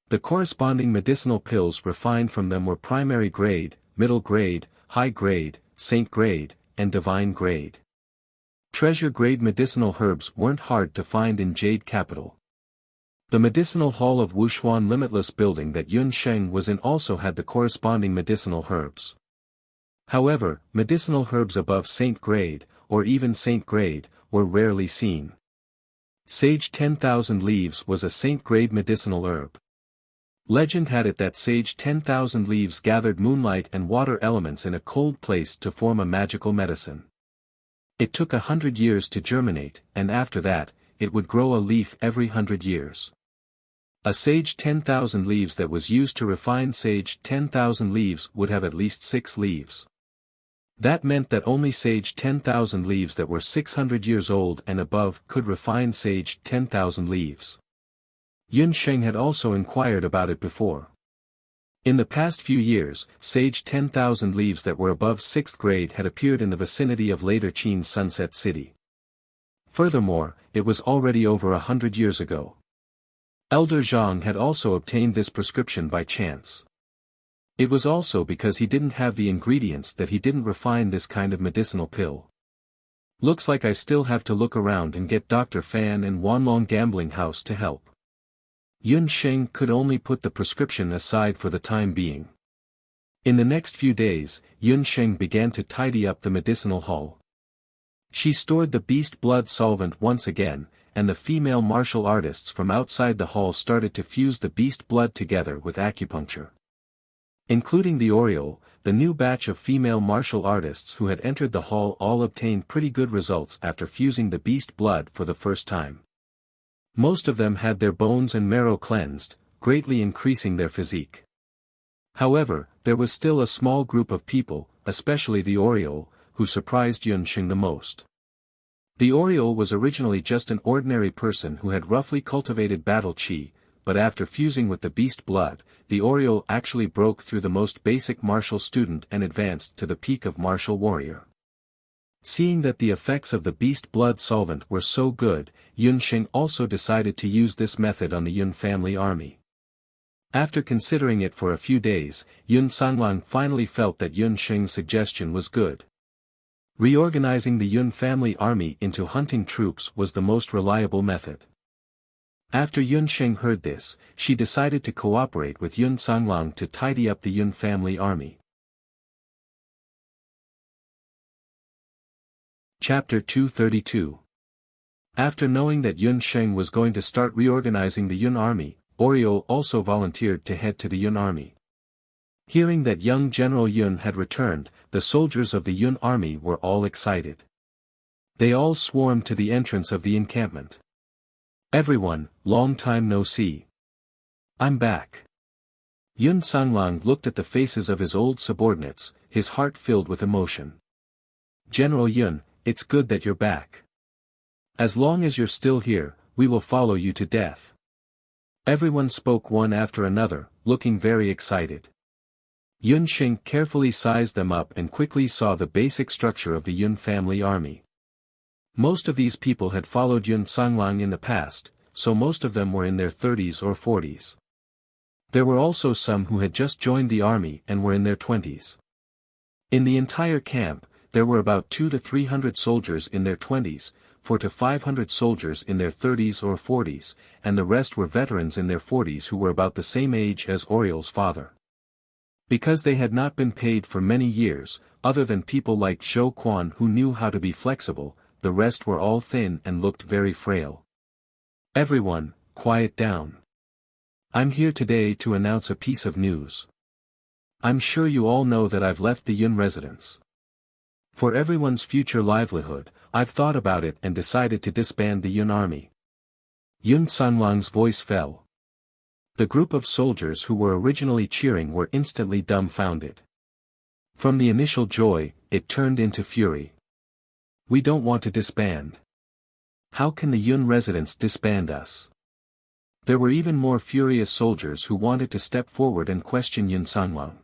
A: The corresponding medicinal pills refined from them were primary grade, middle grade, high grade, saint grade, and divine grade. Treasure grade medicinal herbs weren't hard to find in Jade Capital. The medicinal hall of Wuxia Limitless building that Yun Sheng was in also had the corresponding medicinal herbs. However, medicinal herbs above saint grade, or even saint grade, were rarely seen. Sage 10,000 leaves was a saint grade medicinal herb. Legend had it that sage 10,000 leaves gathered moonlight and water elements in a cold place to form a magical medicine. It took 100 years to germinate, and after that, it would grow a leaf every 100 years. A sage 10,000 leaves that was used to refine sage 10,000 leaves would have at least 6 leaves. That meant that only sage 10,000 leaves that were 600 years old and above could refine sage 10,000 leaves. Yun Sheng had also inquired about it before. In the past few years, sage 10,000 leaves that were above 6th grade had appeared in the vicinity of later Qin's Sunset City. Furthermore, it was already over 100 years ago. Elder Zhang had also obtained this prescription by chance. It was also because he didn't have the ingredients that he didn't refine this kind of medicinal pill. Looks like I still have to look around and get Dr. Fan and Wanlong Gambling House to help. Yun Sheng could only put the prescription aside for the time being. In the next few days, Yun Sheng began to tidy up the medicinal hall. She stored the beast blood solvent once again, and the female martial artists from outside the hall started to fuse the beast blood together with acupuncture. Including the Oriole, the new batch of female martial artists who had entered the hall all obtained pretty good results after fusing the beast blood for the first time. Most of them had their bones and marrow cleansed, greatly increasing their physique. However, there was still a small group of people, especially the Oriole, who surprised Yun Sheng the most. The Oriole was originally just an ordinary person who had roughly cultivated battle chi, but after fusing with the beast blood, the Oriole actually broke through the most basic martial student and advanced to the peak of martial warrior. Seeing that the effects of the beast blood solvent were so good, Yun Sheng also decided to use this method on the Yun family army. After considering it for a few days, Yun Sanlang finally felt that Yun Sheng's suggestion was good. Reorganizing the Yun family army into hunting troops was the most reliable method. After Yun Sheng heard this, she decided to cooperate with Yun Sanlang to tidy up the Yun family army. Chapter 232. After knowing that Yun Sheng was going to start reorganizing the Yun army, Oriole also volunteered to head to the Yun army. Hearing that young General Yun had returned, the soldiers of the Yun army were all excited. They all swarmed to the entrance of the encampment. Everyone, long time no see. I'm back. Yun Sanlang looked at the faces of his old subordinates, his heart filled with emotion. General Yun, it's good that you're back. As long as you're still here, we will follow you to death. Everyone spoke one after another, looking very excited. Yun Sheng carefully sized them up and quickly saw the basic structure of the Yun family army. Most of these people had followed Yun Sanlang in the past, so most of them were in their 30s or 40s. There were also some who had just joined the army and were in their 20s. In the entire camp, there were about 200 to 300 soldiers in their 20s, 400 to 500 soldiers in their 30s or 40s, and the rest were veterans in their 40s who were about the same age as Oriole's father. Because they had not been paid for many years, other than people like Zhou Quan who knew how to be flexible, the rest were all thin and looked very frail. Everyone, quiet down. I'm here today to announce a piece of news. I'm sure you all know that I've left the Yun residence. For everyone's future livelihood, I've thought about it and decided to disband the Yun army. Yun Sanlang's voice fell. The group of soldiers who were originally cheering were instantly dumbfounded. From the initial joy, it turned into fury. We don't want to disband. How can the Yun residents disband us? There were even more furious soldiers who wanted to step forward and question Yun Sanglong.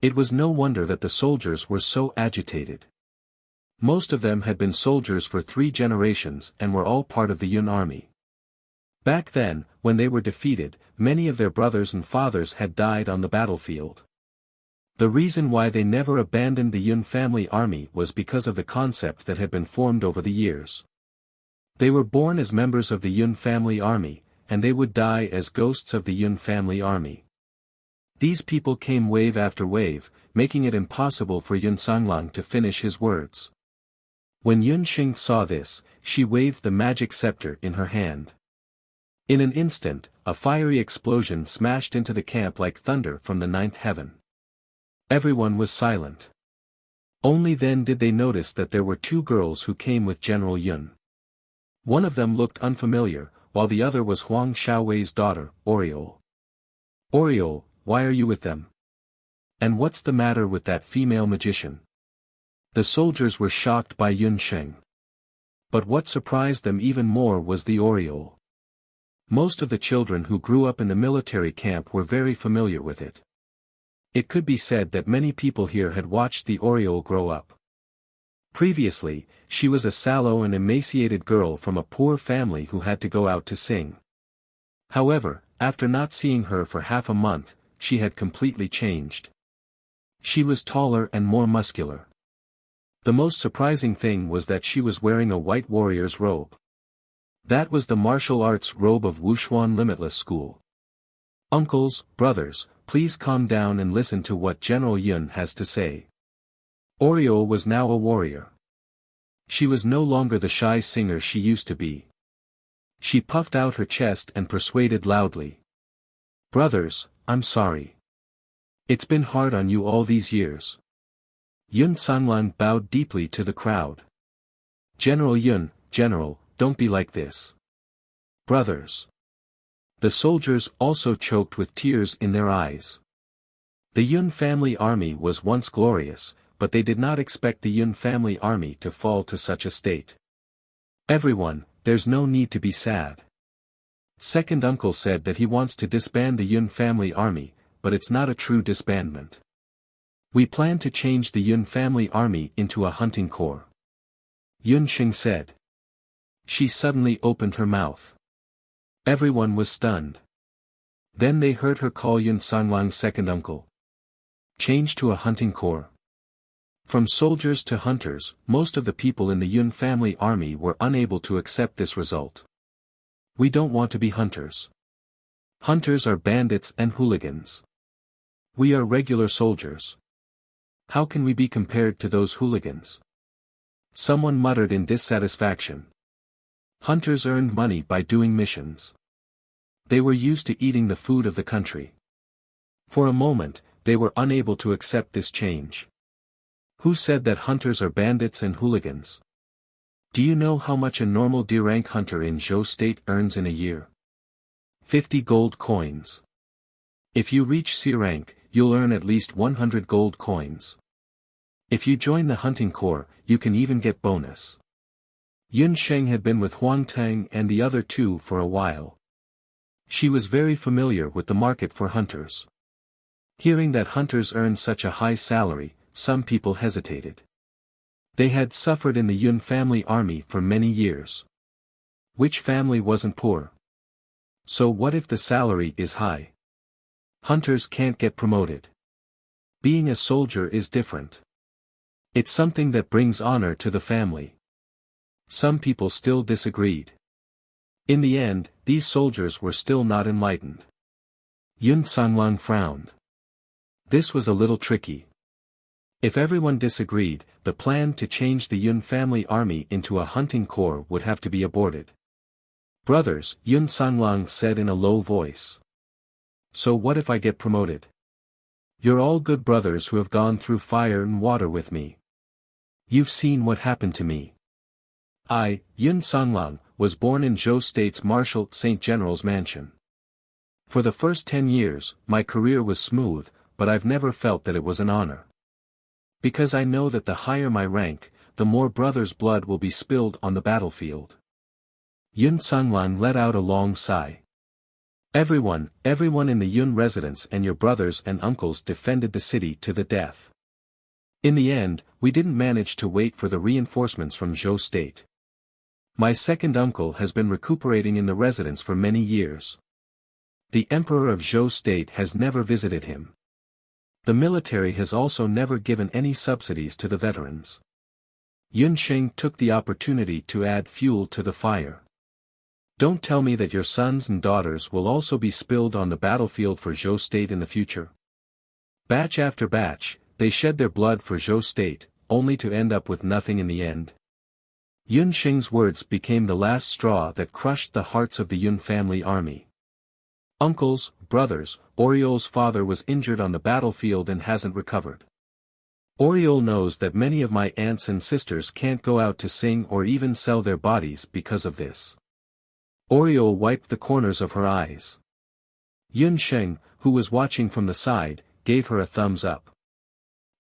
A: It was no wonder that the soldiers were so agitated. Most of them had been soldiers for 3 generations and were all part of the Yun army. Back then, when they were defeated, many of their brothers and fathers had died on the battlefield. The reason why they never abandoned the Yun family army was because of the concept that had been formed over the years. They were born as members of the Yun family army, and they would die as ghosts of the Yun family army. These people came wave after wave, making it impossible for Yun Sanglong to finish his words. When Yun Xing saw this, she waved the magic scepter in her hand. In an instant, a fiery explosion smashed into the camp like thunder from the 9th heaven. Everyone was silent. Only then did they notice that there were 2 girls who came with General Yun. One of them looked unfamiliar, while the other was Huang Xiaowei's daughter, Oriole. Oriole, why are you with them? And what's the matter with that female magician? The soldiers were shocked by Yun Xing. But what surprised them even more was the Oriole. Most of the children who grew up in the military camp were very familiar with it. It could be said that many people here had watched the Oriole grow up. Previously, she was a sallow and emaciated girl from a poor family who had to go out to sing. However, after not seeing her for half a month, she had completely changed. She was taller and more muscular. The most surprising thing was that she was wearing a white warrior's robe. That was the martial arts robe of Wushuan Limitless School. Uncles, brothers, please calm down and listen to what General Yun has to say. Oriole was now a warrior. She was no longer the shy singer she used to be. She puffed out her chest and persuaded loudly. Brothers, I'm sorry. It's been hard on you all these years. Yun Sanglong bowed deeply to the crowd. General Yun, General, don't be like this. Brothers. The soldiers also choked with tears in their eyes. The Yun family army was once glorious, but they did not expect the Yun family army to fall to such a state. Everyone, there's no need to be sad. Second uncle said that he wants to disband the Yun family army, but it's not a true disbandment. We plan to change the Yun family army into a hunting corps. Yun Xing said. She suddenly opened her mouth. Everyone was stunned. Then they heard her call Yun Sanglong's second uncle. Change to a hunting corps. From soldiers to hunters, most of the people in the Yun family army were unable to accept this result. We don't want to be hunters. Hunters are bandits and hooligans. We are regular soldiers. How can we be compared to those hooligans? Someone muttered in dissatisfaction. Hunters earned money by doing missions. They were used to eating the food of the country. For a moment, they were unable to accept this change. Who said that hunters are bandits and hooligans? Do you know how much a normal D-rank hunter in Zhou State earns in a year? 50 gold coins. If you reach C rank, you'll earn at least 100 gold coins. If you join the hunting corps, you can even get bonus. Yun Sheng had been with Huang Tang and the other 2 for a while. She was very familiar with the market for hunters. Hearing that hunters earn such a high salary, some people hesitated. They had suffered in the Yun family army for many years. Which family wasn't poor? So what if the salary is high? Hunters can't get promoted. Being a soldier is different. It's something that brings honor to the family. Some people still disagreed. In the end, these soldiers were still not enlightened. Yun Sanglong frowned. This was a little tricky. If everyone disagreed, the plan to change the Yun family army into a hunting corps would have to be aborted. Brothers, Yun Sanglong said in a low voice. So what if I get promoted? You're all good brothers who have gone through fire and water with me. You've seen what happened to me. I, Yun Sanglong, was born in Zhou State's Marshal St. General's mansion. For the first 10 years, my career was smooth, but I've never felt that it was an honor. Because I know that the higher my rank, the more brothers' blood will be spilled on the battlefield. Yun Sanglan let out a long sigh. Everyone in the Yun residence and your brothers and uncles defended the city to the death. In the end, we didn't manage to wait for the reinforcements from Zhou State. My second uncle has been recuperating in the residence for many years. The Emperor of Zhou State has never visited him. The military has also never given any subsidies to the veterans. Yun Sheng took the opportunity to add fuel to the fire. Don't tell me that your sons and daughters will also be spilled on the battlefield for Zhou State in the future. Batch after batch, they shed their blood for Zhou State, only to end up with nothing in the end. Yun Sheng's words became the last straw that crushed the hearts of the Yun family army. Uncles, brothers, Oriol's father was injured on the battlefield and hasn't recovered. Oriol knows that many of my aunts and sisters can't go out to sing or even sell their bodies because of this. Oriol wiped the corners of her eyes. Yun Sheng, who was watching from the side, gave her a thumbs up.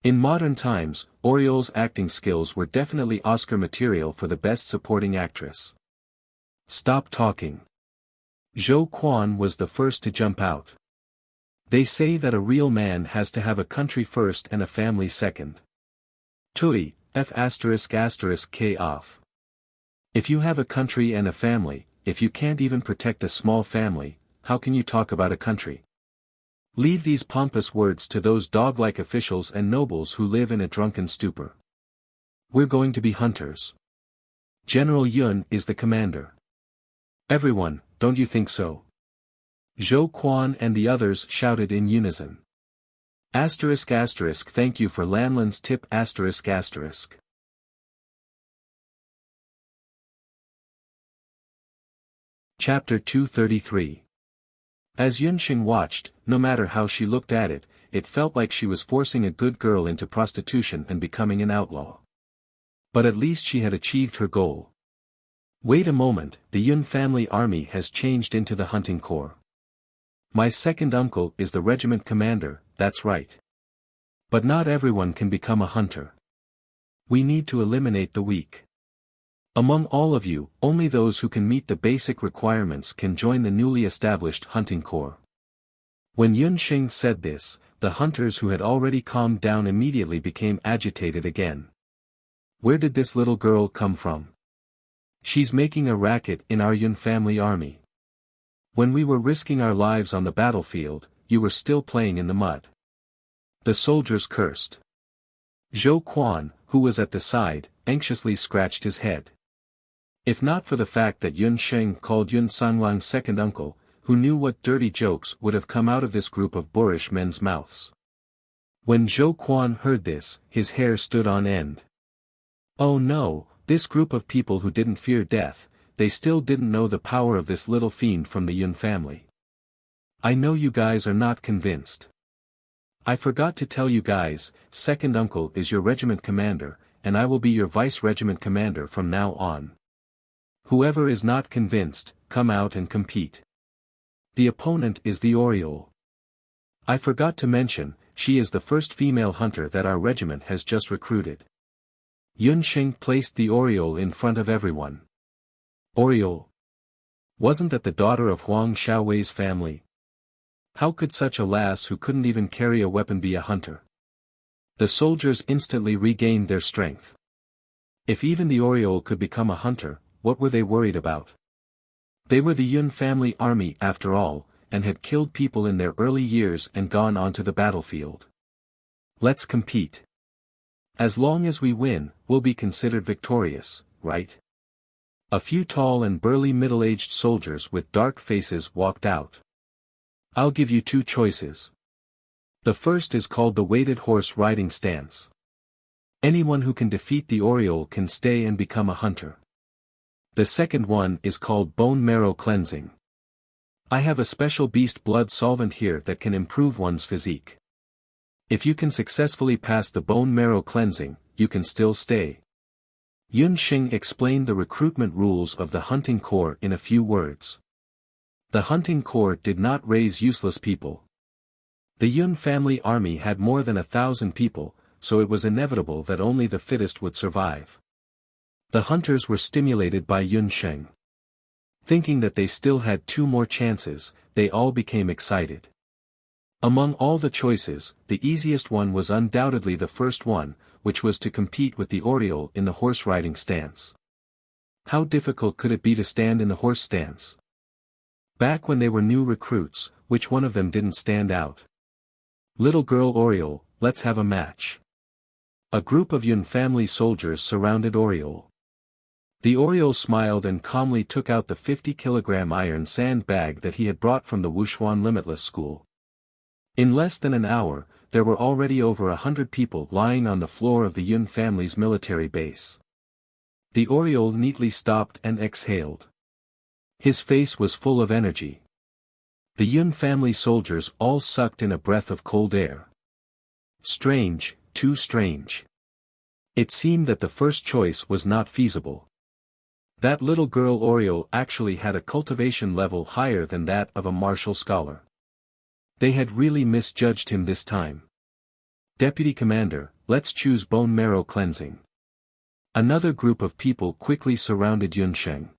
A: In modern times, Oriol's acting skills were definitely Oscar material for the Best Supporting Actress. Stop talking. Zhou Quan was the first to jump out. They say that a real man has to have a country first and a family second. Tui, F***K off. If you have a country and a family, if you can't even protect a small family, how can you talk about a country? Leave these pompous words to those dog-like officials and nobles who live in a drunken stupor. We're going to be hunters. General Yun is the commander. Everyone, don't you think so? Zhou Quan and the others shouted in unison. Thank you for Lanlan's tip ***. Chapter 233. As Yunxing watched, no matter how she looked at it, it felt like she was forcing a good girl into prostitution and becoming an outlaw. But at least she had achieved her goal. Wait a moment, the Yun family army has changed into the hunting corps. My second uncle is the regiment commander, that's right. But not everyone can become a hunter. We need to eliminate the weak. Among all of you, only those who can meet the basic requirements can join the newly established hunting corps. When Yun Xing said this, the hunters who had already calmed down immediately became agitated again. Where did this little girl come from? She's making a racket in our Yun family army. When we were risking our lives on the battlefield, you were still playing in the mud. The soldiers cursed. Zhou Quan, who was at the side, anxiously scratched his head. If not for the fact that Yun Sheng called Yun Sanglang's second uncle, who knew what dirty jokes would have come out of this group of boorish men's mouths. When Zhou Quan heard this, his hair stood on end. Oh no, this group of people who didn't fear death, they still didn't know the power of this little fiend from the Yun family. I know you guys are not convinced. I forgot to tell you guys, second uncle is your regiment commander, and I will be your vice regiment commander from now on. Whoever is not convinced, come out and compete. The opponent is the Oriole. I forgot to mention, she is the first female hunter that our regiment has just recruited. Yun Xing placed the Oriole in front of everyone. Oriole? Wasn't that the daughter of Huang Xiaowei's family? How could such a lass who couldn't even carry a weapon be a hunter? The soldiers instantly regained their strength. If even the Oriole could become a hunter, what were they worried about? They were the Yun family army after all, and had killed people in their early years and gone onto the battlefield. Let's compete. As long as we win, we'll be considered victorious, right? A few tall and burly middle-aged soldiers with dark faces walked out. I'll give you two choices. The first is called the weighted horse riding stance. Anyone who can defeat the Oriole can stay and become a hunter. The second one is called bone marrow cleansing. I have a special beast blood solvent here that can improve one's physique. If you can successfully pass the bone marrow cleansing, you can still stay. Yun Xing explained the recruitment rules of the hunting corps in a few words. The hunting corps did not raise useless people. The Yun family army had more than 1,000 people, so it was inevitable that only the fittest would survive. The hunters were stimulated by Yun Sheng. Thinking that they still had 2 more chances, they all became excited. Among all the choices, the easiest one was undoubtedly the first one, which was to compete with the Oriole in the horse riding stance. How difficult could it be to stand in the horse stance? Back when they were new recruits, which one of them didn't stand out? Little girl Oriole, let's have a match. A group of Yun family soldiers surrounded Oriole. The Oriole smiled and calmly took out the 50-kilogram iron sand bag that he had brought from the Wuxia Limitless School. In less than an hour, there were already over 100 people lying on the floor of the Yun family's military base. The Oriole neatly stopped and exhaled. His face was full of energy. The Yun family soldiers all sucked in a breath of cold air. Strange, too strange. It seemed that the first choice was not feasible. That little girl Oriole actually had a cultivation level higher than that of a martial scholar. They had really misjudged him this time. Deputy Commander, let's choose bone marrow cleansing. Another group of people quickly surrounded Yun Sheng.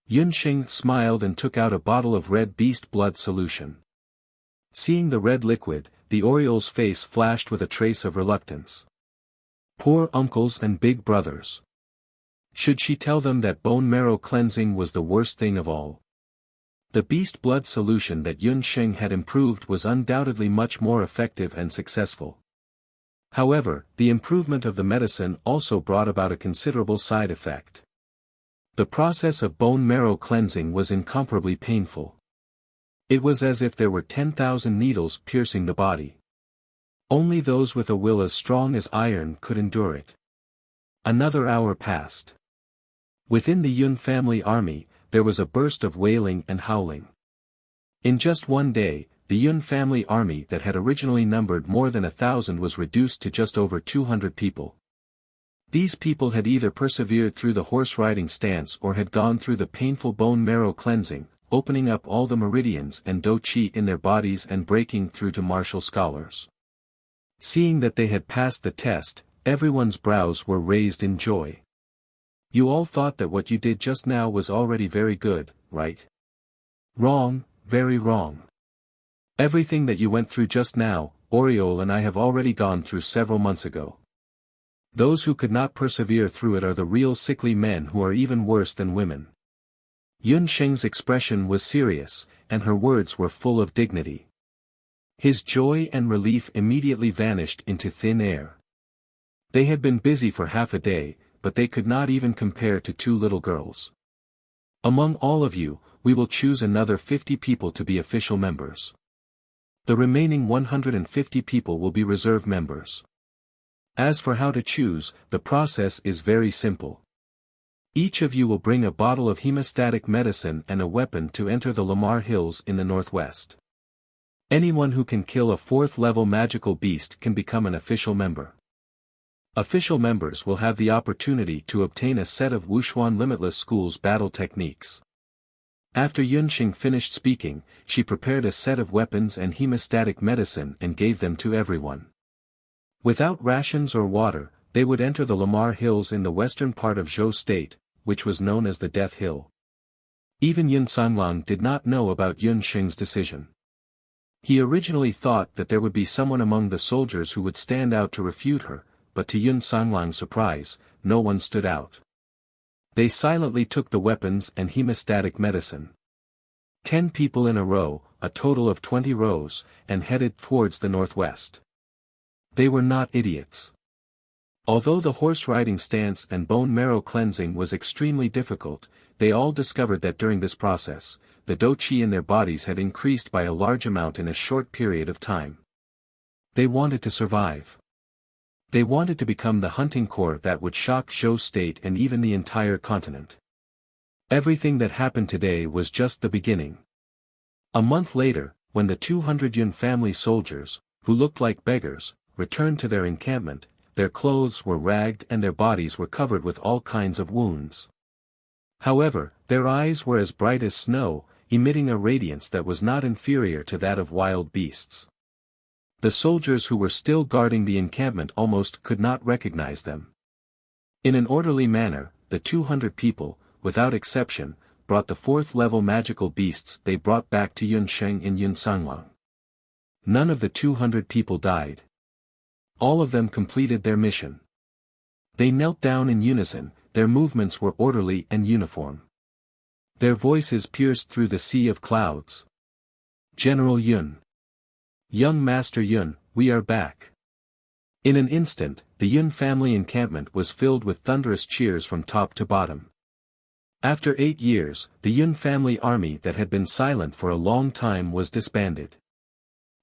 A: Yun Sheng smiled and took out a bottle of red beast blood solution. Seeing the red liquid, the Oriole's face flashed with a trace of reluctance. Poor uncles and big brothers. Should she tell them that bone marrow cleansing was the worst thing of all? The beast blood solution that Yun Sheng had improved was undoubtedly much more effective and successful. However, the improvement of the medicine also brought about a considerable side effect. The process of bone marrow cleansing was incomparably painful. It was as if there were 10,000 needles piercing the body. Only those with a will as strong as iron could endure it. Another hour passed. Within the Yun family army, there was a burst of wailing and howling. In just one day, the Yun family army that had originally numbered more than 1,000 was reduced to just over 200 people. These people had either persevered through the horse riding stance or had gone through the painful bone marrow cleansing, opening up all the meridians and do qi in their bodies and breaking through to martial scholars. Seeing that they had passed the test, everyone's brows were raised in joy. You all thought that what you did just now was already very good, right? Wrong, very wrong. Everything that you went through just now, Oriole and I have already gone through several months ago. Those who could not persevere through it are the real sickly men who are even worse than women. Yun Sheng's expression was serious, and her words were full of dignity. His joy and relief immediately vanished into thin air. They had been busy for half a day, but they could not even compare to 2 little girls. Among all of you, we will choose another 50 people to be official members. The remaining 150 people will be reserve members. As for how to choose, the process is very simple. Each of you will bring a bottle of hemostatic medicine and a weapon to enter the Lamar Hills in the northwest. Anyone who can kill a 4th-level magical beast can become an official member. Official members will have the opportunity to obtain a set of Wuxia Limitless School's battle techniques. After Yun Sheng finished speaking, she prepared a set of weapons and hemostatic medicine and gave them to everyone. Without rations or water, they would enter the Lamar Hills in the western part of Zhou State, which was known as the Death Hill. Even Yun Sanlang did not know about Yun Sheng's decision. He originally thought that there would be someone among the soldiers who would stand out to refute her, but to Yun Sanglang's surprise, no one stood out. They silently took the weapons and hemostatic medicine. 10 people in a row, a total of 20 rows, and headed towards the northwest. They were not idiots. Although the horse riding stance and bone marrow cleansing was extremely difficult, they all discovered that during this process, the do qi in their bodies had increased by a large amount in a short period of time. They wanted to survive. They wanted to become the hunting corps that would shock Zhou State and even the entire continent. Everything that happened today was just the beginning. A month later, when the 200 Yun family soldiers, who looked like beggars, returned to their encampment, their clothes were ragged and their bodies were covered with all kinds of wounds. However, their eyes were as bright as snow, emitting a radiance that was not inferior to that of wild beasts. The soldiers who were still guarding the encampment almost could not recognize them. In an orderly manner, the 200 people, without exception, brought the 4th-level magical beasts they brought back to Yunsheng in Yunsanglong. None of the 200 people died. All of them completed their mission. They knelt down in unison, their movements were orderly and uniform. Their voices pierced through the sea of clouds. General Yun. Young Master Yun, we are back. In an instant, the Yun family encampment was filled with thunderous cheers from top to bottom. After 8 years, the Yun family army that had been silent for a long time was disbanded.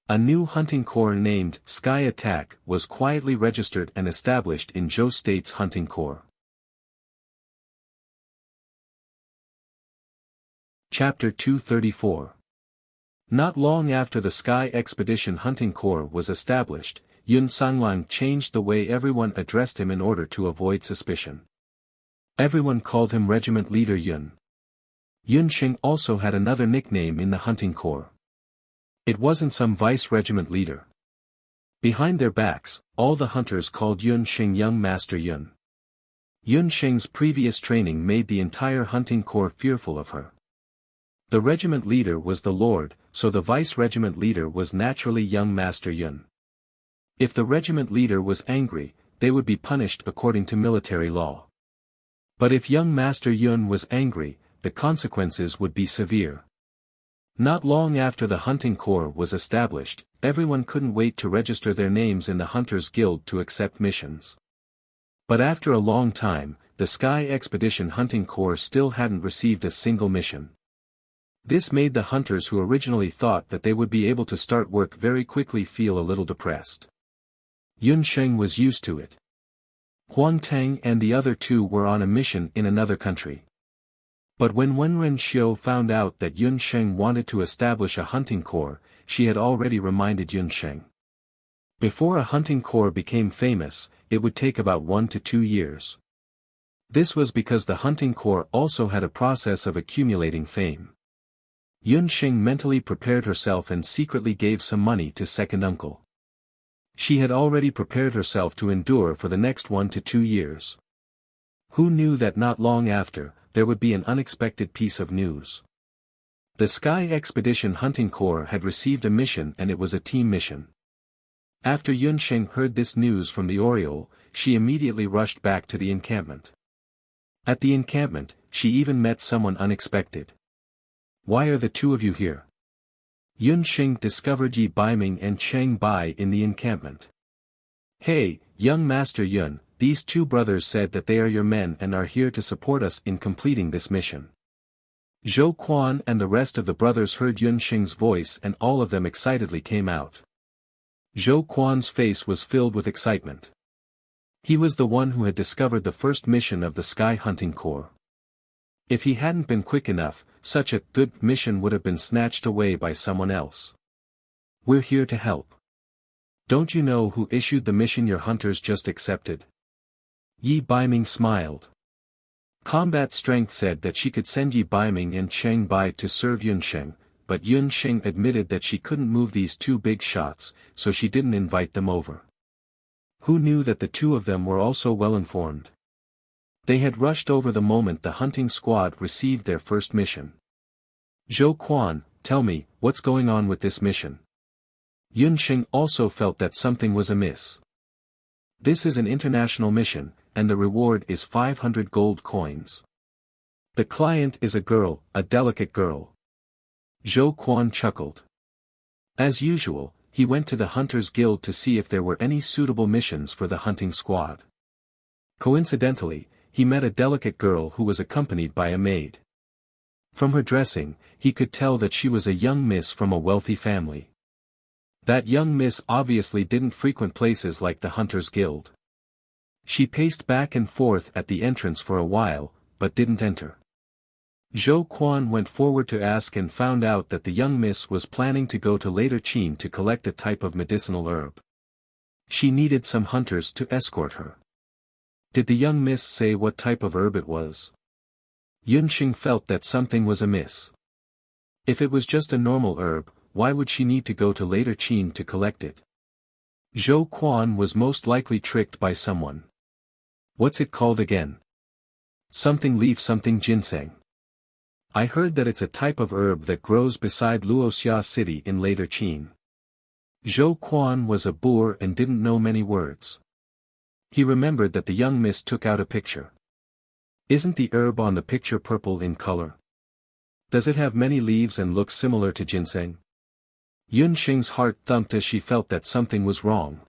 A: A new hunting corps named Sky Attack was quietly registered and established in Zhou State's hunting corps. Chapter 234. Not long after the Sky Expedition Hunting Corps was established, Yun Sanglang changed the way everyone addressed him in order to avoid suspicion. Everyone called him Regiment Leader Yun. Yunsheng also had another nickname in the hunting corps. It wasn't some vice regiment leader. Behind their backs, all the hunters called Yunsheng Young Master Yun. Yunsheng's previous training made the entire hunting corps fearful of her. The regiment leader was the lord, so the vice regiment leader was naturally Young Master Yun. If the regiment leader was angry, they would be punished according to military law. But if Young Master Yun was angry, the consequences would be severe. Not long after the hunting corps was established, everyone couldn't wait to register their names in the Hunters Guild to accept missions. But after a long time, the Sky Expedition Hunting Corps still hadn't received a single mission. This made the hunters who originally thought that they would be able to start work very quickly feel a little depressed. Yunsheng was used to it. Huang Tang and the other 2 were on a mission in another country. But when Wenren Xiu found out that Yunsheng wanted to establish a hunting corps, she had already reminded Yunsheng. Before a hunting corps became famous, it would take about 1 to 2 years. This was because the hunting corps also had a process of accumulating fame. Yunsheng mentally prepared herself and secretly gave some money to second uncle. She had already prepared herself to endure for the next 1 to 2 years. Who knew that not long after, there would be an unexpected piece of news? The Sky Expedition Hunting Corps had received a mission and it was a team mission. After Yunsheng heard this news from the Oriole, she immediately rushed back to the encampment. At the encampment, she even met someone unexpected. Why are the 2 of you here? Yunsheng discovered Yi Baiming and Cheng Bai in the encampment. Hey, Young Master Yun, these 2 brothers said that they are your men and are here to support us in completing this mission. Zhou Quan and the rest of the brothers heard Yunsheng's voice and all of them excitedly came out. Zhou Quan's face was filled with excitement. He was the one who had discovered the first mission of the Sky Hunting Corps. If he hadn't been quick enough, such a good mission would have been snatched away by someone else. We're here to help. Don't you know who issued the mission your hunters just accepted? Yi Baiming smiled. Combat Strength said that she could send Yi Baiming and Cheng Bai to serve Yunsheng, but Yunsheng admitted that she couldn't move these 2 big shots, so she didn't invite them over. Who knew that the 2 of them were also well informed? They had rushed over the moment the hunting squad received their first mission. Zhou Quan, tell me, what's going on with this mission? Yunsheng also felt that something was amiss. This is an international mission, and the reward is 500 gold coins. The client is a girl, a delicate girl. Zhou Quan chuckled. As usual, he went to the Hunters Guild to see if there were any suitable missions for the hunting squad. Coincidentally, he met a delicate girl who was accompanied by a maid. From her dressing, he could tell that she was a young miss from a wealthy family. That young miss obviously didn't frequent places like the Hunters Guild. She paced back and forth at the entrance for a while, but didn't enter. Zhou Quan went forward to ask and found out that the young miss was planning to go to Later Qin to collect a type of medicinal herb. She needed some hunters to escort her. Did the young miss say what type of herb it was? Yunsheng felt that something was amiss. If it was just a normal herb, why would she need to go to later Qin to collect it? Zhou Quan was most likely tricked by someone. What's it called again? Something leaf something ginseng. I heard that it's a type of herb that grows beside Luoxia city in later Qin. Zhou Quan was a boor and didn't know many words. He remembered that the young miss took out a picture. Isn't the herb on the picture purple in color? Does it have many leaves and look similar to ginseng? Yun Xing's heart thumped as she felt that something was wrong.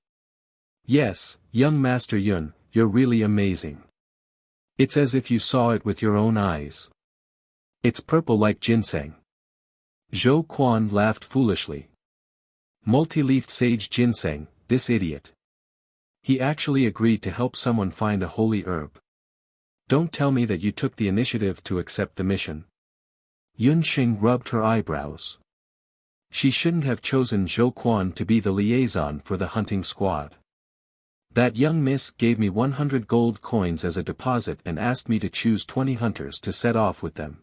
A: Yes, young Master Yun, you're really amazing. It's as if you saw it with your own eyes. It's purple like ginseng. Zhou Quan laughed foolishly. Multi-leafed sage ginseng, this idiot. He actually agreed to help someone find a holy herb. Don't tell me that you took the initiative to accept the mission. Yun Xing rubbed her eyebrows. She shouldn't have chosen Zhou Quan to be the liaison for the hunting squad. That young miss gave me 100 gold coins as a deposit and asked me to choose 20 hunters to set off with them.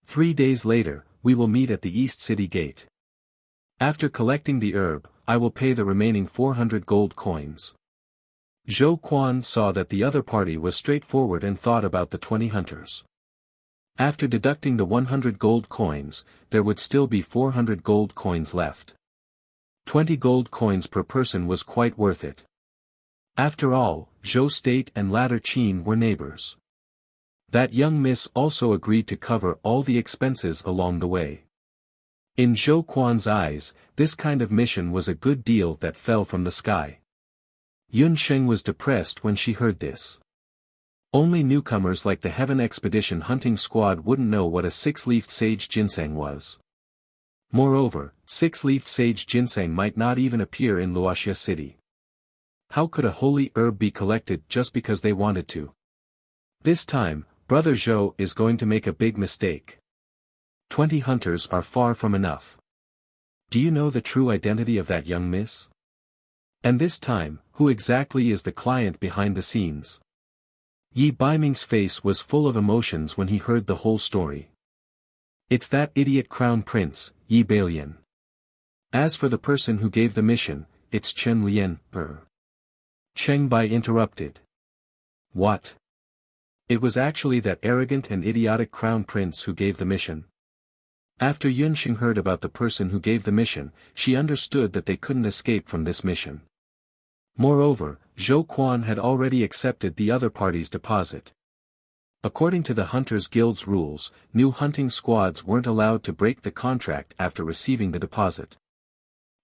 A: 3 days later, we will meet at the East City Gate. After collecting the herb, I will pay the remaining 400 gold coins. Zhou Quan saw that the other party was straightforward and thought about the 20 hunters. After deducting the 100 gold coins, there would still be 400 gold coins left. 20 gold coins per person was quite worth it. After all, Zhou State and Latter Qin were neighbors. That young miss also agreed to cover all the expenses along the way. In Zhou Quan's eyes, this kind of mission was a good deal that fell from the sky. Yun Xing was depressed when she heard this. Only newcomers like the Heaven Expedition hunting squad wouldn't know what a 6-leafed sage ginseng was. Moreover, 6-leafed sage ginseng might not even appear in Luoxia city. How could a holy herb be collected just because they wanted to? This time, Brother Zhou is going to make a big mistake. 20 hunters are far from enough. Do you know the true identity of that young miss? And this time, who exactly is the client behind the scenes? Yi Baiming's face was full of emotions when he heard the whole story. It's that idiot crown prince, Yi Bailian. As for the person who gave the mission, it's Chen Lian, Cheng Bai interrupted. What? It was actually that arrogant and idiotic crown prince who gave the mission. After Yun Xing heard about the person who gave the mission, she understood that they couldn't escape from this mission. Moreover, Zhou Quan had already accepted the other party's deposit. According to the Hunters Guild's rules, new hunting squads weren't allowed to break the contract after receiving the deposit.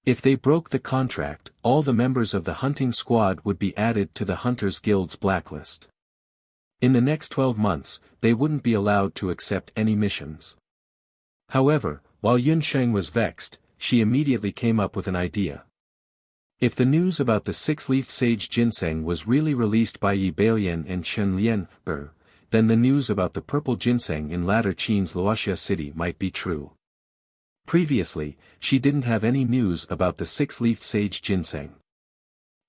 A: If they broke the contract, all the members of the hunting squad would be added to the Hunters Guild's blacklist. In the next 12 months, they wouldn't be allowed to accept any missions. However, while Yun Sheng was vexed, she immediately came up with an idea. If the news about the 6-leafed sage ginseng was really released by Yi Bailian and Chen Lian, then the news about the purple ginseng in Latter Qin's Luoxia city might be true. Previously, she didn't have any news about the 6-leafed sage ginseng.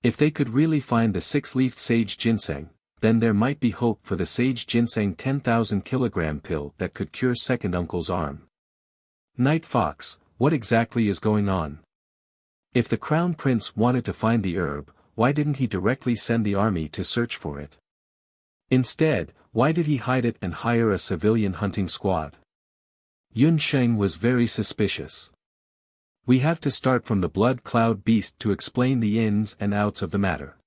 A: If they could really find the 6-leafed sage ginseng, then there might be hope for the sage ginseng 10,000 kilogram pill that could cure second uncle's arm. Night Fox, what exactly is going on? If the Crown Prince wanted to find the herb, why didn't he directly send the army to search for it? Instead, why did he hide it and hire a civilian hunting squad? Yun Sheng was very suspicious. We have to start from the blood cloud beast to explain the ins and outs of the matter.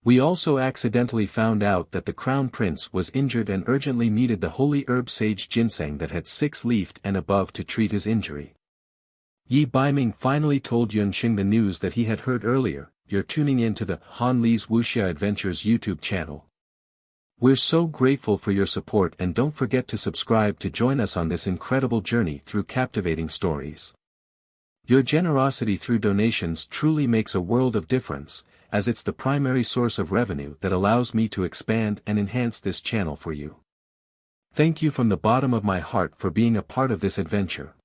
A: We also accidentally found out that the Crown Prince was injured and urgently needed the holy herb sage ginseng that had 6-leafed and above to treat his injury. Yi Baiming finally told Yun Xing the news that he had heard earlier. You're tuning in to the Han Li's Wuxia Adventures YouTube channel. We're so grateful for your support, and don't forget to subscribe to join us on this incredible journey through captivating stories. Your generosity through donations truly makes a world of difference, as it's the primary source of revenue that allows me to expand and enhance this channel for you. Thank you from the bottom of my heart for being a part of this adventure.